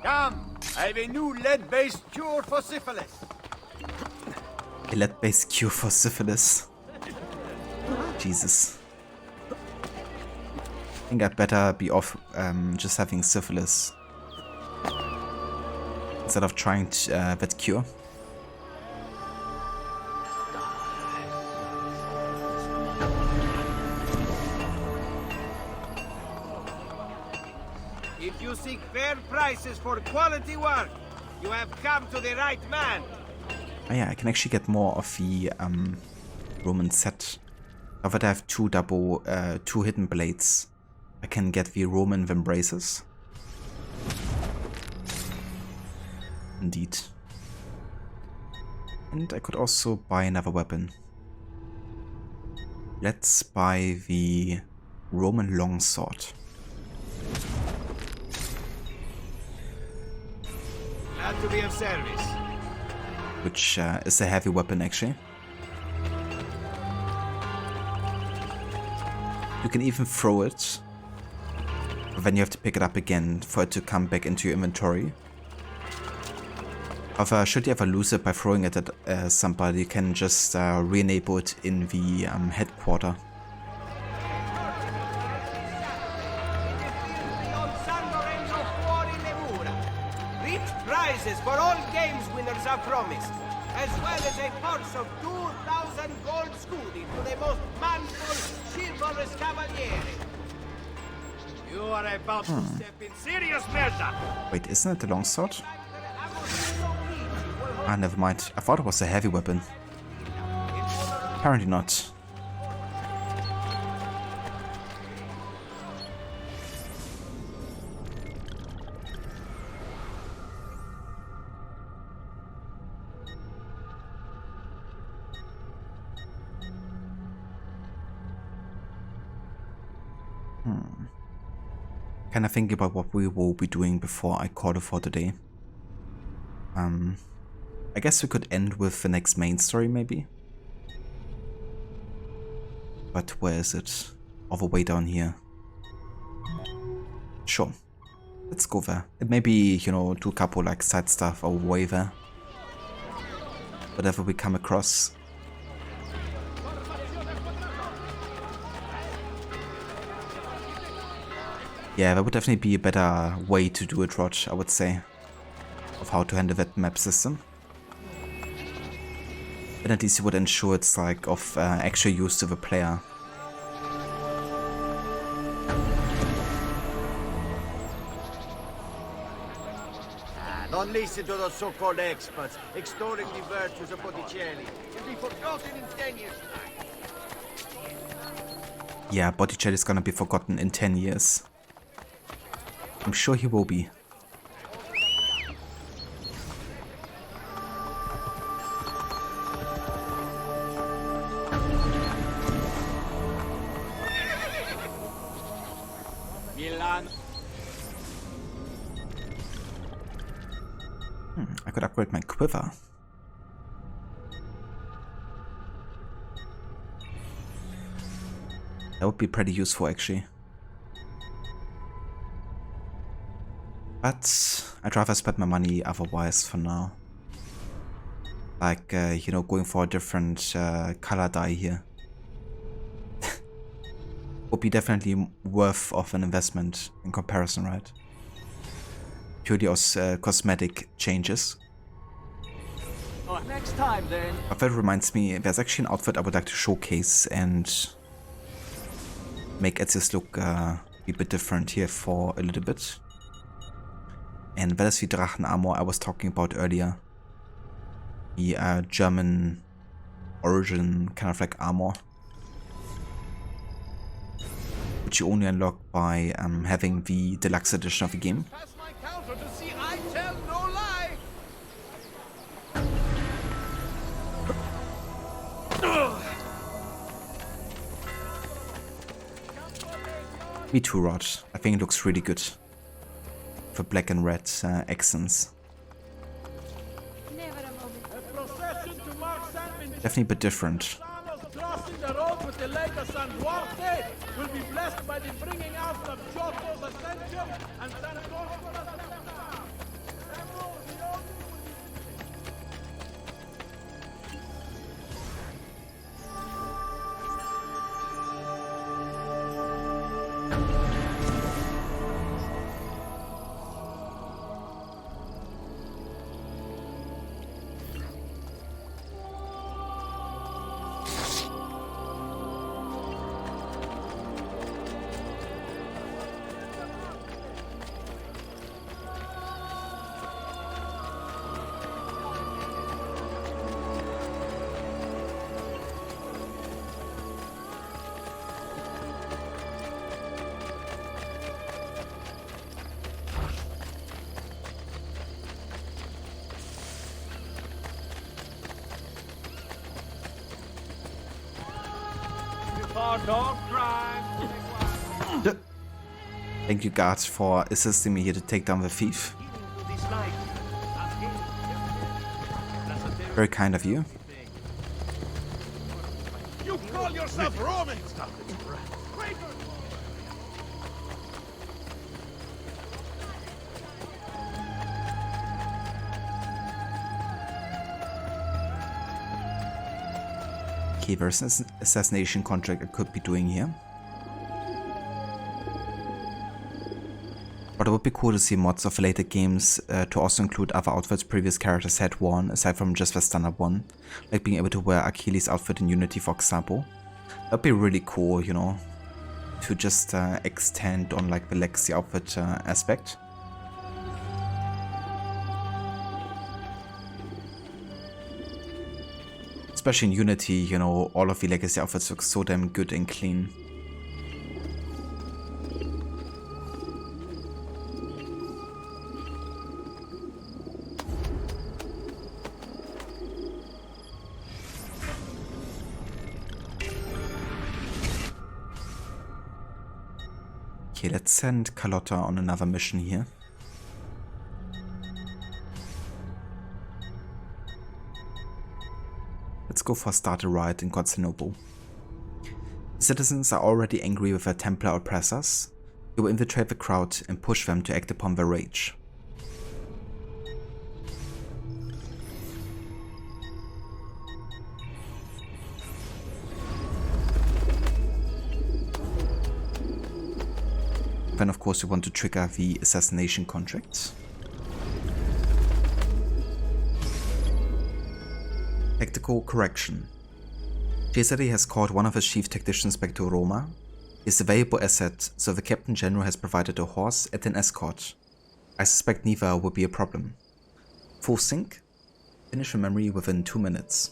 Come! I have a new lead-based cure for syphilis. A lead-based cure for syphilis. Jesus. I think I'd better be off just having syphilis instead of trying that cure. If you seek fair prices for quality work, you have come to the right man. Oh yeah, I can actually get more of the Roman set. Now that I have two hidden blades, I can get the Roman Vambraces. Indeed. And I could also buy another weapon. Let's buy the Roman longsword. Glad to be of service. Which is a heavy weapon actually. You can even throw it. Then you have to pick it up again for it to come back into your inventory. However, should you ever lose it by throwing it at somebody, you can just re-enable it in the headquarter. Rich prizes for all games winners are promised, as well as a purse of 2,000 gold scudi to the most manful, chivalrous cavaliere. You are about to step in serious measure. Wait, isn't it the longsword? Ah, never mind. I thought it was a heavy weapon. Apparently not. Kind of thinking about what we will be doing before I call it for today. I guess we could end with the next main story, maybe. But where is it? All the way down here. Sure. Let's go there. It may be, you know, do a couple like side stuff or way there. Whatever we come across. Yeah, that would definitely be a better way to do it, Rog, I would say. Of how to handle that map system. And at least it would ensure it's like of actual use to the player. Don't listen to those so-called experts extolling the virtues of Botticelli. You'll be forgotten in 10 years' time. Yeah, Botticelli is gonna be forgotten in 10 years. I'm sure he will be. Milan. I could upgrade my quiver. That would be pretty useful, actually. But I'd rather spend my money otherwise for now. Like, you know, going for a different color dye here. Would be definitely worth of an investment in comparison, right? Purely as cosmetic changes. Oh, next time then. But that reminds me, there's actually an outfit I would like to showcase and make Ezio's look a bit different here for a little bit. And that is the Drachen armor I was talking about earlier. The German origin kind of like armor. Which you only unlock by having the deluxe edition of the game. Me too, Rod. I think it looks really good. For black and red accents. Definitely a bit different. Crossing the road with the later San Duarte will be blessed by the bringing out of Giotto's Ascension and San Corpora's Thank you, guards, for assisting me here to take down the thief. Very kind of you. You call yourself Roman? Okay, there's an assassination contract I could be doing here. But it would be cool to see mods of later games to also include other outfits previous characters had worn, aside from just the standard one. Like being able to wear Achilles' outfit in Unity, for example. That'd be really cool, you know, to just extend on like the legacy outfit aspect. Especially in Unity, you know, all of the legacy outfits look so damn good and clean. Okay, let's send Carlotta on another mission here. Let's go for a starter riot in Constantinople. The citizens are already angry with their Templar oppressors. You will infiltrate the crowd and push them to act upon their rage. Then of course you want to trigger the assassination contract. Tactical correction. Cesare has called one of his chief tacticians back to Roma. He is a valuable asset, so the Captain General has provided a horse and an escort. I suspect neither will be a problem. Full sync. Finish the memory within 2 minutes.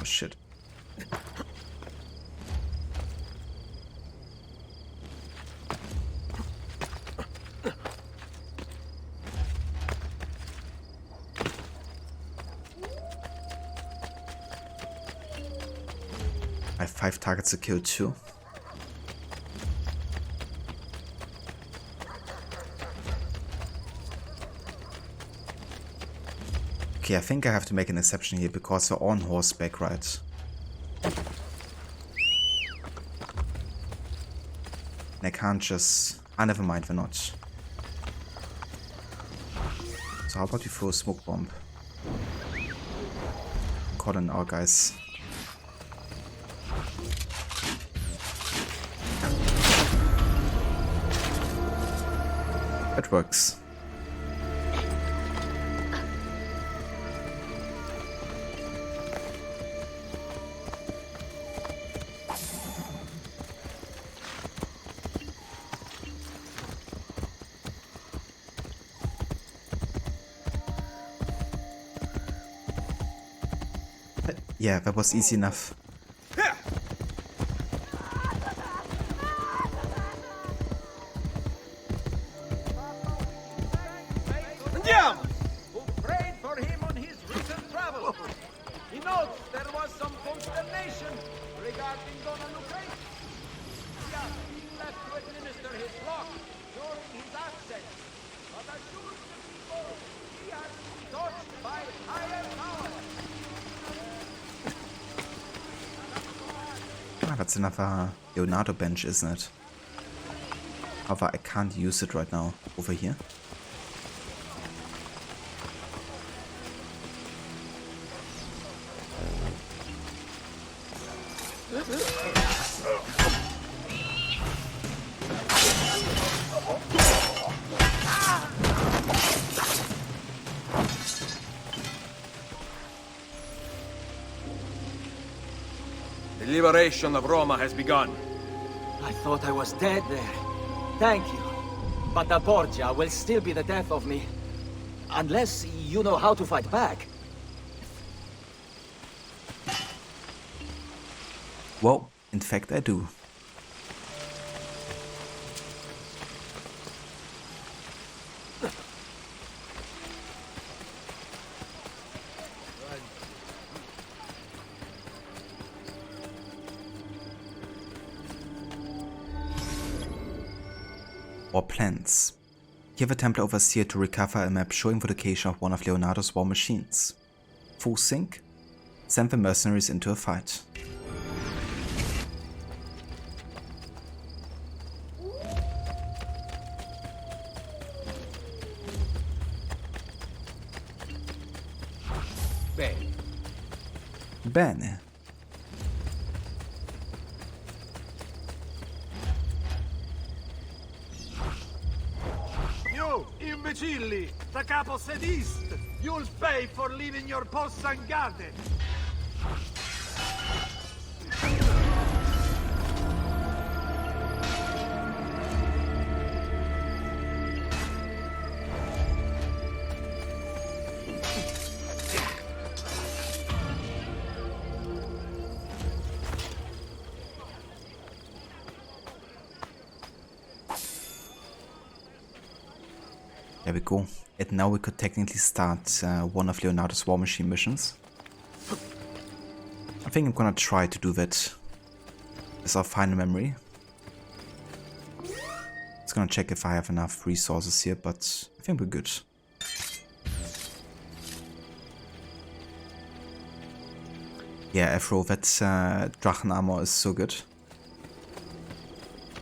Oh shit. I have 5 targets to kill too. Okay, I think I have to make an exception here because they're on horseback, right? And I can't just... Ah, never mind, they're not. So how about you throw a smoke bomb? Call in our guys. That works. Yeah, that was easy enough. Andiamo! Who prayed for him on his recent travels. He notes there was some consternation regarding Donna Lucrezia. He left to administer his flock during his absence, but assures the people he has been touched by higher power. Ah, that's another Leonardo bench, isn't it? However, I can't use it right now over here. The liberation of Roma has begun. I thought I was dead there. Thank you. But the Borgia will still be the death of me. Unless you know how to fight back. Well, in fact I do. Or plans. Give a Templar overseer to recover a map showing the location of one of Leonardo's war machines. Full sync. Send the mercenaries into a fight. Bene. Bene. You imbecilli! The capo sedist! You'll pay for leaving your posts unguarded! There we go. And now we could technically start one of Leonardo's war machine missions. I think I'm gonna try to do that as our final memory. Just gonna check if I have enough resources here, but I think we're good. Yeah, Afro, that Drachen armor is so good.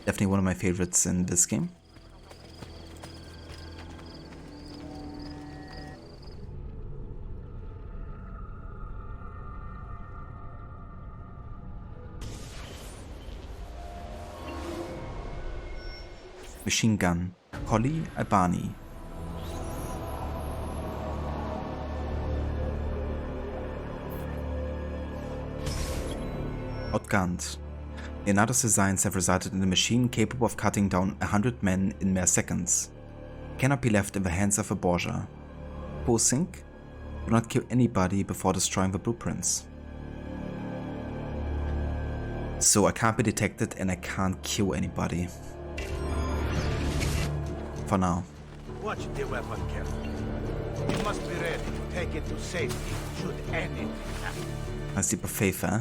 Definitely one of my favorites in this game. Machine gun, Polly Albani. Outgunned. Leonardo's designs have resulted in a machine capable of cutting down 100 men in mere seconds. It cannot be left in the hands of a Borgia. Courtesan, do not kill anybody before destroying the blueprints. So I can't be detected and I can't kill anybody. For now. Watch the weapon carefully. You must be ready to take it to safety should anything happen. That's super faith, eh?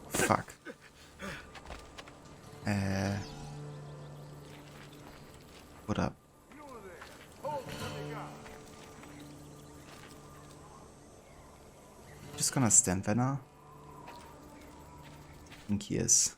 Fuck. What up? Just gonna stand there now. I think he is.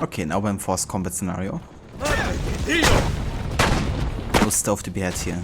Okay, now we're in forced combat scenario. No stealth to be had here.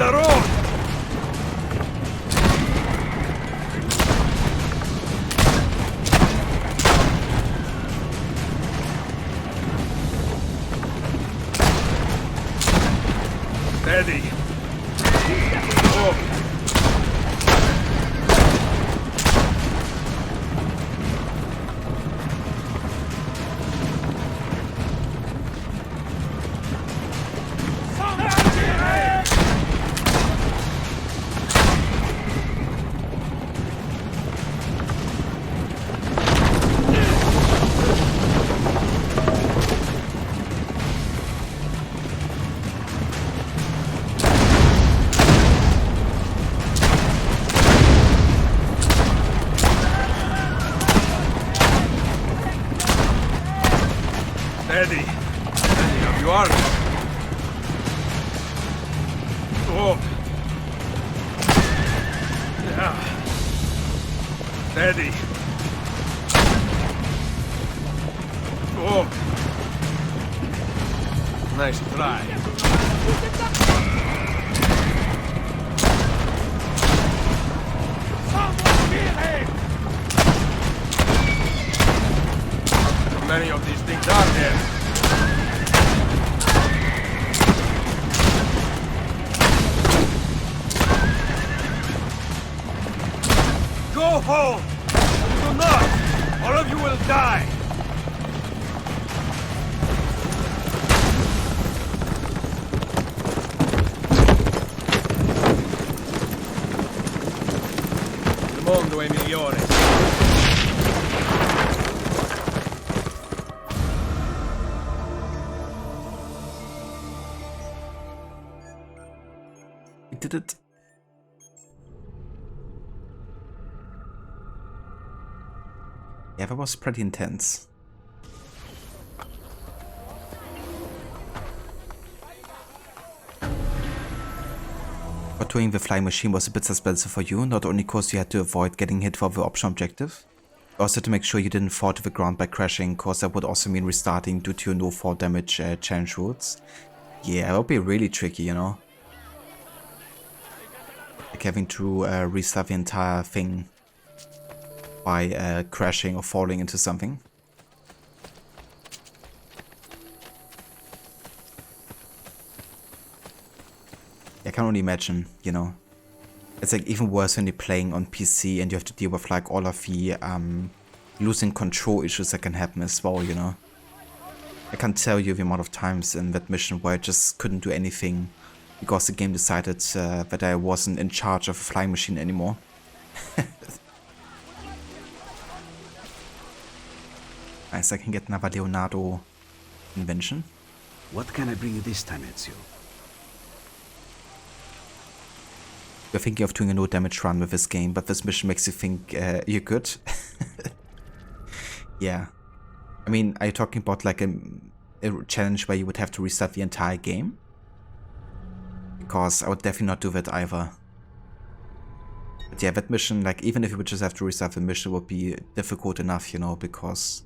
the road! Steady. Oh. Steady. Steady, up you are. Oh. Yeah. Steady. Oh. Nice try. How many of these things are there? Go home! Do not! All of you will die! Il mondo è migliore. We did it. Yeah, that was pretty intense. But doing the flying machine was a bit suspensive for you, not only cause you had to avoid getting hit for the option objective, but also to make sure you didn't fall to the ground by crashing, cause that would also mean restarting due to your no fall damage challenge rules. Yeah, that would be really tricky, you know? Like having to restart the entire thing by crashing or falling into something. I can only imagine, you know. It's like even worse when you're playing on PC and you have to deal with like all of the losing control issues that can happen as well, you know. I can't tell you the amount of times in that mission where I just couldn't do anything because the game decided that I wasn't in charge of a flying machine anymore. Nice, I can get another Leonardo invention. What can I bring you this time, Ezio? You're thinking of doing a no damage run with this game, but this mission makes you think you're good. Yeah. I mean, are you talking about like a challenge where you would have to restart the entire game? Because I would definitely not do that either. But yeah, that mission, like even if you would just have to restart the mission, would be difficult enough, you know, because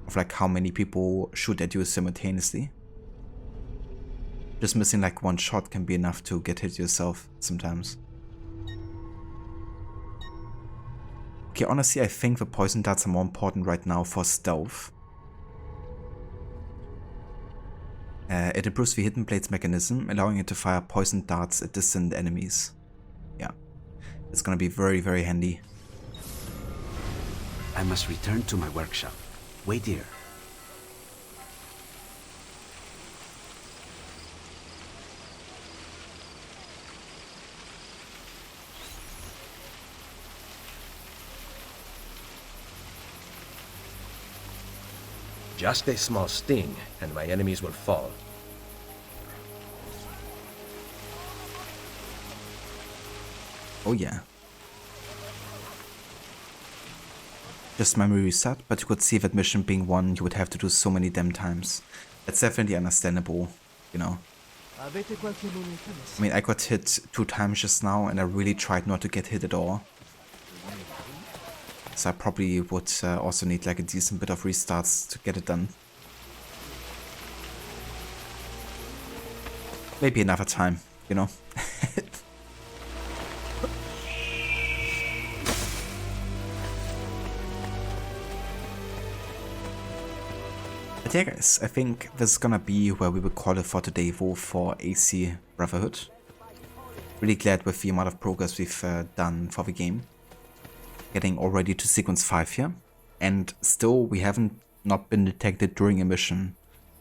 of like how many people shoot at you simultaneously. Just missing like one shot can be enough to get hit yourself sometimes. Okay, honestly, I think the poison darts are more important right now for stealth. It improves the hidden blades mechanism, allowing it to fire poison darts at distant enemies. Yeah, it's gonna be very, very handy. I must return to my workshop. Wait here. Just a small sting, and my enemies will fall. Oh yeah. Just memory reset, but you could see that mission being one you would have to do so many damn times. That's definitely understandable, you know. I mean, I got hit 2 times just now, and I really tried not to get hit at all. So I probably would also need like a decent bit of restarts to get it done. Maybe another time, you know. But yeah guys, I think this is gonna be where we will call it for today for AC Brotherhood. Really glad with the amount of progress we've done for the game. Getting already to sequence 5 here. And still we haven't not been detected during a mission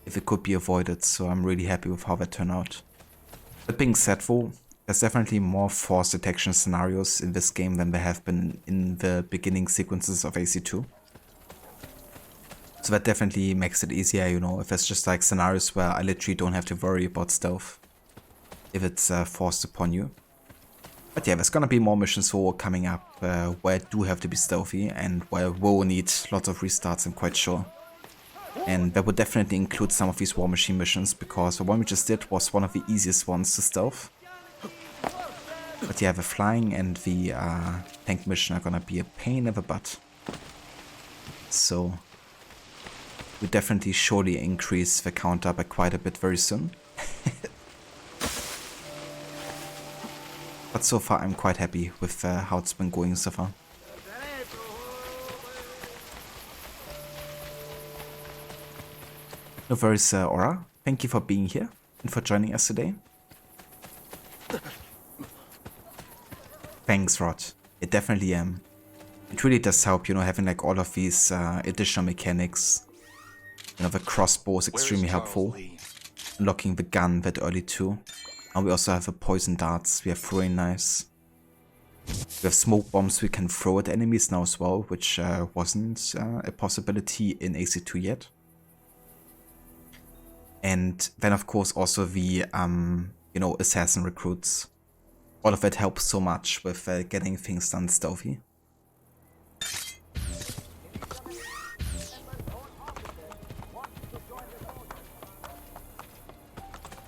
if it could be avoided, so I'm really happy with how that turned out. That being said though, there's definitely more force detection scenarios in this game than there have been in the beginning sequences of AC2. So that definitely makes it easier, you know, if there's just like scenarios where I literally don't have to worry about stealth if it's forced upon you. But yeah, there's gonna be more missions coming up where I do have to be stealthy and where I will need lots of restarts, I'm quite sure. And that would definitely include some of these War Machine missions, because the one we just did was one of the easiest ones to stealth. But yeah, the flying and the tank mission are gonna be a pain in the butt. So we definitely surely increase the counter by quite a bit very soon. But so far I'm quite happy with how it's been going so far. No worries, Aura. Thank you for being here and for joining us today. Thanks, Rod. It definitely it really does help, you know, having like all of these additional mechanics. You know, the crossbow is extremely helpful. Unlocking the gun that early too. And we also have the poison darts, we have throwing knives. We have smoke bombs we can throw at enemies now as well, which wasn't a possibility in AC2 yet. And then of course also the, you know, assassin recruits. All of that helps so much with getting things done stealthy.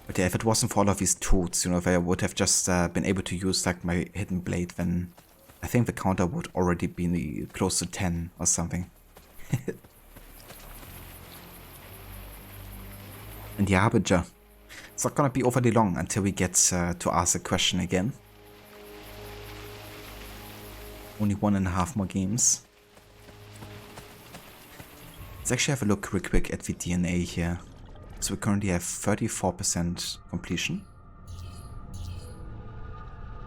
But yeah, if it wasn't for all of these tools, you know, if I would have just been able to use like my hidden blade, then I think the counter would already be close to 10 or something. And the Harbinger. It's not gonna be overly long until we get to ask a question again. Only 1.5 more games. Let's actually have a look real quick at the DNA here. So we currently have 34% completion.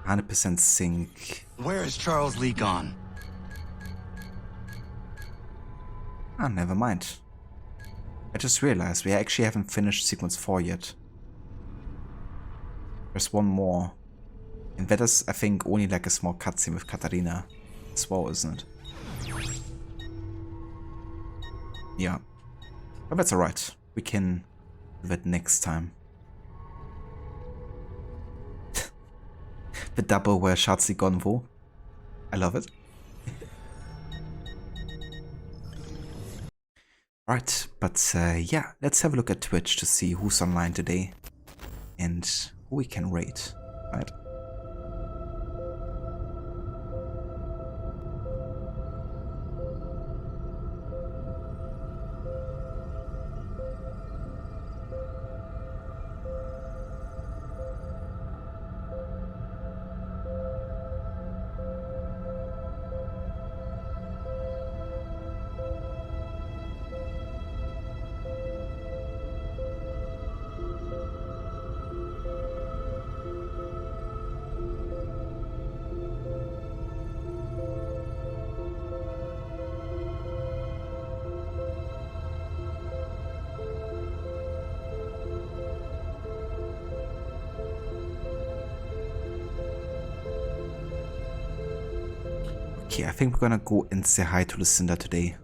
100% sync. Where is Charles Lee gone? Ah, never mind. I just realized we actually haven't finished sequence 4 yet. There's one more. And that is, I think, only like a small cutscene with Katarina as well, isn't it? Yeah. But that's alright. We can do that next time. The double where Schatzi Gonvo. I love it. Right, but yeah, let's have a look at Twitch to see who's online today and who we can rate, right? Okay, I think we're gonna go and say hi to Lucinda today.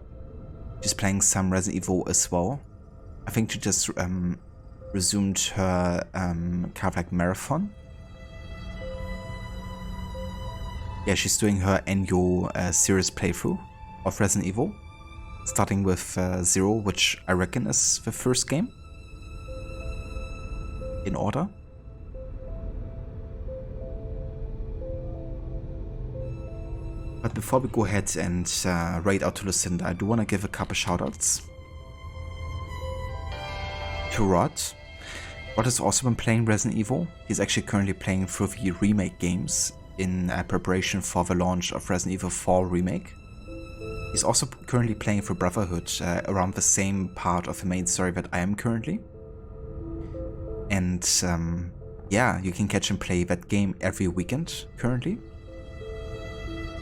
She's playing some Resident Evil as well. I think she just resumed her kind of like marathon. Yeah, she's doing her annual series playthrough of Resident Evil. Starting with 0, which I reckon is the first game in order. But before we go ahead and raid out to Lucinda, I do want to give a couple shoutouts to Rod. Rod has also been playing Resident Evil. He's actually currently playing through the remake games in preparation for the launch of Resident Evil 4 Remake. He's also currently playing for Brotherhood, around the same part of the main story that I am currently. And yeah, you can catch him play that game every weekend currently.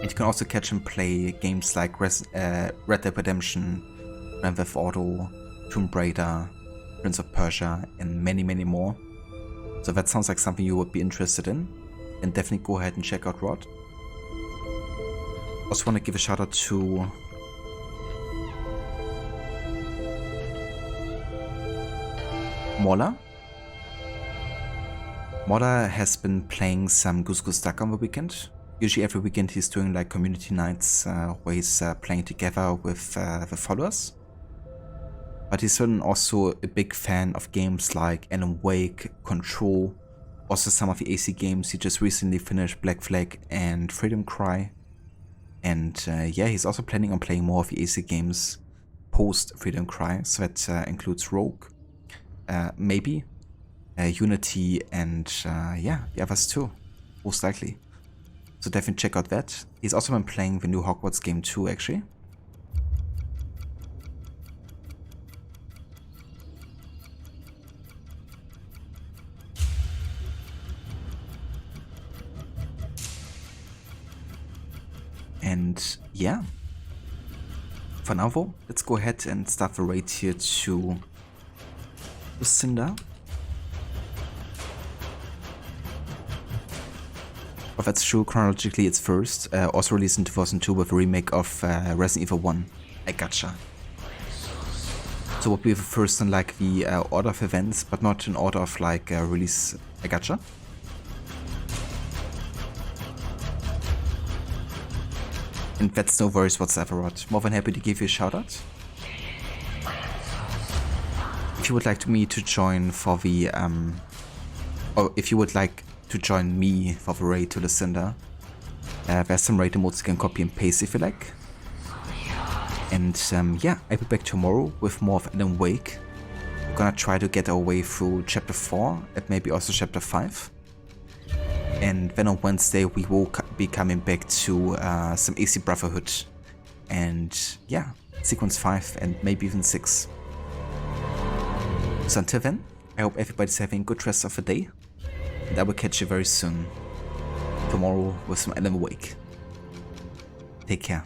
And you can also catch him play games like Red Dead Redemption, Grand Theft Auto, Tomb Raider, Prince of Persia, and many, many more. So that sounds like something you would be interested in. And definitely go ahead and check out Rod. Also want to give a shout out to Mola. Mola has been playing some Goose Goose Duck on the weekend. Usually every weekend he's doing like community nights where he's playing together with the followers. But he's also a big fan of games like Alan Wake, Control, also some of the AC games. He just recently finished Black Flag and Freedom Cry. And yeah, he's also planning on playing more of the AC games post Freedom Cry. So that includes Rogue, maybe, Unity, and yeah, the others too, most likely. So definitely check out that. He's also been playing the new Hogwarts game too, actually. And yeah, for now though, let's go ahead and start the raid here to Lucinda. But that's true, chronologically it's first, also released in 2002 with a remake of Resident Evil 1, I gotcha. So what would be the first in like the order of events, but not in order of like release, I gotcha. And that's no worries whatsoever, Rod. More than happy to give you a shout out. If you would like me to join for the, or if you would like to join me for the raid to Lucinda, there's some raid emotes you can copy and paste if you like. And yeah, I'll be back tomorrow with more of Alan Wake. We're gonna try to get our way through chapter 4 and maybe also chapter 5. And then on Wednesday we will be coming back to some AC Brotherhood. And yeah, sequence 5 and maybe even 6. So until then, I hope everybody's having a good rest of the day. And I will catch you very soon. Tomorrow with some Alan Wake. Take care.